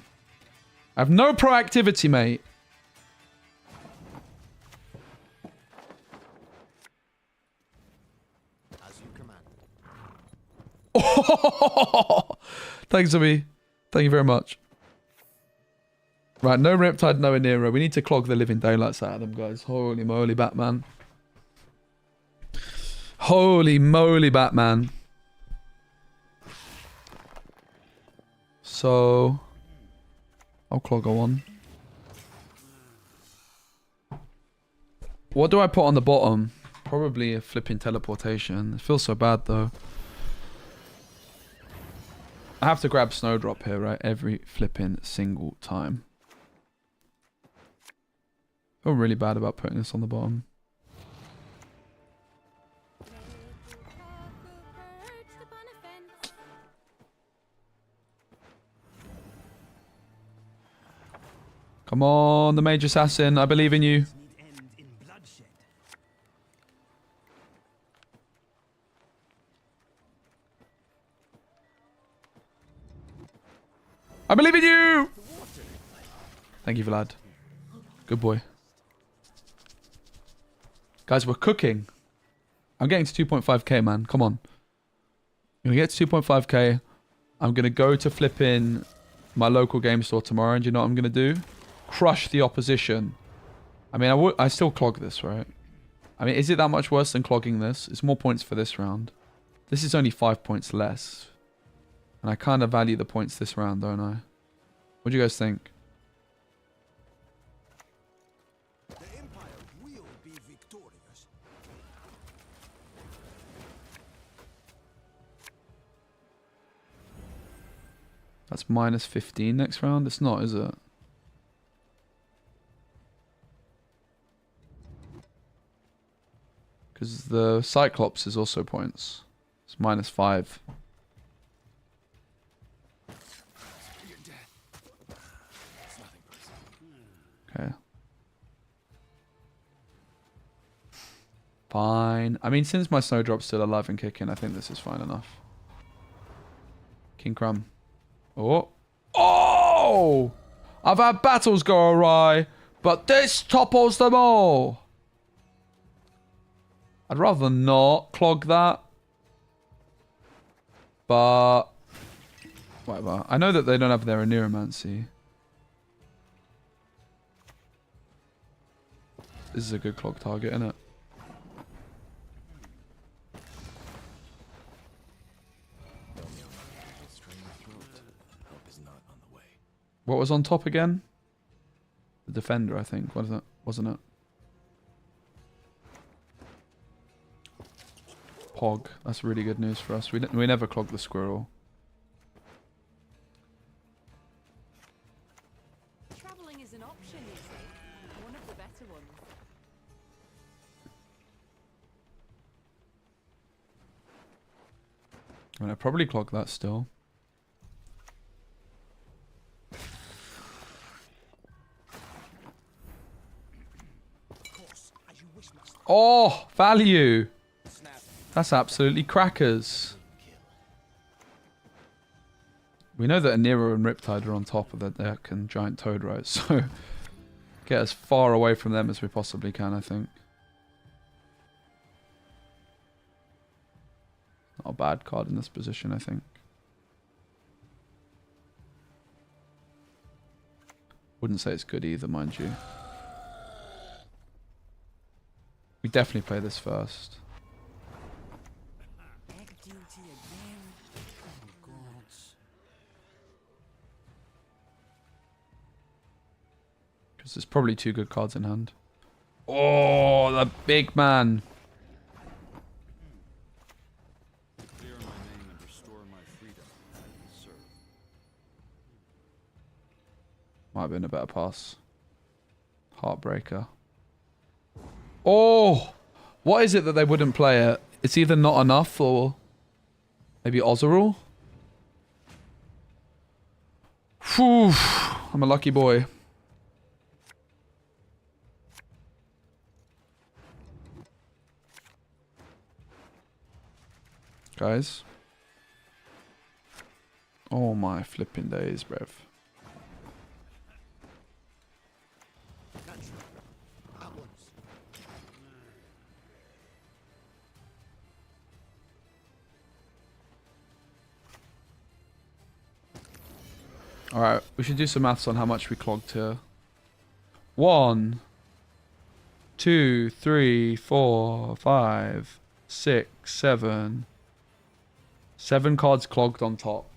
have no proactivity, mate. As you command. Oh! Thanks, Abby. Thank you very much. Right, no Riptide, no Nero. We need to clog the living daylights out of them, guys. Holy moly, Batman. Holy moly, Batman. So, I'll clog a one. What do I put on the bottom? Probably a flipping teleportation. It feels so bad, though. I have to grab Snowdrop here, right? Every flipping single time. I feel really bad about putting this on the bottom. Come on, the Mage Assassin. I believe in you. Need end in bloodshed. I believe in you! Thank you, Vlad. Good boy. Guys, we're cooking. I'm getting to 2.5k, man. Come on. I'm going to get to 2.5k. I'm going to go to flipping my local game store tomorrow. And you know what I'm going to do? Crush the opposition. I mean, I still clog this, right? I mean, is it that much worse than clogging this? It's more points for this round. This is only 5 points less. And I kind of value the points this round, don't I? What do you guys think? The Empire will be victorious. That's minus 15 next round. It's not, is it? Because the Cyclops is also points. It's minus 5. Okay. Fine. I mean, since my Snowdrop's still alive and kicking, I think this is fine enough. King Crumb. Oh. Oh! I've had battles go awry, but this topples them all. I'd rather not clog that. But whatever. I know that they don't have their Neuromancy. This is a good clog target, isn't it? What was on top again? The Defender, I think. Wasn't it? Wasn't it? Pog. That's really good news for us. We never clog the Squirrel. Traveling is an option, you see. One of the better ones. I mean, I probably clog that still. Oh, value. That's absolutely crackers. We know that Anira and Riptide are on top of the deck and Giant Toad, right? So get as far away from them as we possibly can, I think. Not a bad card in this position, I think. Wouldn't say it's good either, mind you. We definitely play this first. Egg duty again. Oh, God. Because there's probably 2 good cards in hand. Oh, the big man. Clear my name and restore my freedom. Sir. Might have been a better pass. Heartbreaker. Oh! What is it that they wouldn't play it? It's either not enough or maybe Ozeril? Phew. I'm a lucky boy. Guys. Oh my flipping days, bruv. Alright, we should do some maths on how much we clogged here. 1, 2, 3, 4, 5, 6, 7. 7 cards clogged on top.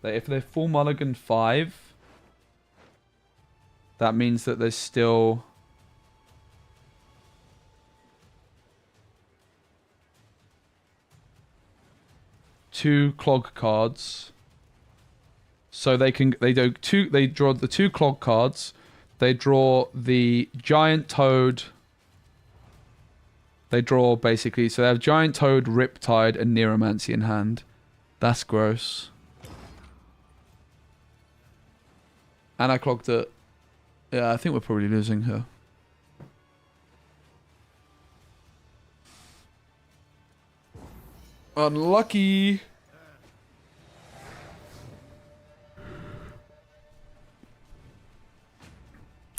If they're full mulligan 5, that means that there's still... two clog cards. So they draw the 2 clog cards. They draw the giant toad. They draw basically, so they have giant toad, riptide, and neuromancy in hand. That's gross. And I clogged it. Yeah, I think we're probably losing here. Unlucky.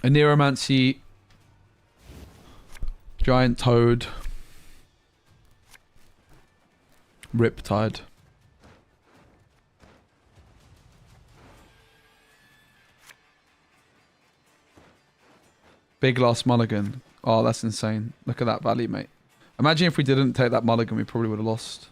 A neuromancy, giant toad, riptide. Big last mulligan. Oh, that's insane. Look at that value, mate. Imagine if we didn't take that mulligan, we probably would have lost.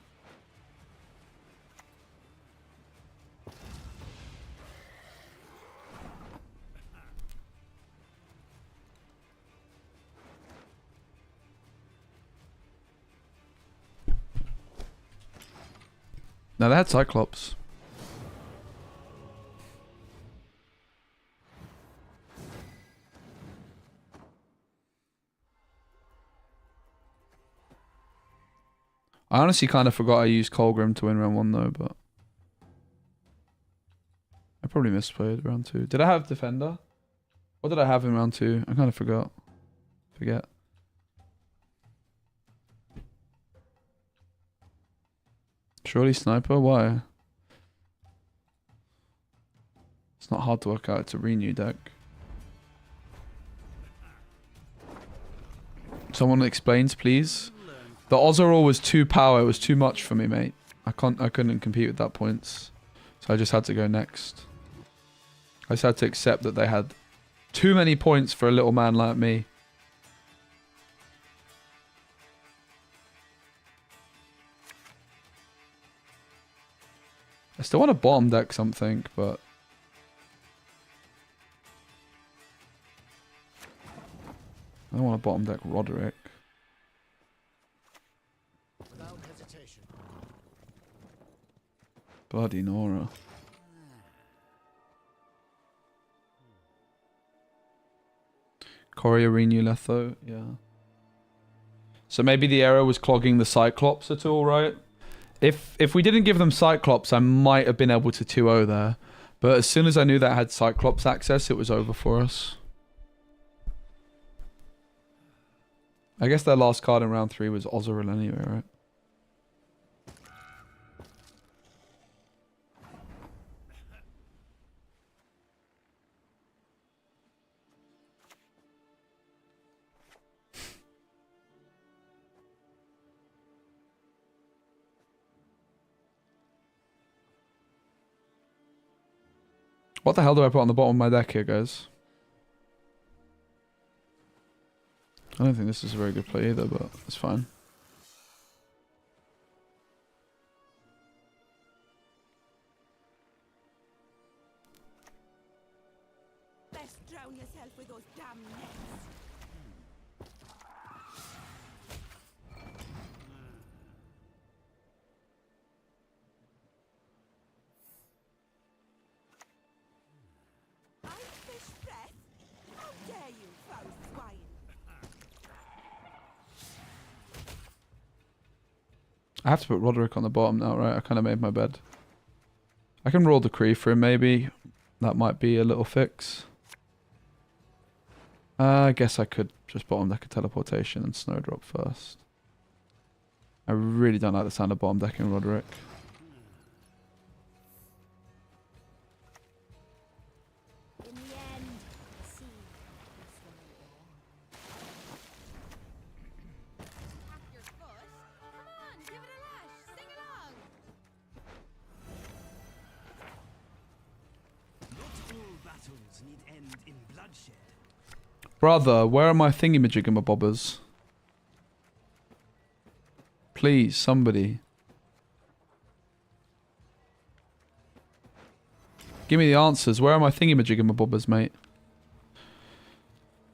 No, they had Cyclops. I honestly kind of forgot I used Colgrim to win round 1 though, but... I probably misplayed round 2. Did I have Defender? What did I have in round 2? I kind of forgot. Forget. Surely Sniper? Why? It's not hard to work out. It's a renew deck. Someone explains, please. The Ozeril was 2 power. It was too much for me, mate. I couldn't compete with that points. So I just had to go next. I just had to accept that they had too many points for a little man like me. I still want to bottom deck something, but... I don't want to bottom deck Roderick. Without hesitation. Bloody Nora. Courier renew Letho, yeah. So maybe the error was clogging the Cyclops at all, right? If we didn't give them Cyclops, I might have been able to 2-0 there. But as soon as I knew that I had Cyclops access, it was over for us. I guess their last card in round 3 was Ozeril anyway, right? What the hell do I put on the bottom of my deck here, guys? I don't think this is a very good play either, but it's fine. Best drown yourself with those damn nets. I fish breath? How dare you, foul swine! I have to put Roderick on the bottom now, right? I kind of made my bed. I can roll Decree for him, maybe. That might be a little fix. I guess I could just bottom deck a teleportation and snowdrop first. I really don't like the sound of bottom decking Roderick. In the end, the sea is the Tap your foot? Come on, give it a lash, sing along! Not all battles need end in bloodshed. Brother, where are my thingy-majigama-bobbers? Please, somebody. Give me the answers. Where are my thingy-majigama-bobbers, mate?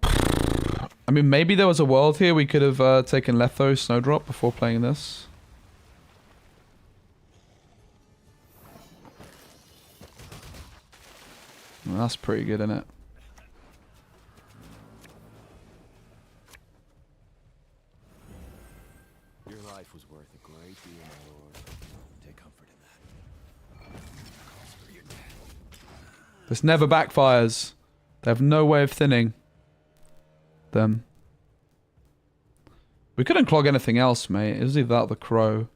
I mean, maybe there was a world here we could have taken Letho Snowdrop before playing this. Well, that's pretty good, isn't it? Your life was worth a great deal, my lord. Take comfort in that. This never backfires. They have no way of thinning them. We couldn't clog anything else, mate. It was either that or the crow.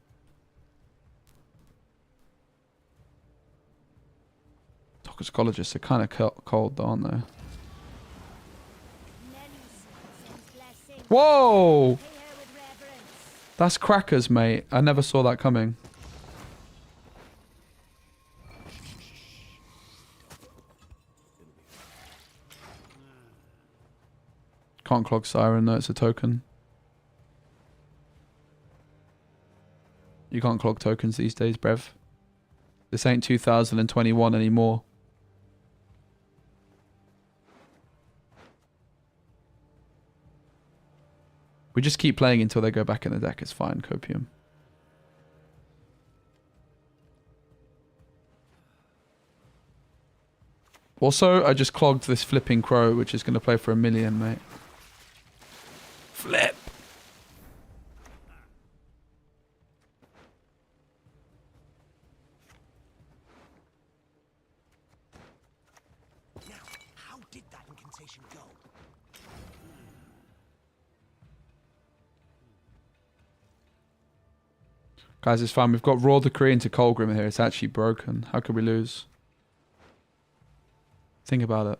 Toxicologists are kind of cold, though, aren't they? Whoa! That's crackers, mate. I never saw that coming. Can't clog Siren, though. It's a token. You can't clog tokens these days, brev. This ain't 2021 anymore. We just keep playing until they go back in the deck. It's fine, Copium. Also, I just clogged this flipping crow, which is going to play for 1 million, mate. Flip! Now, how did that incantation go? Guys, it's fine. We've got Raw Decree into Colgrim here. It's actually broken. How could we lose? Think about it.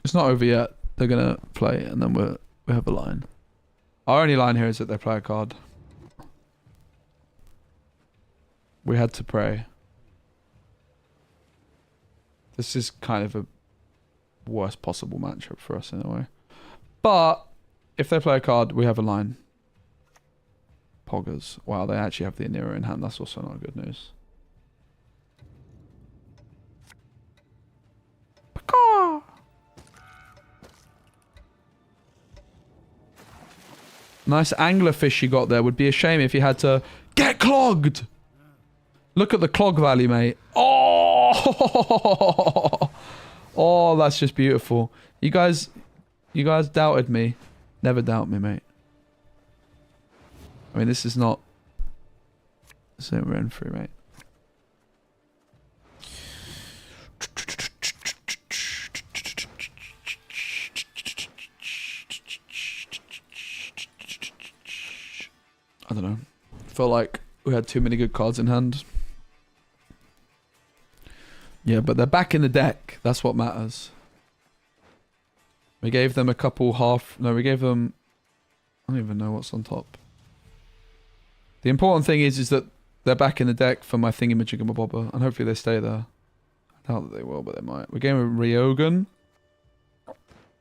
It's not over yet. They're gonna play and then we have a line. Our only line here is that they play a card. We had to pray. This is kind of a worst possible matchup for us in a way. But if they play a card, we have a line. Poggers. Wow, they actually have the Anira in hand. That's also not good news. Paka! Nice anglerfish you got there. Would be a shame if you had to get clogged. Look at the clog value, mate. Oh, oh, that's just beautiful. You guys doubted me. Never doubt me, mate. I mean, this is not. This ain't run free, mate. I don't know. Felt like we had too many good cards in hand. Yeah, but they're back in the deck. That's what matters. We gave them a couple half... No, we gave them... I don't even know what's on top. The important thing is that they're back in the deck for my thingy-majigama-bobber. And hopefully they stay there. I doubt that they will, but they might. We gave them Ryogan.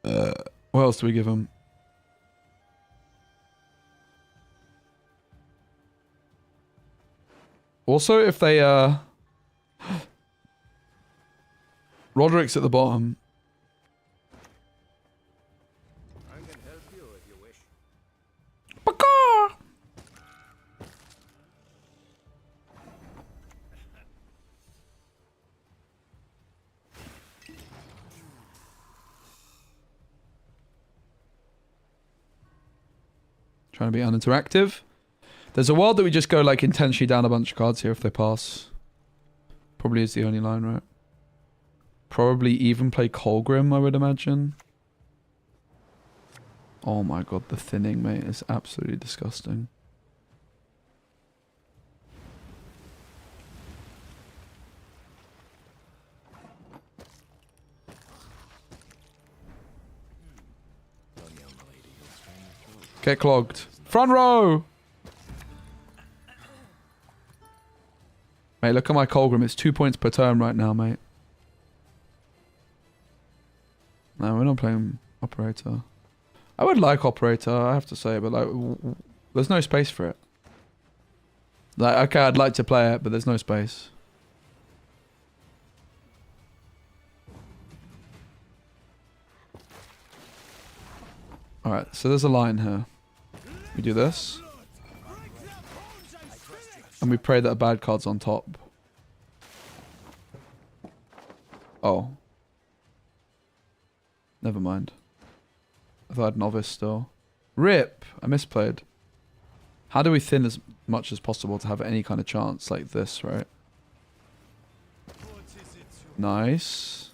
What else do we give them? Also, if they Roderick's at the bottom. I can help you if you wish. Baka! Trying to be uninteractive. There's a world that we just go like intentionally down a bunch of cards here if they pass. Probably is the only line, right? Probably even play Colgrim, I would imagine. Oh my god, the thinning, mate, is absolutely disgusting. Get clogged. Front row! Mate, look at my Colgrim. It's 2 points per turn right now, mate. No, we're not playing Operator. I would like Operator, I have to say, but like, there's no space for it. Like, okay, I'd like to play it, but there's no space. Alright, so there's a line here. We do this. And we pray that a bad card's on top. Oh. Never mind. I thought I had Novice still. RIP! I misplayed. How do we thin as much as possible to have any kind of chance like this, right? Nice.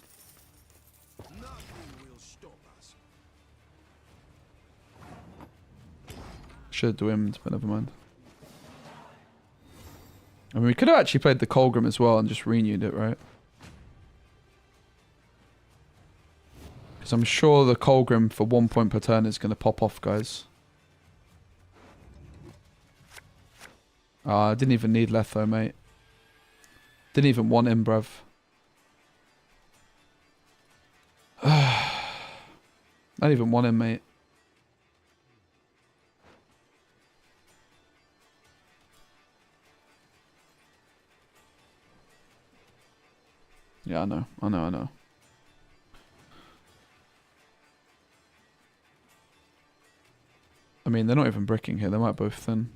Should have dwimmed, but never mind. I mean, we could have actually played the Colgrim as well and just renewed it, right? Because I'm sure the Colgrim for 1 point per turn is going to pop off, guys. I didn't even need Letho, mate. Didn't even want him, bruv. Not even want him, mate. Yeah, I know. I mean, they're not even bricking here. They might both thin.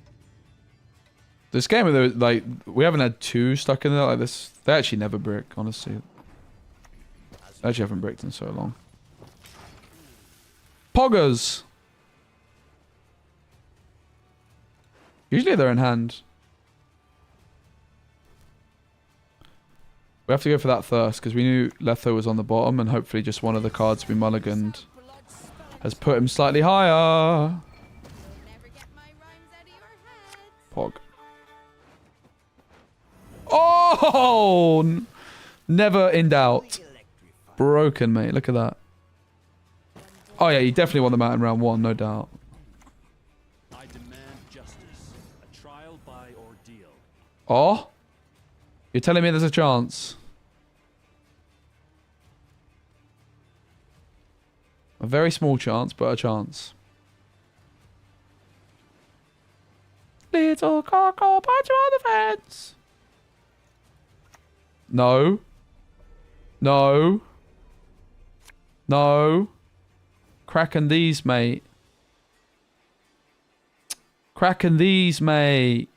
This game, like, we haven't had two stuck in there like this. They actually never brick, honestly. They actually haven't bricked in so long. Poggers! Usually they're in hand. We have to go for that thirst because we knew Letho was on the bottom and hopefully just one of the cards we mulliganed has put him slightly higher. Pog. Oh! Never in doubt. Broken, mate. Look at that. Oh yeah, you definitely won the map in round one, no doubt. I demand justice. A trial by ordeal. Oh? You're telling me there's a chance? A very small chance, but a chance. Little cockle, punch you on the fence. No. No. No. Cracking these, mate. Cracking these, mate.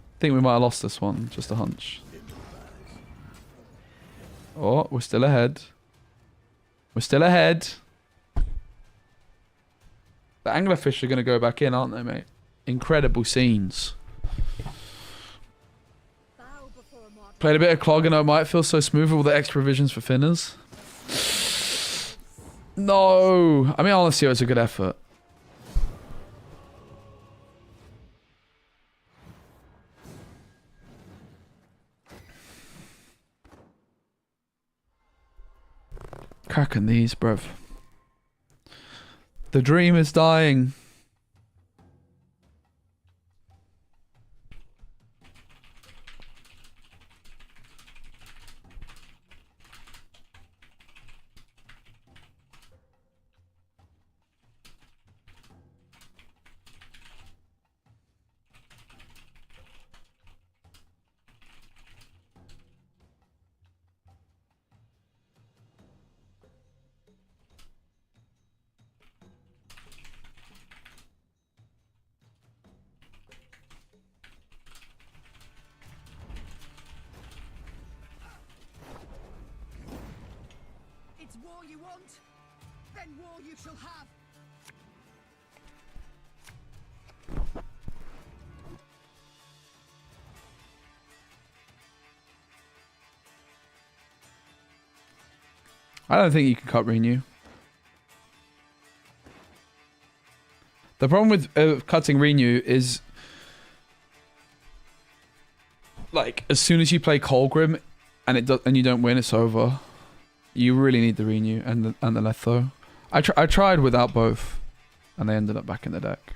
I think we might have lost this one. Just a hunch. Oh, we're still ahead. We're still ahead. The anglerfish are going to go back in, aren't they, mate? Incredible scenes. Played a bit of Clog and it might feel so smooth with all the extra provisions for thinners. No. I mean, honestly, it was a good effort. Cracking these, bruv. The dream is dying. war you want? Then war you shall have. I don't think you can cut renew. The problem with cutting renew is, like, as soon as you play Colgrim and you don't win, it's over. You really need the renew and the Letho. I tried without both, and they ended up back in the deck.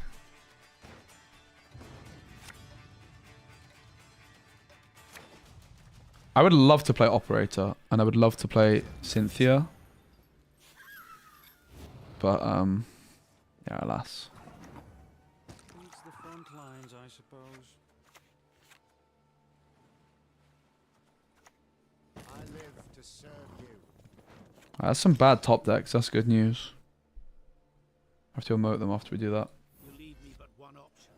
I would love to play Operator, and I would love to play Cynthia. But, yeah, alas. It's the front lines, I suppose. I live to serve you. That's some bad top decks. That's good news. I have to emote them after we do that. You leave me but one option.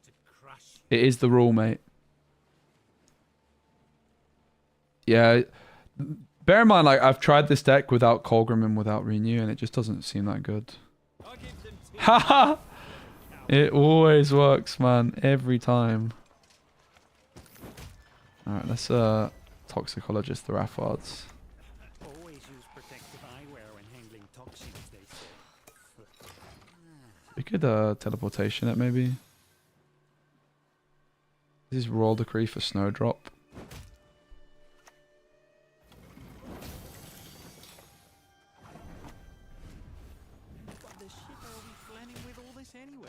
To crush. It is the rule, mate. Yeah. Bear in mind, like, I've tried this deck without Colgrim and without Renew, and it just doesn't seem that good. Haha! It always works, man. Every time. Alright, let's toxicologist the Raffards. Always use protective eyewear when handling toxins, they say. We could teleportation it maybe. This is Royal Decree for Snowdrop. What the shit are we planning with all this anyway?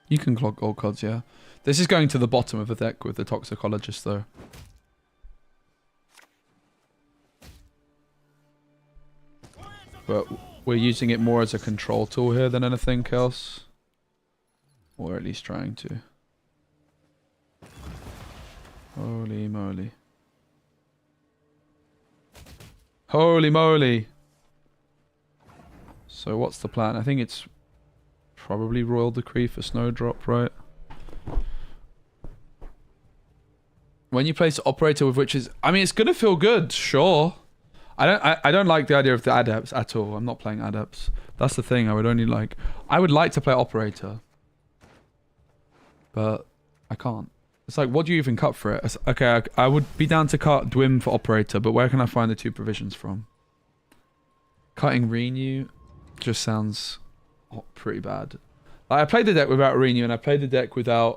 You can clog gold cards, yeah. This is going to the bottom of the deck with the toxicologist though. But we're using it more as a control tool here than anything else. Or at least trying to. Holy moly. Holy moly! So what's the plan? I think it's probably Royal Decree for Snowdrop, right? When you place Operator with Witches, I mean, it's gonna feel good, sure. I don't like the idea of the Adepts at all. I'm not playing Adepts. That's the thing. I would like to play Operator, but I can't. It's like, what do you even cut for it? Okay, I would be down to cut Dwim for Operator, but where can I find the 2 provisions from? Cutting Renew just sounds pretty bad. Like, I played the deck without Renew, and I played the deck without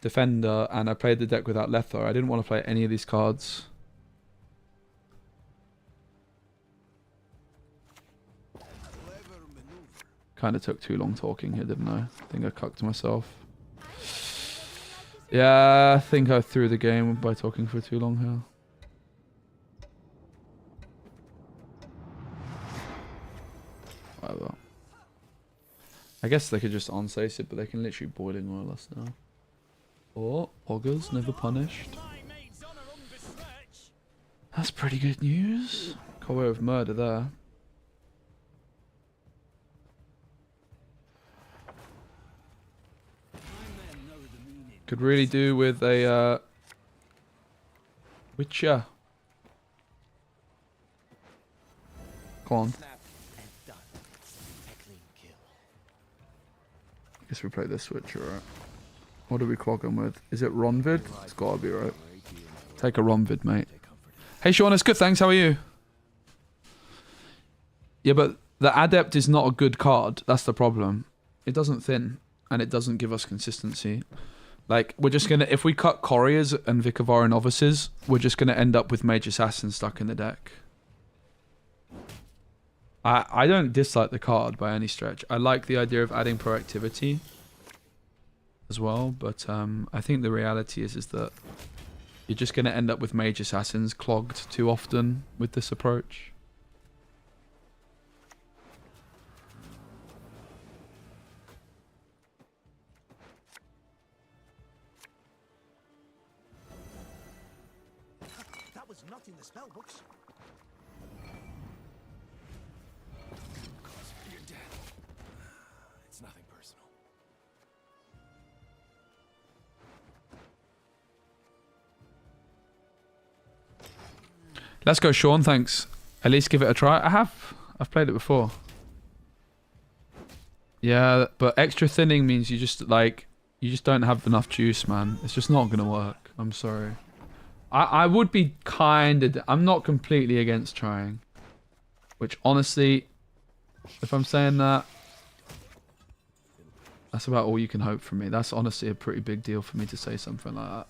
Defender, and I played the deck without Letho. I didn't want to play any of these cards. Kind of took too long talking here, didn't I? I think I cucked myself. Yeah, I think I threw the game by talking for too long here. Whatever. I guess they could just unsace it, but they can literally boiling oil us now. Or Poggers, never punished. That's pretty good news. Got away with murder there. Could really do with a Witcher. Come on. I guess we play this Witcher, right? What do we clog him with? Is it Ronvid? It's gotta be, right? Take a Ronvid, mate. Hey Sean, it's good, thanks. How are you? Yeah, but the Adept is not a good card. That's the problem. It doesn't thin, and it doesn't give us consistency. Like, we're just gonna, if we cut Couriers and Vikavara Novices, we're just gonna end up with Mage Assassin stuck in the deck. I don't dislike the card by any stretch. I like the idea of adding proactivity as well, but I think the reality is that you're just gonna end up with Mage Assassins clogged too often with this approach. That was not in the spell books. Cause of your death. It's nothing personal. Let's go, Sean. Thanks. At least give it a try. I have. I've played it before. Yeah, but extra thinning means you just don't have enough juice, man. It's just not gonna work. I'm sorry. I would be I'm not completely against trying. Which honestly, if I'm saying that, that's about all you can hope from me. That's honestly a pretty big deal for me to say something like that.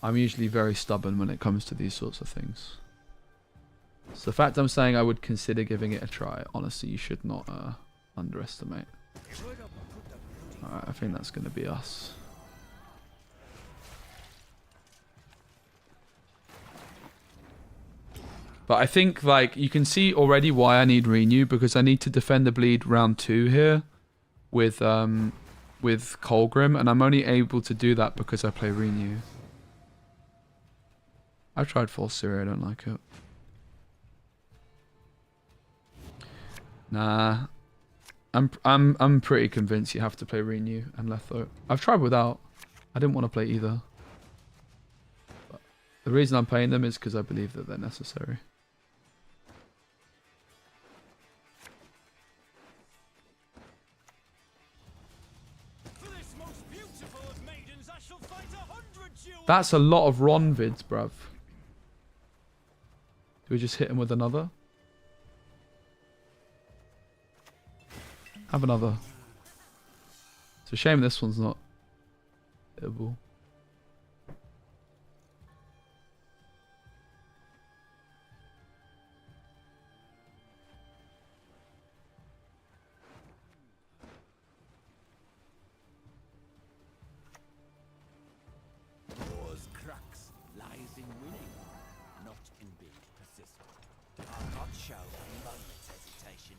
I'm usually very stubborn when it comes to these sorts of things. So the fact I'm saying I would consider giving it a try, honestly, you should not underestimate. Alright, I think that's going to be us. But I think, like, you can see already why I need renew, because I need to defend the bleed round 2 here with Colgrim, and I'm only able to do that because I play renew. I've tried False Syria, I don't like it. Nah. I'm pretty convinced you have to play renew and Letho. I've tried without. I didn't want to play either. But the reason I'm playing them is because I believe that they're necessary. That's a lot of Ron vids, bruv. Do we just hit him with another? Have another. It's a shame this one's not hittable. War's crux lies in winning, not in being persistent. I'll not show a moment's hesitation.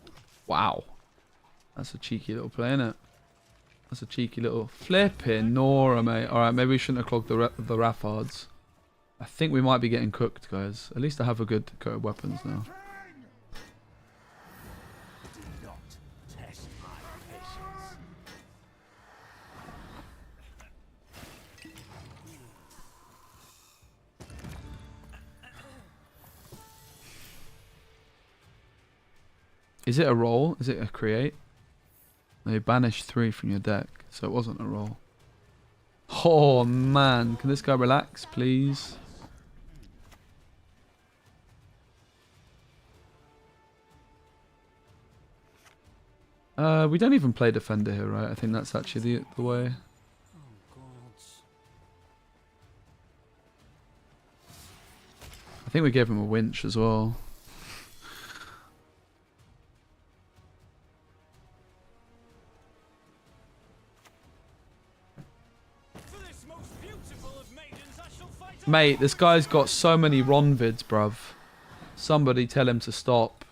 Wow. That's a cheeky little play, innit? That's a cheeky little flipping Nora, mate. Alright, maybe we shouldn't have clogged the Raffards. I think we might be getting cooked, guys. At least I have a good coat of weapons now. Do not test my patience. Is it a roll? Is it a create? They banished 3 from your deck, so it wasn't a roll. Oh man, can this guy relax, please? We don't even play defender here, right? I think that's actually the way. I think we gave him a winch as well. Mate, this guy's got so many Ron vids, bruv. Somebody tell him to stop.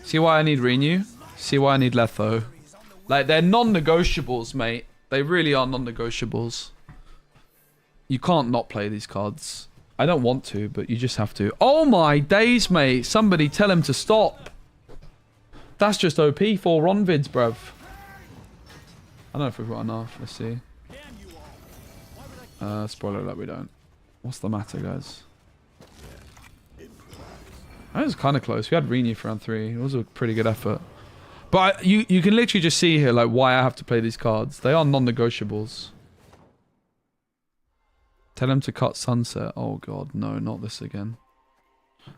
See why I need renew? See why I need Letho? Like, they're non-negotiables, mate. They really are non-negotiables. You can't not play these cards. I don't want to, but you just have to. Oh my days, mate. Somebody tell him to stop. That's just OP for Ron vids, bruv. I don't know if we've got enough. Let's see. Spoiler alert, we don't. What's the matter, guys? That was kind of close. We had renew for round 3. It was a pretty good effort. But you can literally just see here like why I have to play these cards. They are non-negotiables. Tell him to cut sunset. Oh god, no, not this again.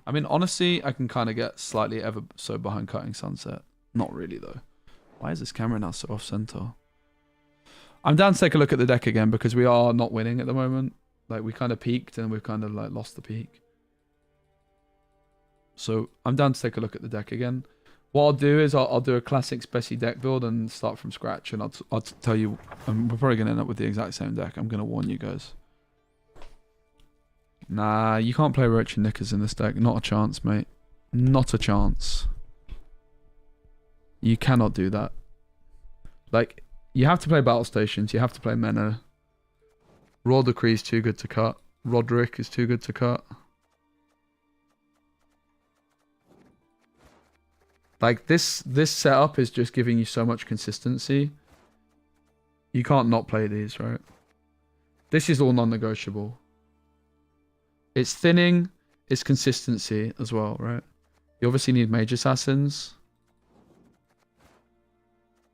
I mean, honestly, I can kind of get slightly ever so behind cutting sunset. Not really though. Why is this camera now so off center? I'm down to take a look at the deck again because we are not winning at the moment. Like, we kind of peaked and we've kind of like lost the peak. So I'm down to take a look at the deck again. What I'll do is I'll do a classic SPECI deck build and start from scratch, and I'll tell you, we're probably going to end up with the exact same deck. I'm going to warn you guys. Nah, you can't play Roach and Knickers in this deck. Not a chance, mate. Not a chance. You cannot do that. Like, you have to play Battle Stations. You have to play Mena. Raw Decree is too good to cut. Roderick is too good to cut. Like, this setup is just giving you so much consistency. You can't not play these, right? This is all non-negotiable. It's thinning, it's consistency as well, right? You obviously need mage assassins.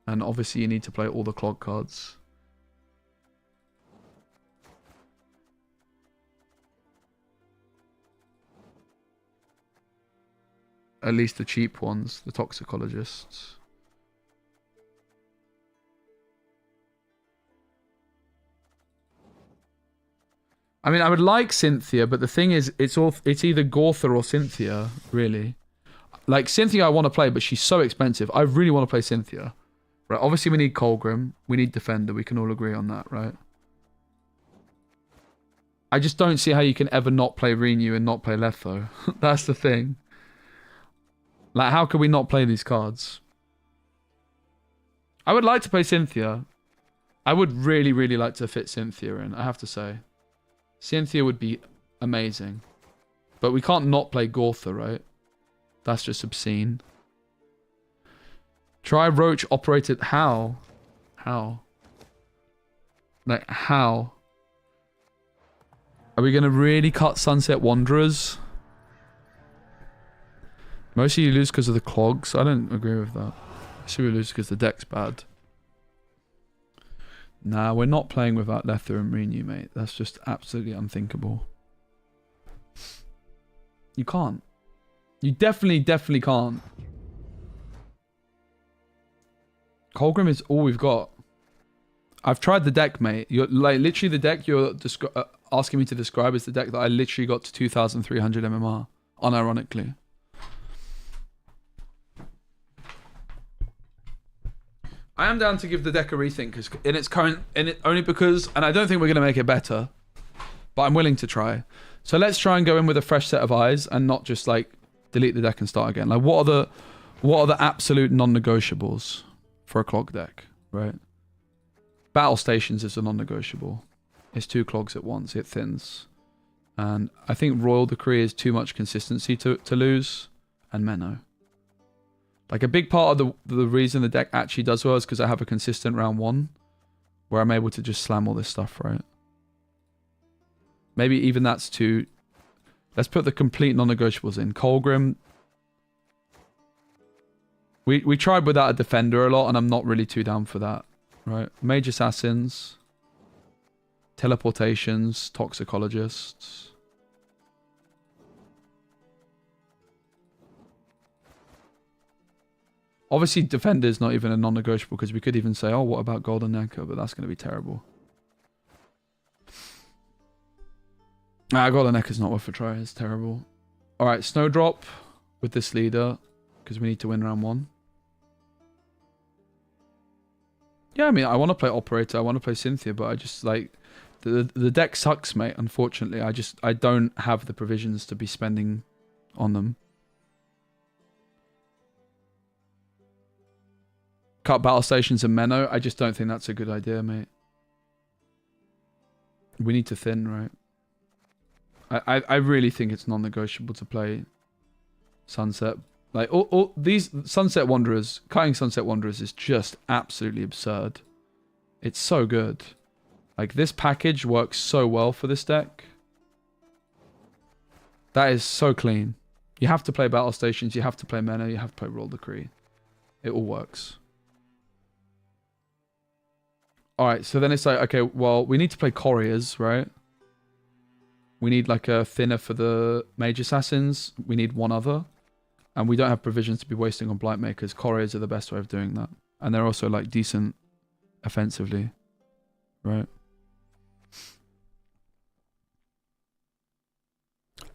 And obviously you need to play all the clog cards. At least the cheap ones, the toxicologists. I mean, I would like Cynthia, but the thing is, it's either Gortha or Cynthia, really. Like, Cynthia I want to play, but she's so expensive. I really want to play Cynthia. Right, obviously we need Colgrim. We need Defender. We can all agree on that, right? I just don't see how you can ever not play Renew and not play Letho. That's the thing. Like, how could we not play these cards? I would like to play Cynthia. I would really, really like to fit Cynthia in, I have to say. Cynthia would be amazing. But we can't not play Gortha, right? That's just obscene. Try Roach operated. How? How? Like, how? Are we going to really cut Sunset Wanderers? Mostly you lose because of the clogs. I don't agree with that. Mostly we lose because the deck's bad. Nah, we're not playing without Lether and Renew, mate. That's just absolutely unthinkable. You can't. You definitely can't. Colgrim is all we've got. I've tried the deck, mate. You're like literally the deck you're asking me to describe is the deck that I literally got to 2,300 MMR, unironically. I am down to give the deck a rethink because in its current, only because, and I don't think we're going to make it better, but I'm willing to try. So let's try and go in with a fresh set of eyes and not just like delete the deck and start again. Like what are the absolute non-negotiables for a clog deck, right? Battle Stations is a non-negotiable. It's 2 clogs at once. It thins. And I think Royal Decree is too much consistency to lose. And Menno. Like a big part of the reason the deck actually does well is because I have a consistent round 1 where I'm able to just slam all this stuff, right? Maybe even that's too... Let's put the complete non-negotiables in. Colgrim. We tried without a defender a lot and I'm not really too down for that, right? Mage Assassins. Teleportations. Toxicologists. Obviously, Defender is not even a non-negotiable because we could even say, oh, what about Golden Anchor? But that's going to be terrible. Golden Anchor's not worth a try. It's terrible. All right, Snowdrop with this leader because we need to win round 1. Yeah, I mean, I want to play Operator. I want to play Cynthia, but I just like... The deck sucks, mate, unfortunately. I don't have the provisions to be spending on them. Cut Battle Stations and Menno. I just don't think that's a good idea, mate. We need to thin, right? I really think it's non-negotiable to play Sunset. Like, all these Sunset Wanderers, cutting Sunset Wanderers is just absolutely absurd. It's so good. Like, this package works so well for this deck. That is so clean. You have to play Battle Stations, you have to play Menno, you have to play Royal Decree. It all works. Alright, so then it's like, okay, well, we need to play Couriers, right? We need like a thinner for the Mage Assassins. We need one other. And we don't have provisions to be wasting on Blight Makers. Couriers are the best way of doing that. And they're also like decent offensively. Right?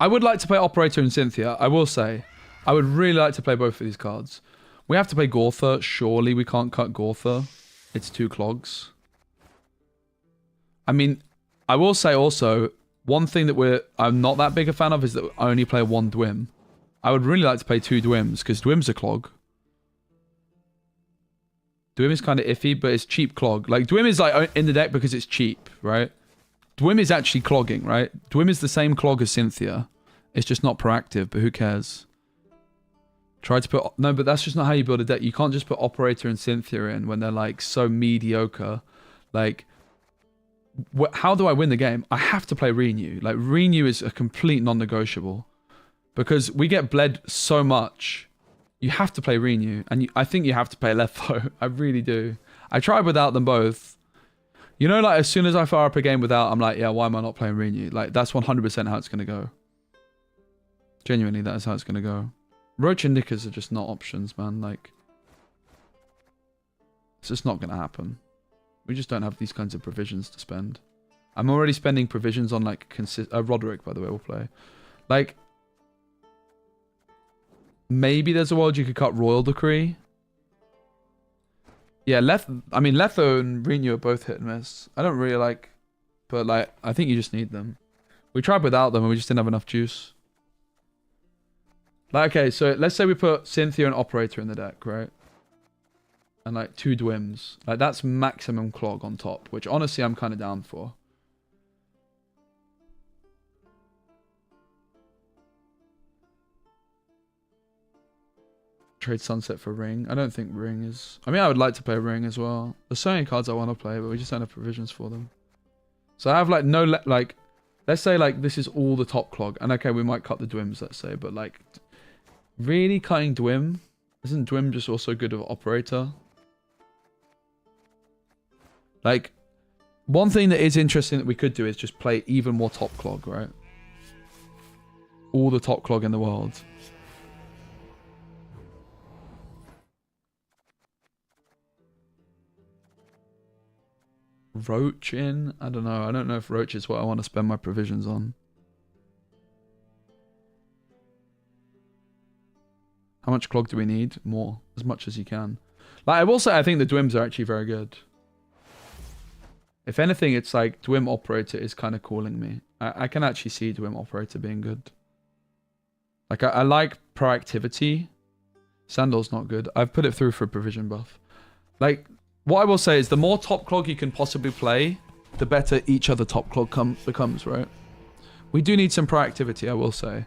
I would like to play Operator and Cynthia. I will say. I would really like to play both of these cards. We have to play Gortha. Surely we can't cut Gortha. It's 2 clogs. I mean, I will say also, one thing that I'm not that big a fan of is that I only play 1 Dwim. I would really like to play 2 Dwims, because Dwim's a clog. Dwim is kind of iffy, but it's cheap clog. Like, Dwim is like in the deck because it's cheap, right? Dwim is actually clogging, right? Dwim is the same clog as Cynthia. It's just not proactive, but who cares? Try to put... No, but that's just not how you build a deck. You can't just put Operator and Cynthia in when they're like so mediocre. Like... how do I win the game? I have to play Renew. Like, Renew is a complete non-negotiable. Because we get bled so much. You have to play Renew. And I think you have to play Letho. I really do. I tried without them both. You know, like, as soon as I fire up a game without, I'm like, yeah, why am I not playing Renew? Like, that's 100% how it's going to go. Genuinely, that is how it's going to go. Roach and Knickers are just not options, man. Like, it's just not going to happen. We just don't have these kinds of provisions to spend. I'm already spending provisions on, like, Roderick, by the way, will play. Like, maybe there's a world you could cut Royal Decree. Yeah, Letho and Renew are both hit and miss. I don't really like, but, like, I think you just need them. We tried without them and we just didn't have enough juice. Like, okay, so let's say we put Cynthia and Operator in the deck, right? And, like, 2 Dwims. Like, that's maximum Clog on top, which, honestly, I'm kind of down for. Trade Sunset for Ring. I don't think Ring is... I mean, I would like to play Ring as well. There's so many cards I want to play, but we just don't have provisions for them. So I have, like, no... like, let's say, like, this is all the top Clog. And, okay, we might cut the Dwims, let's say. But, like, really cutting Dwim? Isn't Dwim just also good of Operator? Like, one thing that is interesting that we could do is just play even more top Clog, right? All the top Clog in the world. Roach in? I don't know. I don't know if Roach is what I want to spend my provisions on. How much Clog do we need? More. As much as you can. Like, I will say, I think the Dwims are actually very good. If anything, it's like Dwim Operator is kind of calling me. I can actually see Dwim Operator being good. Like, I like proactivity. Sandal's not good. I've put it through for a provision buff. Like, what I will say is the more top Clog you can possibly play, the better each other top Clog becomes, right? We do need some proactivity, I will say.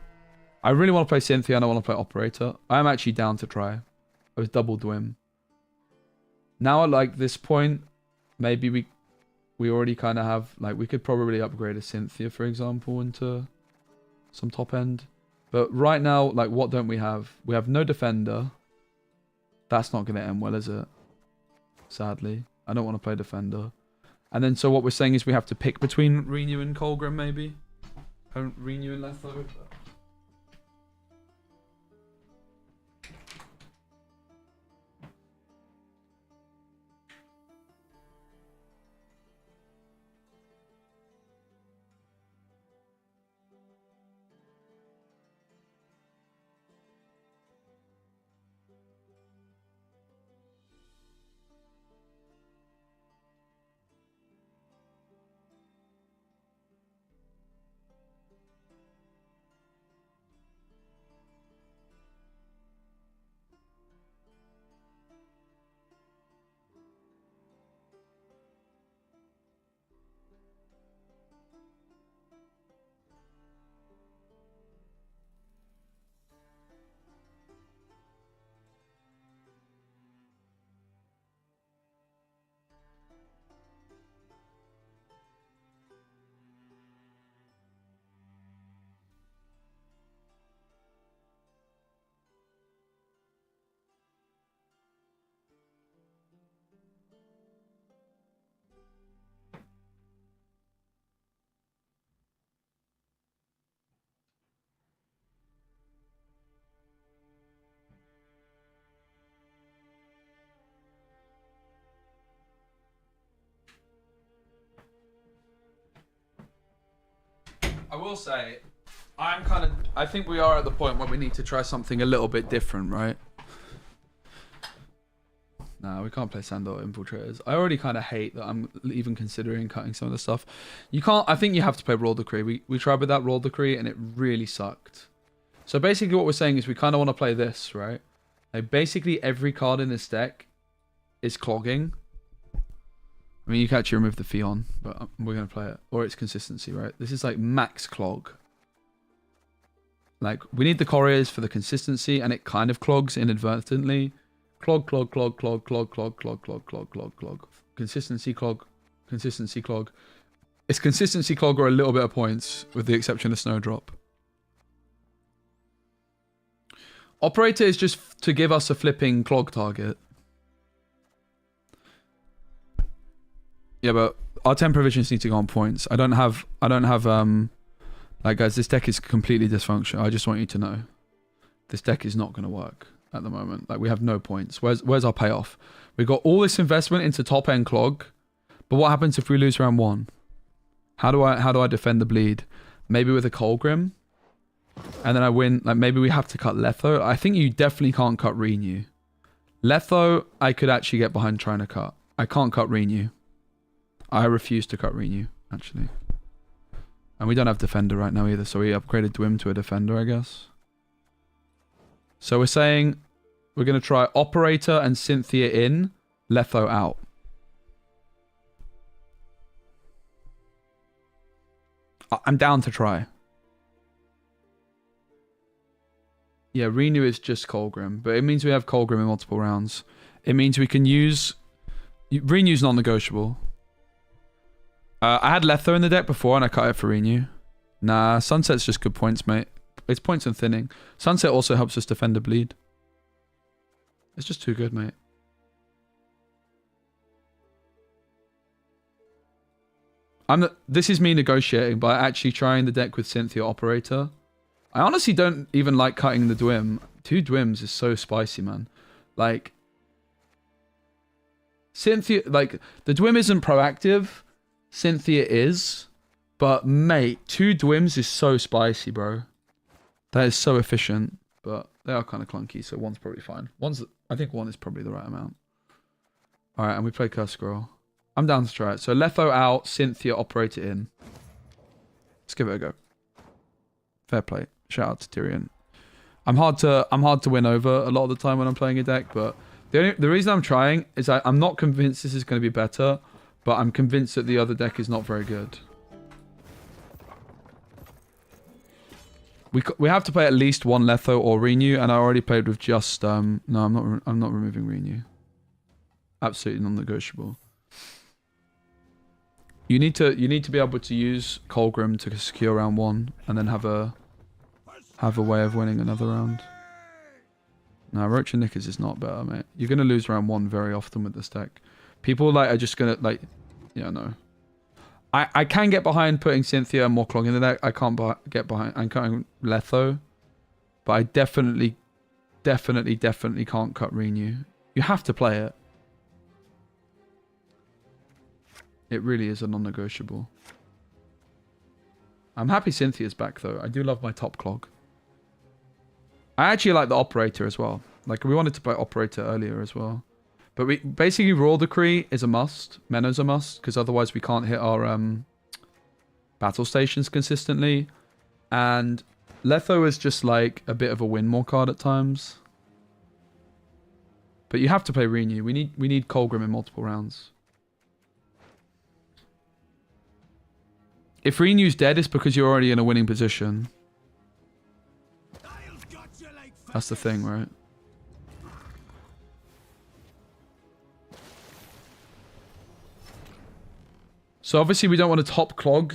I really want to play Cynthia and I want to play Operator. I'm actually down to try. I was double Dwim. Now at, like, this point, maybe we already kind of have, like, we could probably upgrade a Cynthia, for example, into some top end. But right now, like, what don't we have? We have no Defender. That's not going to end well, is it? Sadly. I don't want to play Defender. And then, so what we're saying is we have to pick between Renew and Colgrim, maybe? Renew and Letho. I will say, I think we are at the point where we need to try something a little bit different, right? Nah, we can't play Sandal Infiltrators. I already kind of hate that I'm even considering cutting some of the stuff. You can't, I think you have to play Royal Decree. We tried with that Royal Decree and it really sucked. So basically what we're saying is we kind of want to play this, right? Like, basically every card in this deck is clogging. I mean, you can actually remove the Fion, but we're going to play it. Or it's consistency, right? This is like max clog. Like, we need the Couriers for the consistency, and it kind of clogs inadvertently. Clog, clog, clog, clog, clog, clog, clog, clog, clog, clog, clog. Consistency clog, consistency clog. It's consistency clog or a little bit of points, with the exception of Snowdrop. Operator is just to give us a flipping clog target. Yeah, but our 10 provisions need to go on points. I don't have like, guys, this deck is completely dysfunctional. I just want you to know. This deck is not going to work at the moment. Like, we have no points. Where's our payoff? We got all this investment into top end clog, but what happens if we lose round 1? How do I defend the bleed? Maybe with a Colgrim, and then I win. Like, maybe we have to cut Letho. I think you definitely can't cut Renew. Letho, I could actually get behind trying to cut. I can't cut Renew. I refuse to cut Renew, actually. And we don't have Defender right now either, so we upgraded Dwim to a Defender, I guess. So we're saying we're going to try Operator and Cynthia in, Letho out. I'm down to try. Yeah, Renew is just Colgrim, but it means we have Colgrim in multiple rounds. It means we can use... Renew's non-negotiable. I had Letho in the deck before and I cut it for Renew. Nah, Sunset's just good points, mate. It's points and thinning. Sunset also helps us defend a bleed. It's just too good, mate. This is me negotiating by actually trying the deck with Cynthia Operator. I honestly don't even like cutting the Dwim. 2 Dwims is so spicy, man. Like, Cynthia, like, the Dwim isn't proactive. Cynthia is. But, mate, 2 Dwims is so spicy, bro. That is so efficient. But they are kind of clunky, so 1's probably fine. I think 1 is probably the right amount. Alright, and we play Curse Scroll. I'm down to try it. So Letho out, Cynthia Operator in. Let's give it a go. Fair play. Shout out to Tyrion. I'm hard to win over a lot of the time when I'm playing a deck, but the reason I'm trying is I'm not convinced this is going to be better, but I'm convinced that the other deck is not very good. We have to play at least 1 Letho or Renew, and I already played with just no, I'm not removing Renew. Absolutely non-negotiable. You need to be able to use Colgrim to secure round 1 and then have a way of winning another round. Nah, Roach and Knickers is not better, mate. You're gonna lose round 1 very often with this deck. People like are just gonna like, yeah, no. I can get behind putting Cynthia and more clog in the deck. I can't get behind. I'm cutting Letho, but I definitely can't cut Renew. You have to play it. It really is a non-negotiable. I'm happy Cynthia's back though. I do love my top clog. I actually like the Operator as well. Like, we wanted to play Operator earlier as well. But we basically, Royal Decree is a must. Mena's a must, because otherwise we can't hit our battle stations consistently. And Letho is just like a bit of a win more card at times. But you have to play Renew. We need Colgrim in multiple rounds. If Renew's dead, it's because you're already in a winning position. That's the thing, right? So obviously we don't want to top clog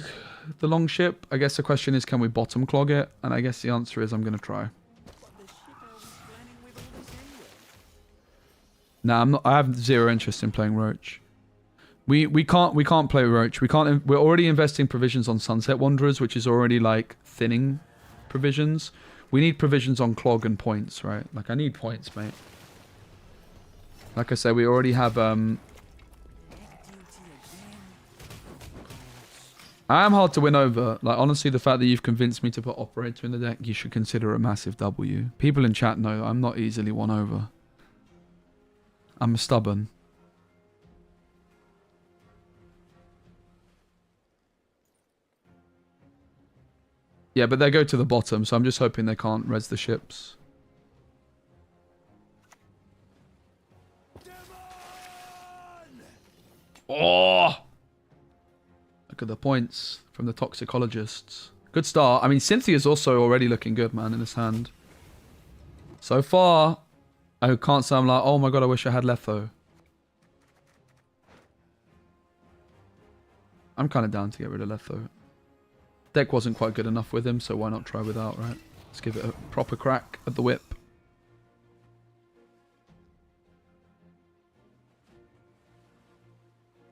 the Longship. I guess the question is, can we bottom clog it? And I guess the answer is I'm going to try. Nah, I'm not. I have zero interest in playing Roach. We can't play Roach. We're already investing provisions on Sunset Wanderers, which is already like thinning provisions. We need provisions on clog and points, right? Like, I need points, mate. Like I said, we already have I am hard to win over. Like, honestly, the fact that you've convinced me to put Operator in the deck, you should consider a massive W. People in chat know I'm not easily won over. I'm stubborn. Yeah, but they go to the bottom, so I'm just hoping they can't res the ships. Oh! Look at the points from the toxicologists. Good start. I mean, Cynthia's also already looking good, man, in his hand. So far, I can't say I'm like, oh my god, I wish I had Letho. I'm kind of down to get rid of Letho. Deck wasn't quite good enough with him, so why not try without, right? Let's give it a proper crack at the whip.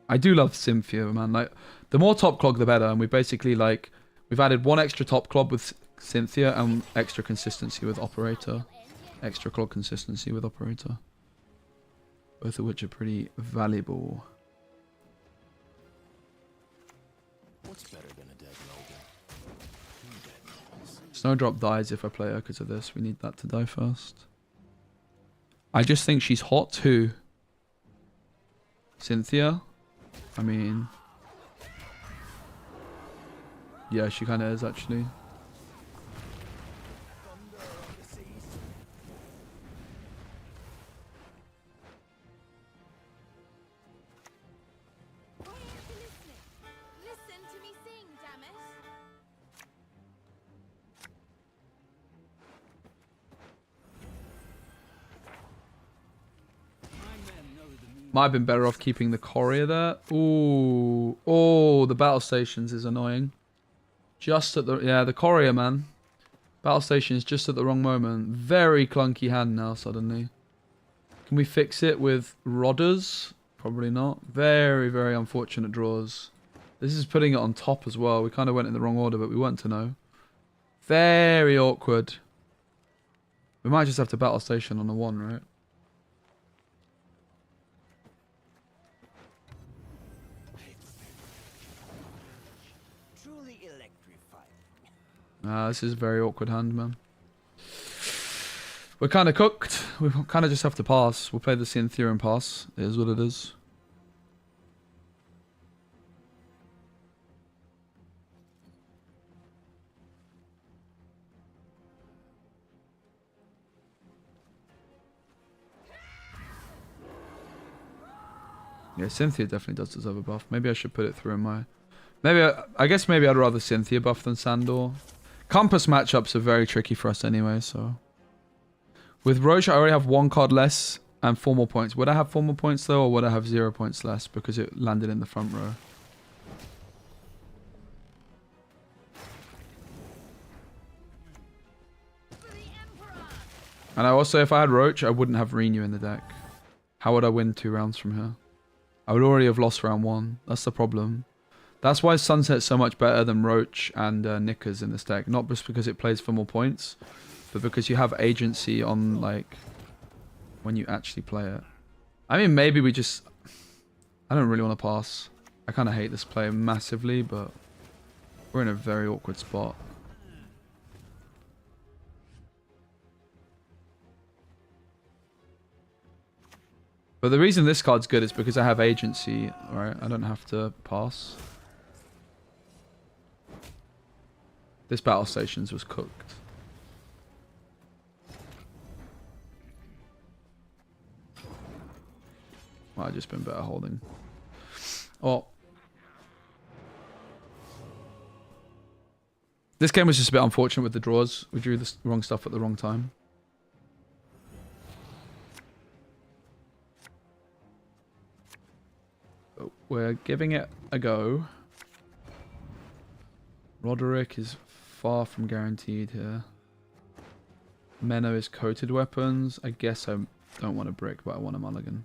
I do love Cynthia, man. Like, the more top clog, the better. And we basically, like, we've added one extra top clog with Cynthia and extra consistency with Operator. Extra clog consistency with Operator. Both of which are pretty valuable. What's better than a dead Logan? 2 dead nobles. Snowdrop dies if I play her because of this. We need that to die first. I just think she's hot too. Cynthia? I mean... yeah, she kind of is actually. Listen to me sing, damn it. Might have been better off keeping the courier there. Ooh. Oh, the battle stations is annoying. Just at the... yeah, the courier, man. Battle stations just at the wrong moment. Very clunky hand now, suddenly. Can we fix it with Rodders? Probably not. Very, very unfortunate draws. This is putting it on top as well. We kind of went in the wrong order, but we weren't to know. Very awkward. We might just have to battle station on a 1, right? Truly electrifying. This is a very awkward hand, man. We're kind of cooked. We kind of just have to pass. We'll play the Cynthia and pass. It is what it is. Yeah, Cynthia definitely does deserve a buff. Maybe I should put it through in my... maybe I guess maybe I'd rather Cynthia buff than Sandor. Compass matchups are very tricky for us anyway, so... with Roche, I already have 1 card less and 4 more points. Would I have 4 more points though, or would I have 0 points less because it landed in the front row? And I also, if I had Roach, I wouldn't have Renew in the deck. How would I win 2 rounds from here? I would already have lost round 1. That's the problem. That's why Sunset's so much better than Roach and Knickers in this deck. Not just because it plays for more points, but because you have agency on, like, when you actually play it. I mean, maybe we just... I don't really want to pass. I kind of hate this play massively, but we're in a very awkward spot. But the reason this card's good is because I have agency, right? I don't have to pass. This battle stations was cooked. Might have just been better holding. Oh. This game was just a bit unfortunate with the draws. We drew the wrong stuff at the wrong time. But we're giving it a go. Roderick is far from guaranteed here. Menno is coated weapons. I guess I don't want a brick, but I want a mulligan.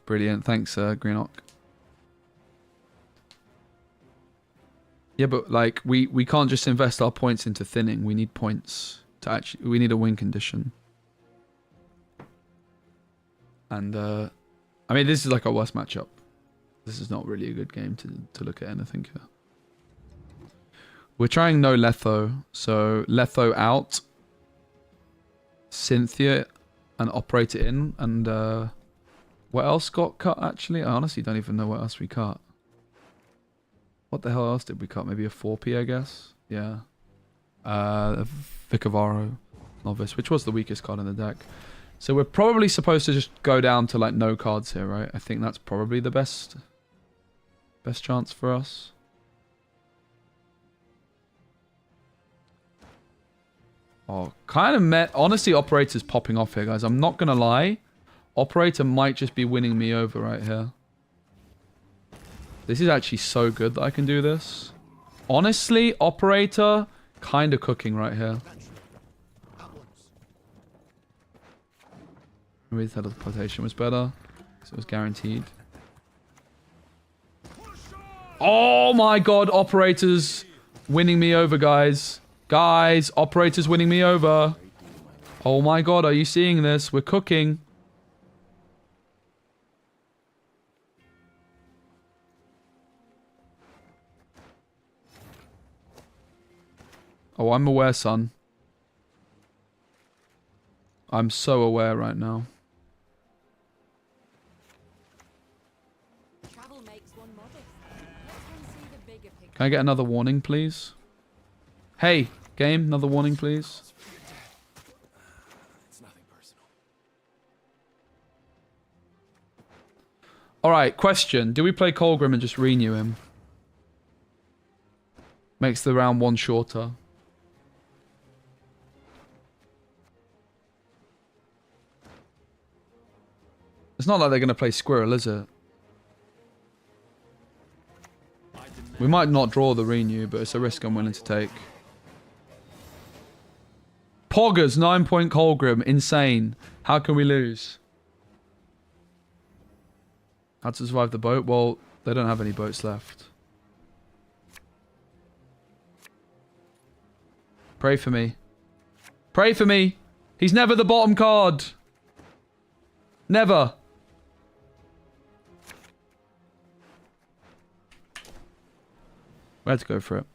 Brilliant. Thanks, Greenock. Yeah, but like we can't just invest our points into thinning. We need points to actually... we need a win condition. And I mean, this is like our worst matchup. This is not really a good game to look at anything here. We're trying no Letho. So Letho out. Cynthia and Operator in. And what else got cut actually? I honestly don't even know what else we cut. What the hell else did we cut? Maybe a 4P, I guess? Yeah. Vicavaro Novice, which was the weakest card in the deck. So we're probably supposed to just go down to like no cards here, right? I think that's probably the best chance for us. Oh, kind of met. Honestly, Operator's popping off here, guys. I'm not going to lie. Operator might just be winning me over right here. This is actually so good that I can do this. Honestly, Operator kind of cooking right here. Maybe the teleportation was better. So it was guaranteed. Oh my god, Operator's winning me over, guys. Guys, Operator's winning me over. Oh my god, are you seeing this? We're cooking. Oh, I'm aware, son. I'm so aware right now. Travel makes one modest. Let one see the bigger picture. Can I get another warning, please? Hey, game, another warning, please. It's nothing personal. Alright, question. Do we play Colgrim and just renew him? Makes the round one shorter. It's not like they're going to play Squirrel, is it? We might not draw the renew, but it's a risk I'm willing to take. Poggers, 9-point Colgrim. Insane. How can we lose? How to survive the boat? Well, they don't have any boats left. Pray for me. Pray for me. He's never the bottom card. Never. We had to go for it.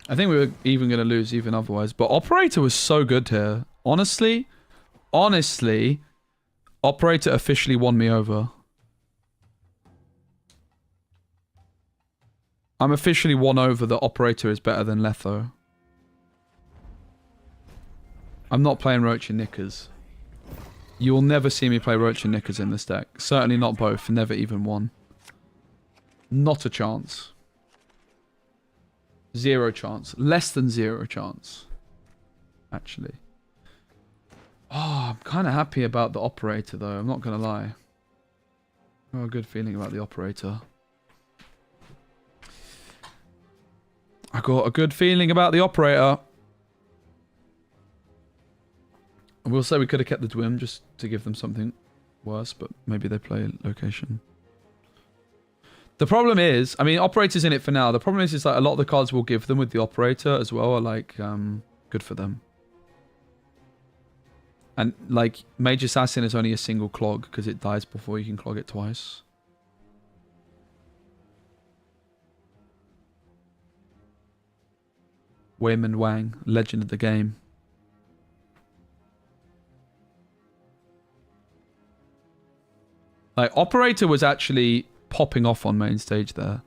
I think we were even going to lose even otherwise. But Operator was so good here. Honestly, Operator officially won me over. I'm officially won over that Operator is better than Letho. I'm not playing Roach and Knickers. You will never see me play Roach and Knickers in this deck. Certainly not both. Never even one. Not a chance. Zero chance. Less than zero chance. Actually. Oh, I'm kind of happy about the Operator, though. I'm not going to lie. I have a good feeling about the Operator. I got a good feeling about the Operator. I will say we could have kept the Dwim just to give them something worse, but maybe they play location. The problem is, I mean, Operator's in it for now. The problem is like a lot of the cards we'll give them with the Operator as well are like good for them. And like Mage Assassin is only a single clog because it dies before you can clog it twice. Wayman Wang, legend of the game. Like, Operator was actually popping off on main stage there.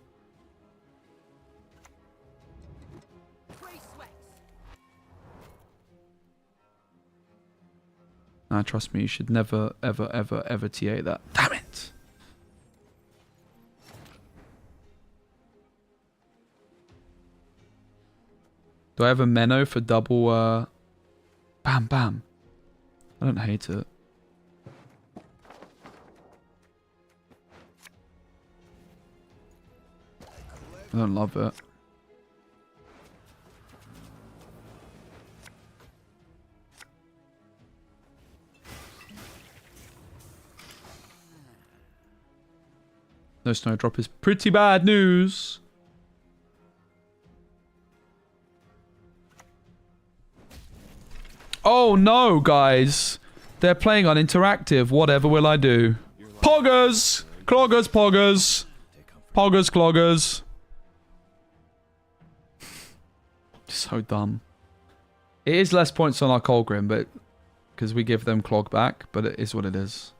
Nah, trust me, you should never, ever, ever, ever TA that. Damn it! Do I have a Menno for double, Bam, bam. I don't hate it. I don't love it. No snowdrop is pretty bad news. Oh no, guys. They're playing on interactive. Whatever will I do? Poggers! Cloggers, poggers. Poggers, cloggers. So dumb. It is less points on our Colgrim, but because we give them clog back, but it is what it is.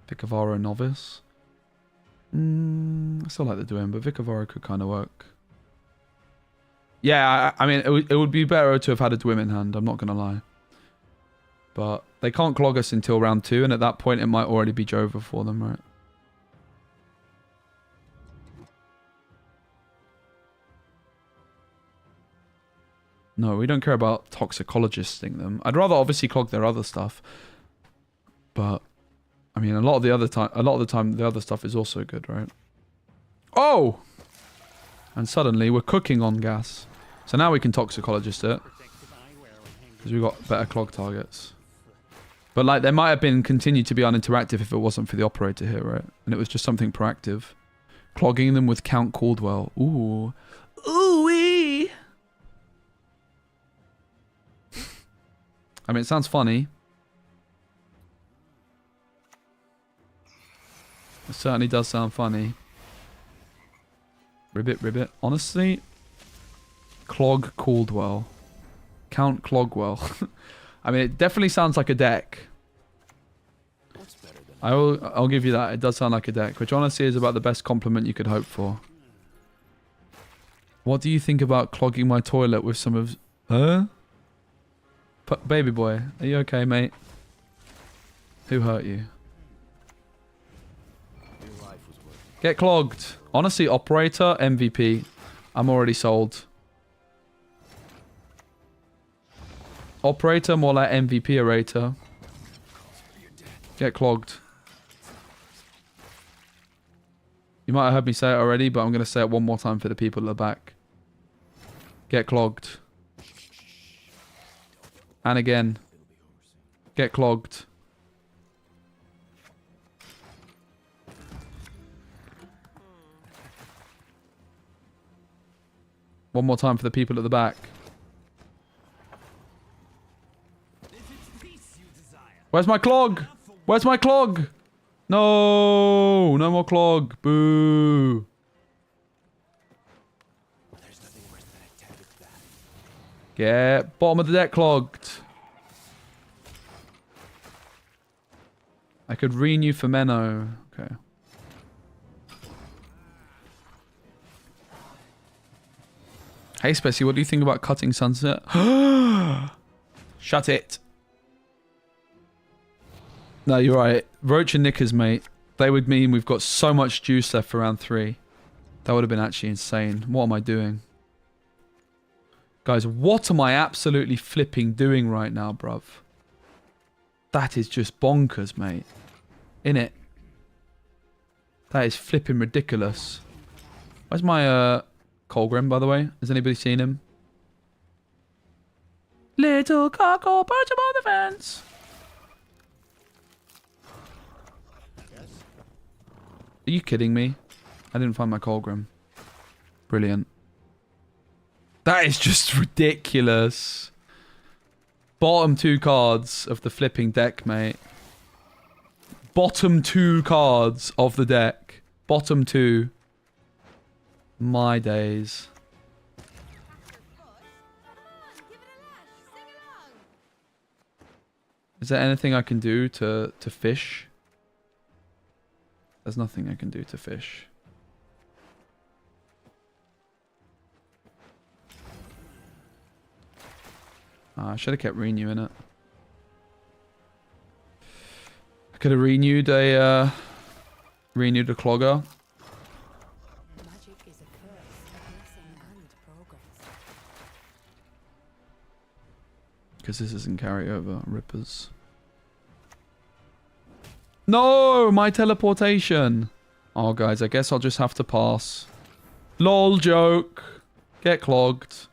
Vicavaro novice. I still like the Dwim, but Vicavaro could kind of work. Yeah, I mean, it would be better to have had a Dwim in hand, I'm not going to lie. But they can't clog us until round 2, and at that point it might already be Jova for them, right? No, we don't care about toxicologisting them. I'd rather obviously clog their other stuff. But I mean, a lot of the time the other stuff is also good, right? Oh! And suddenly we're cooking on gas. So now we can toxicologist it. Because we've got better clog targets. But like, they might have been continued to be uninteractive if it wasn't for the operator here, right? And it was just something proactive. Clogging them with Count Caldwell. Ooh. Ooh-wee! I mean, it sounds funny. It certainly does sound funny. Ribbit, ribbit. Honestly, Clog Caldwell. Count Clogwell. I mean, it definitely sounds like a deck. I'll give you that. It does sound like a deck, which honestly is about the best compliment you could hope for. What do you think about clogging my toilet with some of... Huh? Baby boy, are you okay, mate? Who hurt you? Get clogged. Honestly, operator, MVP. I'm already sold. Operator, more like MVP orator. Get clogged. You might have heard me say it already, but I'm going to say it one more time for the people at the back. Get clogged. And again. Get clogged. One more time for the people at the back. Where's my clog? Where's my clog? No, no more clog. Boo. Get bottom of the deck clogged. I could renew for Menno. Okay. Hey, SPECI, what do you think about cutting sunset? Shut it. No, you're right. Roach and Knickers, mate. They would mean we've got so much juice left for round 3. That would have been actually insane. What am I doing? Guys, what am I absolutely flipping doing right now, bruv? That is just bonkers, mate. Innit? That is flipping ridiculous. Where's my Colgrim, by the way? Has anybody seen him? Little cockle, perch him on the fence. Are you kidding me? I didn't find my Colgrim. Brilliant. That is just ridiculous. Bottom 2 cards of the flipping deck, mate. Bottom 2 cards of the deck. Bottom 2. My days. Is there anything I can do to fish? There's nothing I can do to fish. I should have kept renewing it. I could have renewed a clogger. Magic is a curse, a blessing and progress. Because this isn't carryover. Rippers. No! My teleportation! Oh, guys, I guess I'll just have to pass. LOL joke. Get clogged.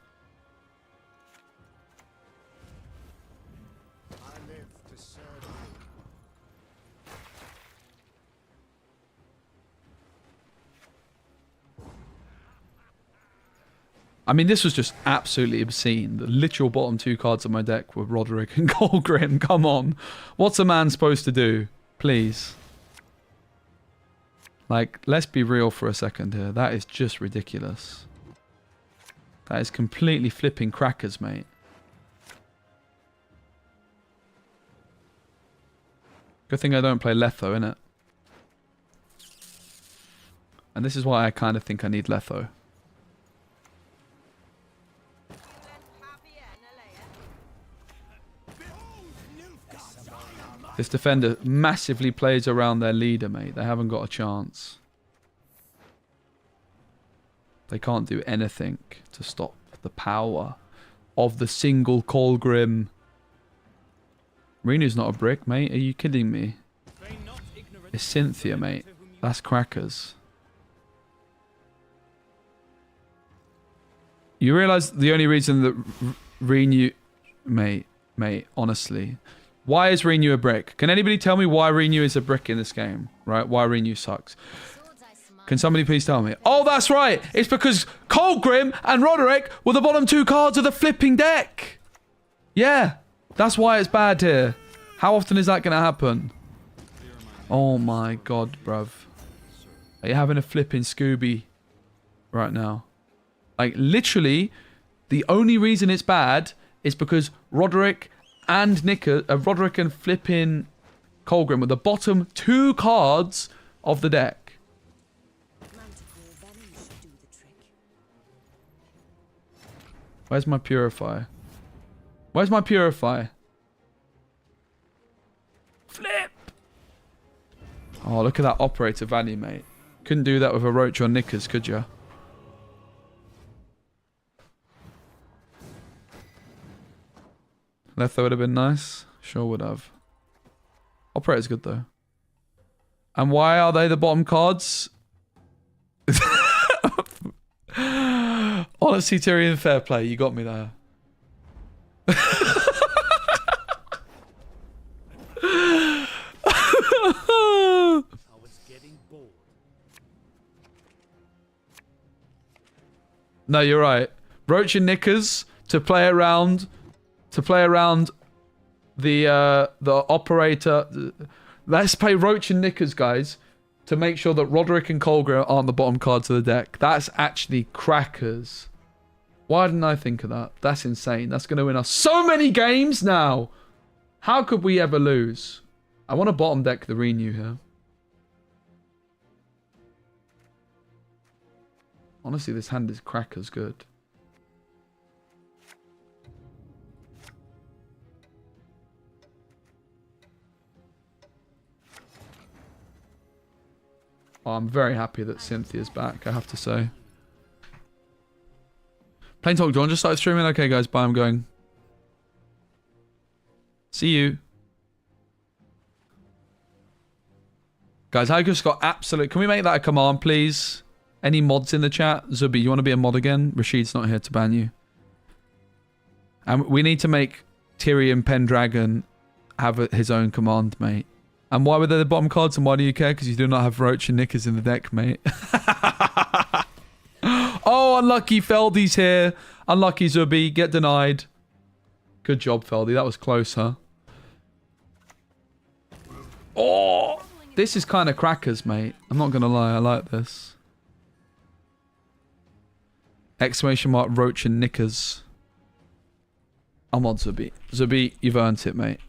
I mean, this was just absolutely obscene. The literal bottom 2 cards of my deck were Roderick and Colgrim. Come on. What's a man supposed to do? Please. Like, let's be real for a second here. That is just ridiculous. That is completely flipping crackers, mate. Good thing I don't play Letho, innit? And this is why I kind of think I need Letho. This defender massively plays around their leader, mate. They haven't got a chance. They can't do anything to stop the power of the single Colgrim. Rinu's not a brick, mate. Are you kidding me? It's Cynthia, mate. That's crackers. You realise the only reason that Renu... Mate, honestly. Why is Renu a brick? Can anybody tell me why Renu is a brick in this game? Right? Why Renu sucks? Can somebody please tell me? Oh, that's right. It's because Colgrim and Roderick were the bottom 2 cards of the flipping deck. Yeah. That's why it's bad here. How often is that going to happen? Oh my god, bruv. Are you having a flipping Scooby right now? Like, literally, the only reason it's bad is because Roderick and flipping Colgrim were the bottom 2 cards of the deck. Where's my purify? Where's my purify? Flip! Oh, look at that operator value, mate. Couldn't do that with a roach or knickers, could ya? Letho would have been nice. Sure would have. Operator's good, though. And why are they the bottom cards? Honestly, Tyrion, fair play. You got me there. I was getting bored. No, you're right. Roach and knickers to play around the operator. Let's play Roach and knickers, guys, to make sure that Roderick and Colgrim aren't the bottom cards of the deck. That's actually crackers. Why didn't I think of that? That's insane. That's going to win us so many games now. How could we ever lose? I want to bottom deck the Renew here. Honestly, this hand is crackers good. Oh, I'm very happy that Cynthia's back, I have to say. Plain Talk, John, just started streaming. Okay, guys, bye, I'm going. See you. Guys, I just got absolute... Can we make that a command, please? Any mods in the chat? Zubi, you want to be a mod again? Rashid's not here to ban you. And we need to make Tyrion Pendragon have his own command, mate. And why were they the bottom cards and why do you care? Because you do not have Roach and Knickers in the deck, mate. Oh, unlucky Feldy's here. Unlucky Zubi. Get denied. Good job, Feldy. That was close, huh? Oh! This is kind of crackers, mate. I'm not going to lie. I like this. Exclamation mark Roach and Knickers. I'm on Zubi. Zubi, you've earned it, mate.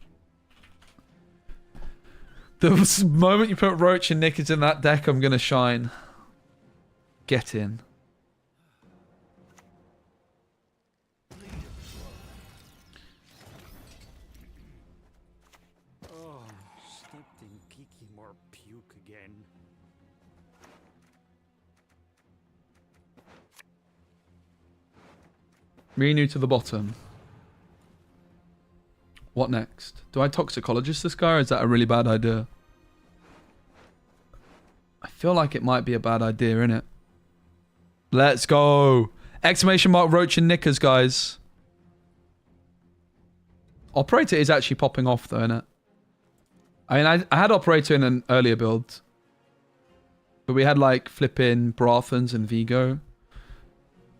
The moment you put Roach and Knickers in that deck, I'm going to shine. Get in. Oh, stepped in Kiki more puke again. Renew to the bottom. What next? Do I toxicologist this guy or is that a really bad idea? I feel like it might be a bad idea, innit? Let's go. Exclamation mark Roach and Knickers, guys. Operator is actually popping off though, innit? I mean, I had Operator in an earlier build. But we had like flipping Brathens and Vigo.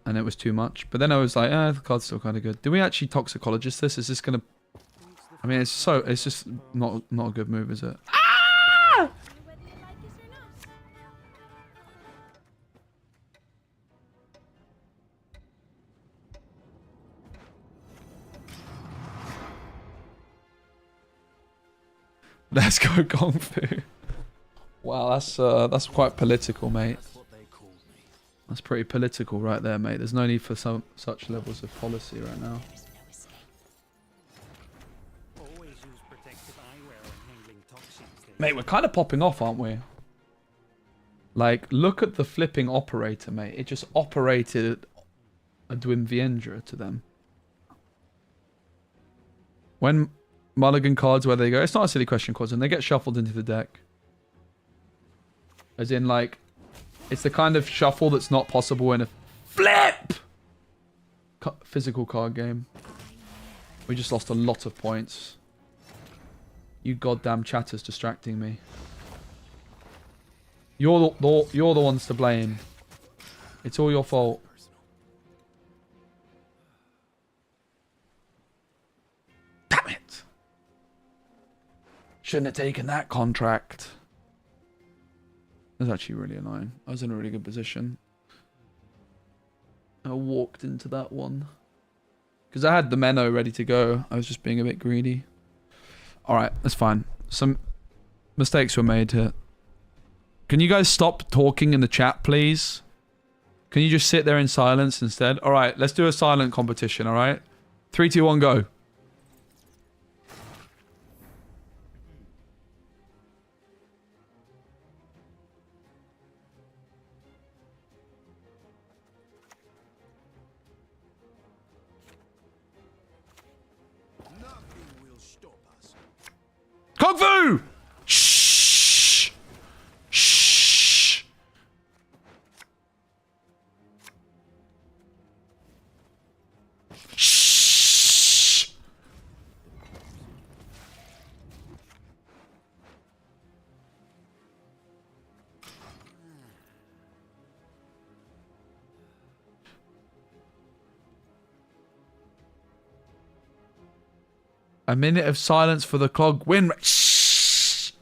And it was too much. But then I was like, the card's still kind of good. Do we actually toxicologist this? Is this going to... I mean, it's just not a good move, is it? Ah! Let's go Kung Fu. Wow, that's quite political, mate. That's pretty political right there, mate. There's no need for such levels of policy right now. Mate, we're kind of popping off, aren't we? Like, look at the flipping operator, mate. It just operated a Dwimviendra to them. When mulligan cards, where they go? It's not a silly question, Quads, and they get shuffled into the deck. As in, like, it's the kind of shuffle that's not possible in a flip physical card game. We just lost a lot of points. You goddamn chatter's distracting me. You're the ones to blame. It's all your fault. Damn it! Shouldn't have taken that contract. That's actually really annoying. I was in a really good position. I walked into that one. Because I had the Menno ready to go. I was just being a bit greedy. Alright, that's fine. Some mistakes were made here. Can you guys stop talking in the chat, please? Can you just sit there in silence instead? Alright, let's do a silent competition, alright? 3, 2, 1, go. Kung Fu! Shh! Shh! Shh! A minute of silence for the Clog win. Shh!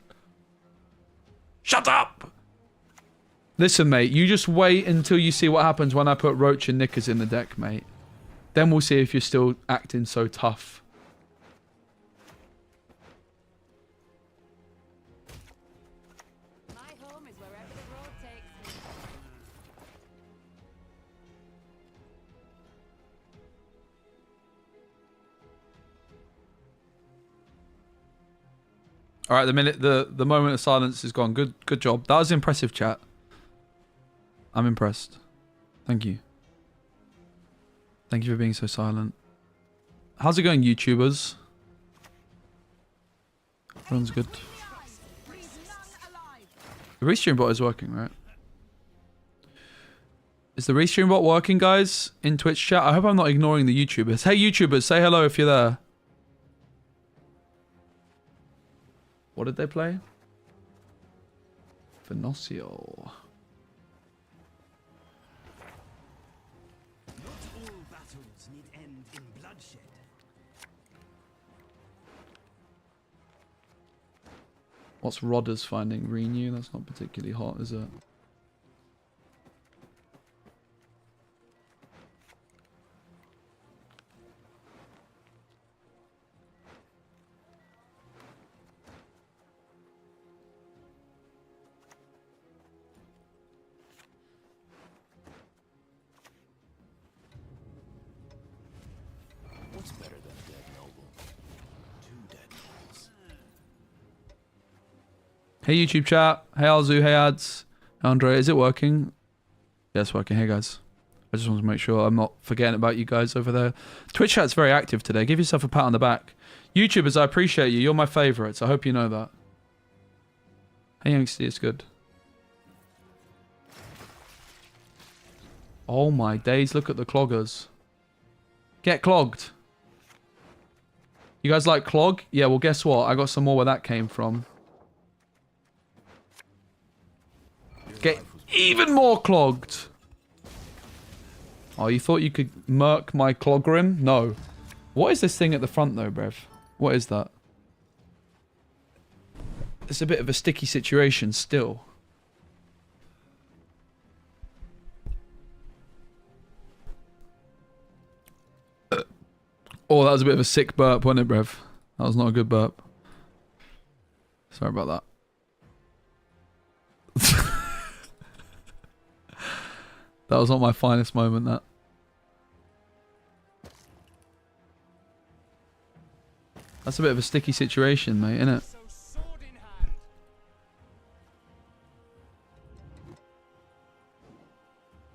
Shut up! Listen, mate, you just wait until you see what happens when I put Roach and Knickers in the deck, mate. Then we'll see if you're still acting so tough. My home is wherever the road takes me. All right, the moment of silence is gone. Good job. That was impressive, chat. I'm impressed. Thank you. Thank you for being so silent. How's it going, YouTubers? Everyone's good. The restream bot is working, right? Is the restream bot working, guys? In Twitch chat? I hope I'm not ignoring the YouTubers. Hey, YouTubers, say hello if you're there. What did they play? Venocio. Not all battles need end in bloodshed. What's Rodders finding? Renew? That's not particularly hot, is it? What's better than a dead noble? 2 dead nobles. Hey YouTube chat. Hey Alzu. Hey Ads. Andre, is it working? Yeah, it's working. Hey guys. I just want to make sure I'm not forgetting about you guys over there. Twitch chat's very active today. Give yourself a pat on the back. YouTubers, I appreciate you. You're my favourites. I hope you know that. Hey youngster, it's good. Oh my days, look at the cloggers. Get clogged. You guys like clog? Yeah, well guess what? I got some more where that came from. Get even more clogged. Oh, you thought you could murk my clogrim? No. What is this thing at the front though, bruv? What is that? It's a bit of a sticky situation still. Oh, that was a bit of a sick burp, wasn't it, bruv? That was not a good burp. Sorry about that. That was not my finest moment, that. That's a bit of a sticky situation, mate, isn't it? So sword in hand.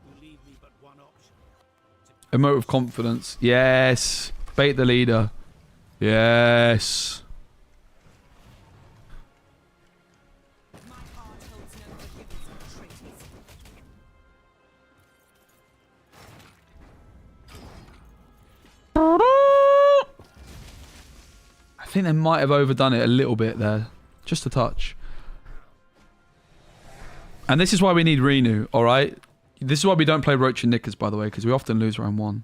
You leave me but one option. Emote of confidence. Yes. Bait the leader. Yes. My heart holds no forgiveness for traitors. I think they might have overdone it a little bit there. Just a touch. And this is why we need Renew, alright? This is why we don't play Roach and Knickers, by the way, because we often lose round 1.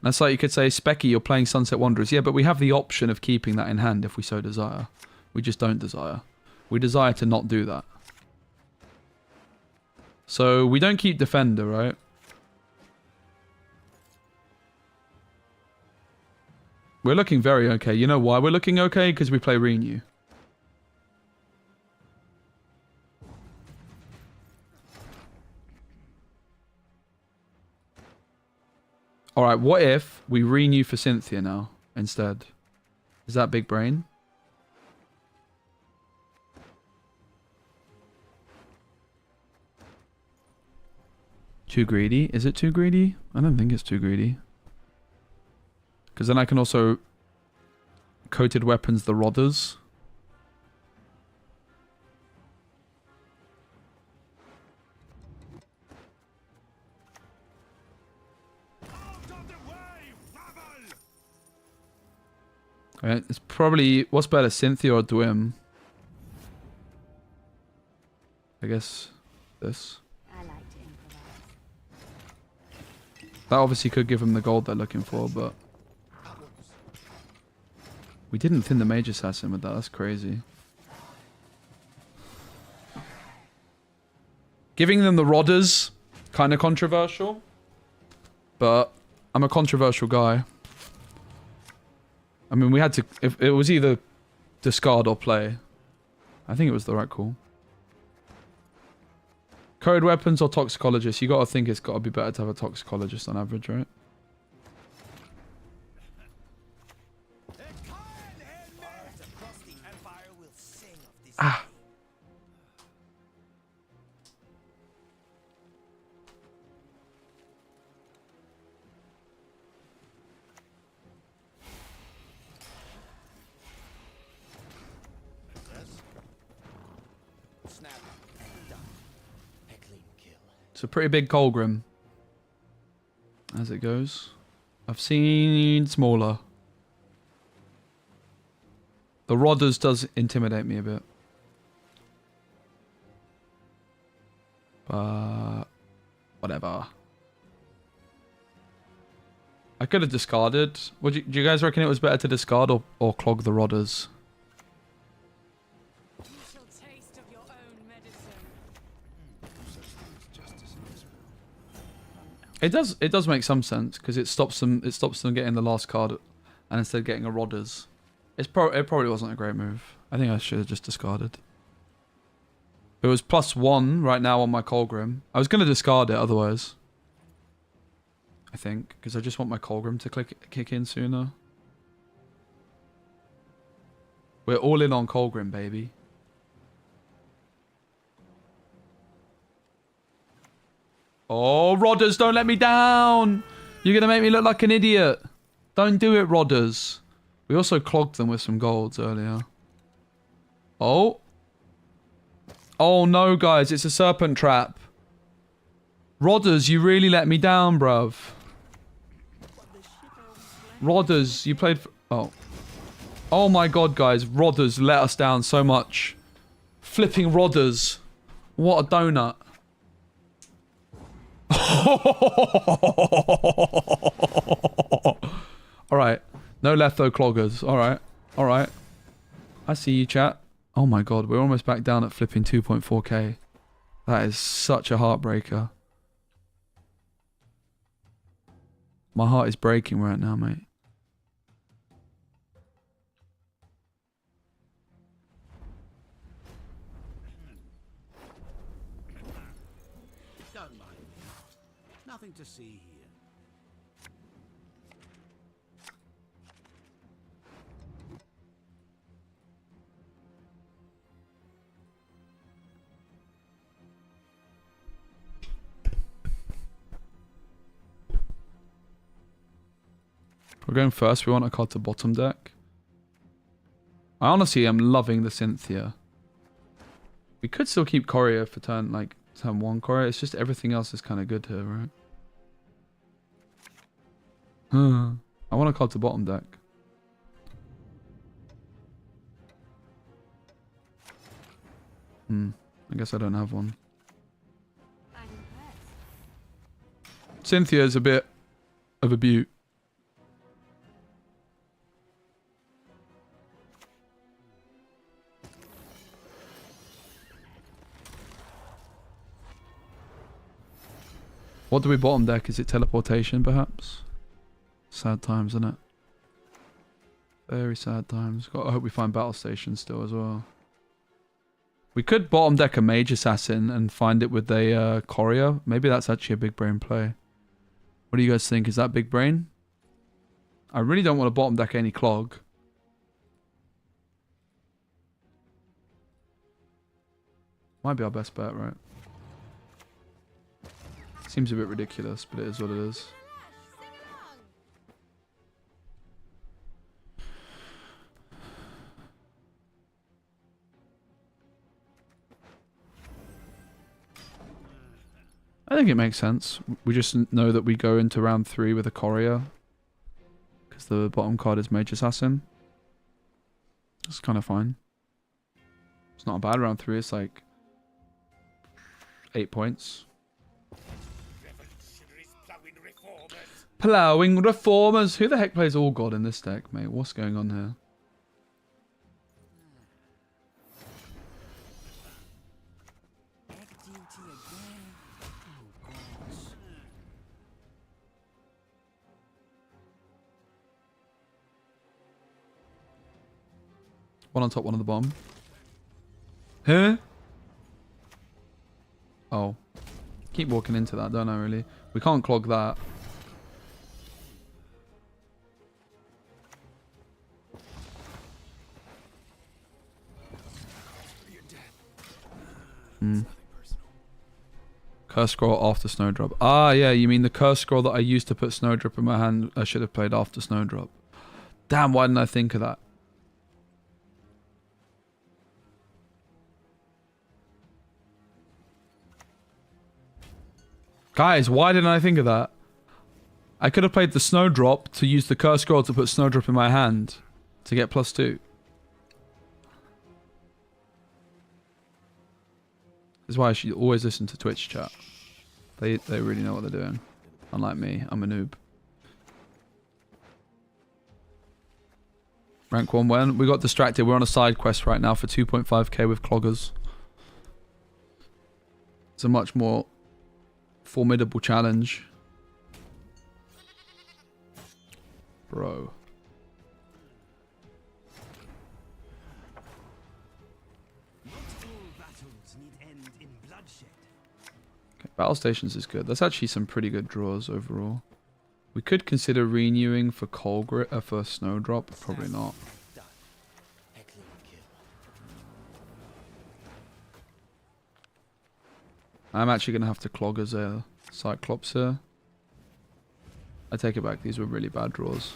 That's like you could say, SPECI, you're playing Sunset Wanderers. Yeah, but we have the option of keeping that in hand if we so desire. We just don't desire. We desire to not do that. So we don't keep Defender, right? We're looking very okay. You know why we're looking okay? Because we play Renew. Alright, what if we Renew for Cynthia now instead? Is that big brain? Too greedy? Is it too greedy? I don't think it's too greedy. Because then I can also coated weapons the Rodders. Right, it's probably what's better, Cynthia or Dwim? I guess this. I like to improvise. That obviously could give them the gold they're looking for, but we didn't thin the Mage Assassin with that. That's crazy. Giving them the Rodders, kind of controversial, but I'm a controversial guy. I mean, we had to... If it was either discard or play. I think it was the right call. Code weapons or toxicologist? You gotta think it's gotta be better to have a toxicologist on average, right? Ah. It's a pretty big Colgrim. As it goes. I've seen smaller. The Rodders does intimidate me a bit. But... whatever. I could have discarded. Do you guys reckon it was better to discard or clog the Rodders? You shall taste of your own medicine. It does make some sense because it stops them getting the last card and instead getting a Rodders. It probably wasn't a great move. I think I should have just discarded. It was +1 right now on my Colgrim. I was gonna discard it otherwise. I think because I just want my Colgrim to kick in sooner. We're all in on Colgrim, baby. Oh, Rodders, don't let me down! You're gonna make me look like an idiot. Don't do it, Rodders. We also clogged them with some golds earlier. Oh. Oh no, guys, it's a serpent trap. Rodders, you really let me down, bruv. Rodders, you played for... Oh. Oh my god, guys. Rodders let us down so much. Flipping Rodders. What a donut. Alright. No Letho cloggers. Alright. Alright. I see you, chat. Oh my god, we're almost back down at flipping 2.4k. That is such a heartbreaker. My heart is breaking right now, mate. Don't mind me. Nothing to see here. We're going first. We want a card to bottom deck. I honestly am loving the Cynthia. We could still keep Courier for turn 1 Courier. It's just everything else is kind of good here, right? I want to Clog to bottom deck. I guess I don't have one. I'm impressed. Cynthia is a bit of a beaut. What do we bottom deck? Is it teleportation, perhaps? Sad times, isn't it? Very sad times. I hope we find battle stations still as well. We could bottom deck a Mage Assassin and find it with a Courier. Maybe that's actually a big brain play. What do you guys think? Is that big brain? I really don't want to bottom deck any Clog. Might be our best bet, right? Seems a bit ridiculous, but it is what it is. I think it makes sense. We just know that we go into round 3 with a Courier. Because the bottom card is Mage Assassin. It's kind of fine. It's not a bad round 3. It's like 8 points. Plowing Reformers. Who the heck plays All God in this deck, mate? What's going on here? One on top, one on the bottom. Huh? Oh. Keep walking into that, don't I, really? We can't clog that. Curse Scroll after Snowdrop. Ah, yeah, you mean the Curse Scroll that I used to put Snowdrop in my hand. I should have played after Snowdrop. Damn, why didn't I think of that? Guys, why didn't I think of that? I could have played the Snowdrop to use the Curse Scroll to put Snowdrop in my hand to get +2. This is why I should always listen to Twitch chat. They really know what they're doing. Unlike me, I'm a noob. Rank 1 when? We got distracted. We're on a side quest right now for 2.5k with Cloggers. It's a much more formidable challenge. Bro. Okay, Battle Stations is good. That's actually some pretty good draws overall. We could consider renewing for for Snowdrop. Probably not. I'm actually going to have to Clog as a Cyclops here. I take it back. These were really bad draws.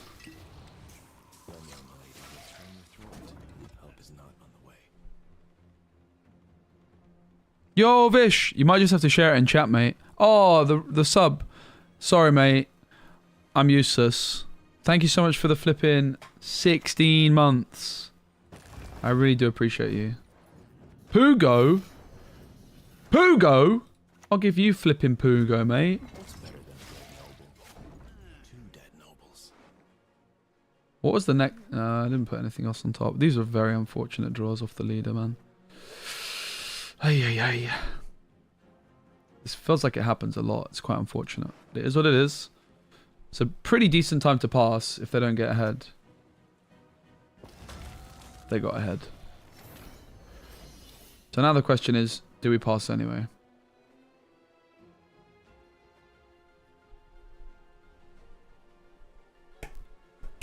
Yo, Vish! You might just have to share it in chat, mate. Oh, the sub. Sorry, mate. I'm useless. Thank you so much for the flipping 16 months. I really do appreciate you. Pugo? Pugo? I'll give you flipping Pugo, mate. What was the next? I didn't put anything else on top. These are very unfortunate draws off the leader, man. Ay, ay, ay. This feels like it happens a lot. It's quite unfortunate. It is what it is. It's a pretty decent time to pass if they don't get ahead. They got ahead. So now the question is, do we pass anyway?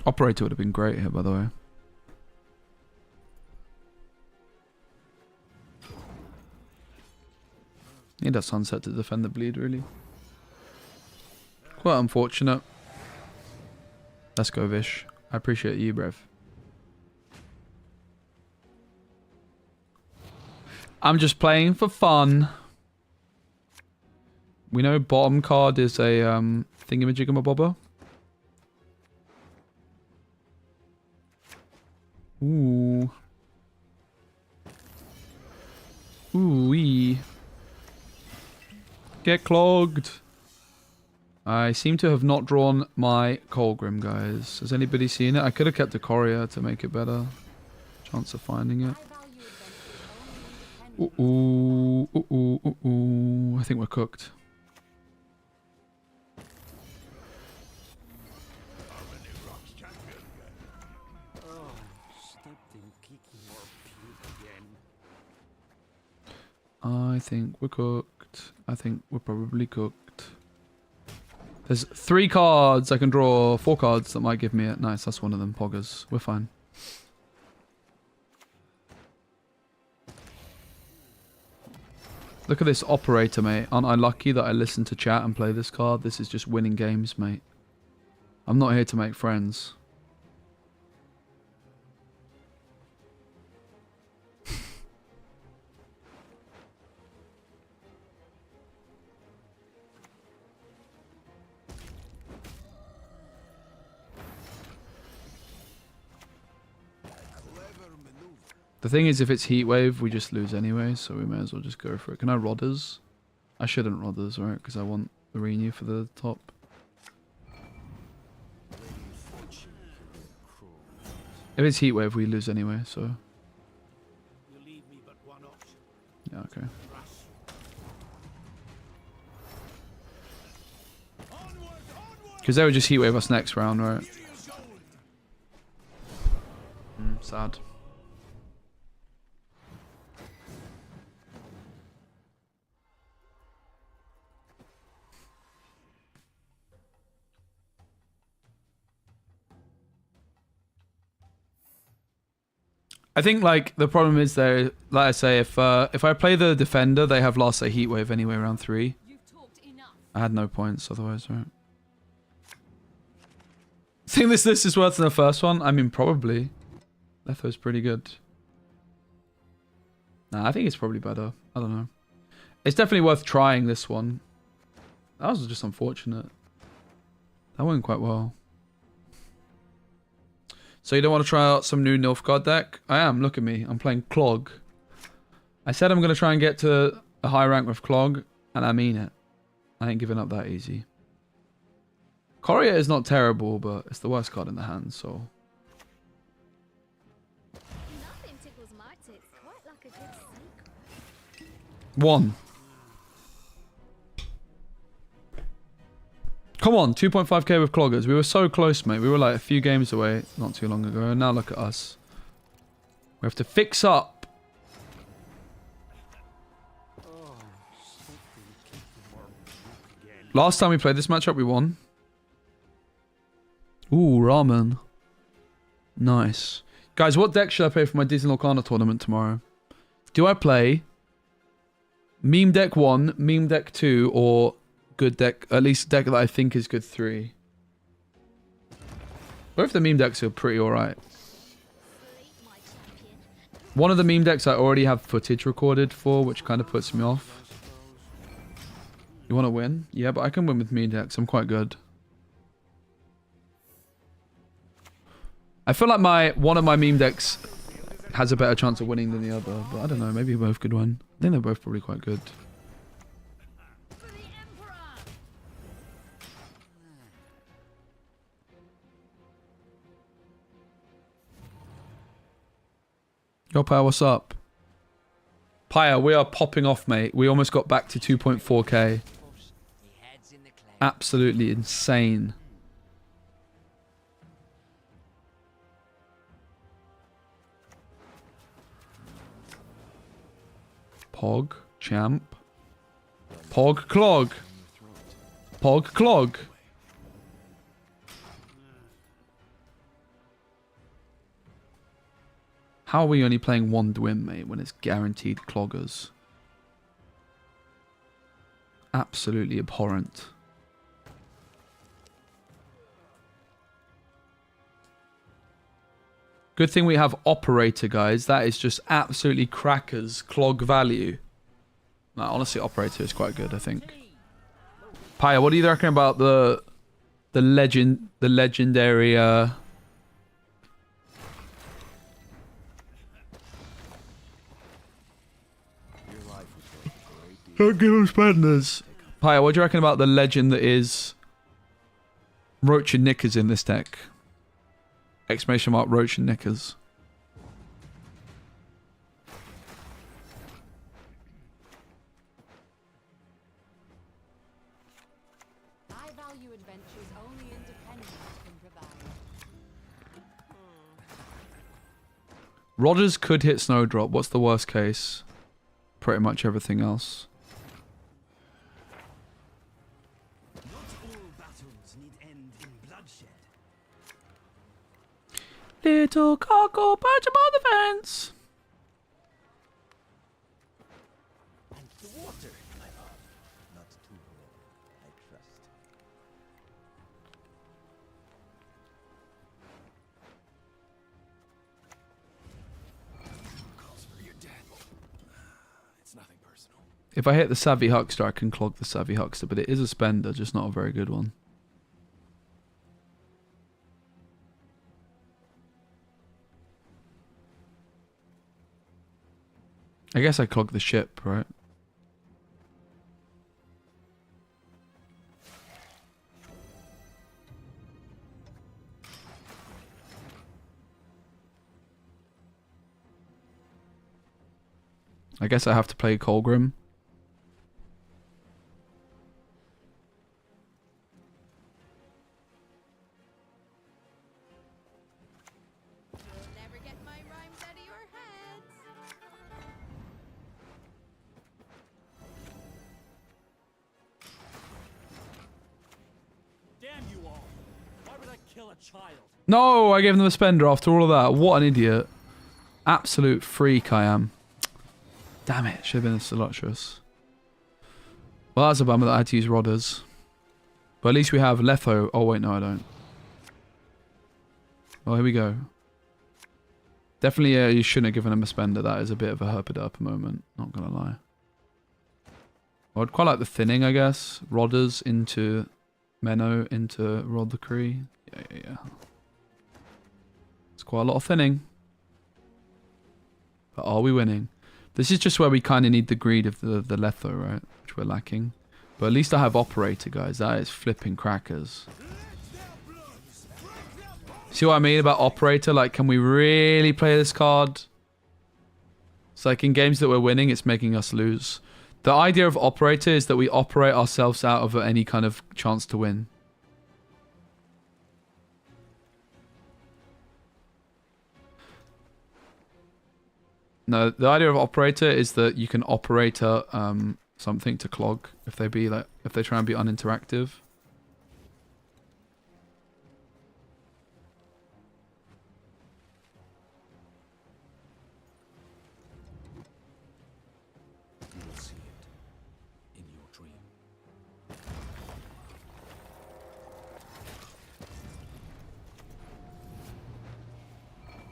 Operator would have been great here, by the way. Need that Sunset to defend the bleed, really. Quite unfortunate. Let's go, Vish. I appreciate you, bruv. I'm just playing for fun. We know bottom card is a thingamajiggamabobber. Ooh. Ooh-wee. Get clogged. I seem to have not drawn my Colgrim, guys. Has anybody seen it? I could have kept a courier to make it better. Chance of finding it. Ooh, ooh, ooh, ooh, ooh. I think we're cooked. I think we're cooked. I think we're probably cooked. There's 3 cards I can draw. 4 cards that might give me it. Nice, that's one of them. Poggers. We're fine. Look at this operator, mate. Aren't I lucky that I listened to chat and play this card? This is just winning games, mate. I'm not here to make friends. The thing is, if it's heat wave, we just lose anyway, so we may as well just go for it. Can I Rodders? I shouldn't Rodders, right? Because I want the renew for the top. If it's heat wave, we lose anyway, so. Yeah, okay. Because they would just heat wave us next round, right? Sad. I think like the problem is there, like I say, if I play the defender, they have lost a heat wave anyway around 3. I had no points otherwise, right? Think this list is worse than the first one? I mean, probably. Letho's pretty good. Nah, I think it's probably better. I don't know. It's definitely worth trying this one. That was just unfortunate. That went quite well. So you don't want to try out some new Nilfgaard deck? I am, look at me. I'm playing Clog. I said I'm going to try and get to a high rank with Clog, and I mean it. I ain't giving up that easy. Courier is not terrible, but it's the worst card in the hand, so... Nothing tickles my tits quite like a good secret. 1. Come on, 2.5k with Cloggers. We were so close, mate. We were like a few games away not too long ago. And now look at us. We have to fix up. Last time we played this matchup, we won. Ooh, ramen. Nice. Guys, what deck should I play for my Disney Lorcana tournament tomorrow? Do I play Meme Deck 1, Meme Deck 2, or good deck, at least deck that I think is good 3? Both the meme decks are pretty alright. One of the meme decks I already have footage recorded for, which kind of puts me off. You want to win? Yeah, but I can win with meme decks. I'm quite good. I feel like one of my meme decks has a better chance of winning than the other, but I don't know. Maybe both could win. I think they're both probably quite good. Yo, Pyre, what's up? Pyre, we are popping off, mate. We almost got back to 2.4k. Absolutely insane. Pog, champ. Pog, clog. Pog, clog. How are we only playing 1 Dwim, mate, when it's guaranteed cloggers? Absolutely abhorrent. Good thing we have operator, guys. That is just absolutely crackers. Clog value. No, honestly, operator is quite good, I think. Paya, what do you reckon about the legendary Don't give us spenders. Paya, what do you reckon about the legend that is Roach and Knickers in this deck? Exclamation mark Roach and Knickers. I value adventures only independence can provide. Rodders could hit Snowdrop. What's the worst case? Pretty much everything else. Not all battles need end in bloodshed. Little cockle, perch him on the fence. And the water, my love. Not too warm, I trust. Calls for your death. It's nothing personal. If I hit the Savvy Huckster, I can clog the Savvy Huckster, but it is a spender, just not a very good one. I guess I clog the ship, right? I guess I have to play Colgrim. You'll never get my rhymes out of your heads. Damn you all! Why would I kill a child? No, I gave them a spender after all of that. What an idiot. Absolute freak I am. Damn it, should have been a Solutris. Well, that's a bummer that I had to use Rodders. But at least we have Letho. Oh, wait, no, I don't. Well, here we go. Definitely, you shouldn't have given him a spender. That is a bit of a herpid moment, not gonna lie. I'd quite like the thinning, I guess. Rodders into Menno into Rod the Cree. Yeah. It's quite a lot of thinning. But are we winning? This is just where we kind of need the greed of the Letho, right? Which we're lacking. But at least I have Operator, guys. That is flipping crackers. See what I mean about Operator? Like, can we really play this card? It's like in games that we're winning, it's making us lose. The idea of Operator is that we operate ourselves out of any kind of chance to win. No, the idea of Operator is that you can operator something to clog if they try and be uninteractive. You will see it in your dream.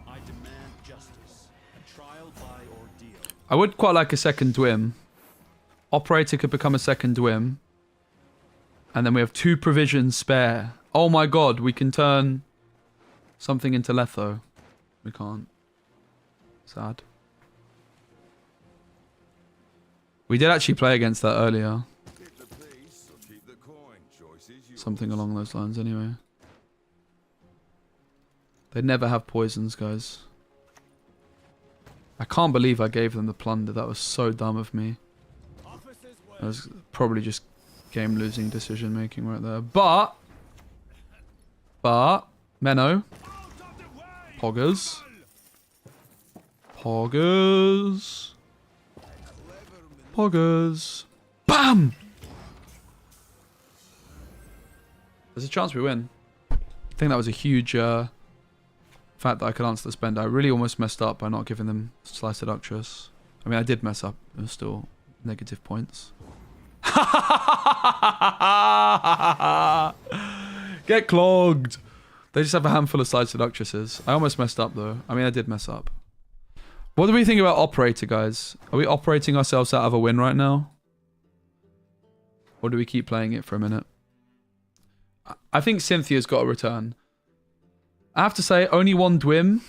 I demand justice. A trial by ordeal. I would quite like a second Dwim. Operator could become a second Dwim. And then we have 2 provisions spare. Oh my god, we can turn something into Letho. We can't. Sad. We did actually play against that earlier. Keep the peace or keep the coin. Choice is yours. Something along those lines anyway. They never have poisons, guys. I can't believe I gave them the plunder. That was so dumb of me. That was probably just game-losing decision-making right there. But, Menno. Poggers. Bam! There's a chance we win. I think that was a huge fact that I could answer the spend. I really almost messed up by not giving them Slice Seductress. I mean, I did mess up. It was still negative points. Get clogged. They just have a handful of side seductresses. I almost messed up though. I mean, I did mess up. What do we think about operator, guys? Are we operating ourselves out of a win right now? Or do we keep playing it for a minute? I think Cynthia's got a return. I have to say, only one Dwim.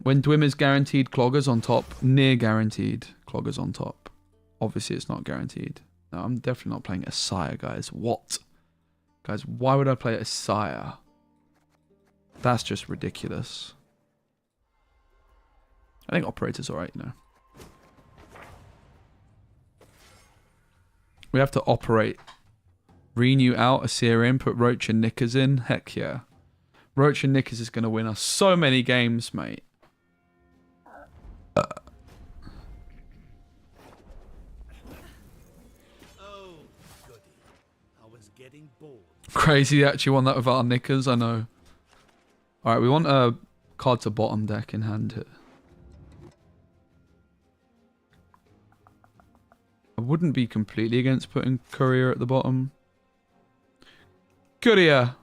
When Dwim is guaranteed, Cloggers on top. Near guaranteed, Cloggers on top. Obviously, it's not guaranteed. No, I'm definitely not playing a Sire, guys. What? Guys, why would I play a Sire? That's just ridiculous. I think Operator's alright, you know. We have to operate. Renew out Assyrian, put Roach and Knickers in. Heck yeah. Roach and Knickers is going to win us so many games, mate. Oh, goody. I was getting bored. Crazy, they actually won that without our Knickers, I know. Alright, we want a card to bottom deck in hand here. I wouldn't be completely against putting Courier at the bottom. Courier!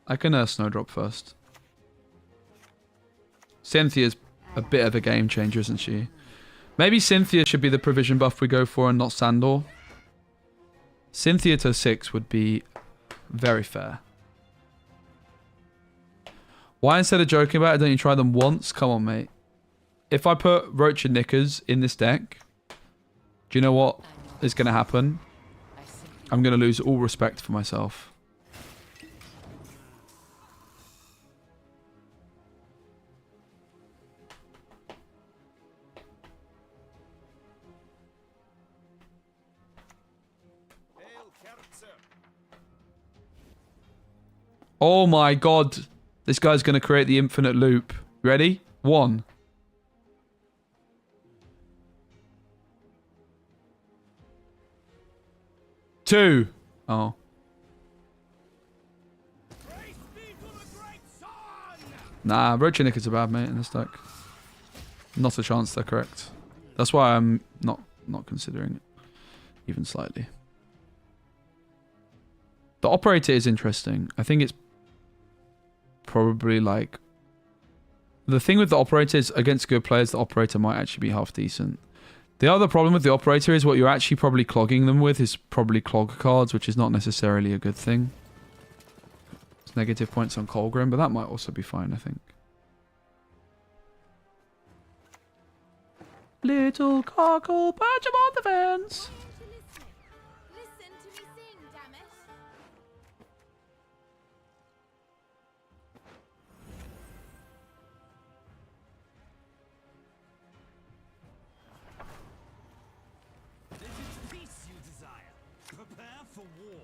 I can Snowdrop first. Cynthia's a bit of a game changer, isn't she? Maybe Cynthia should be the provision buff we go for and not Sandor. Cynthia to 6 would be very fair. Why instead of joking about it, don't you try them once? Come on, mate. If I put Roach and Knickers in this deck, do you know what is going to happen? I'm going to lose all respect for myself. Oh my god. This guy's going to create the infinite loop. Ready? 1. Two. Oh. Nah, Roach and Knickers are bad, mate, in this deck. Not a chance they're correct. That's why I'm not considering it. Even slightly. The operator is interesting. I think it's probably like... The thing with the operator is against good players, the operator might actually be half decent. The other problem with the operator is what you're actually probably clogging them with is probably clog cards, which is not necessarily a good thing. It's negative points on Colgrim, but that might also be fine, I think. Little cockle, perch on the fence. Listen to me sing, damn it. It is peace you desire. Prepare for war.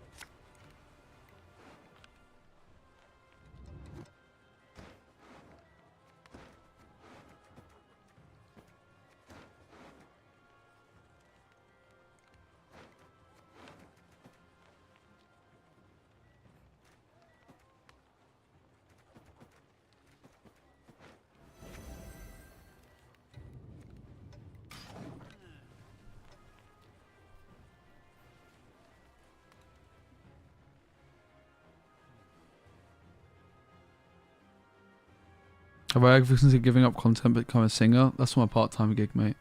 Have I ever considered giving up content but become a singer? That's my part-time gig, mate.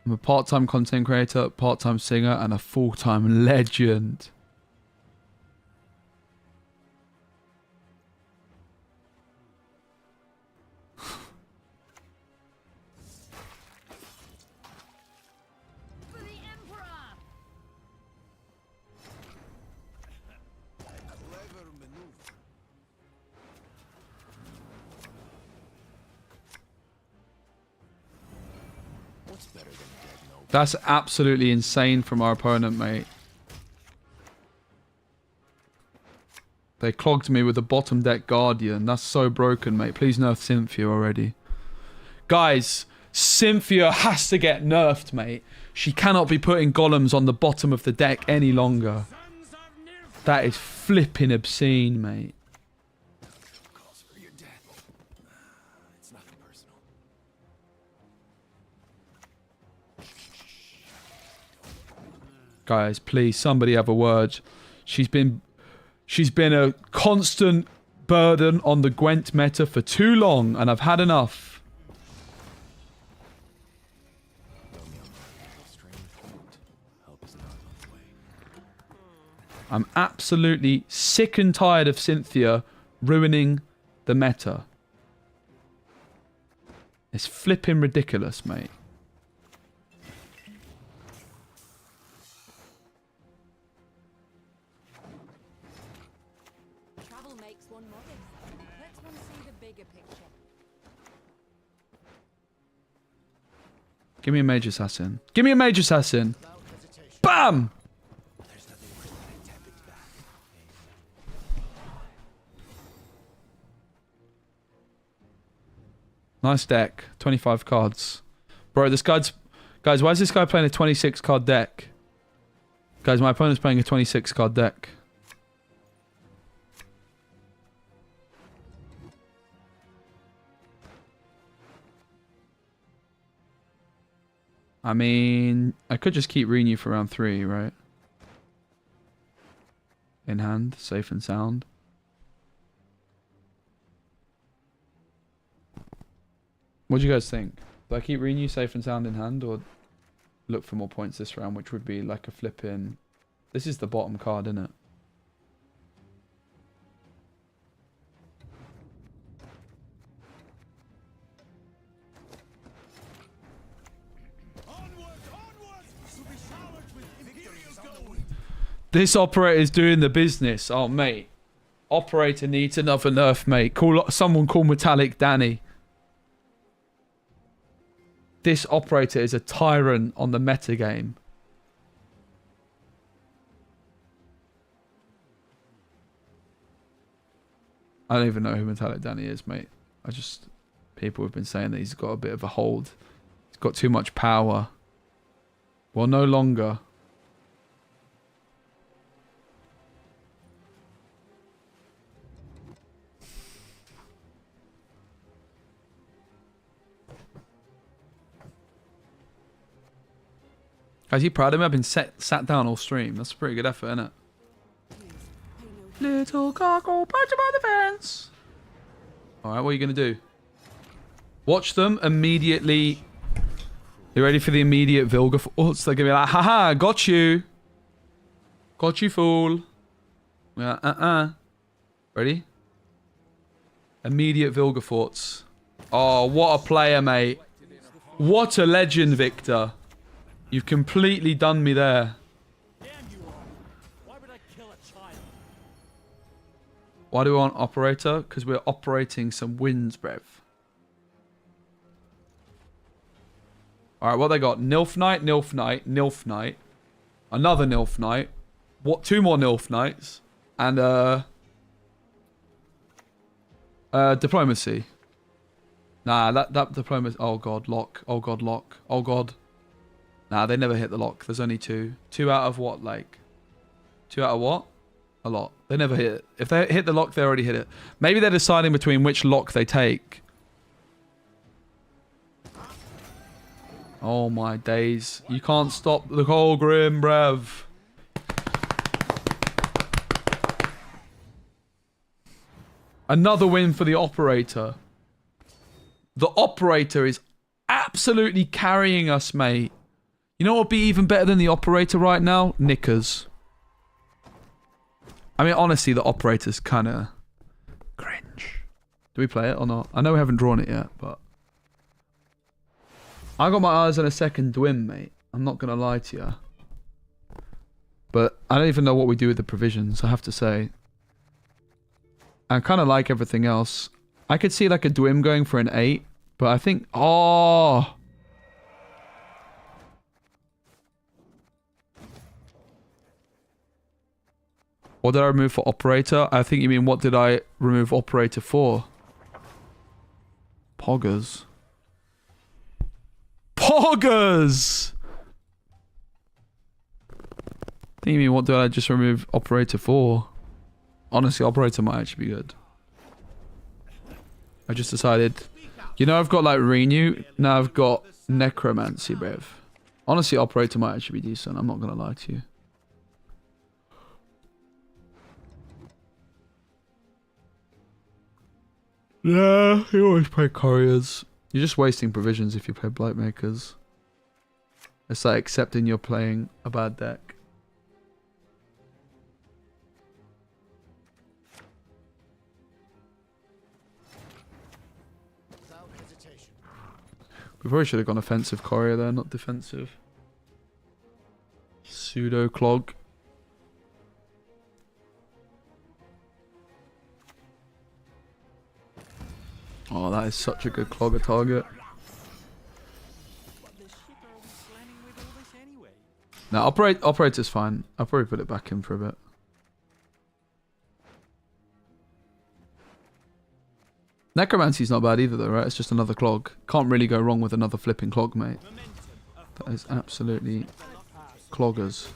I'm a part-time content creator, part-time singer, and a full-time legend. For the Emperor! Clever maneuver. What's better than dead noble? That's absolutely insane from our opponent, mate. They clogged me with a bottom deck Guardian. That's so broken, mate. Please nerf Cynthia already. Guys, Cynthia has to get nerfed, mate. She cannot be putting golems on the bottom of the deck any longer. That is flipping obscene, mate. Calls for your death. It's nothing personal. Guys, please, somebody have a word. She's been a constant burden on the Gwent meta for too long, and I've had enough. I'm absolutely sick and tired of Cynthia ruining the meta. It's flipping ridiculous, mate. Travel makes one modest. Let's one see the bigger picture. Give me a mage assassin. Give me a mage assassin. Bam! Nice deck. 25 cards. Bro, this guy's... Guys, why is this guy playing a 26 card deck? Guys, my opponent's playing a 26 card deck. I mean, I could just keep reading you for round 3, right? In hand, safe and sound. What do you guys think? Do I keep reading you safe and sound in hand, or look for more points this round, which would be like a flip-in? This is the bottom card, isn't it? This operator is doing the business. Oh, mate. Operator needs another nerf, mate. Someone call Metallic Danny. This operator is a tyrant on the meta game. I don't even know who Metallic Danny is, mate. People have been saying that he's got a bit of a hold. He's got too much power. Well, no longer. Guys, you proud of me? I've been sat down all stream. That's a pretty good effort, isn't it? Little cockle, punch by the fence. Alright, what are you going to do? Watch them immediately. You ready for the immediate Vilga? Oh, so they're going to be like, haha, got you. Got you, fool. Yeah, Ready? Immediate Vilgaforts. Oh, what a player, mate. What a legend, Victor. You've completely done me there. Damn you all. Why would I kill a child? Why do we want operator? Because we're operating some wins, brev. Alright, what they got? Nilf Knight, Nilf Knight, Nilf Knight. Another Nilf Knight. What? 2 more Nilf Knights. And, diplomacy. Nah, that diplomacy. Oh, God, lock. Oh, God, lock. Oh, God. Nah, they never hit the lock. There's only 2. 2 out of what, like? 2 out of what? A lot. They never hit it. If they hit the lock, they already hit it. Maybe they're deciding between which lock they take. Oh my days. You can't stop the Colgrim, bruv. Another win for the operator. The operator is absolutely carrying us, mate. You know what would be even better than the operator right now? Knickers. I mean, honestly, the operator's kind of cringe. Do we play it or not? I know we haven't drawn it yet, but... I got my eyes on a second Dwim, mate. I'm not going to lie to you. But I don't even know what we do with the provisions, I have to say. I kind of like everything else. I could see like a Dwim going for an 8, but I think... Oh! What did I remove for operator? I think you mean what did I remove operator for? Poggers. Poggers! I think you mean what did I just remove operator for? Honestly, operator might actually be good. I just decided... You know I've got like renew, now I've got necromancy, bruv. Honestly, operator might actually be decent, I'm not going to lie to you. Yeah, you always play couriers. You're just wasting provisions if you play blight makers. It's like accepting you're playing a bad deck. Without hesitation. We probably should have gone offensive courier there, not defensive. Pseudo clog. Oh, that is such a good clogger target. What the shit are we planning with all this anyway? Now, operator's fine. I'll probably put it back in for a bit. Necromancy's not bad either though, right? It's just another clog. Can't really go wrong with another flipping clog, mate. That is absolutely cloggers.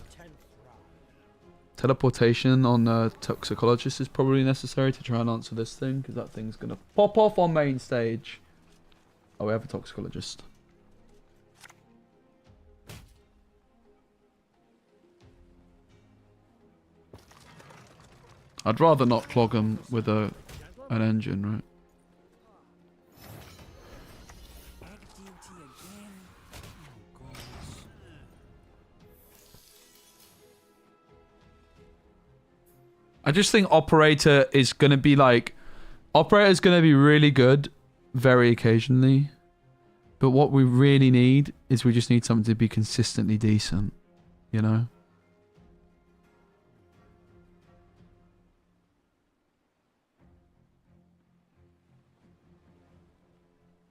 Teleportation on Toxicologist is probably necessary to try and answer this thing, because that thing's going to pop off on main stage. Oh, we have a Toxicologist. I'd rather not clog them with an engine, right? Egg duty again. Oh, gosh. I just think Operator is going to be like... Operator is going to be really good very occasionally. But what we really need is we just need something to be consistently decent. You know?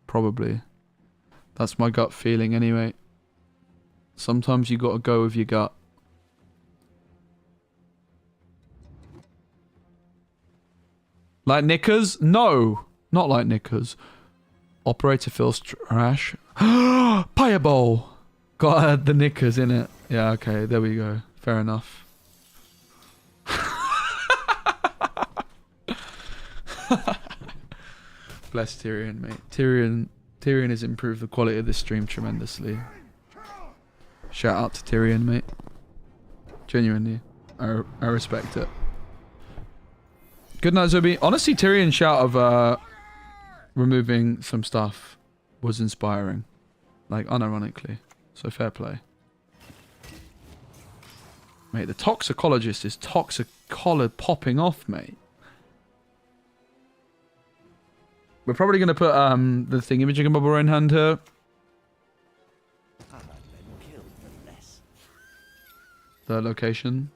Probably. That's my gut feeling anyway. Sometimes you got to go with your gut. Like knickers? No, not like knickers. Operator feels trash. Fireball! Got the knickers in it. Yeah, okay, there we go. Fair enough. Bless Tyrion, mate. Tyrion has improved the quality of this stream tremendously. Shout out to Tyrion, mate. Genuinely. I respect it. Good night, Zobi. Honestly, Tyrion's shout of removing some stuff was inspiring. Like, unironically. So fair play. Mate, the Toxicologist is toxic-collared popping off, mate. We're probably going to put the thingamajig in bubble in hand here. The location.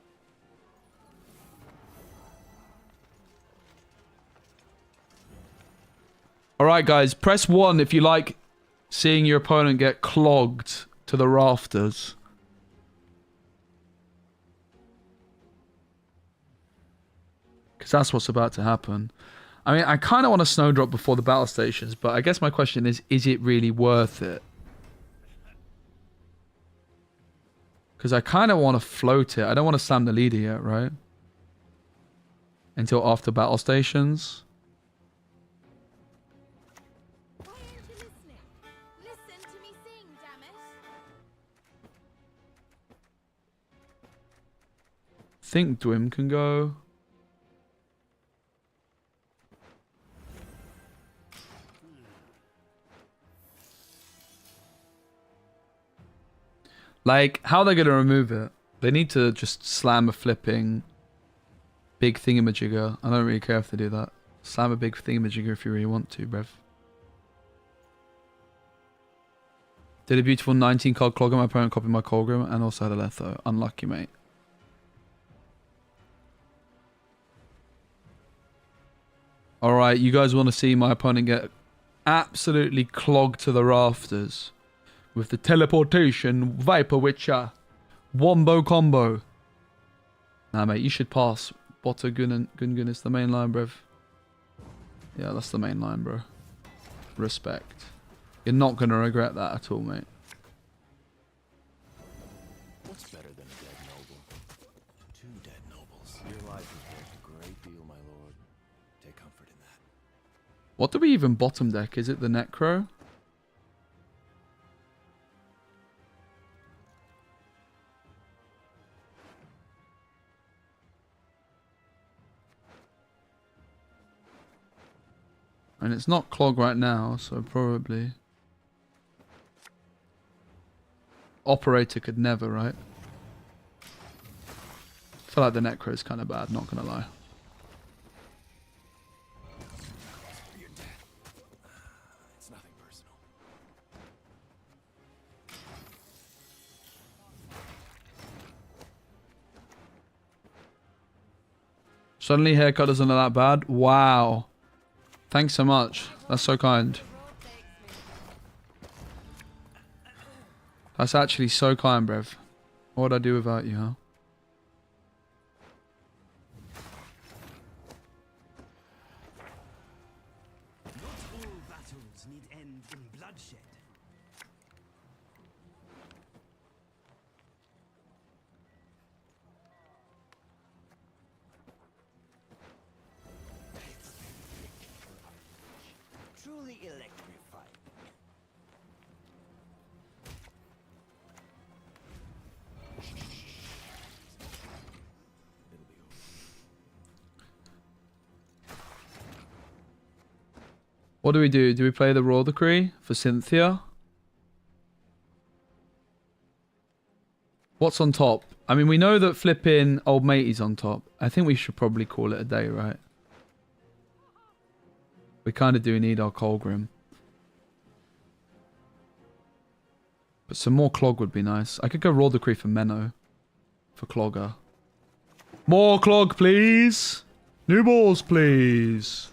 Alright guys, press 1 if you like seeing your opponent get clogged to the rafters. Because that's what's about to happen. I mean, I kind of want to snowdrop before the battle stations, but I guess my question is it really worth it? Because I kind of want to float it. I don't want to slam the leader yet, right? Until after battle stations. Why aren't you listening? Listen to me sing, damn it. Think Dwim can go. Like, how are they going to remove it? They need to just slam a flipping big thingamajigger. I don't really care if they do that. Slam a big thingamajigger if you really want to, bruv. Did a beautiful 19 card clog on my opponent, copied my Colgrim, and also had a Letho. Unlucky, mate. Alright, you guys want to see my opponent get absolutely clogged to the rafters. With the teleportation Viper Witcher wombo combo. Nah, mate, you should pass. Botta Gungun is the main line, bruv. Yeah, that's the main line, bro. Respect. You're not going to regret that at all, mate. What's better than a dead noble? 2 dead nobles. Your life is worth a great deal, my lord. Take comfort in that. What do we even bottom deck? Is it the Necro? I And it's not Clog right now, so probably... Operator could never, right? I feel like the Necro is kind of bad, not gonna lie. It's nothing personal. Suddenly haircut doesn't look that bad. Wow. Thanks so much. That's so kind. That's actually so kind, Brev. What would I do without you, huh? Not all battles need end in bloodshed. Truly electrifying. It'll be over. What do we do? Do we play the Raw Decree for Cynthia? What's on top? I mean, we know that flipping old matey's on top. I think we should probably call it a day, right? We kind of do need our Colgrim. But some more Clog would be nice. I could go Raw Decree for Menno. For Clogger. More Clog, please! New balls, please!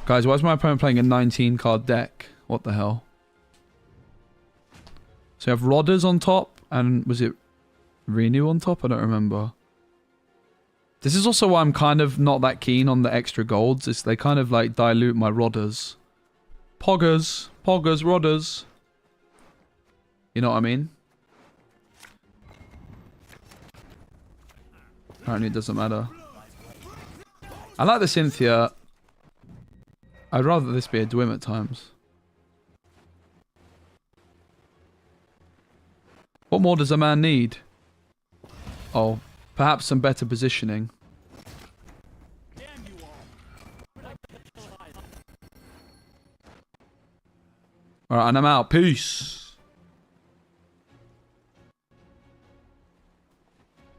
Guys, why is my opponent playing a 19 card deck? What the hell? So you have Rodders on top, and was it Renew on top? I don't remember. This is also why I'm kind of not that keen on the extra golds. It's they kind of like dilute my Rodders. Poggers, Rodders. You know what I mean? Apparently it doesn't matter. I like the Cynthia. I'd rather this be a Dwim at times. What more does a man need? Oh, perhaps some better positioning. Alright, and I'm out. Peace!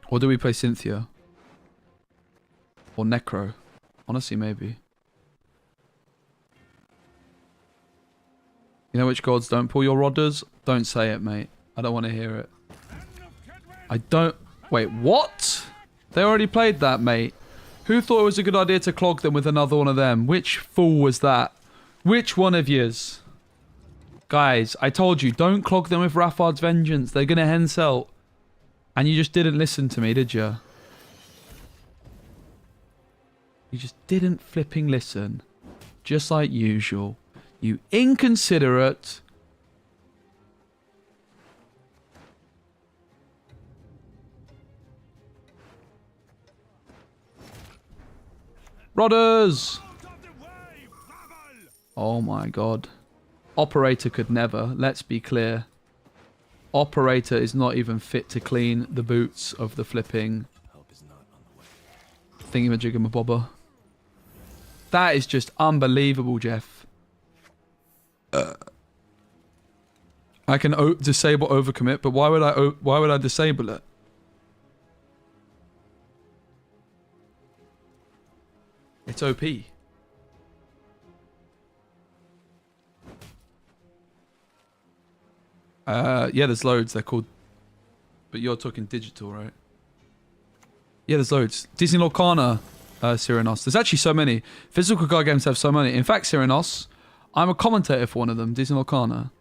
Or do we play Cynthia? Or Necro? Honestly, maybe. You know which gods don't pull your Rodders? Don't say it, mate. I don't want to hear it. I don't... Wait, what? They already played that, mate. Who thought it was a good idea to clog them with another one of them? Which fool was that? Which one of yous? Guys, I told you, don't clog them with Raffard's Vengeance. They're going to Hensel. And you just didn't listen to me, did you? You just didn't flipping listen. Just like usual. You inconsiderate... Rodders! Oh my god. Operator could never, let's be clear. Operator is not even fit to clean the boots of the flipping Help is not on the way. thingamajiggamabobber. That is just unbelievable, Jeff. I can disable overcommit, but why would I disable it? It's OP. Yeah, there's loads. They're called... But you're talking digital, right? Yeah, there's loads. Disney Lorcana, Cyranos. There's actually so many. Physical card games have so many. In fact, Cyranos, I'm a commentator for one of them, Disney Lorcana.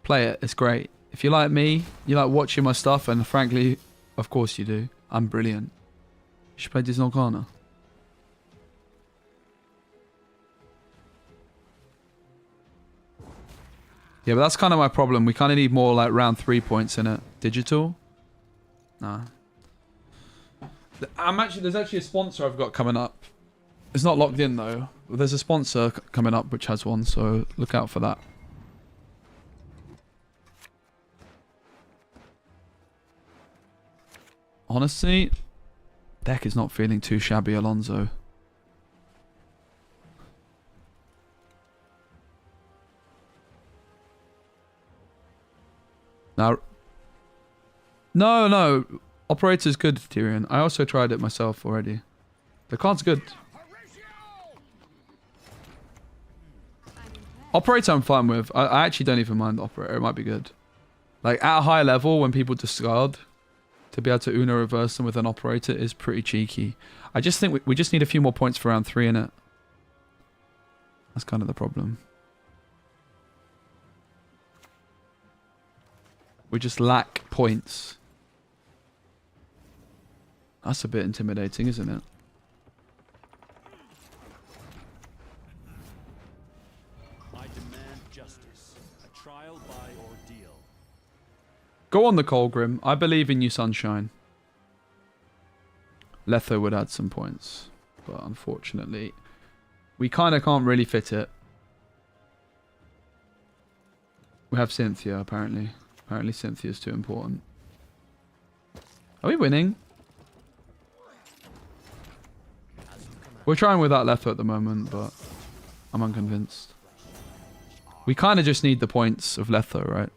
Play it. It's great. If you like me, you like watching my stuff, and frankly, of course you do. I'm brilliant. You should play Disney Lorcana. Yeah, but that's kind of my problem. We kind of need more like round 3 points in it. Digital? Nah. There's actually a sponsor I've got coming up. It's not locked in though. But there's a sponsor coming up which has one, so look out for that. Honestly, Deck is not feeling too shabby, Alonso. Now, no. Operator's good, Tyrion. I also tried it myself already. The card's good. Operator I'm fine with. I actually don't even mind the Operator. It might be good. Like, at a high level, when people discard, to be able to Uno reverse them with an Operator is pretty cheeky. I just think we just need a few more points for round 3 in it. That's kind of the problem. We just lack points. That's a bit intimidating, isn't it? I demand justice. A trial by ordeal. Go on the Colgrim. I believe in you, Sunshine. Letho would add some points. But unfortunately, we kind of can't really fit it. We have Cynthia, apparently. Apparently Cynthia's too important. Are we winning? We're trying without Letho at the moment, but I'm unconvinced. We kind of just need the points of Letho, right?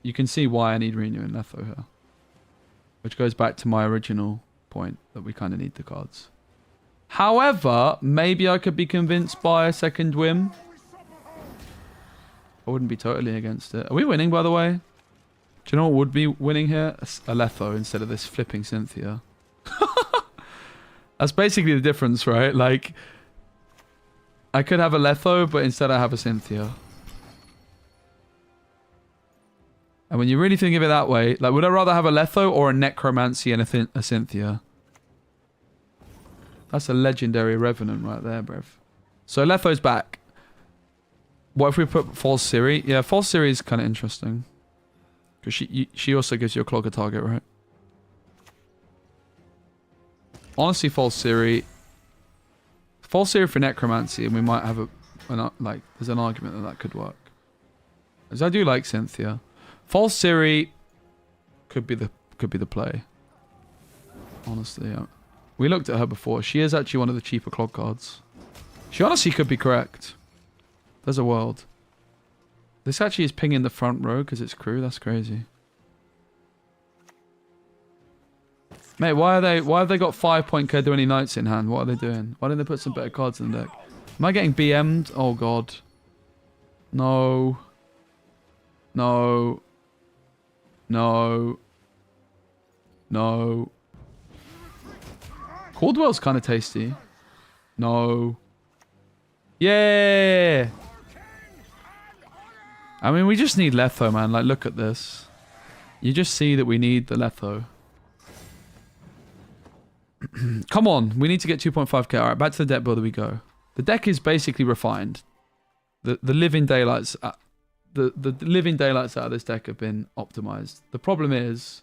You can see why I need Renu and Letho here. Which goes back to my original point, that we kind of need the cards. However, maybe I could be convinced by a second whim. I wouldn't be totally against it. Are we winning, by the way? Do you know what would be winning here? A Letho instead of this flipping Cynthia. That's basically the difference, right? Like, I could have a Letho, but instead I have a Cynthia. And when you really think of it that way, like, would I rather have a Letho or a Necromancy and a Cynthia? That's a legendary Revenant right there, bruv. So Letho's back. What if we put False Ciri? Yeah, False Ciri is kind of interesting. Because she also gives you a Clogger target, right? Honestly, False Ciri for Necromancy, and we might have there's an argument that could work. Because I do like Cynthia. False Ciri could be the play. Honestly, yeah. We looked at her before. She is actually one of the cheaper Clog cards. She honestly could be correct. There's a world. This actually is pinging the front row because it's crew. That's crazy. Mate, why have they got 5-point Kedwini Knights in hand? What are they doing? Why didn't they put some better cards in the deck? Am I getting BM'd? Oh god. No. No. No. No. Caldwell's kind of tasty. No. Yeah. I mean, we just need Letho, man. Like, look at this. You just see that we need the Letho. Come on. We need to get 2.5k. Alright, back to the deck builder we go. The deck is basically refined. The living daylights... The living daylights out of this deck have been optimized. The problem is...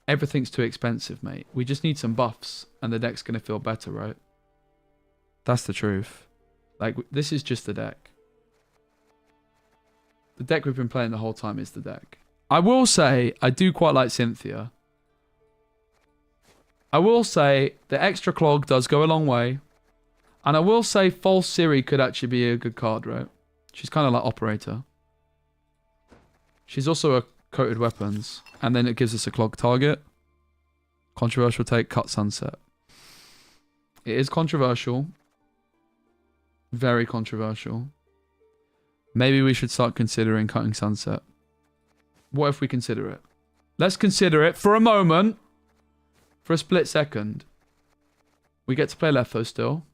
everything's too expensive, mate. We just need some buffs, and the deck's going to feel better, right? That's the truth. Like, this is just the deck. The deck we've been playing the whole time is the deck. I will say, I do quite like Cynthia. I will say, the extra Clog does go a long way. And I will say, False Ciri could actually be a good card, right? She's kind of like Operator. She's also a Coated Weapons. And then it gives us a Clog target. Controversial take, cut Sunset. It is controversial. Very controversial. Maybe we should start considering cutting Sunset. What if we consider it? Let's consider it for a moment. For a split second. We get to play Letho still.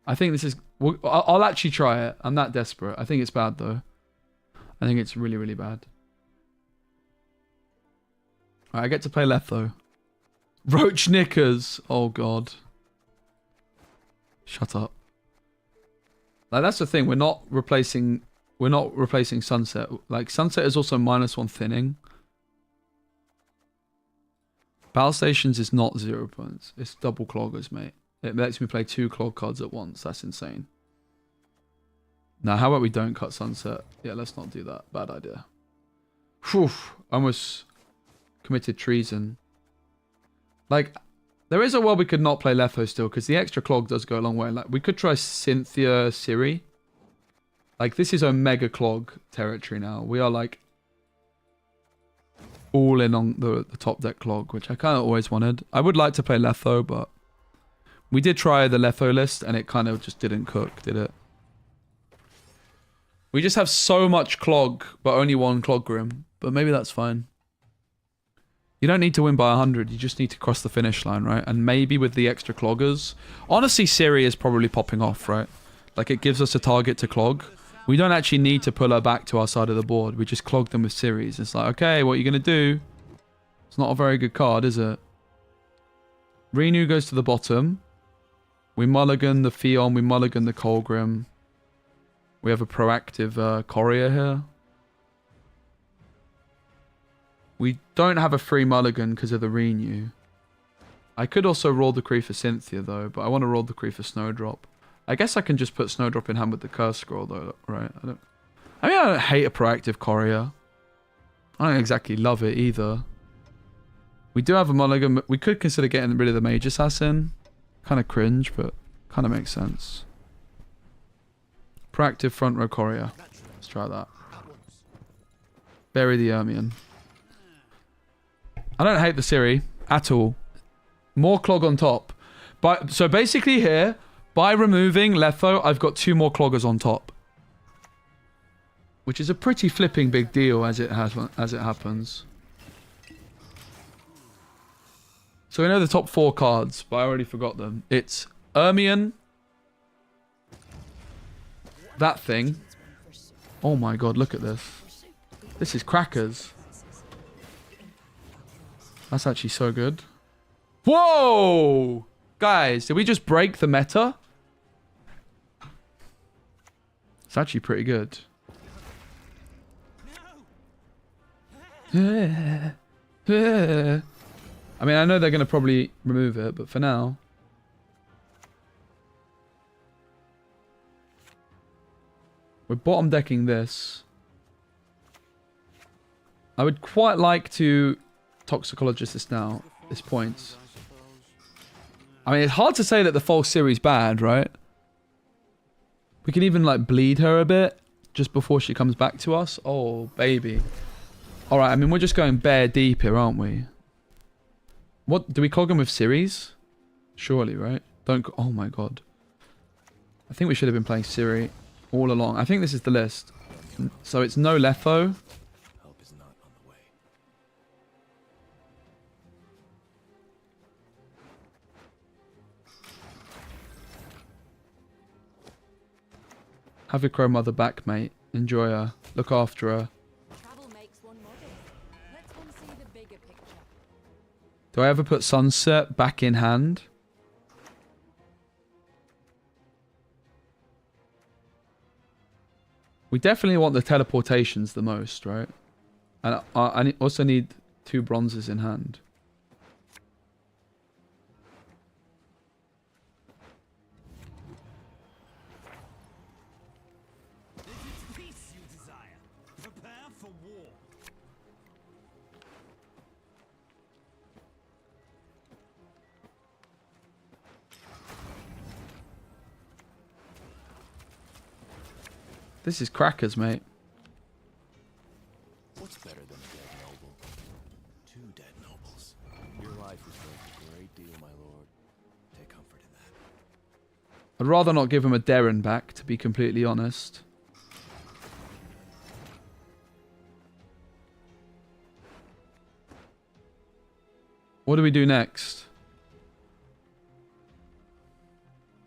I think this is... I'll actually try it. I'm that desperate. I think it's bad though. I think it's really, really bad. Alright, I get to play Letho. Roach Knickers. Oh god. Shut up. Like, that's the thing. We're not replacing Sunset. Like, Sunset is also -1 thinning. Battle Stations is not 0 points. It's double Cloggers, mate. It lets me play 2 Clog cards at once. That's insane. Now, how about we don't cut Sunset? Yeah, let's not do that. Bad idea. Phew, almost committed treason. Like, there is a world we could not play Letho still, because the extra clog does go a long way. Like, we could try Cynthia Siri. Like, this is Omega Clog territory now. We are, like, all in on the top deck clog, which I kind of always wanted. I would like to play Letho, but we did try the Letho list, and it kind of just didn't cook, did it? We just have so much clog, but only one clog grim. But maybe that's fine. You don't need to win by 100. You just need to cross the finish line, right? And maybe with the extra cloggers. Honestly, Siri is probably popping off, right? Like, it gives us a target to clog. We don't actually need to pull her back to our side of the board. We just clog them with Siris. It's like, okay, what are you going to do? It's not a very good card, is it? Renew goes to the bottom. We mulligan the Theon. We mulligan the Colgrim. We have a proactive Courier here. We don't have a free mulligan because of the renew. I could also roll the Decree for Cynthia though, but I want to roll the Decree for Snowdrop. I guess I can just put Snowdrop in hand with the Curse Scroll though, right? I don't hate a proactive Courier. I don't exactly love it either. We do have a mulligan. We could consider getting rid of the Mage Assassin. Kind of cringe, but kind of makes sense. Proactive front row Courier. Let's try that. Bury the Ermion. I don't hate the Siri at all. More clog on top. So basically here, by removing Letho, I've got 2 more cloggers on top. Which is a pretty flipping big deal as it happens. So we know the top 4 cards, but I already forgot them. It's Ermion. That thing. Oh my god, look at this. This is crackers. That's actually so good. Whoa! Guys, did we just break the meta? It's actually pretty good. I mean, I know they're going to probably remove it, but for now... We're bottom decking this. I would quite like to Toxicologist this now, at this point. I mean, it's hard to say that the false series bad, right? We can even, like, bleed her a bit just before she comes back to us. Oh, baby. Alright, I mean, we're just going bare deep here, aren't we? What? Do we clog him with Siris? Surely, right? Don't... Oh, my God. I think we should have been playing Siri all along. I think this is the list. So it's no Letho. Help is not on the way. Have your crow mother back, mate. Enjoy her. Look after her. Travel makes one modest. Let's one see the bigger picture. Do I ever put Sunset back in hand? We definitely want the teleportations the most, right? And I also need 2 bronzes in hand. This is peace you desire. Prepare for war. This is crackers, mate. What's better than a dead noble? 2 dead nobles. Your life is worth a great deal, my lord. Take comfort in that. I'd rather not give him a Darren back, to be completely honest. What do we do next?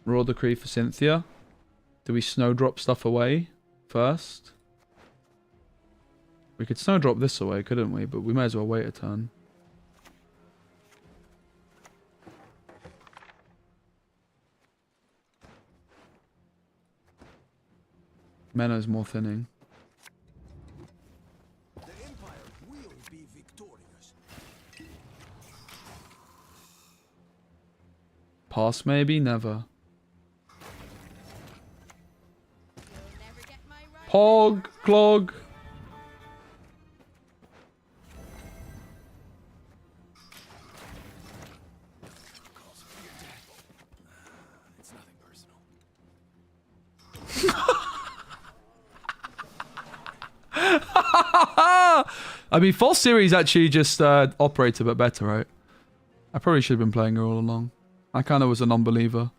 Royal Decree for Cynthia. Do we snowdrop stuff away first? We could snowdrop this away, couldn't we? But we may as well wait a turn. Menno's more thinning. The Empire will be victorious. Pass maybe? Never. You'll never get my right. Pog! Clog! I mean, False Series actually just operates a bit better, right? I probably should have been playing her all along. I kind of was a non-believer.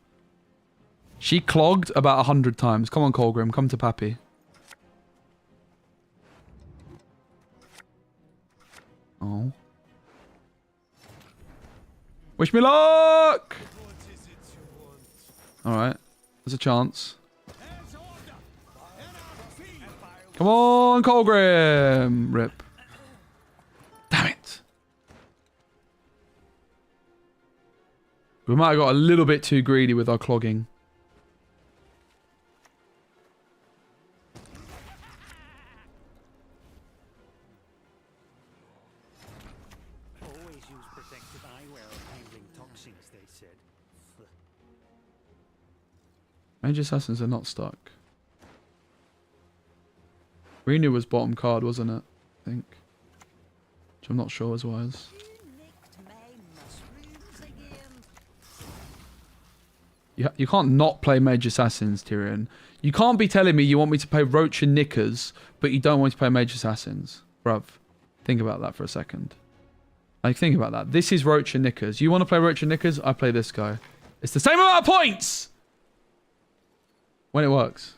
She clogged about 100 times. Come on, Colgrim. Come to Pappy. Oh. Wish me luck! Alright. There's a chance. Come on, Colgrim! Rip. Damn it. We might have got a little bit too greedy with our clogging. Always use protective eyewear when handling toxins, they said. Mage Assassins are not stuck. Renu was bottom card, wasn't it? I think. Which I'm not sure as was. You can't not play Mage Assassins, Tyrion. You can't be telling me you want me to play Roach and Knickers, but you don't want me to play Mage Assassins. Bruv, think about that for a second. Like, think about that. This is Roach and Knickers. You want to play Roach and Knickers? I play this guy. It's the same amount of points! When it works.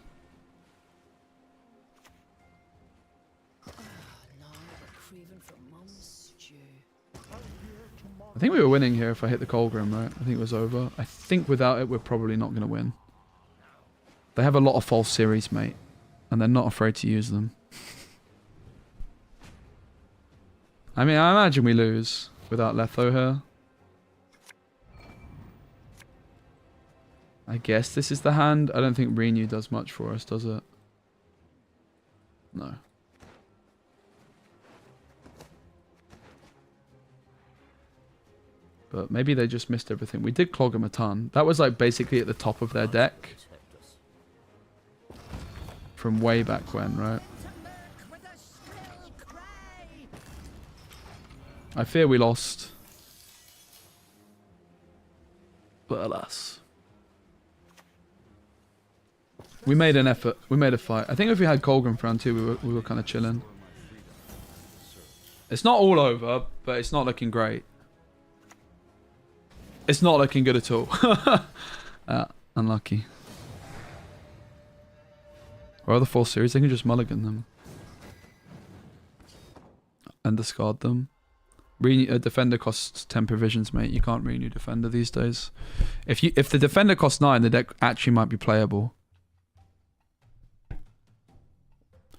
I think we were winning here if I hit the Colgrim, right? I think it was over. I think without it, we're probably not going to win. They have a lot of false series, mate. And they're not afraid to use them. I mean, I imagine we lose without Letho here. I guess this is the hand. I don't think Renew does much for us, does it? No. But maybe they just missed everything. We did clog them a ton. That was like basically at the top of their deck. From way back when, right? I fear we lost. But alas. We made an effort. We made a fight. I think if we had Colgrim for round 2, we were kind of chilling. It's not all over, but it's not looking great. It's not looking good at all. Unlucky. Or other 4 series, they can just mulligan them. And discard them. A defender costs 10 provisions, mate. You can't renew defender these days. If the defender costs 9, the deck actually might be playable.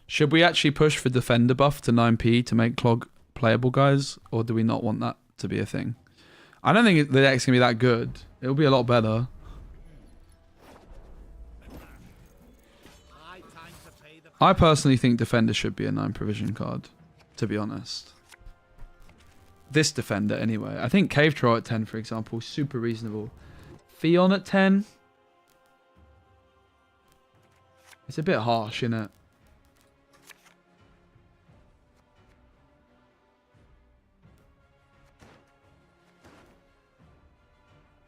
Should we actually push for defender buff to 9p to make Clog playable, guys? Or do we not want that to be a thing? I don't think the deck's going to be that good. It'll be a lot better. I personally think Defender should be a 9 provision card, to be honest. This Defender, anyway. I think Cave Troll at 10, for example, is super reasonable. Theon at 10? It's a bit harsh, isn't it?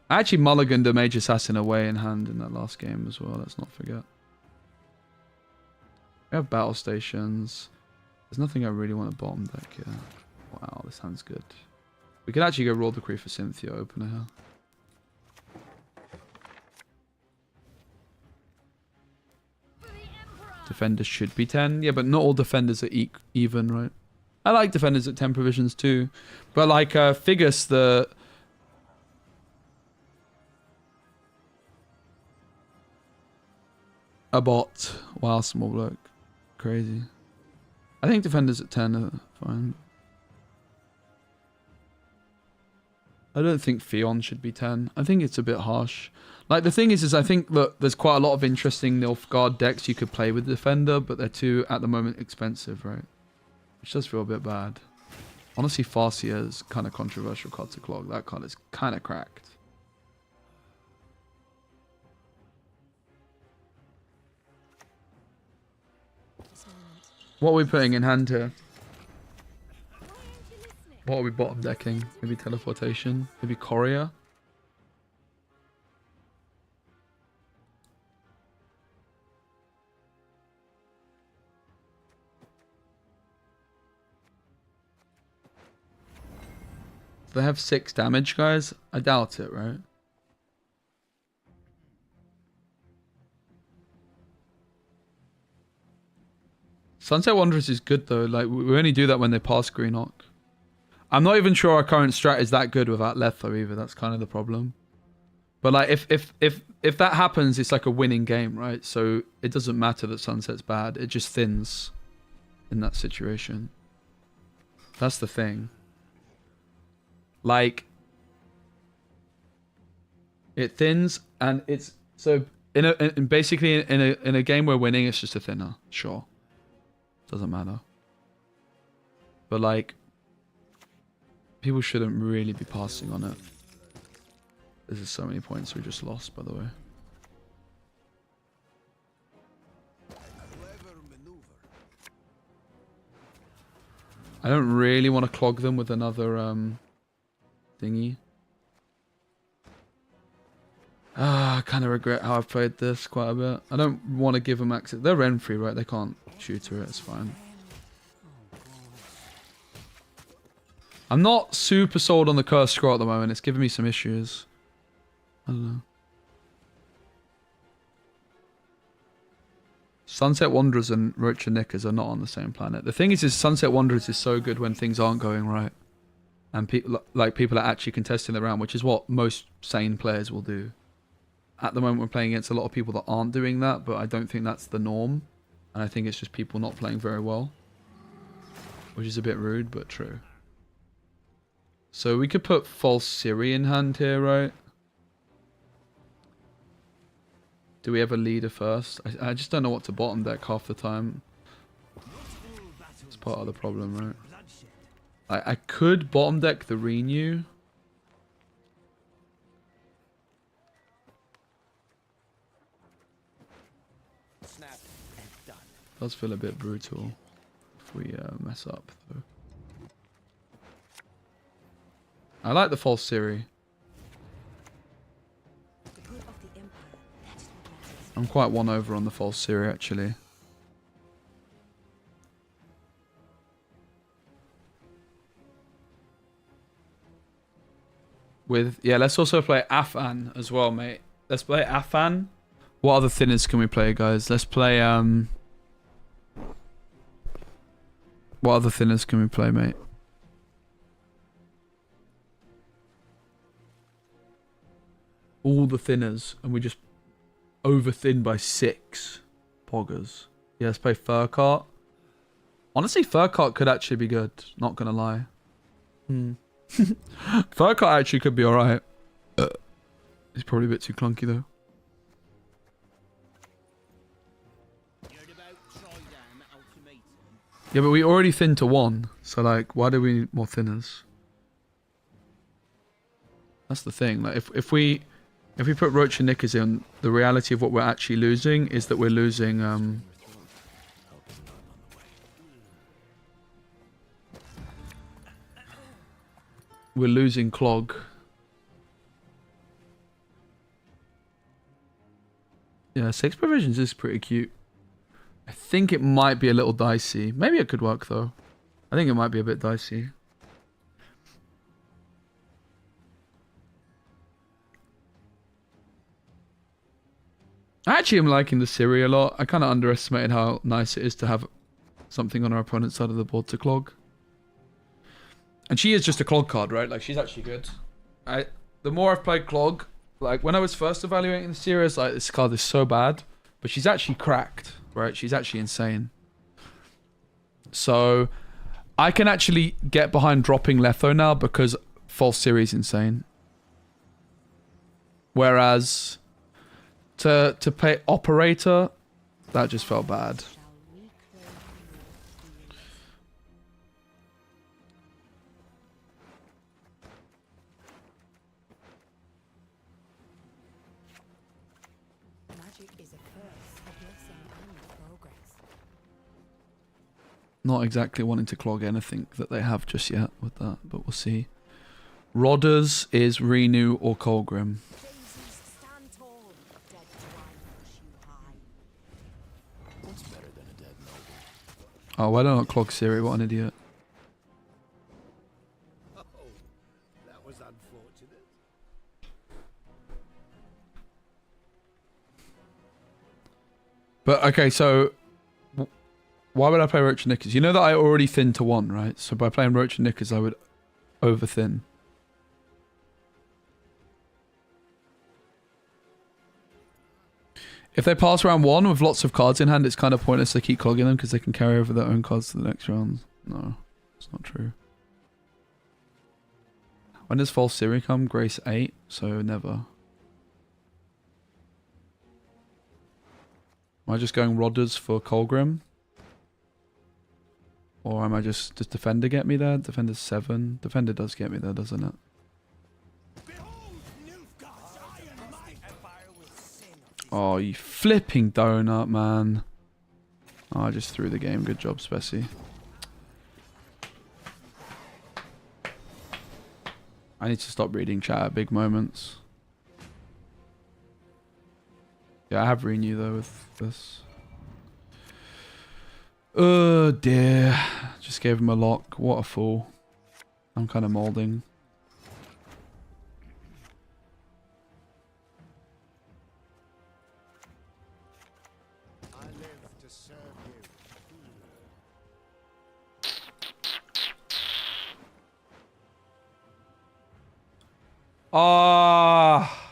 I actually mulliganed a Mage Assassin away in hand in that last game as well, let's not forget. We have battle stations. There's nothing I really want to bottom deck here. Wow, this hand's good. We could actually go roll the Decree for Cynthia opener here. Defenders should be 10. Yeah, but not all defenders are even, right? I like defenders at 10 provisions too. But like Figus, a bot. Wow, small bloke. Crazy. I think defenders at 10 are fine. I don't think Theon should be 10. I think it's a bit harsh. Like, the thing is I think, look, there's quite a lot of interesting Nilfgaard decks you could play with Defender, but they're too, at the moment, expensive, right? Which does feel a bit bad. Honestly, Farseer is kind of controversial card to clog. That card is kind of cracked. What are we putting in hand here? What are we bottom decking? Maybe teleportation? Maybe Courier? They have 6 damage, guys. I doubt it, right? Sunset Wanderers is good though. Like we only do that when they pass Greenock. I'm not even sure our current strat is that good without Letho either. That's kind of the problem. But like if that happens, it's like a winning game, right? So it doesn't matter that Sunset's bad. It just thins in that situation. That's the thing. Like it thins, and it's so basically in a game where winning, it's just a thinner. Sure, doesn't matter. But like, people shouldn't really be passing on it. This is so many points we just lost, by the way. I don't really want to clog them with another thingy. I kind of regret how I've played this quite a bit. I don't want to give them access. They're Renfrey, right? They can't shoot her. It's fine. I'm not super sold on the cursed scroll at the moment. It's giving me some issues. I don't know. Sunset Wanderers and Roach and Knickers are not on the same planet. The thing is Sunset Wanderers is so good when things aren't going right. And people are actually contesting the round, which is what most sane players will do. At the moment, we're playing against a lot of people that aren't doing that, but I don't think that's the norm. And I think it's just people not playing very well. Which is a bit rude, but true. So we could put False Siri in hand here, right? Do we have a leader first? I just don't know what to bottom deck half the time. It's part of the problem, right? I could bottom deck the Renew. Does feel a bit brutal if we mess up, though. I like the False Siri. I'm quite won over on the False Siri, actually. Yeah, let's also play Afan as well, mate. Let's play Afan. What other thinners can we play, guys? Let's play, what other thinners can we play, mate? All the thinners, and we just over thin by 6 poggers. Yeah, let's play Furcart. Honestly, Furcart could actually be good. Not gonna lie. Furcart actually could be alright. It's probably a bit too clunky though. Yeah, but we already thinned to 1. So like, why do we need more thinners? That's the thing. Like, if we put Roach and Knickers in, the reality of what we're actually losing is that we're losing Clog. Yeah, 6 provisions is pretty cute. I think it might be a little dicey. Maybe it could work though. I think it might be a bit dicey. I actually am liking the Siri a lot. I kind of underestimated how nice it is to have something on our opponent's side of the board to clog. And she is just a clog card, right? Like, she's actually good. The more I've played clog, like, when I was first evaluating the series, like, this card is so bad. But she's actually cracked, right? She's actually insane. So, I can actually get behind dropping Letho now because False Siri is insane. Whereas to play Operator, that just felt bad. Magic is a curse, a blessing and progress. Not exactly wanting to clog anything that they have just yet with that, but we'll see. Rodders is Renew or Colgrim. Oh, why don't I clog Siri? What an idiot. But okay, so why would I play Roach and Knickers? You know that I already thinned to 1, right? So by playing Roach and Knickers, I would over thin. If they pass round 1 with lots of cards in hand, it's kind of pointless to keep clogging them because they can carry over their own cards to the next round. No, it's not true. When does False Siri come? Grace 8, so never. Am I just going Rodders for Colgrim? Or am I just... Does Defender get me there? Defender's 7. Defender does get me there, doesn't it? Oh, you flipping donut, man. Oh, I just threw the game. Good job, SPECI. I need to stop reading chat at big moments. Yeah, I have renew though with this. Oh dear. Just gave him a lock. What a fool. I'm kind of molding. I live to serve you. Ah.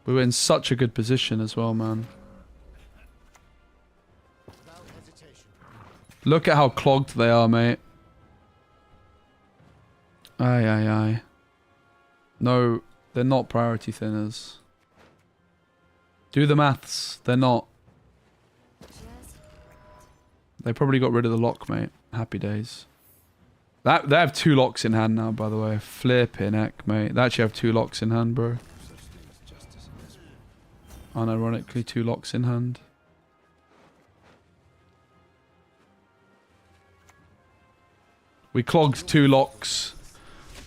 We were in such a good position as well, man. Without hesitation. Look at how clogged they are, mate. Aye, aye, aye. No, they're not priority thinners. Do the maths. They're not. They probably got rid of the lock, mate. Happy days. They have 2 locks in hand now, by the way. Flipping heck, mate. They actually have 2 locks in hand, bro. Unironically, 2 locks in hand. We clogged 2 locks.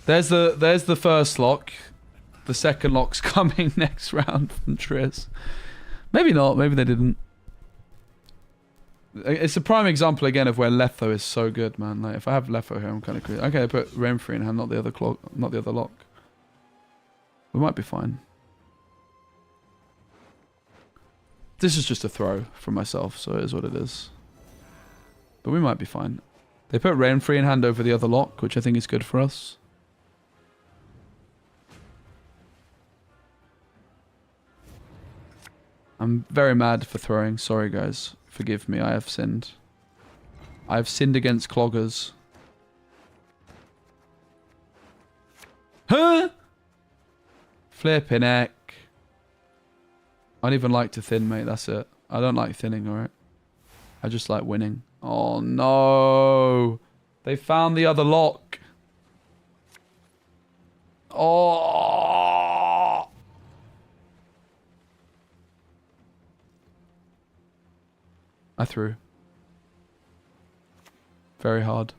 There's the first lock. The second lock's coming next round from Triss. Maybe not. Maybe they didn't. It's a prime example again of where Letho is so good, man. Like if I have Letho here, I'm kind of crazy. Okay, I put Renfrey in hand, not the other clock, not the other lock. We might be fine. This is just a throw from myself, so it is what it is. But we might be fine. They put Renfrey in hand over the other lock, which I think is good for us. I'm very mad for throwing. Sorry, guys. Forgive me. I have sinned. I have sinned against cloggers. Huh? Flipping heck. I don't even like to thin, mate. That's it. I don't like thinning, alright? I just like winning. Oh, no. They found the other lock. Oh. I threw. Very hard.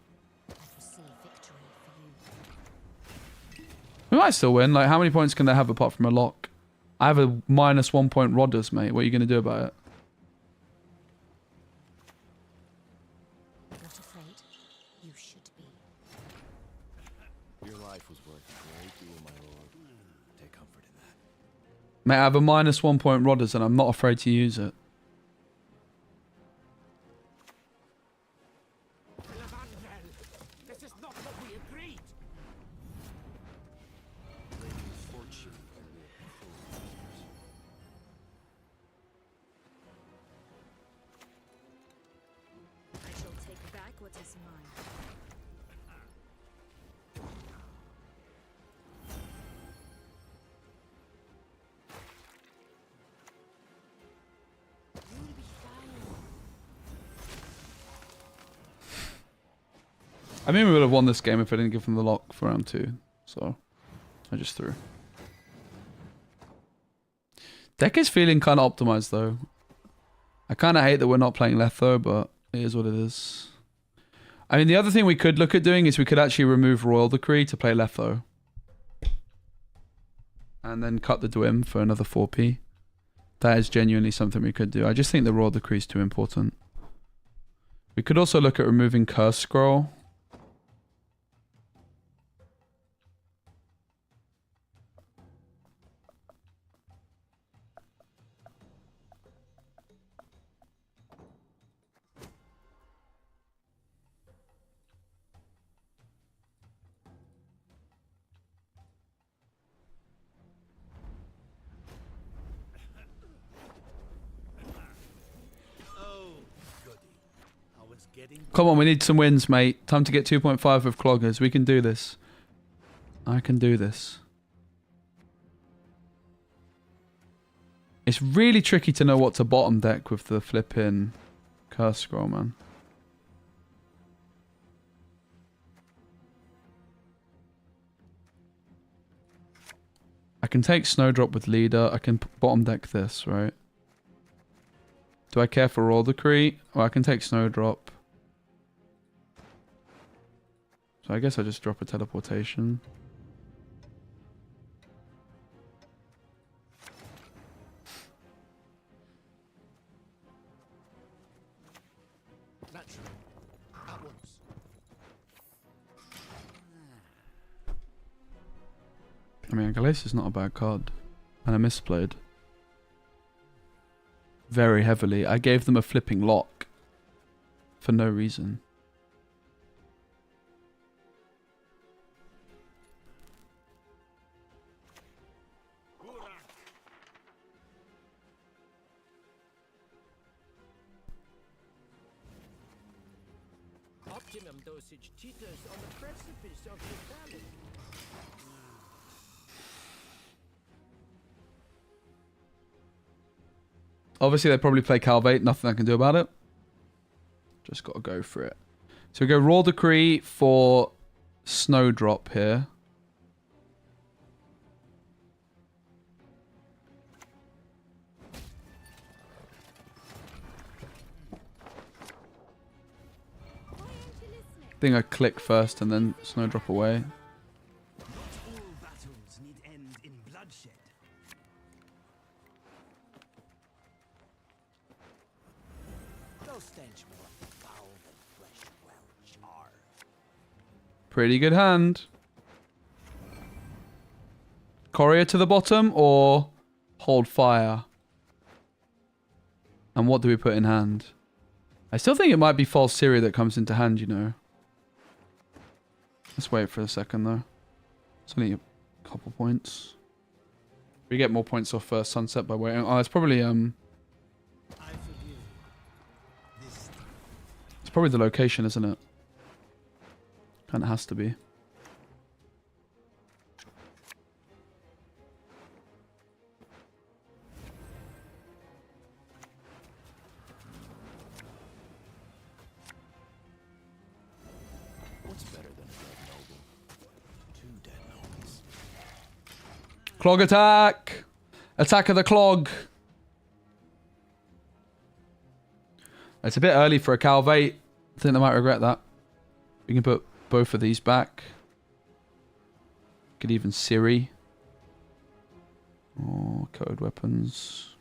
We might still win. Like, how many points can they have apart from a lock? I have a -1 point Rodders, mate. What are you going to do about it? Not afraid. You should be. Your life was worth a great deal, my lord. Take comfort in that. Mate, I have a -1 point Rodders and I'm not afraid to use it. This is not what we agreed. Fortune can be a cruel mistress. I shall take back what is mine. You'll be fine. I mean, we would have won this game if I didn't give them the lock for round 2. So, I just threw. Deck is feeling kind of optimized, though. I kind of hate that we're not playing Letho, but it is what it is. I mean, the other thing we could look at doing is we could actually remove Royal Decree to play Letho. And then cut the Dwim for another 4p. That is genuinely something we could do. I just think the Royal Decree is too important. We could also look at removing Curse Scroll. getting Come on, we need some wins, mate. Time to get 2.5 with cloggers. We can do this. I can do this. It's really tricky to know what to bottom deck with the flipping curse scroll, man. I can take Snowdrop with leader. I can bottom deck this, right? Do I care for Royal Decree? Well, I can take Snowdrop. So I guess I just drop a teleportation. Naturally. At once. I mean, Galace is not a bad card. And I misplayed. Very heavily. I gave them a flipping lock. For no reason. optimum dosage teeters on the precipice of fatality. Obviously, they probably play Calvate. Nothing I can do about it. Just got to go for it. So we go Royal Decree for Snowdrop here. I think I click first and then Snowdrop away. Not all battles need end in bloodshed. No stench more foul than flesh well charred. Pretty good hand. Courier to the bottom or hold fire? And what do we put in hand? I still think it might be False Syria that comes into hand, you know. Let's wait for a second though. It's only a couple points. We get more points off Sunset by waiting. Oh, it's probably I forgive. it's probably the location, isn't it? Kinda has to be. What's better than a dead noble? 2 dead nobles. Clog attack! Attack of the clog! It's a bit early for a Calvate. I think they might regret that. We can put both of these back. Could even Siri. Oh, code weapons.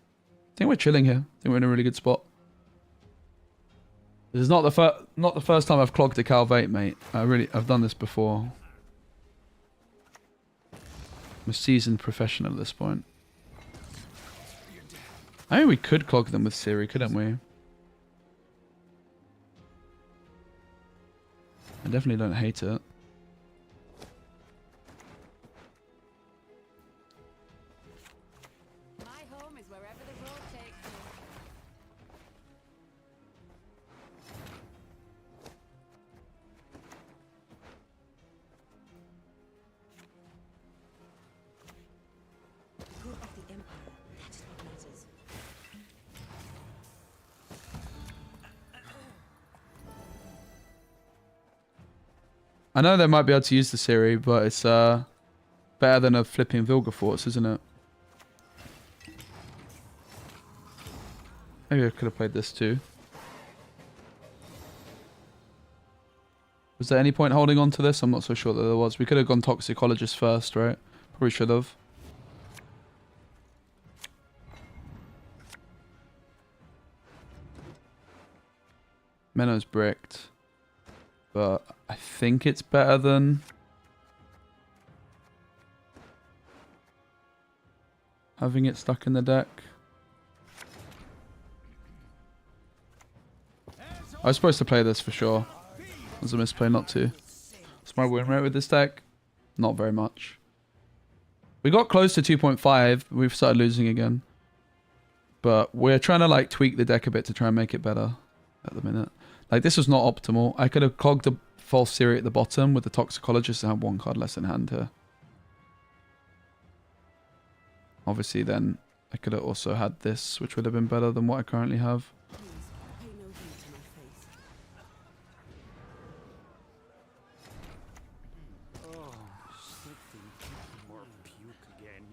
I think we're chilling here. I think we're in a really good spot. This is not the first time I've clogged a Calvate, mate. I've done this before. I'm a seasoned professional at this point. I mean, we could clog them with Siri, couldn't we? I definitely don't hate it. My home is wherever the road takes me. Good of the Empire. That is what matters. I know they might be able to use the Siri, but it's better than a flipping Vilgefortz, isn't it? Maybe I could have played this too. Was there any point holding on to this? I'm not so sure that there was. We could have gone Toxicologist first, right? Probably should have. Menno's bricked. But I think it's better than having it stuck in the deck. I was supposed to play this for sure. It was a misplay not to. What's my win rate with this deck? Not very much. We got close to 2.5. We've started losing again. But we're trying to like tweak the deck a bit to try and make it better at the minute. Like, this was not optimal. I could have clogged the false theory at the bottom with the toxicologist and had 1 card less in hand here. Obviously, then I could have also had this, which would have been better than what I currently have. Please, pay no heed to my face. Oh, something more puke again.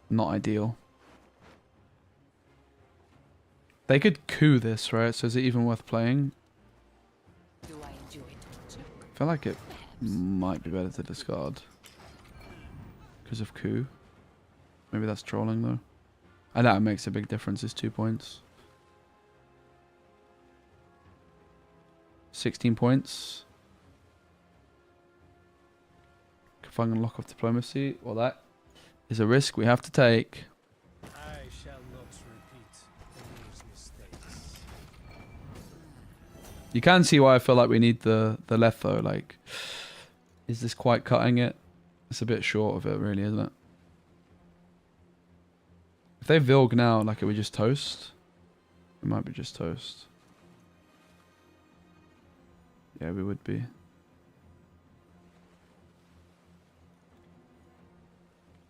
Not ideal. They could coup this, right? So is it even worth playing? Do I enjoy torture? I feel like it might be better to discard. Because of coup. Maybe that's trolling though. I know it makes a big difference, it's 2 points. 16 points. If I can lock off diplomacy, well that is a risk we have to take. I shall not repeat these mistakes. You can see why I feel like we need the Letho. Like, is this quite cutting it? It's a bit short of it, really, isn't it? If they Vilg now, like, are we just toast? We might be just toast. Yeah, we would be.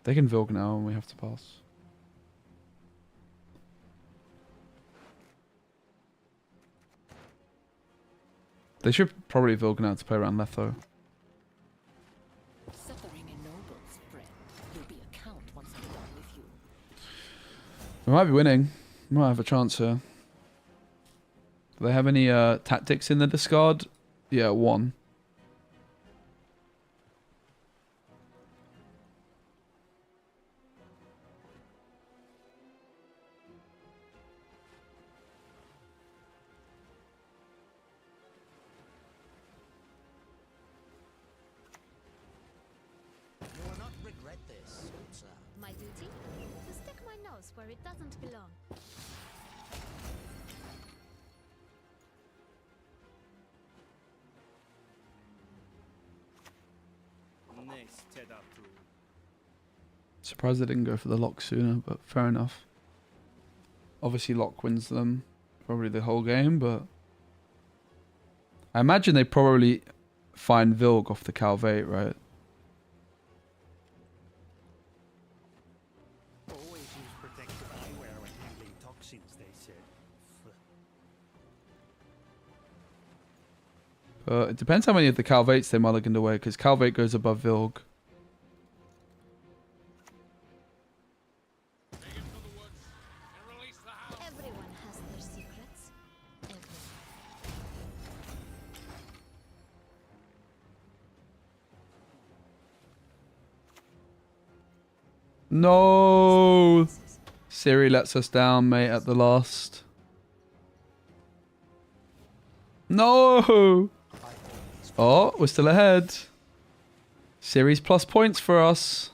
They can Vilg now and we have to pass. They should probably Vilg now to play around Letho. Suffering ennobles, friend. You'll be a count once I'm done with you. We might be winning. We might have a chance here. Do they have any tactics in the discard? Yeah, 1. You will not regret this, good sir. My duty? To stick my nose where it doesn't belong. Surprised they didn't go for the lock sooner, but fair enough. Obviously lock wins them probably the whole game, but I imagine they probably find Vilg off the Calvate, right? Always use protective eyewear when handling toxins, they said. It depends how many of the Calvates they mulliganed away, because Calvate goes above Vilg. Everyone has their secrets. Everyone. No! Siri lets us down, mate, at the last. No! Oh, we're still ahead. Siri's plus points for us.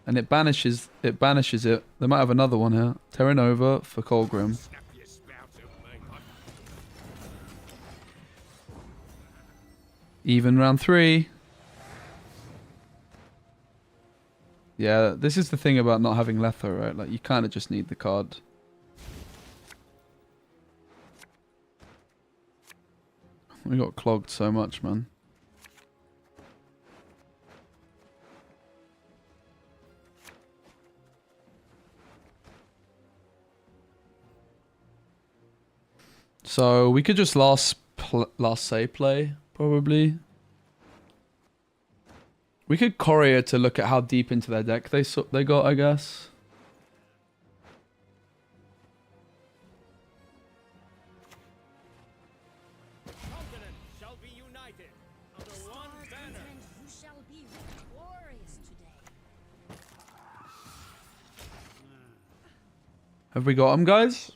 And it banishes it. They might have another one here. Terran over for Colgrim. Even round 3. Yeah, this is the thing about not having Letho, right? Like, you kind of just need the card. We got clogged so much, man. So we could just last say play, probably. We could courier to look at how deep into their deck they got, I guess. Continent shall be united under one banner. You shall be victorious today. Have we got them, guys?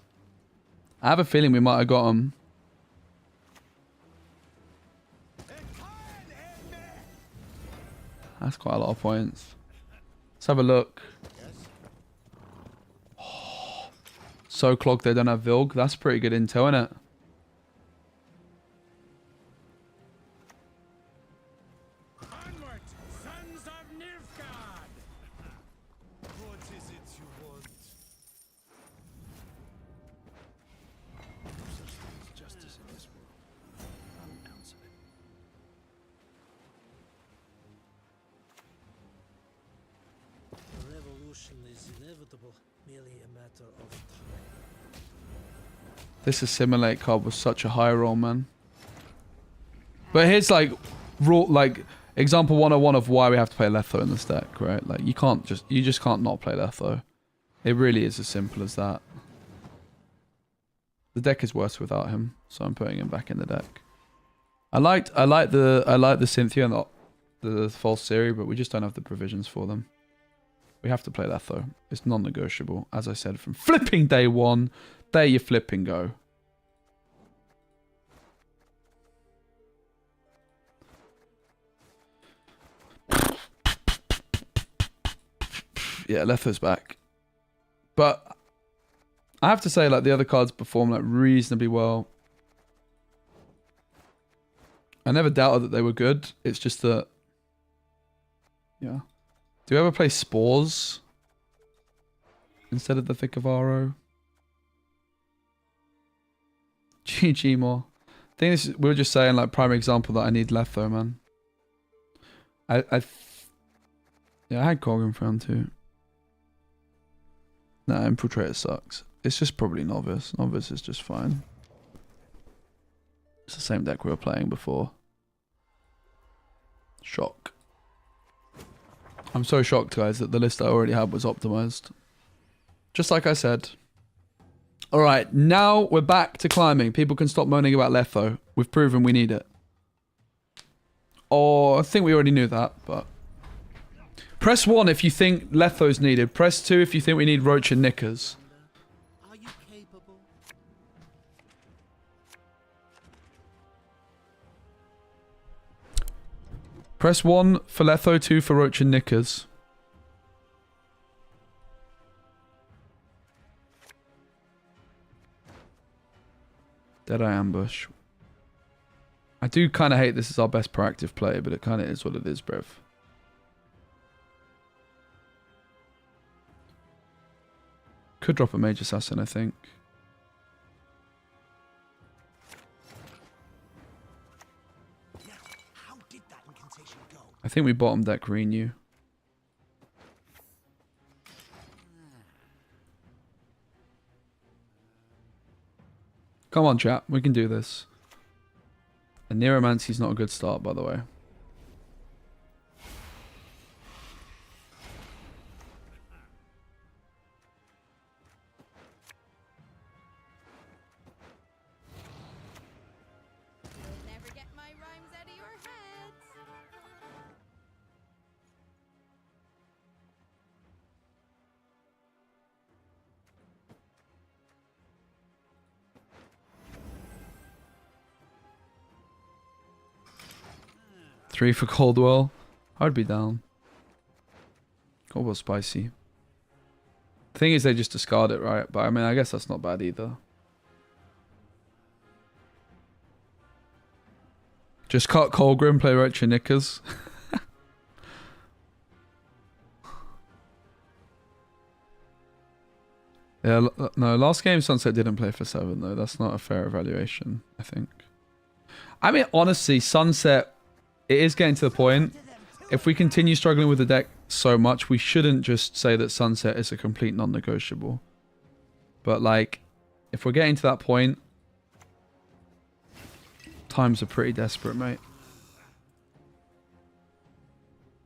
I have a feeling we might have got them. That's quite a lot of points. Let's have a look. Oh, so clogged they don't have Vilg. That's pretty good intel, isn't it? Onward, sons of Nilfgaard! What is it you is inevitable, merely a matter of time. This assimilate card was such a high roll, man. But here's like raw, like example 101 of why we have to play Letho in this deck, right? Like you just can't not play Letho. It really is as simple as that. The deck is worse without him, so I'm putting him back in the deck. I like the Cynthia and the false Siri, but we just don't have the provisions for them. We have to play Letho. It's non-negotiable, as I said from flipping day one. There you flipping go. Yeah, Letho's back. But I have to say, like, the other cards perform like reasonably well. I never doubted that they were good. It's just that, yeah. Do you ever play Spores instead of the Vicavaro? GG more. I think this is, we were just saying, like, prime example that I need Letho, man. Yeah, I had Colgan for round 2. Nah, Infiltrator sucks. It's just probably Novice. Novice is just fine. It's the same deck we were playing before. Shock. I'm so shocked, guys, that the list I already had was optimized. Just like I said. Alright, now we're back to climbing. People can stop moaning about Letho. We've proven we need it. Or I think we already knew that, but... Press 1 if you think Letho's needed. Press 2 if you think we need Roach and Knickers. Are you capable? Press 1 for Letho, 2 for Roach and Knickers. Deadeye Ambush. I do kind of hate this as our best proactive play, but it kind of is what it is, bruv. Could drop a Mage Assassin, I think. How did that incantation go? I think we bottom deck Renew. Come on, chat. We can do this. And Neuromancy's not a good start, by the way. You'll never get my rhymes out of your heads. 3 for Coldwell. I'd be down. Coldwell's spicy. The thing is they just discard it, right? But I mean, I guess that's not bad either. Just cut Colgrim, play Roach and Knickers. Yeah, no, last game Sunset didn't play for 7 though. That's not a fair evaluation, I think. I mean, honestly, Sunset, it is getting to the point. If we continue struggling with the deck so much, we shouldn't just say that Sunset is a complete non-negotiable. But like, if we're getting to that point, times are pretty desperate, mate.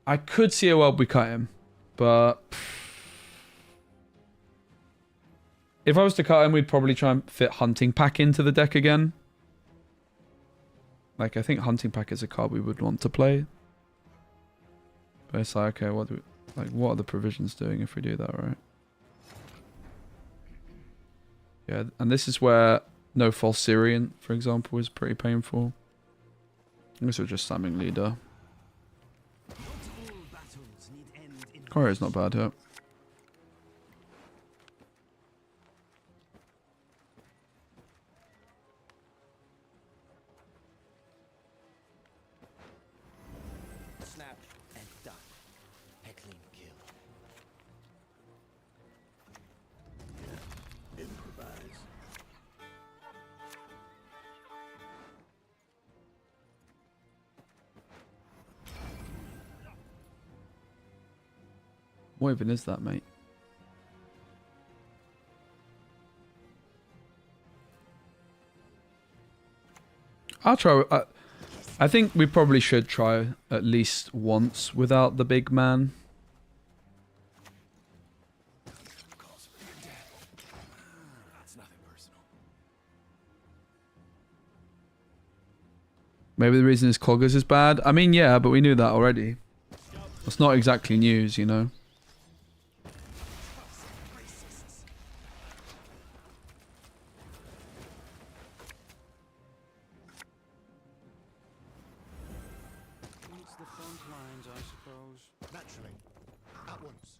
I could see a world we cut him, but if I was to cut him, we'd probably try and fit Hunting Pack into the deck again. Like, I think Hunting Pack is a card we would want to play. But it's like, okay, what are the provisions doing if we do that, right? Yeah, and this is where no false Syrian, for example, is pretty painful. This was just slamming leader. Corio's not bad here. Snap and done. Heckling kill. Improvise. What even is that, mate? I'll try. I think we probably should try at least once without the big man. It's nothing personal. Maybe the reason his cloggers is bad. I mean, yeah, but we knew that already. It's not exactly news, you know. It's the front lines, I suppose. Naturally. At once.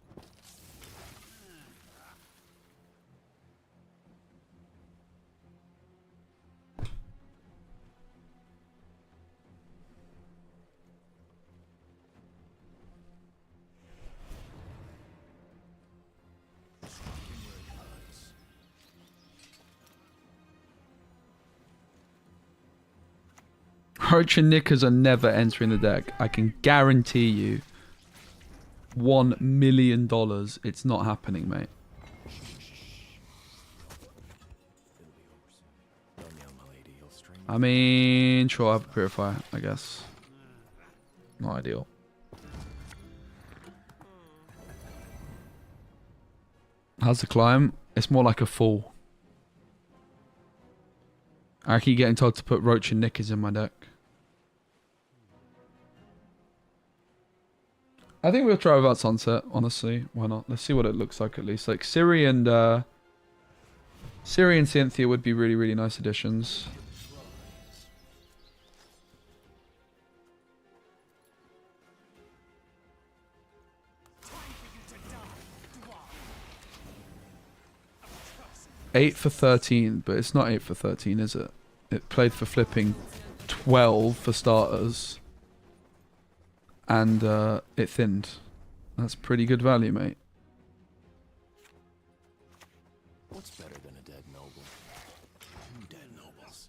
Roach and Knickers are never entering the deck. I can guarantee you $1 million it's not happening, mate. I mean, sure, I have a purifier, I guess. Not ideal. How's the climb? It's more like a fall. I keep getting told to put Roach and Knickers in my deck. I think we'll try without Sunset, honestly. Why not? Let's see what it looks like at least. Like Ciri and Cynthia would be really, really nice additions. Eight for 13, but it's not 8 for 13, is it? It played for flipping 12 for starters. And it thinned. That's pretty good value, mate. What's better than a dead noble? 2 dead nobles.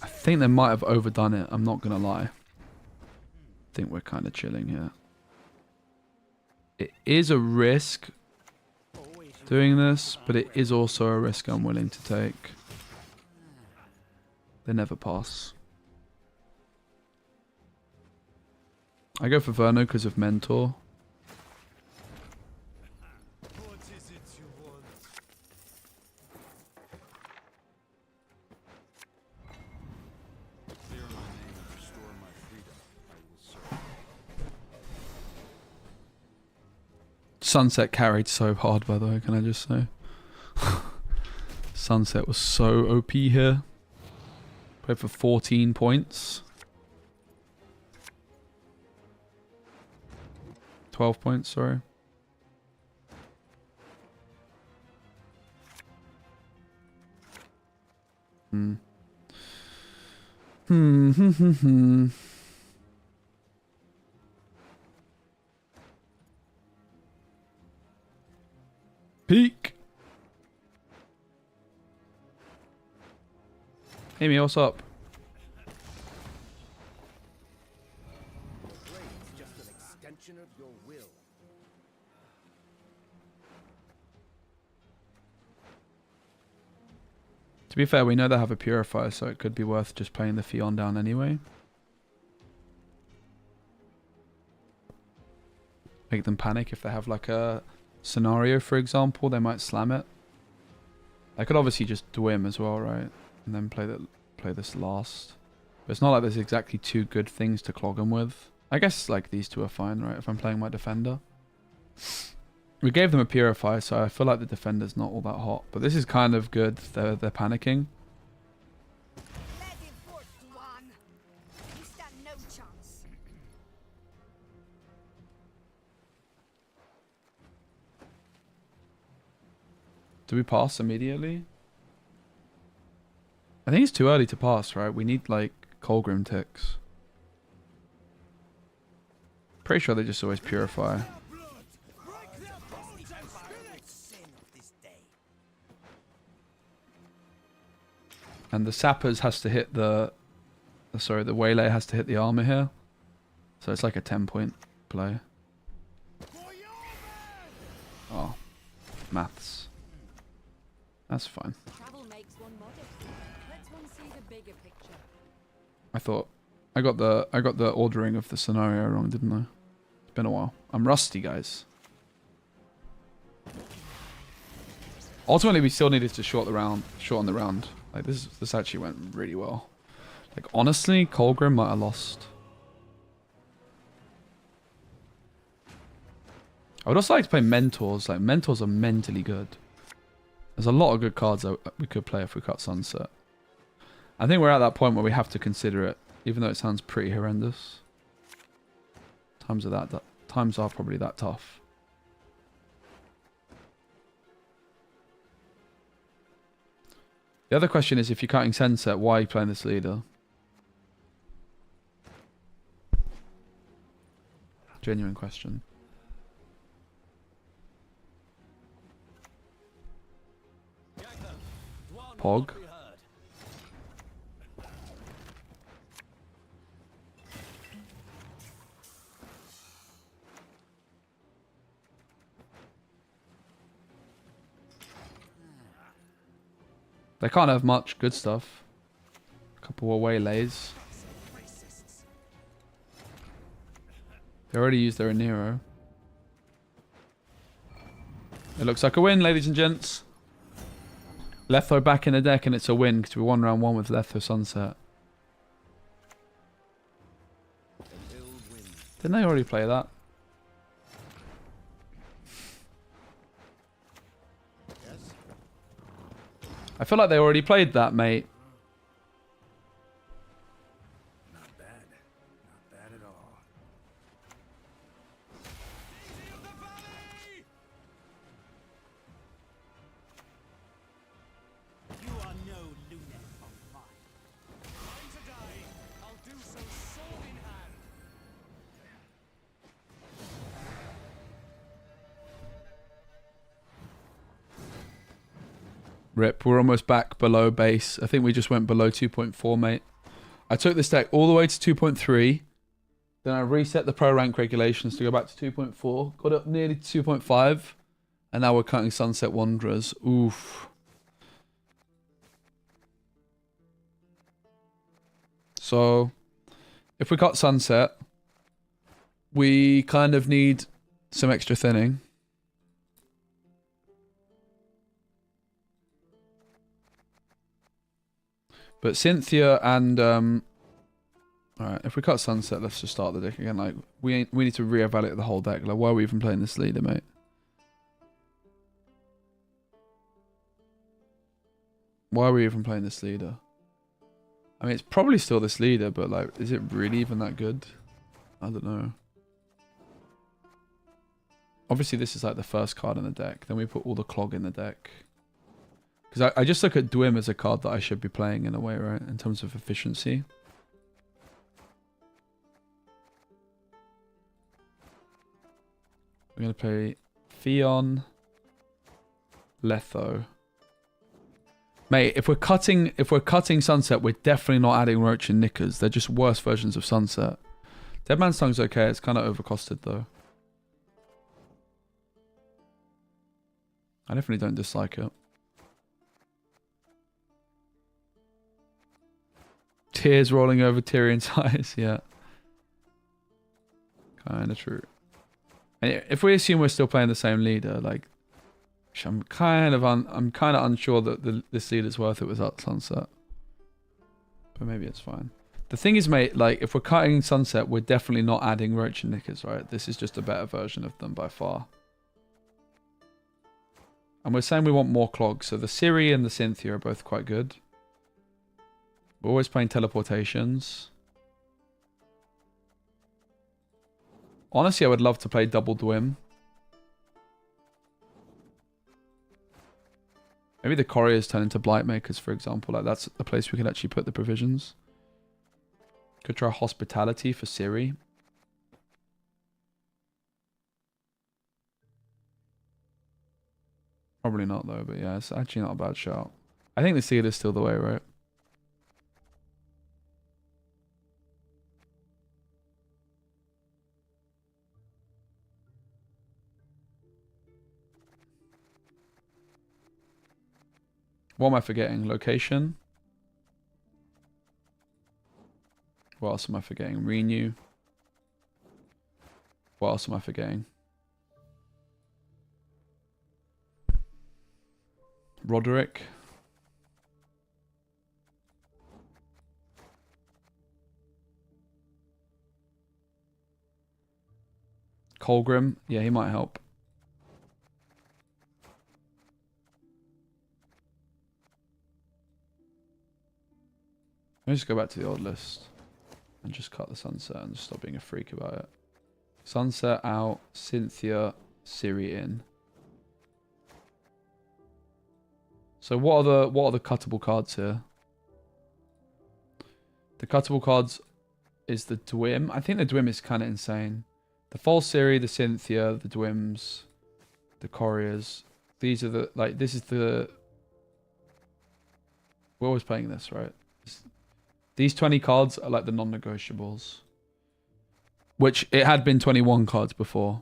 I think they might have overdone it. I'm not going to lie. I think we're kind of chilling here. It is a risk doing this, but it is also a risk I'm willing to take. They never pass. I go for Verno because of Mentor. Sunset carried so hard, by the way, can I just say? Sunset was so OP here. Played for 14 points. 12 points, sorry. Peak. Amy, what's up? It's just an extension of your will. To be fair, we know they have a purifier, so it could be worth just playing the Fion down anyway. Make them panic if they have like a scenario, for example. They might slam it. I could obviously just Dwim as well, right? And then play this last. But it's not like there's exactly two good things to clog them with. I guess like these two are fine, right? If I'm playing my defender. We gave them a purifier, so I feel like the defender's not all that hot. But this is kind of good. They're panicking. Let him forth, Duan. You stand no chance. Do we pass immediately? I think it's too early to pass, right? We need like Colgrim ticks. Pretty sure they just always purify. And the sappers has to hit the waylay has to hit the armor here. So it's like a 10-point play. Oh, maths. That's fine. Travel makes one modest. Let's one see the bigger picture. I thought I got the ordering of the scenario wrong, didn't I? It's been a while. I'm rusty, guys. Ultimately, we still needed to shorten the round. Like this actually went really well. Like honestly, Colgrim might have lost. I would also like to play mentors. Like mentors are mentally good. There's a lot of good cards that we could play if we cut Sunset. I think we're at that point where we have to consider it, even though it sounds pretty horrendous. Times are probably that tough. The other question is, if you're cutting Sunset, why are you playing this leader? Genuine question. Pog. They can't have much good stuff. A couple of waylays. They already used their Nero. It looks like a win, ladies and gents. Letho back in the deck, and it's a win because we won round 1 with Letho Sunset. Didn't they already play that? I feel like they already played that, mate. Not bad. Not bad at all. You are no lunatic of mine. Time to die. I'll do so sword in hand. Rip, we're almost back below base. I think we just went below 2.4, mate. I took this deck all the way to 2.3. Then I reset the pro rank regulations to go back to 2.4. Got up nearly to 2.5. And now we're cutting Sunset Wanderers. Oof. So, if we cut Sunset, we kind of need some extra thinning. But Cynthia and alright, if we cut Sunset, let's just start the deck again. Like we need to reevaluate the whole deck. Like, why are we even playing this leader, mate? Why are we even playing this leader? I mean, it's probably still this leader, but like, is it really even that good? I don't know. Obviously, this is like the first card in the deck. Then we put all the Clog in the deck. Because I just look at Dwim as a card that I should be playing in a way, right? In terms of efficiency. We're going to play Theon, Letho. Mate, if we're cutting Sunset, we're definitely not adding Roach and Knickers. They're just worse versions of Sunset. Deadman's Tongue's okay. It's kind of overcosted though. I definitely don't dislike it. Tears rolling over Tyrion's eyes, yeah. Kind of true. And if we assume we're still playing the same leader, like, I'm kind of unsure that this leader's worth it without Sunset. But maybe it's fine. The thing is, mate, like, if we're cutting Sunset, we're definitely not adding Roach and Knickers, right? This is just a better version of them by far. And we're saying we want more Clogs, so the Ciri and the Cynthia are both quite good. We're always playing teleportations. Honestly, I would love to play double Dwim. Maybe the Couriers turn into Blightmakers, for example. Like, that's a place we could actually put the provisions. Could try Hospitality for Ciri. Probably not, though. But yeah, it's actually not a bad shout. I think the Seal is still the way, right? What am I forgetting? Location. What else am I forgetting? Renew. What else am I forgetting? Roderick. Colgrim. Yeah, he might help. Let me just go back to the old list and just cut the sunset and just stop being a freak about it. Sunset out, Cynthia, Ciri in. So what are the cuttable cards here? The cuttable cards is the Dwim. I think the Dwim is kind of insane. The false Ciri, the Cynthia, the Dwims, the Couriers. These are the, like, this is the... We're always playing this, right? These 20 cards are like the non-negotiables. Which, it had been 21 cards before.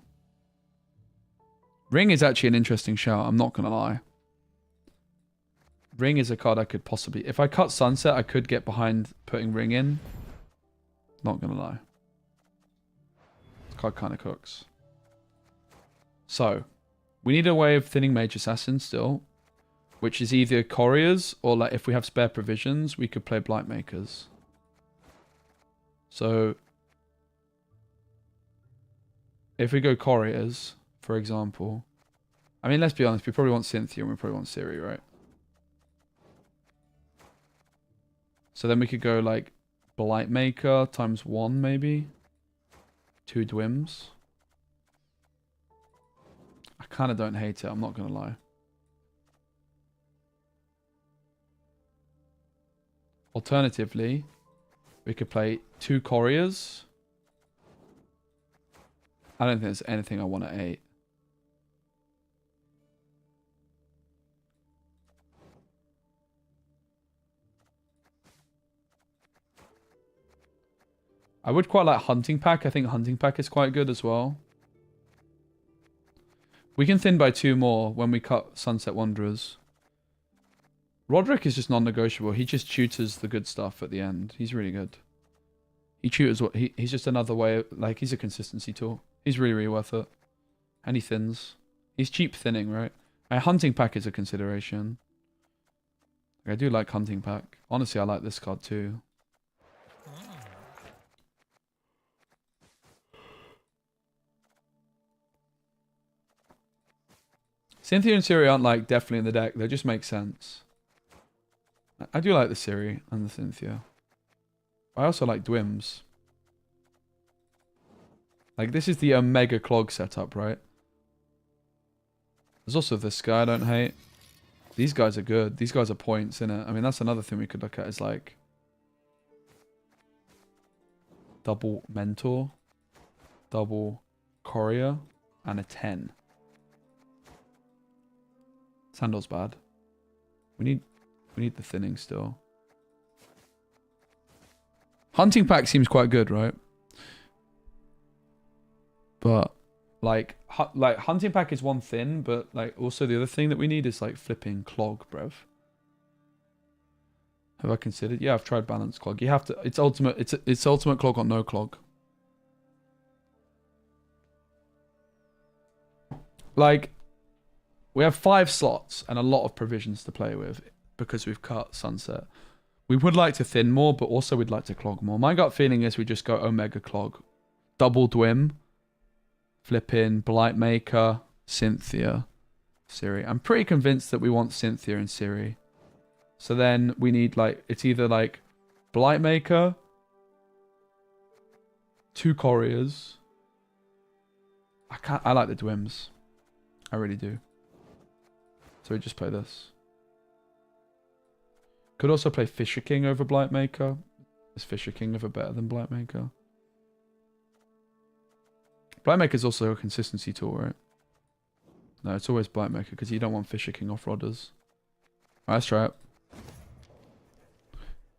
Ring is actually an interesting shout, I'm not going to lie. Ring is a card I could possibly... If I cut Sunset, I could get behind putting Ring in. Not going to lie. This card kind of cooks. So, we need a way of thinning Mage Assassin still. Which is either Couriers, or like if we have spare provisions, we could play Blightmakers. So, if we go Couriers, for example... I mean, let's be honest, we probably want Cynthia and we probably want Ciri, right? So then we could go like Blightmaker times 1 maybe. 2 Dwims. I kind of don't hate it, I'm not going to lie. Alternatively, we could play 2 Couriers. I don't think there's anything I want at 8. I would quite like Hunting Pack. I think Hunting Pack is quite good as well. We can thin by 2 more when we cut Sunset Wanderers. Roderick is just non-negotiable. He just tutors the good stuff at the end. He's really good. He tutors what he's just another way. Like, he's a consistency tool. He's really, really worth it. And he thins. He's cheap thinning, right? Hunting Pack is a consideration. I do like Hunting Pack. Honestly, I like this card too. Cynthia and Ciri aren't like definitely in the deck. They just make sense. I do like the Ciri and the Cynthia. I also like Dwims. Like, this is the Omega Clog setup, right? There's also this guy I don't hate. These guys are good. These guys are points, innit? I mean, that's another thing we could look at is like... double Mentor. Double Courier. And a 10. Sandal's bad. We need the thinning still. Hunting Pack seems quite good, right? But like Hunting Pack is one thin, but like also the other thing that we need is like flipping Clog, bruv. Have I considered? Yeah, I've tried Balance Clog. You have to. It's ultimate. It's ultimate Clog or no Clog. Like, we have 5 slots and a lot of provisions to play with because we've cut Sunset. We would like to thin more, but also we'd like to clog more. My gut feeling is we just go Omega Clog. Double Dwim. Flip in Blightmaker, Cynthia, Ciri. I'm pretty convinced that we want Cynthia and Ciri. So then we need like, it's either like Blightmaker, 2 Couriers. I like the Dwims. I really do. So we just play this. Could also play Fisher King over Blightmaker. Is Fisher King ever better than Blightmaker? Blightmaker is also a consistency tool, right? No, it's always Blightmaker because you don't want Fisher King off Rodders. Alright, let's try it.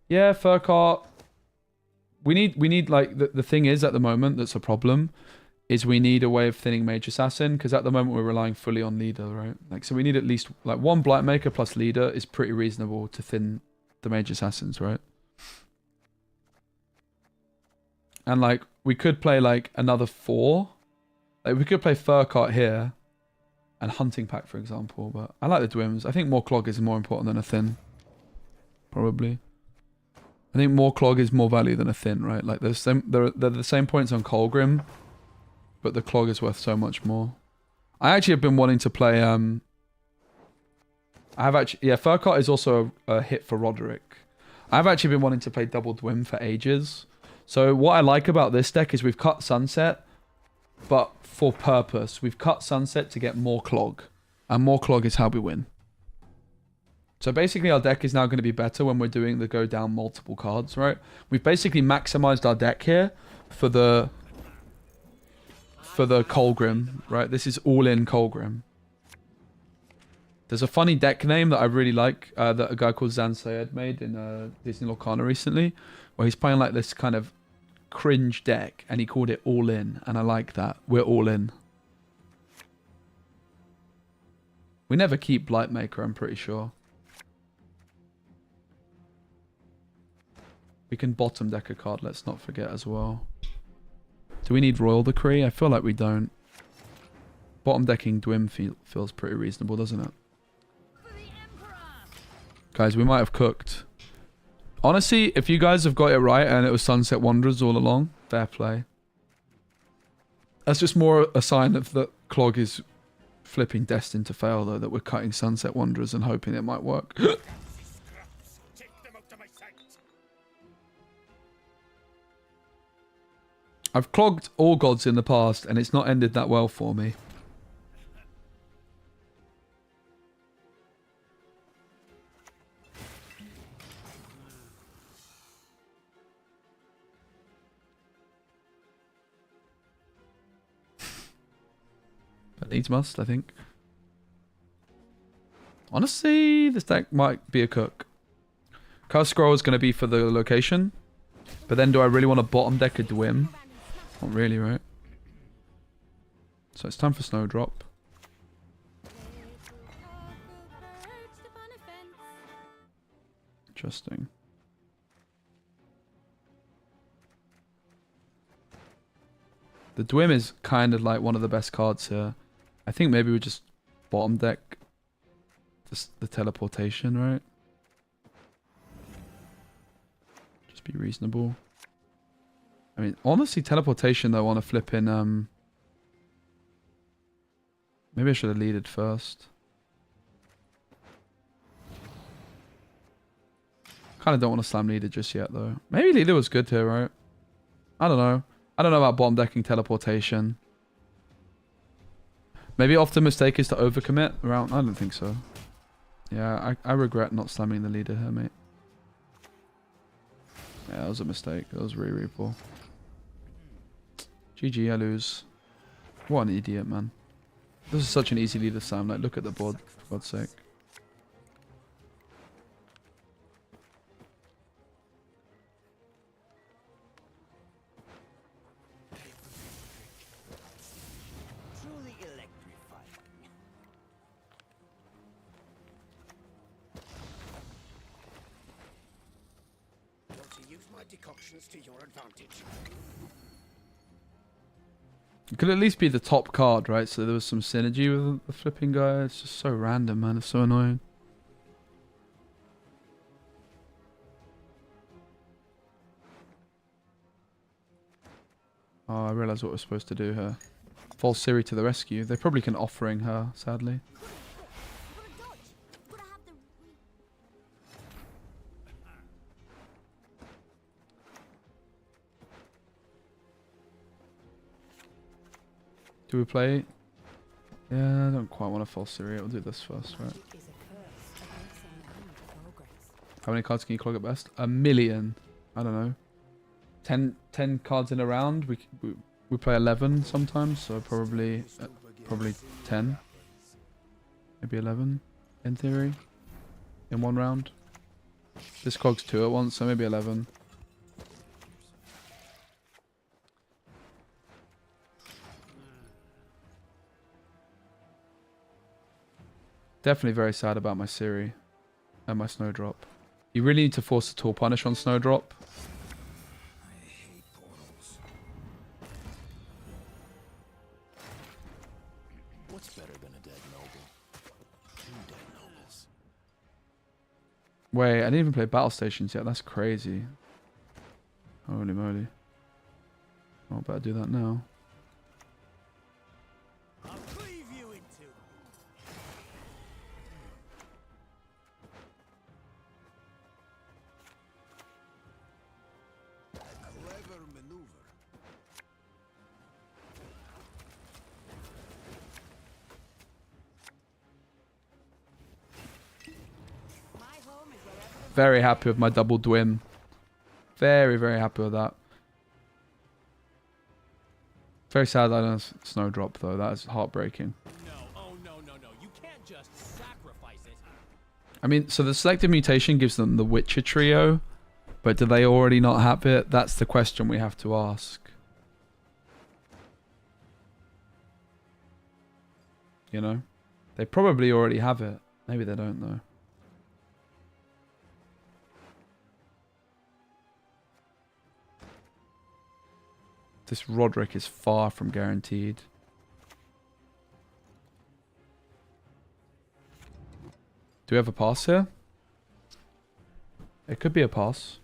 Yeah, Furcart. We need like, the thing is at the moment that's a problem is we need a way of thinning Mage Assassin, because at the moment we're relying fully on Leader, right? Like, so we need at least like one Blightmaker plus Leader is pretty reasonable to thin the Mage Assassins, right? And like we could play like another 4. Like we could play Furcart here and Hunting Pack, for example, but I like the Dwims. I think more Clog is more important than a thin. Probably. I think more Clog is more value than a thin, right? Like they're the same points on Colgrim, but the Clog is worth so much more. I actually have been wanting to play Furcart is also a hit for Roderick. I've actually been wanting to play double Dwim for ages. So what I like about this deck is we've cut Sunset, but for purpose. We've cut Sunset to get more Clog. And more Clog is how we win. So basically our deck is now going to be better when we're doing the go down multiple cards, right? We've basically maximized our deck here for the Colgrim, right? This is all in Colgrim. There's a funny deck name that I really like that a guy called Zan Syed made in Disney Lorcana recently, where he's playing like this kind of cringe deck and he called it All In, and I like that. We're all in. We never keep Blightmaker, I'm pretty sure. We can bottom deck a card, let's not forget as well. Do we need Royal Decree? I feel like we don't. Bottom decking Dwim feels pretty reasonable, doesn't it? Guys, we might have cooked. Honestly, if you guys have got it right and it was Sunset Wanderers all along, fair play. That's just more a sign of that Clog is flipping destined to fail, though, that we're cutting Sunset Wanderers and hoping it might work. I've clogged all gods in the past and it's not ended that well for me. But needs must, I think. Honestly, this deck might be a cook. Curse Scroll is going to be for the location. But then do I really want to bottom deck a Dwim? Not really, right? So it's time for Snowdrop. Interesting. The Dwim is kind of like one of the best cards here. I think maybe we just bottom deck the teleportation, right? Just be reasonable. I mean, honestly, teleportation though on a flipping maybe I should have leaded first. Kind of don't want to slam leader just yet though. Maybe leader was good here, right? I don't know. I don't know about bottom decking teleportation. Maybe often mistake is to overcommit around. I don't think so. Yeah, I regret not slamming the leader here, mate. Yeah, that was a mistake. That was really, really poor. GG, I lose. What an idiot, man. This is such an easy leader, Sam. Like, look at the board, for God's sake. Truly electrifying. Want to use my decoctions to your advantage. It could at least be the top card, right? So there was some synergy with the flipping guy. It's just so random, man. It's so annoying. Oh, I realised what we're supposed to do here. False Siri to the rescue. They probably can offering her, sadly. Do we play? Yeah, I don't quite want to false Siri. We'll do this first, right? How many cards can you clog at best? 1 million. I don't know. 10 cards in a round. We play 11 sometimes, so probably 10. Maybe 11 in theory. In one round. This clogs 2 at once, so maybe 11. Definitely very sad about my Siri and my Snowdrop. You really need to force a tool punish on Snowdrop. I hate portals. What's better than a dead noble? 2 dead nobles. Wait, I didn't even play Battle Stations yet. That's crazy. Holy moly. Oh, better do that now. I'll cleave you in two. A clever maneuver. My home is wherever the Very happy with my double Dwim. Very, very happy with that. Very sad I don't have Snowdrop though. That is heartbreaking. No, oh no, no, no. You can't just sacrifice it. I mean, so the selective mutation gives them the Witcher trio, but do they already not have it? That's the question we have to ask. You know? They probably already have it. Maybe they don't though. This Roderick is far from guaranteed. Do we have a pass here? It could be a pass.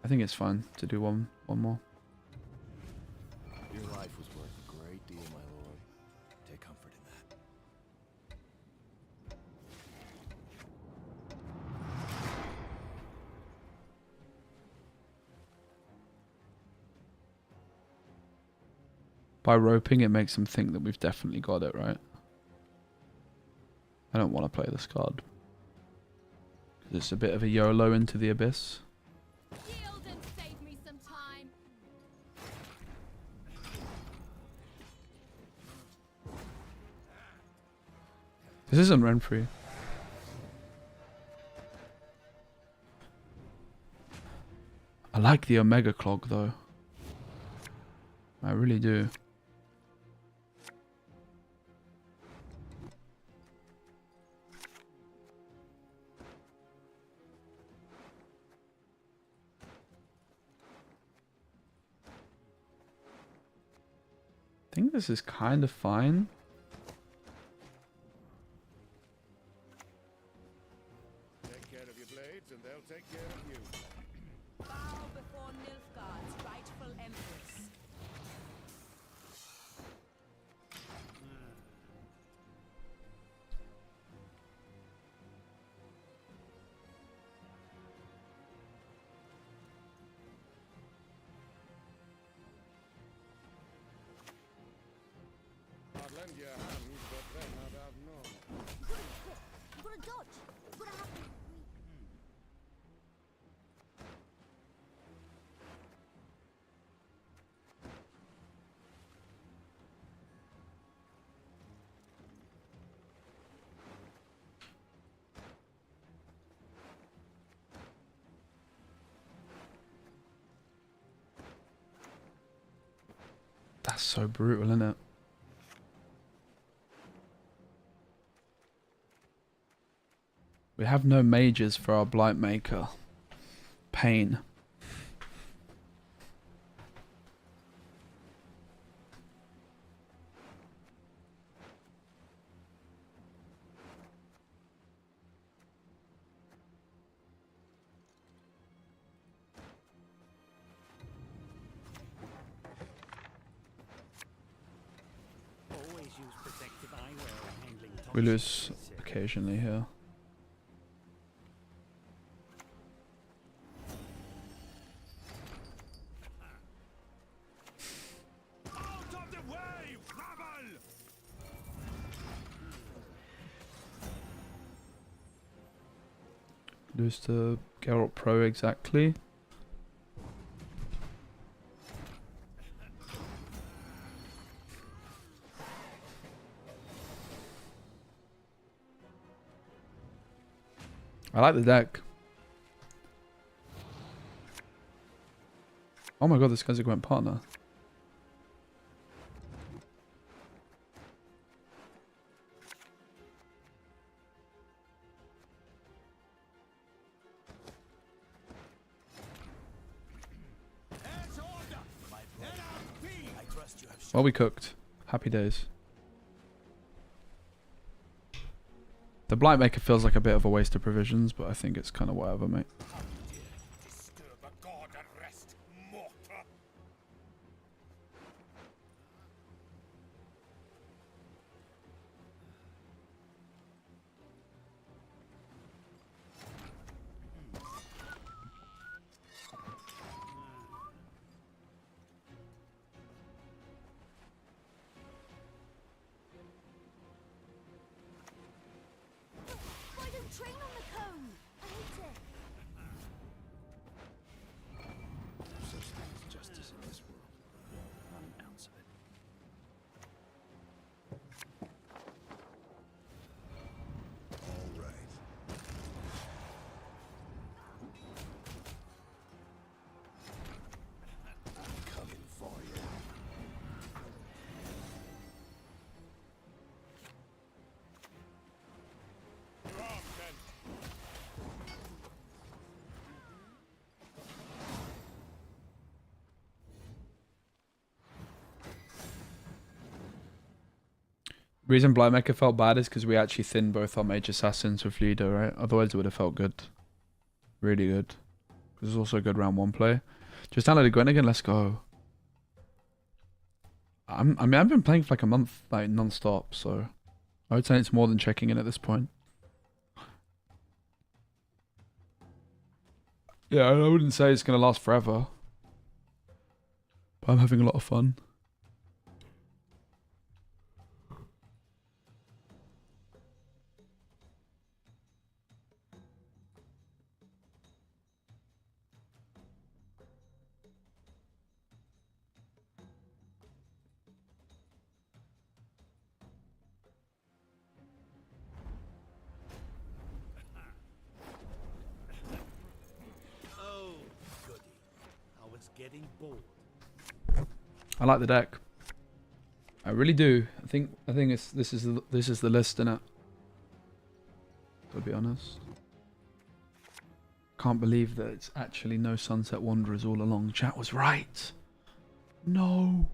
I think it's fine to do one more. Your life was worth a great deal, my lord. Take comfort in that. By roping, it makes them think that we've definitely got it, right? I don't want to play this card. 'Cause it's a bit of a YOLO into the abyss. Yield and save me some time. This isn't Renfrey. I like the Omega Clog though. I really do. I think this is kind of fine. Take care of your blades, and they'll take care of you. Bow before Nilfgaard's rightful empress. I'd lend you a hand, but then I'd have none. Gotta dodge. Gotta have to. That's so brutal, isn't it? We have no mages for our Blight Maker. Pain. Always use protective eyewear when handling We toxic lose waste. occasionally here. Out of the way, rabble! Lose to Geralt Pro exactly. I like the deck. Oh my god, this guy's a Gwent partner. I trust you have Well, we cooked. Happy days. The Blight Maker feels like a bit of a waste of provisions, but I think it's kind of whatever, mate. Disturb a god and rest, mortar. Why don't train on the cone? I hate it. no such thing as justice in this world. Not an ounce of it. All right. I'm coming for you. Wrong, then. Reason Blightmaker felt bad is because we actually thinned both our mage assassins with Leader, right? Otherwise it would have felt good. Really good. This is also a good round 1 play. Just downloaded Gwent again, let's go. I mean, I've been playing for like a month, like non-stop, so I would say it's more than checking in at this point. Yeah, I wouldn't say it's going to last forever. But I'm having a lot of fun. Oh, goody. I was getting bored. I like the deck. I really do. I think this is the list, innit? To be honest. Can't believe that it's actually no Sunset Wanderers all along. Chat was right. No.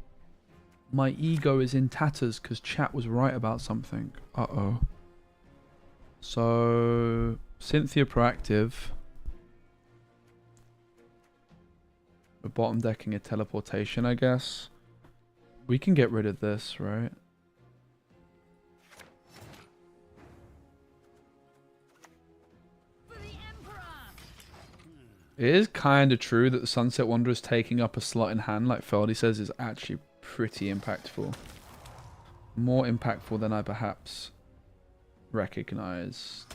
My ego is in tatters because chat was right about something. Uh-oh. So, Cynthia Proactive. We're bottom decking a teleportation, I guess. We can get rid of this, right? For the Emperor! It is kind of true that the Sunset Wanderers taking up a slot in hand, like Feldy says, is actually pretty impactful. More impactful than I perhaps recognized.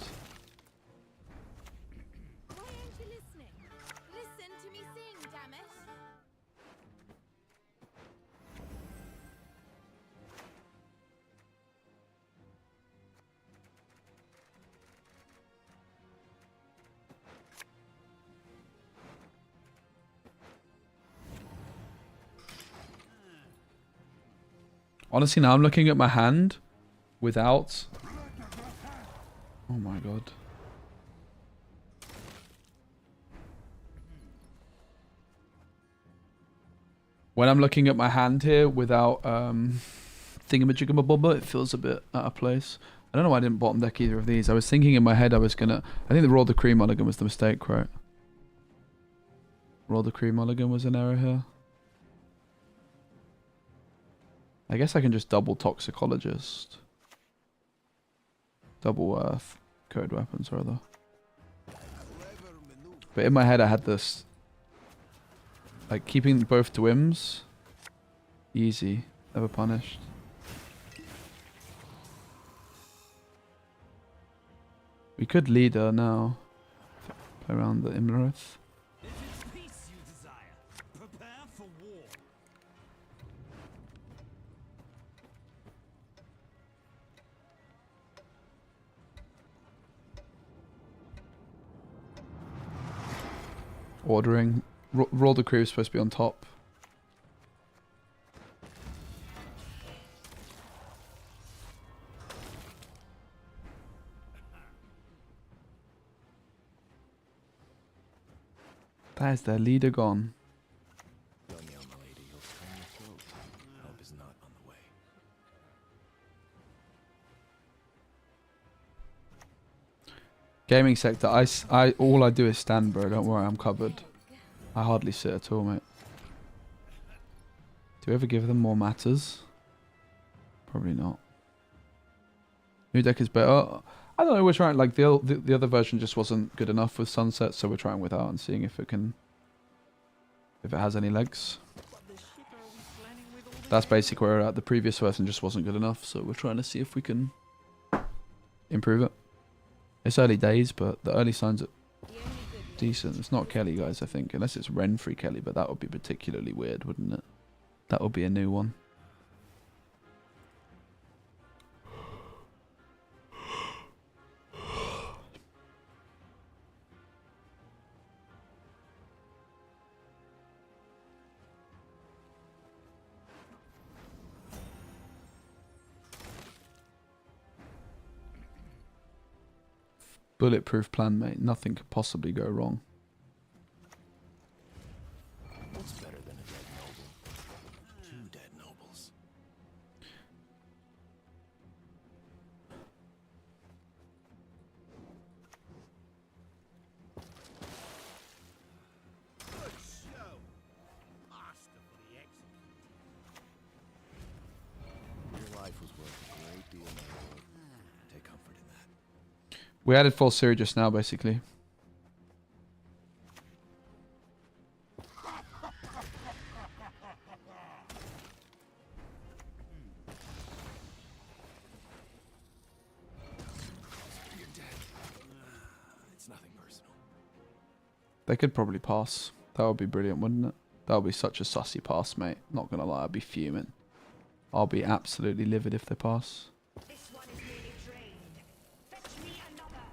Why aren't you listening? Listen to me sing, damn it! Honestly, now I'm looking at my hand without... Oh my god. When I'm looking at my hand here without thingamajiggamabobba, it feels a bit out of place. I don't know why I didn't bottom deck either of these. I was thinking in my head I was gonna... I think the Roll the Cream mulligan was the mistake, right? Roll the Cream mulligan was an error here. I guess I can just double Toxicologist. Double Earth. Code weapons, rather. But in my head I had this... Like, keeping both Dwims. Easy. Never punished. We could lead her now. Play around the Imlerith. If it's peace you desire, prepare for war. Ordering Raw decree was supposed to be on top. That is their leader gone. Don't yell, my lady. You'll strain your throat. Help is not on the way. Gaming sector. All I do is stand, bro. Don't worry, I'm covered. I hardly sit at all, mate. Do we ever give them more matters? Probably not. New deck is better. I don't know. We're trying. Like the other version just wasn't good enough with Sunset, so we're trying without and seeing if it can, if it has any legs. That's basically where we're at. The previous version just wasn't good enough, so we're trying to see if we can improve it. It's early days, but the early signs are decent. It's not Kelly, guys, I think. Unless it's Renfrey Kelly, but that would be particularly weird, wouldn't it? That would be a new one. Bulletproof plan, mate. Nothing could possibly go wrong. What's better than a dead noble? 2 dead nobles. Good show. Masterfully executed. Your life was worth a great deal, my lord. Take comfort in that. We added full Siri just now, basically. You're dead. It's nothing personal. They could probably pass. That would be brilliant, wouldn't it? That would be such a sussy pass, mate. Not gonna lie, I'd be fuming. I'll be absolutely livid if they pass. This one is nearly drained. Fetch me another.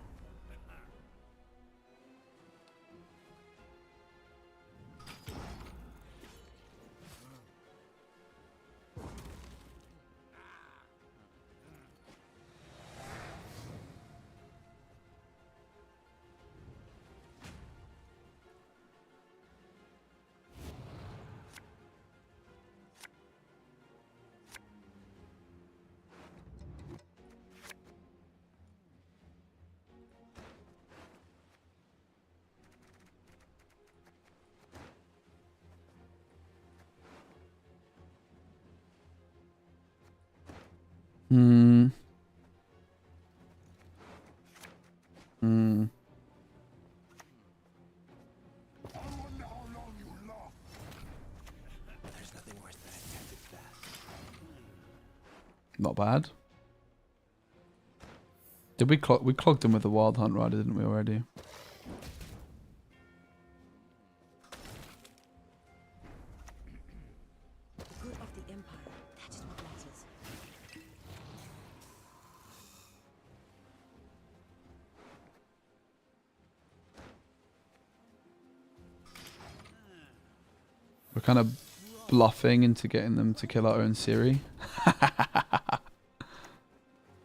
Hmm. There's nothing worse than a tempted fast. Not bad. Did we clogged him with the Wild Hunt Rider, didn't we already? The good of the Empire, that is what matters. We're kind of bluffing into getting them to kill our own Siri.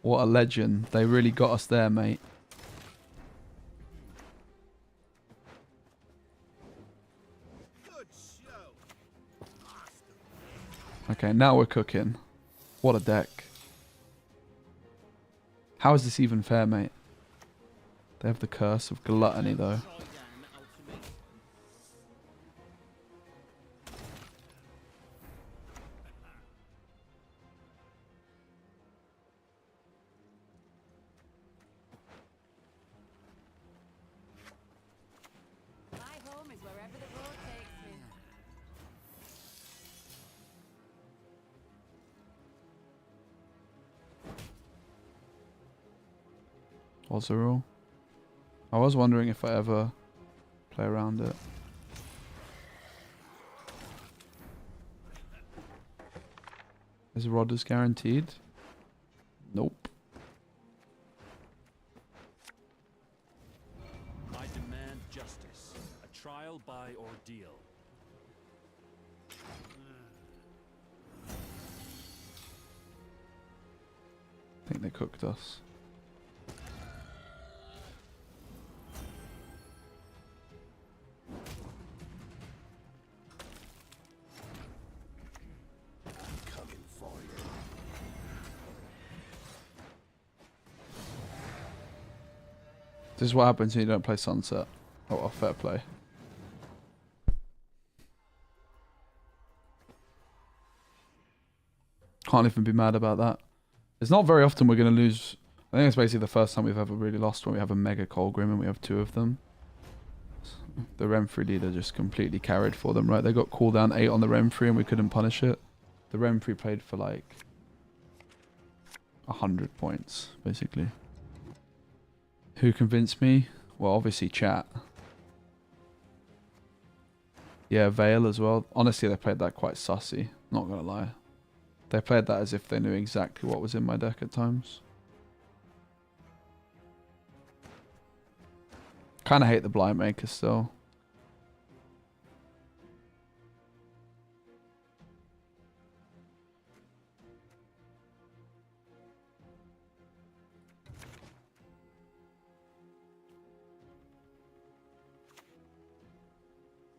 What a legend. They really got us there, mate. Good show. Okay, now we're cooking. What a deck. How is this even fair, mate? They have the curse of gluttony, though. My home is wherever the road takes me. Ozeril. I was wondering if I ever play around it. Is Rodders guaranteed? Nope. I demand justice. A trial by ordeal. think they cooked us. Coming for you. This is what happens when you don't play Sunset. Oh, fair play. Can't even be mad about that. It's not very often we're going to lose. I think it's basically the first time we've ever really lost when we have a Mega Colgrim and we have 2 of them. The Renfrey leader just completely carried for them, right? They got cooldown 8 on the Renfrey and we couldn't punish it. The Renfrey played for like 100 points, basically. Who convinced me? Well, obviously chat. Yeah, Vale as well. Honestly, they played that quite sussy. Not gonna lie. They played that as if they knew exactly what was in my deck at times. Kind of hate the Blind Maker still.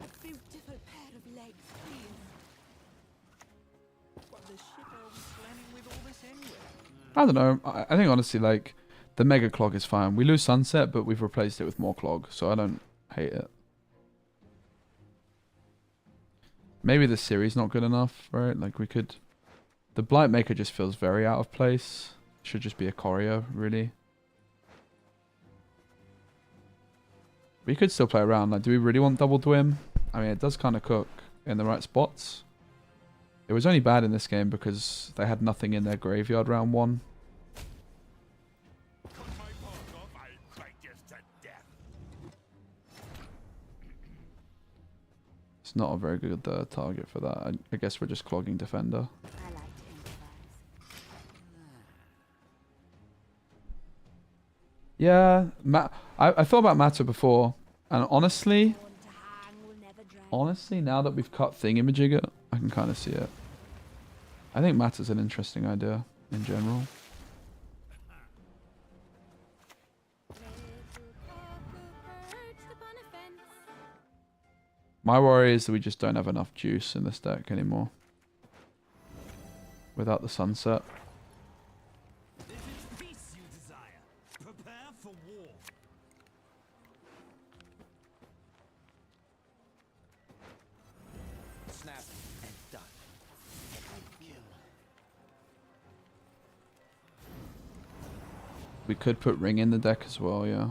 A beautiful pair of legs, please. What the shit are we planning with all this anyway? I don't know. I think honestly, like, the Mega Clog is fine. We lose Sunset, but we've replaced it with more Clog, so I don't hate it. Maybe the series not good enough, right? Like, we could... The Blight Maker just feels very out of place. Should just be a Courier, really. We could still play around. Like, do we really want Double Dwim? I mean, it does kind of cook in the right spots. It was only bad in this game because they had nothing in their graveyard round 1. It's not a very good target for that. I guess we're just clogging Defender. I like to improvise. Yeah, I thought about Matter before, and honestly, now that we've cut Thingamajigger, I can kind of see it. I think Matter's an interesting idea in general. My worry is that we just don't have enough juice in this deck anymore. Without the Sunset. If it's peace you desire, prepare for war. Snap and done. We could put Ring in the deck as well, yeah.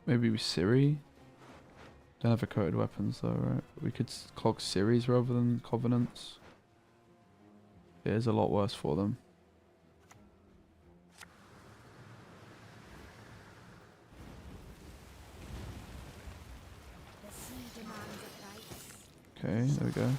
Maybe we Siri. Don't have a coated weapons though, right? We could clog Series rather than Covenants. It is a lot worse for them. Okay, there we go.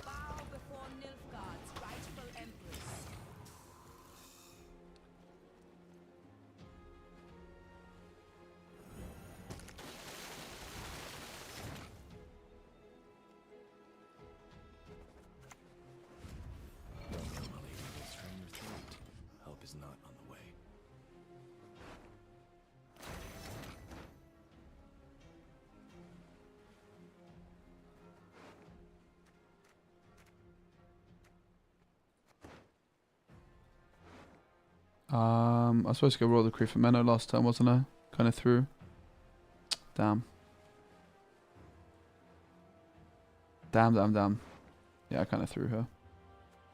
Bow before Nilfgaard's rightful empress. Don't know, mulligans. Train your throat. Help is not on the way. I was supposed to go roll the crew for Menno last time, wasn't I? Kind of through. Damn. Damn. Yeah, I kind of threw her.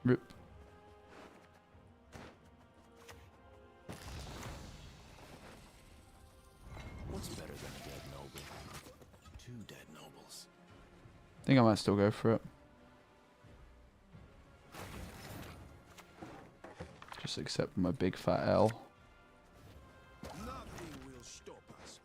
Rip. What's better than a dead noble? I think I might still go for it. Just accept my big fat L. Nothing will stop us.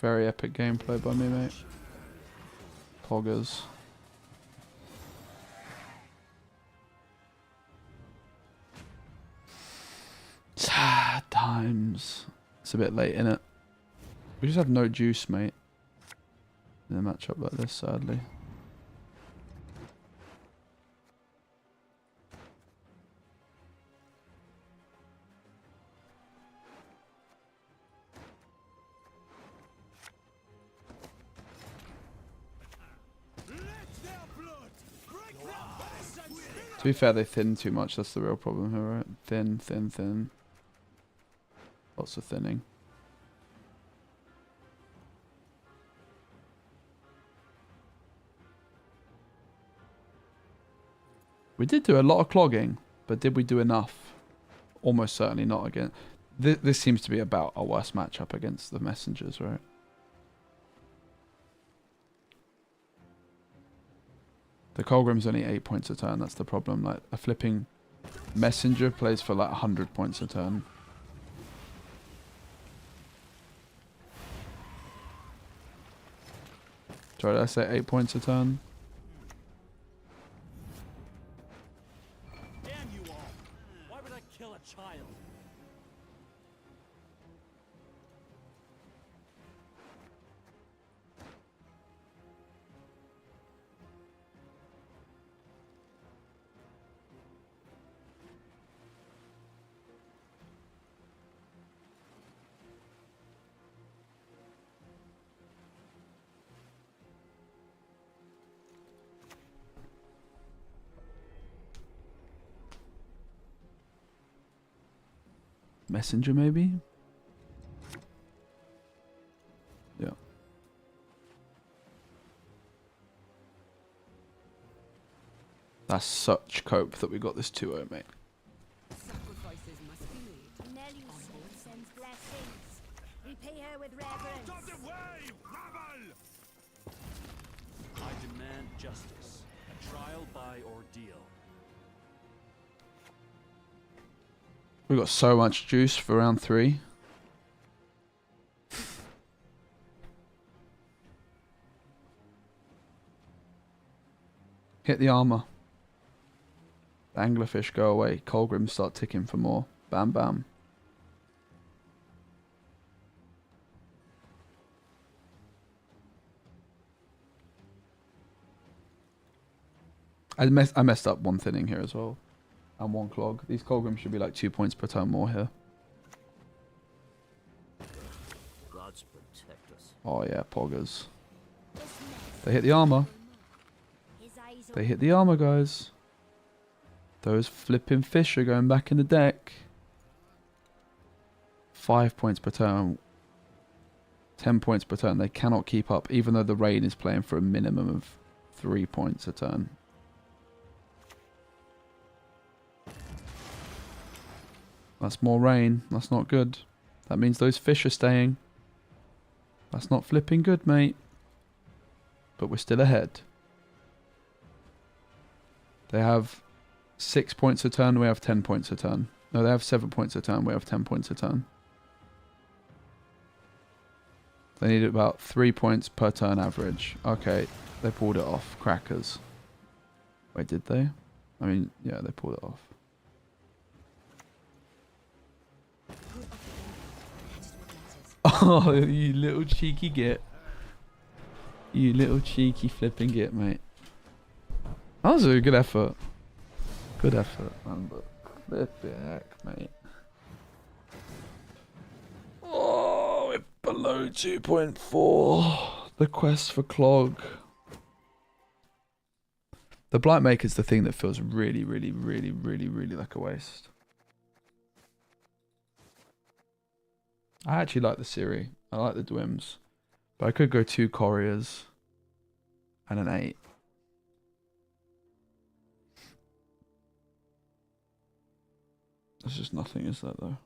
Very epic gameplay by me, mate. Poggers. Sad times. It's a bit late, innit? We just have no juice, mate. In a matchup like this, sadly. To be fair, they thin too much. That's the real problem here, right? Thin, thin, thin. Lots of thinning. We did do a lot of clogging, but did we do enough? Almost certainly not again. This seems to be about our worst matchup against the messengers, right? The Colgrim's only 8 points a turn, that's the problem. Like, a flipping messenger plays for like 100 points a turn. Sorry, did I say 8 points a turn? Damn you all! Why would I kill a child? Messenger, maybe? Yeah. That's such cope that we got this 2-0, mate. Sacrifices must be made. Nelly sends blessings. Repay her with reverence. Out of the way, you rabble! I demand justice. A trial by ordeal. We got so much juice for round 3. Hit the armor. The anglerfish go away. Colgrims start ticking for more. Bam bam. I messed up one thinning here as well. And one clog. These Colgrims should be like 2 points per turn more here. Gods protect us. Oh yeah, poggers. They hit the armor. They hit the armor, guys. Those flipping fish are going back in the deck. 5 points per turn. 10 points per turn. They cannot keep up, even though the rain is playing for a minimum of 3 points a turn. That's more rain. That's not good. That means those fish are staying. That's not flipping good, mate. But we're still ahead. They have 6 points a turn. We have 10 points a turn. No, they have 7 points a turn. We have 10 points a turn. They need about 3 points per turn average. Okay, they pulled it off. Crackers. Wait, did they? I mean, yeah, they pulled it off. Oh, you little cheeky git. You little cheeky flipping git, mate. That was a good effort. Good effort, man, but flipping heck, mate. Oh, we're below 2.4. The quest for Clog. The Blight Maker's the thing that feels really, really, really, really, really like a waste. I actually like the Siri. I like the Dwims. But I could go 2 Couriers and an 8. There's just nothing, is that though?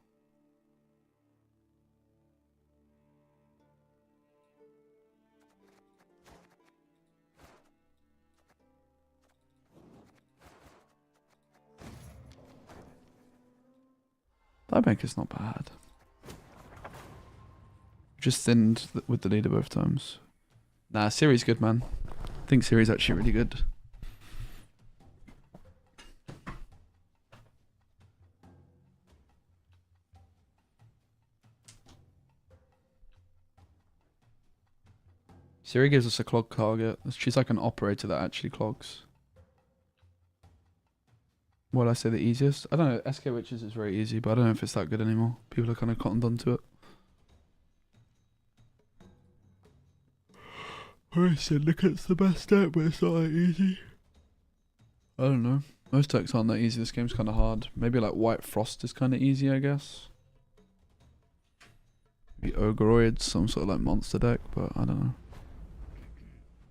That bank is not bad. Just thinned with the leader both times. Nah, Siri's good, man. I think Siri's actually really good. Siri gives us a clog target. She's like an operator that actually clogs. What I say the easiest? I don't know. SK Witches is very easy, but I don't know if it's that good anymore. People are kind of cottoned onto it. I said, look, it's the best deck, but it's not that easy. I don't know. Most decks aren't that easy. This game's kind of hard. Maybe like White Frost is kind of easy, I guess. Maybe Ogreoids, some sort of like monster deck, but I don't know.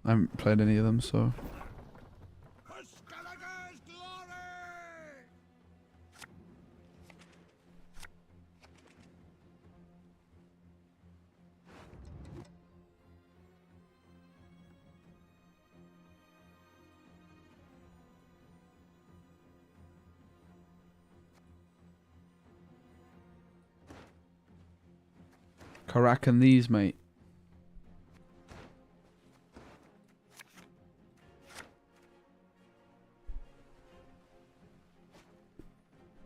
I haven't played any of them, so. Cracking these, mate.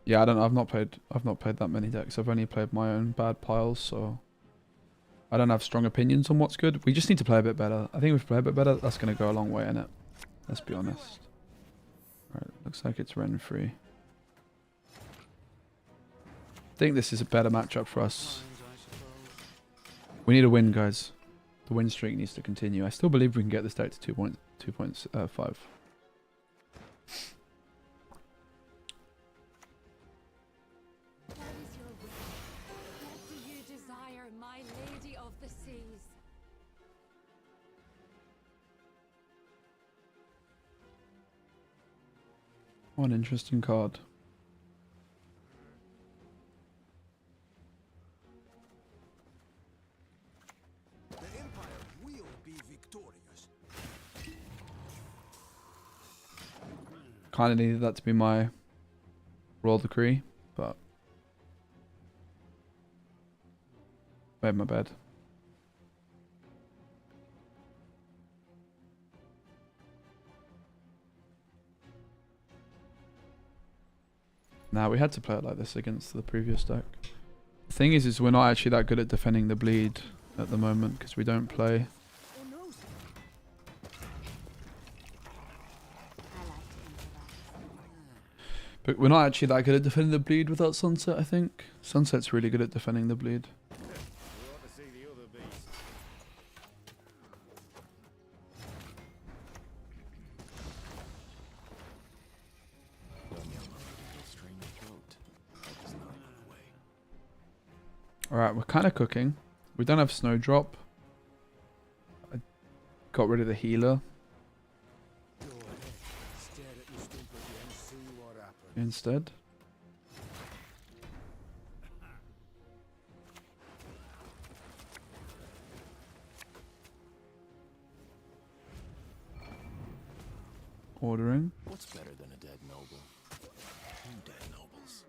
Yeah, I don't know. I've not played that many decks. I've only played my own bad piles, so I don't have strong opinions on what's good. We just need to play a bit better. I think if we play a bit better, that's going to go a long way, innit? Let's be honest. Right, looks like it's Ren free. I think this is a better matchup for us. We need a win, guys. The win streak needs to continue. I still believe we can get this deck to 2.5. One interesting card. The Empire will be victorious. Kind of needed that to be my royal decree, but made my bed. Nah, we had to play it like this against the previous deck. The thing is we're not actually that good at defending the bleed at the moment because we don't play. But we're not actually that good at defending the bleed without Sunset, I think. Sunset's really good at defending the bleed. Alright, we're kind of cooking. We don't have Snowdrop. I got rid of the healer. Instead. Ordering. What's better than a dead noble? 2 dead nobles.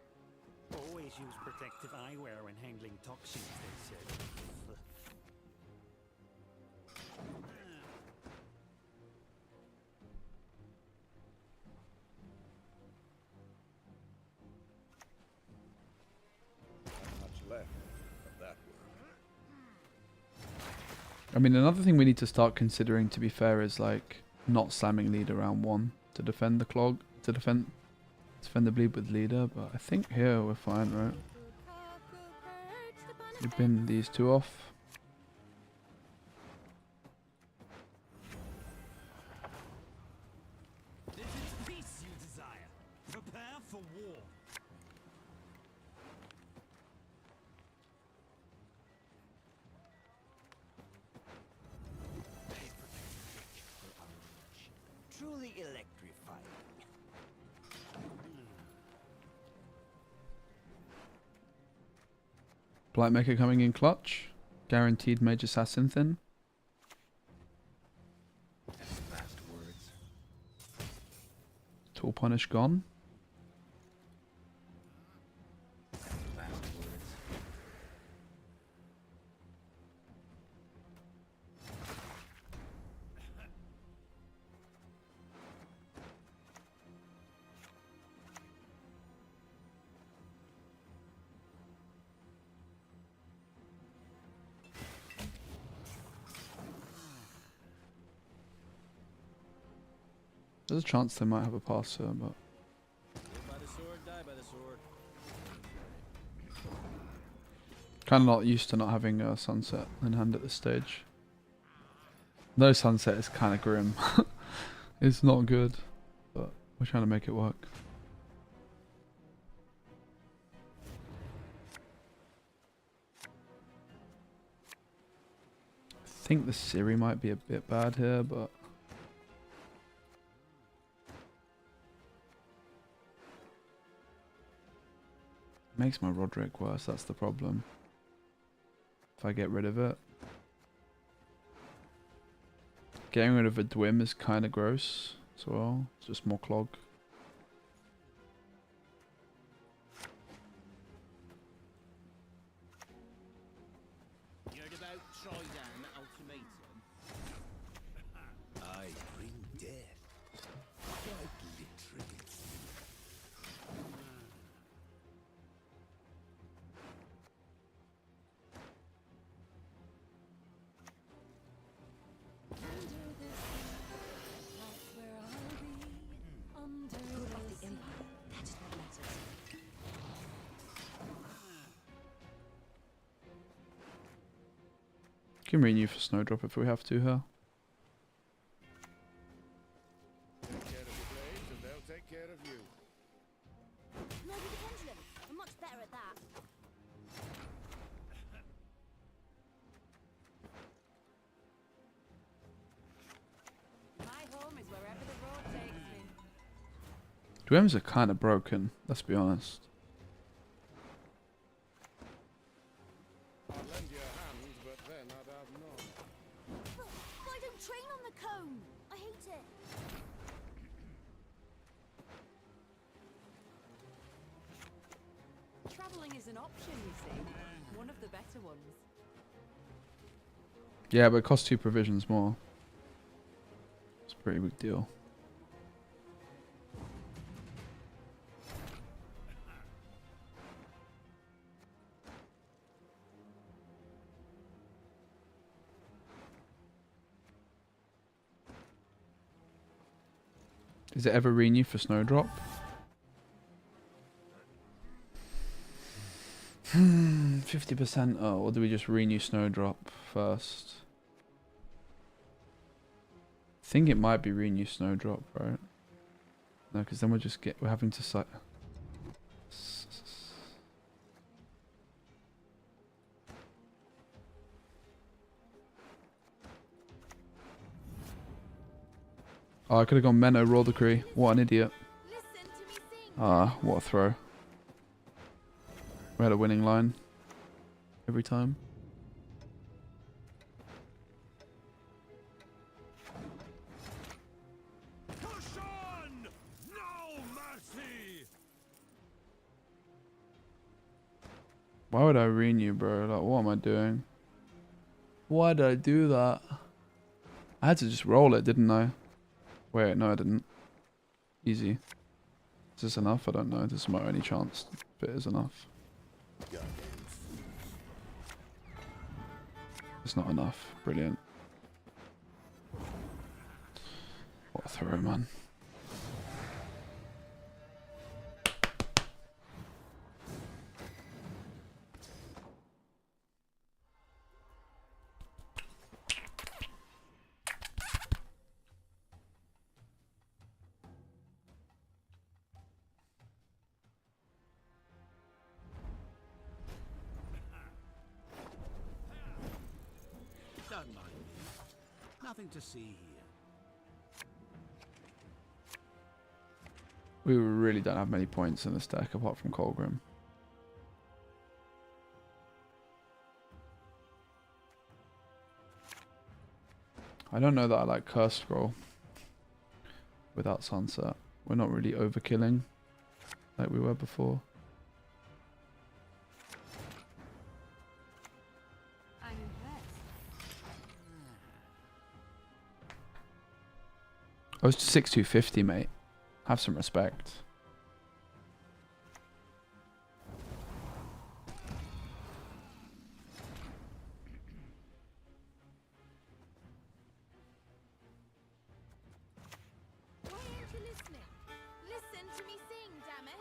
Always use protective eyewear when handling toxins, they said. I mean, another thing we need to start considering, to be fair, is like not slamming leader round 1 to defend the clog, to defend the bleed with leader. But I think here we're fine, right? You bin these 2 off. Is it peace you desire? Prepare for war. very electrifying. Blightmaker coming in clutch. Guaranteed Mage Assassin thin. Last words. Tool Punish gone. Last words. There's a chance they might have a pass here, but Live by the sword, die by the sword. kind of not used to not having a sunset in hand at this stage. No sunset is kind of grim. It's not good, but we're trying to make it work. I think the Siri might be a bit bad here, but makes my Roderick worse, that's the problem. If I get rid of it. Getting rid of a Dwim is kind of gross as well. It's just more Clog. Heard about Troidan Ultimatum? I bring death. Quite literally. Can renew for Snowdrop if we have to here. Take care of the blades and they'll take care of you. Maybe the pendulum. I'm much better at that. My home is wherever the road takes me. Dwims are kind of broken, let's be honest. I'll lend you a hand, but then I'd have none. But I don't train on the cone. I hate it. Traveling is an option, you see. One of the better ones. Yeah, but it costs 2 provisions more. It's a pretty big deal. Is it ever renew for Snowdrop? 50%. Oh, or do we just renew Snowdrop first? I think it might be renew Snowdrop, right? No, because then we're having to site. Oh, I could have gone Menno Roll Decree. What an idiot. Listen to me sing. Ah, what a throw. We had a winning line every time. Push on! No mercy! Why would I renew, bro? Like, what am I doing? Why did I do that? I had to just roll it, didn't I? Wait, no I didn't. Easy. Is this enough? I don't know. This is my only chance if it is enough. It's not enough. Brilliant. What a throw, man. Don't mind me. Nothing to see here. We really don't have many points in this deck apart from Colgrim. I don't know that I like Curse Scroll without Sunset. We're not really overkilling like we were before. I'm impressed. I was 6250, mate. Have some respect. Why aren't you listening? Listen to me sing, damn it!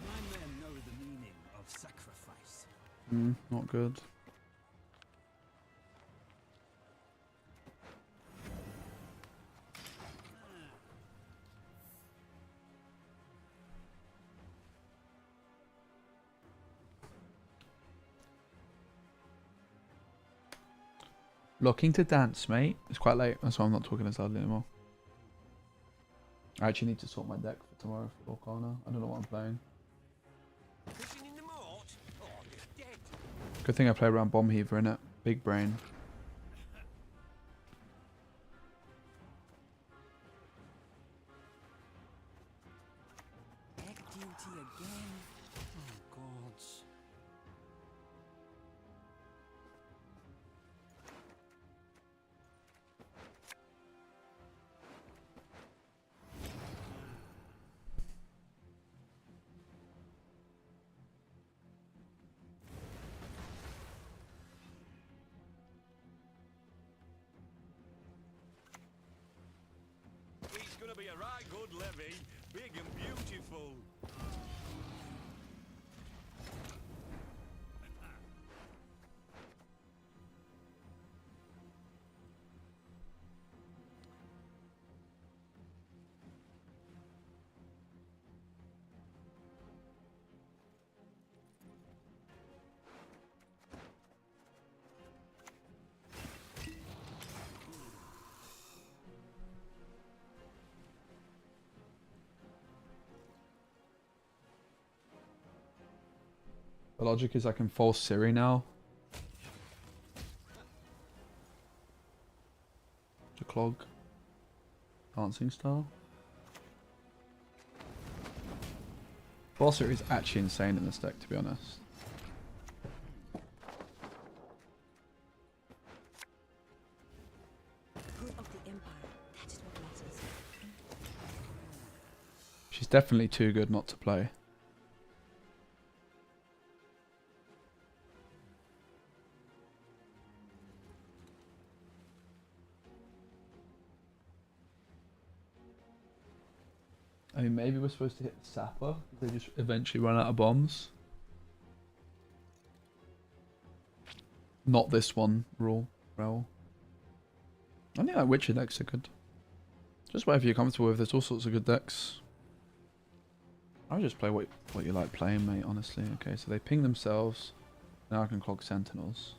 My men know the meaning of sacrifice. Not good. Looking to dance, mate. It's quite late. That's why I'm not talking as loudly anymore. I actually need to sort my deck for tomorrow for Lorcana. I don't know what I'm playing. Fishing in the mort? Oh, you're dead. Good thing I play around Bomb Heaver, innit? Big brain. Egg duty again. Oh, gods. It's gonna be a right good levy. Big and beautiful. The logic is I can force Siri now. To clog. Dancing style. Force Siri is actually insane in this deck, to be honest. Good of the Empire. That is what matters. She's definitely too good not to play. I mean, maybe we're supposed to hit the Sapper. They just eventually run out of bombs. Not this one, Rel. I think like Witcher decks are good. Just whatever you're comfortable with. There's all sorts of good decks. I would just play what you like playing, mate, honestly. Okay, so they ping themselves. Now I can clog Sentinels.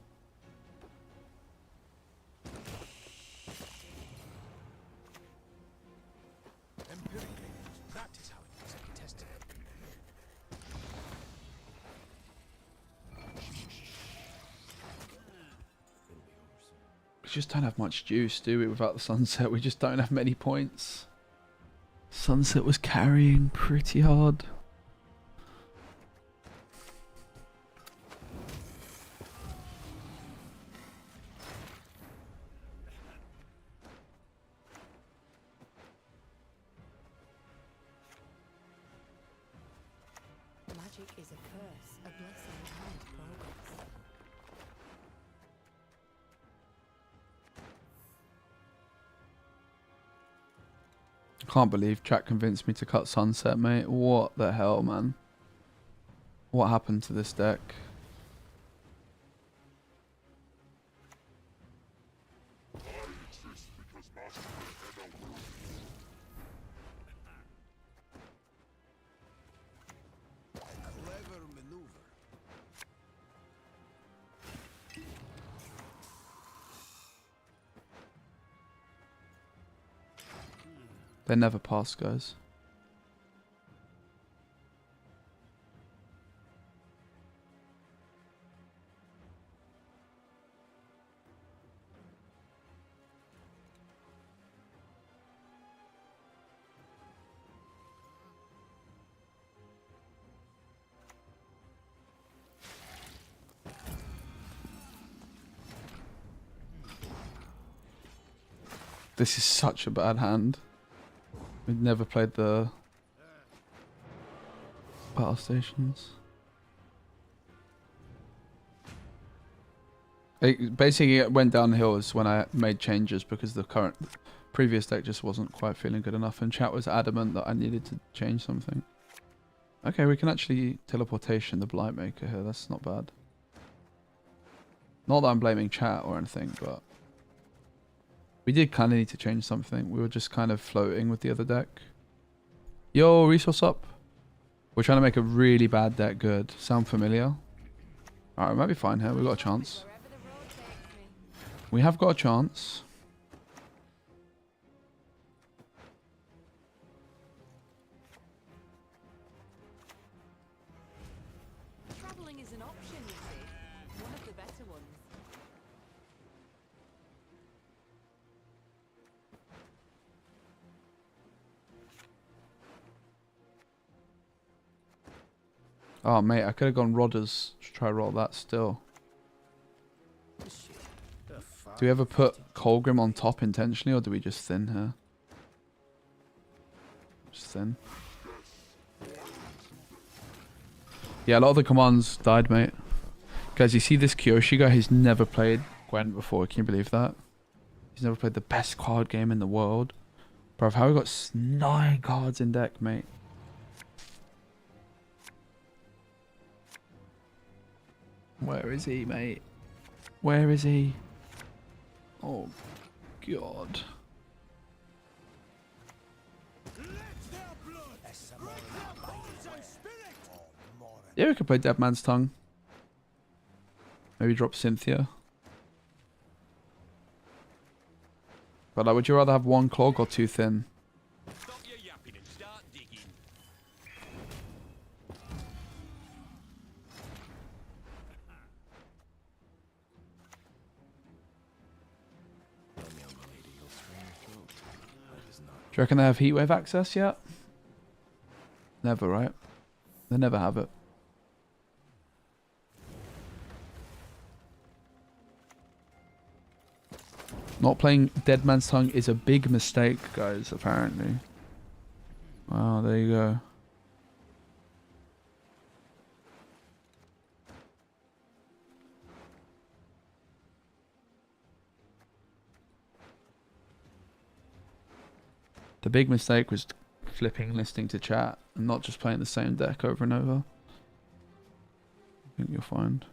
Empirically, that is how it must be tested. We just don't have much juice, do we, without the Sunset? We just don't have many points. Sunset was carrying pretty hard. Magic is a curse, a blessing, and progress. I can't believe chat convinced me to cut Sunset, mate. What the hell, man? What happened to this deck? Clever maneuver. They never pass, guys. This is such a bad hand. We've never played the battle stations. Basically, it went downhill is when I made changes because the previous deck just wasn't quite feeling good enough, and chat was adamant that I needed to change something. Okay, we can actually teleportation the Blight Maker here. That's not bad. Not that I'm blaming chat or anything, but we did kind of need to change something. We were just kind of floating with the other deck. Yo, resource up. We're trying to make a really bad deck good. Sound familiar? Alright, we might be fine here. We've got a chance. We have got a chance. Traveling is an option, you see. One of the better ones. Oh, mate, I could have gone Rodders to try roll that still. Do we ever put Colgrim on top intentionally, or do we just thin here? Just thin. Yeah, a lot of the commands died, mate. Guys, you see this Kyoshi guy? He's never played Gwent before. Can you believe that? He's never played the best card game in the world. Bro, how we got 9 cards in deck, mate? Where is he, mate? Where is he? Oh, God. Yeah, we could play Dead Man's Tongue. Maybe drop Cynthia. But would you rather have 1 Clog or 2 Thin? Stop your yapping and start digging. Do you reckon they have Heatwave access yet? Never, right? They never have it. Not playing Dead Man's Tongue is a big mistake, guys, apparently. Wow, there you go. The big mistake was flipping listening to chat and not just playing the same deck over and over. I think you'll find.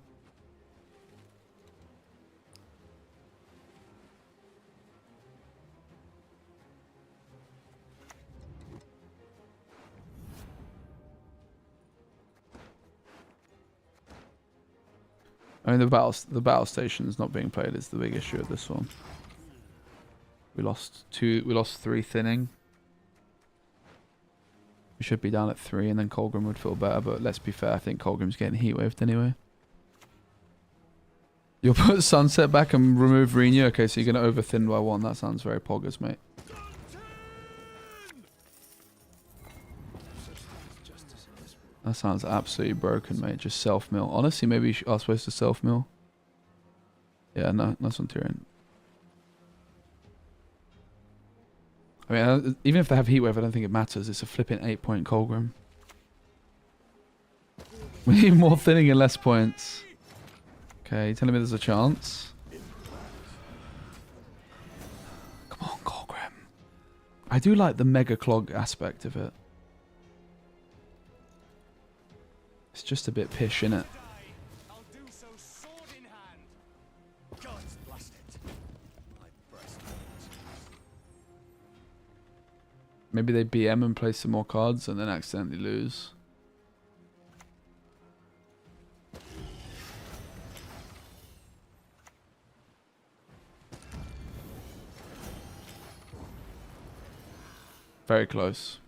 I mean, the battle stations not being played is the big issue of this one. We lost 3 thinning. We should be down at 3, and then Colgrim would feel better, but let's be fair, I think Colgrim's getting heatwaved anyway. You'll put Sunset back and remove Renew? Okay, so you're going to over thin by 1. That sounds very poggers, mate. That sounds absolutely broken, mate. Just self-mill. Honestly, maybe you are supposed to self-mill. Yeah, no, nice one, Tyrion. I mean, even if they have Heatwave, I don't think it matters. It's a flipping 8-point Colgrim. We need more thinning and less points. Okay, you telling me there's a chance? Come on, Colgrim. I do like the Mega Clog aspect of it. It's just a bit pish, innit? I'll do so sword in hand. God's blast it. My breast hurts. Maybe they BM and play some more cards and then accidentally lose. Very close.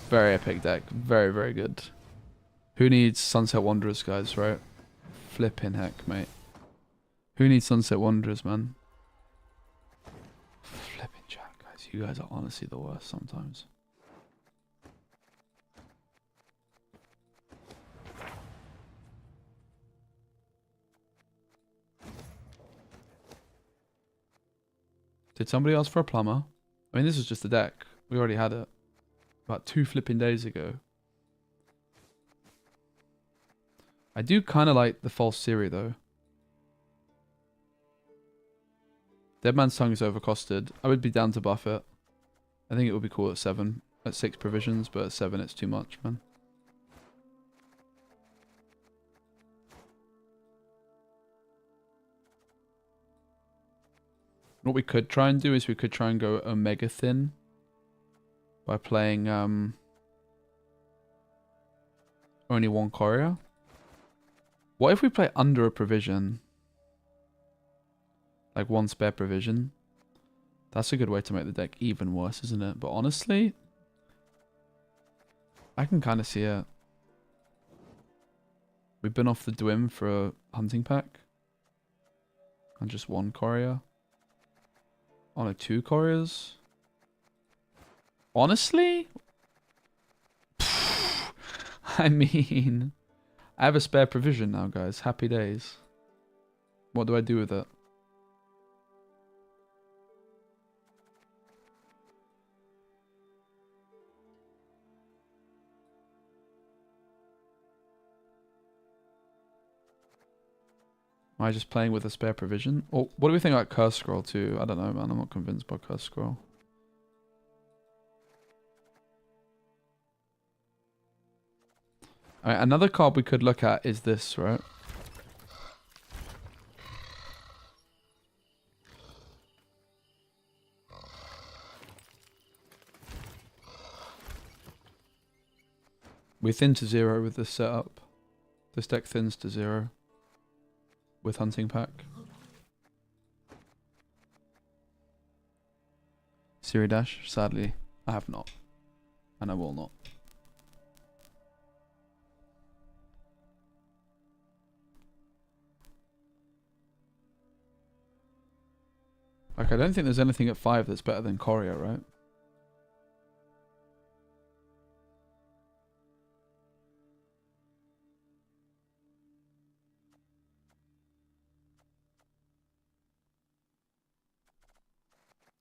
Very epic deck. Very, very good. Who needs Sunset Wanderers, guys, right? Flipping heck, mate. Who needs Sunset Wanderers, man? Flipping chat, guys. You guys are honestly the worst sometimes. Did somebody ask for a plumber? I mean, this was just a deck. We already had it. About 2 flipping days ago. I do kind of like the false Siri, though. Dead Man's Tongue is overcosted. I would be down to buff it. I think it would be cool at 7. At 6 provisions, but at 7 it's too much, man. What we could try and do is we could try and go Omega Thin by playing only 1 courier. What if we play under a provision? Like 1 spare provision? That's a good way to make the deck even worse, isn't it? But honestly, I can kind of see it. We've been off the Dwim for a hunting pack. And just 1 courier. On a 2 couriers. Honestly? I mean, I have a spare provision now, guys. Happy days. What do I do with it? Am I just playing with a spare provision? Or what do we think about Curse Scroll too? I don't know, man. I'm not convinced by Curse Scroll. Alright, another card we could look at is this, right? We thin to 0 with this setup. This deck thins to 0. With hunting pack. Siri Dash, sadly, I have not. And I will not. Like, I don't think there's anything at 5 that's better than Courier, right?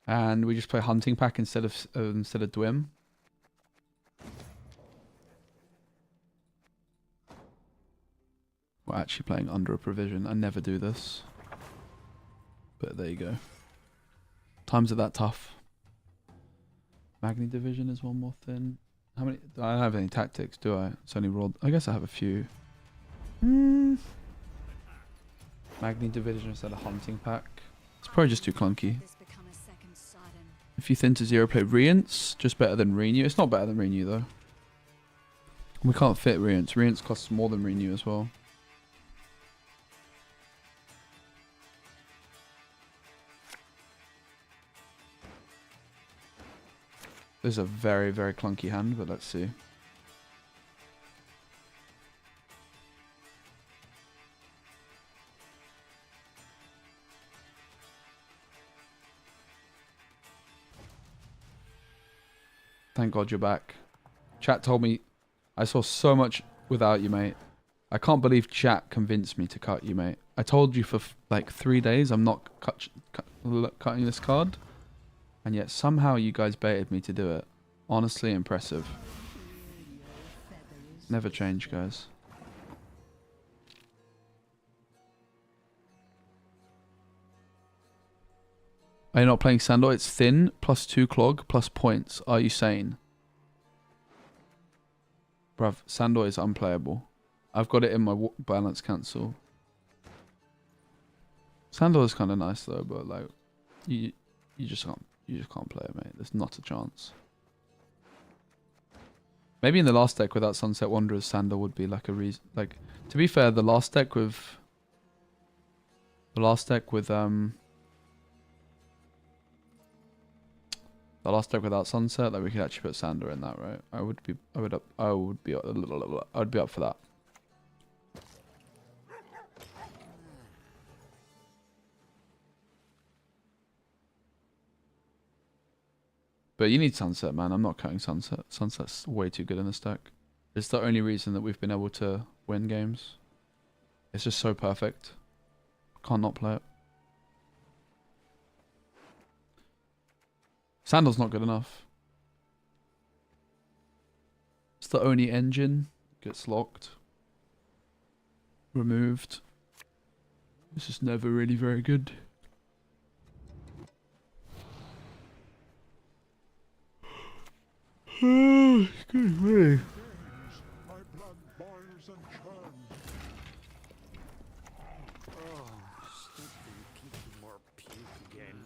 And we just play hunting pack instead of Dwim. We're actually playing under a provision. I never do this. But there you go. Times are that tough. Magni Division is 1 more thin. How many? I don't have any tactics, do I? It's only rolled. I guess I have a few. Magni Division instead of hunting pack. It's probably just too clunky. If you thin to 0, play Rience. Just better than Renew. It's not better than Renew though. We can't fit Rience. Rience costs more than Renew as well. This is a very, very clunky hand, but let's see. Thank God you're back. Chat told me I saw so much without you, mate. I can't believe chat convinced me to cut you, mate. I told you for like 3 days I'm not cutting this card. And yet somehow you guys baited me to do it. Honestly impressive. Never change, guys. Are you not playing Sandor? It's thin, plus 2 clog, plus points. Are you sane? Bruv, Sandor is unplayable. I've got it in my balance cancel. Sandor is kind of nice though, but like, you just can't play it, mate. There's not a chance. Maybe in the last deck without Sunset Wanderers, Sandor would be like a reason. Like, to be fair, the last deck with The last deck without sunset, like we could actually put Sander in that, right? I would be up for that. But you need sunset, man. I'm not cutting sunset. Sunset's way too good in this deck. It's the only reason that we've been able to win games. It's just so perfect. Can't not play it. Sandal's not good enough. It's the only engine. Gets locked. Removed. This is never really very good. Excuse me. My blood boils and churns. Oh, stop drinking more puke again.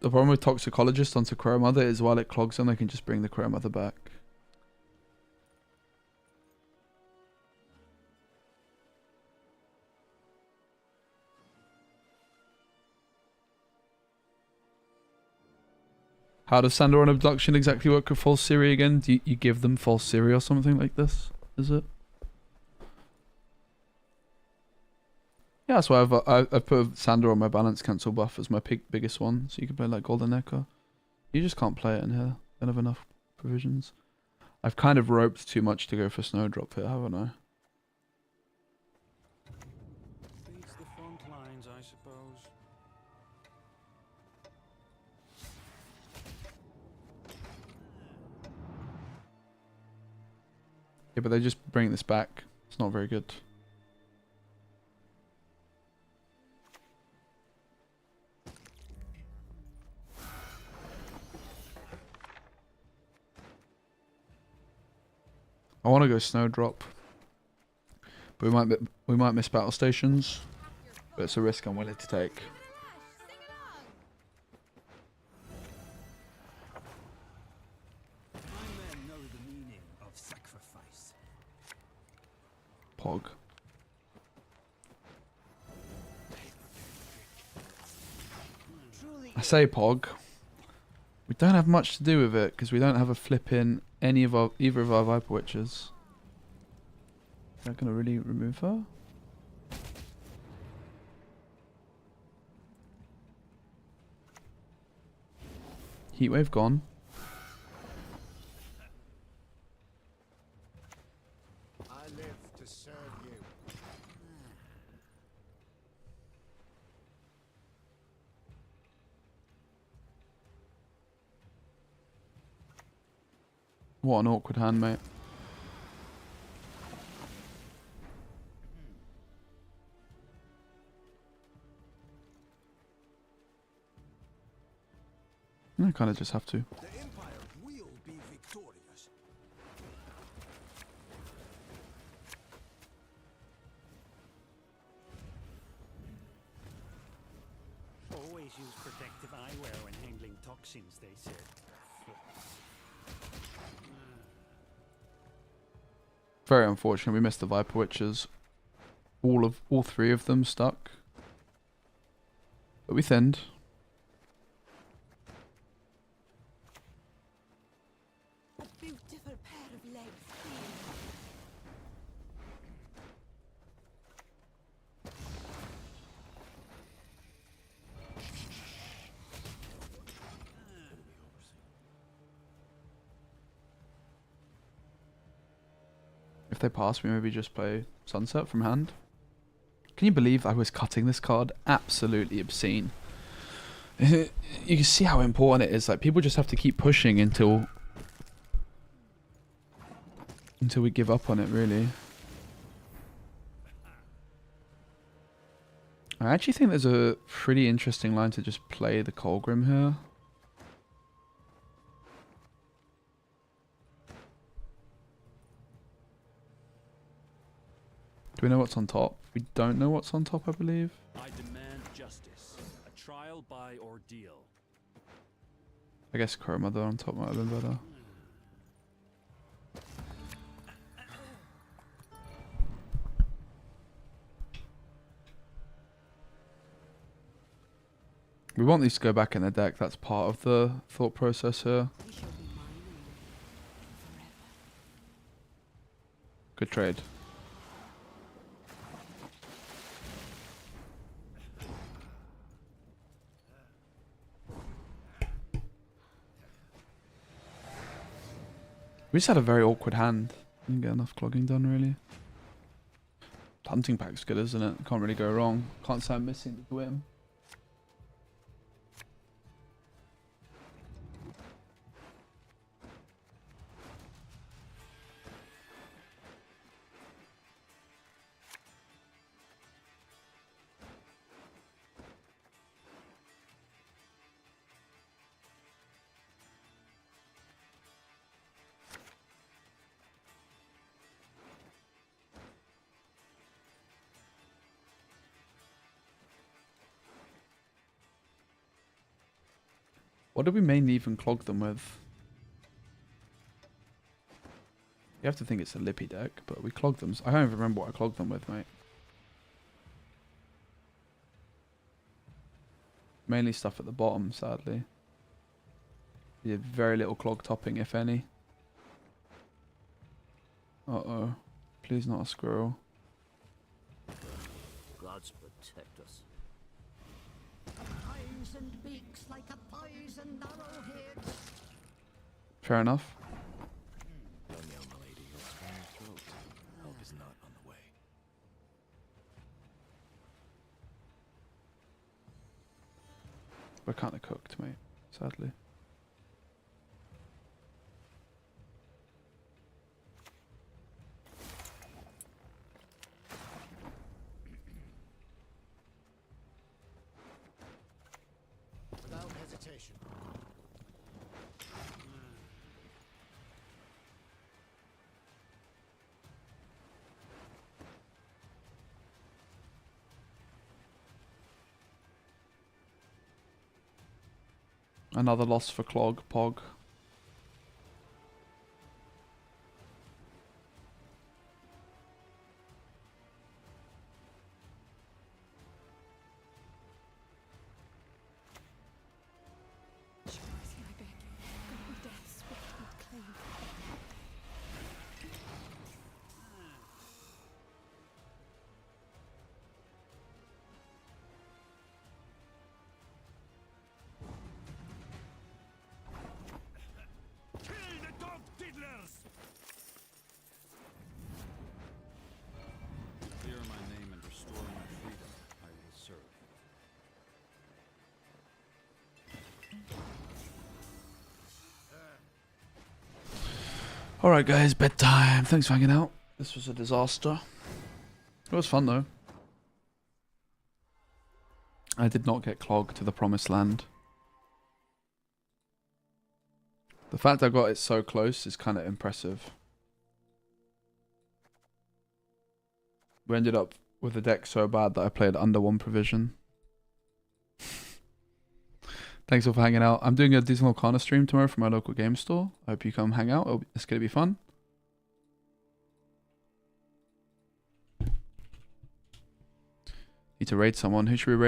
The problem with Toxicologist onto Crow Mother is while it clogs them, they can just bring the Crow Mother back. How does Sander on Abduction exactly work with False Siri again? Do you give them False Siri or something like this? Is it? Yeah, that's why I've put Sander on my balance cancel buff as my biggest one, so you can play like Golden Echo. You just can't play it in here. Don't have enough provisions. I've kind of roped too much to go for Snowdrop here, haven't I? Beats the front lines, I suppose. Yeah, but they just bring this back. It's not very good. I want to go Snowdrop, but we might miss battle stations, but it's a risk I'm willing to take. My men know the meaning of sacrifice. Pog. I say Pog. We don't have much to do with it because we don't have a flip in either of our Viper Witches. Is that gonna really remove her? Heatwave gone. I live to serve you. What an awkward hand, mate. I kind of just have to. The Empire will be victorious. Always use protective eyewear when handling toxins, they said. Very unfortunate. We missed the Viper Witches. All three of them stuck. But we thinned. A beautiful pair of legs. If they pass, we maybe just play Sunset from hand. Can you believe I was cutting this card? Absolutely obscene. You can see how important it is. Like, people just have to keep pushing until we give up on it, really. I actually think there's a pretty interesting line to just play the Colgrim here. Do we know what's on top? We don't know what's on top, I believe. I demand justice. A trial by ordeal. I guess Crow Mother on top might have been better. We want these to go back in the deck. That's part of the thought process here. We shall be mining forever. Good trade. We just had a very awkward hand. Didn't get enough clogging done, really. Hunting pack's good, isn't it? Can't really go wrong. Can't say I'm missing the Gwent. What did we mainly even clog them with? You have to think it's a lippy deck, but we clogged them. I don't even remember what I clogged them with, mate. Mainly stuff at the bottom, sadly. We had very little clog topping, if any. Uh-oh. Please not a squirrel. Gods protect us. Poisoned beaks like a poisoned arrowhead. Fair enough. Don't yell, my lady. You'll spare your throat. Help is not on the way. We're kind of cooked, mate. Sadly. Without hesitation. Another loss for Clog, Pog. Show mercy, I beg. God, death swift and clean. Kill the dog diddlers! Clear my name and restore my freedom. I will serve. Alright guys, bedtime. Thanks for hanging out. This was a disaster. It was fun though. I did not get Clog to the promised land. The fact I got it so close is kind of impressive. We ended up with a deck so bad that I played under one provision. Thanks all for hanging out. I'm doing a Disney Arcana stream tomorrow from my local game store. I hope you come hang out. It's going to be fun. Need to raid someone. Who should we raid?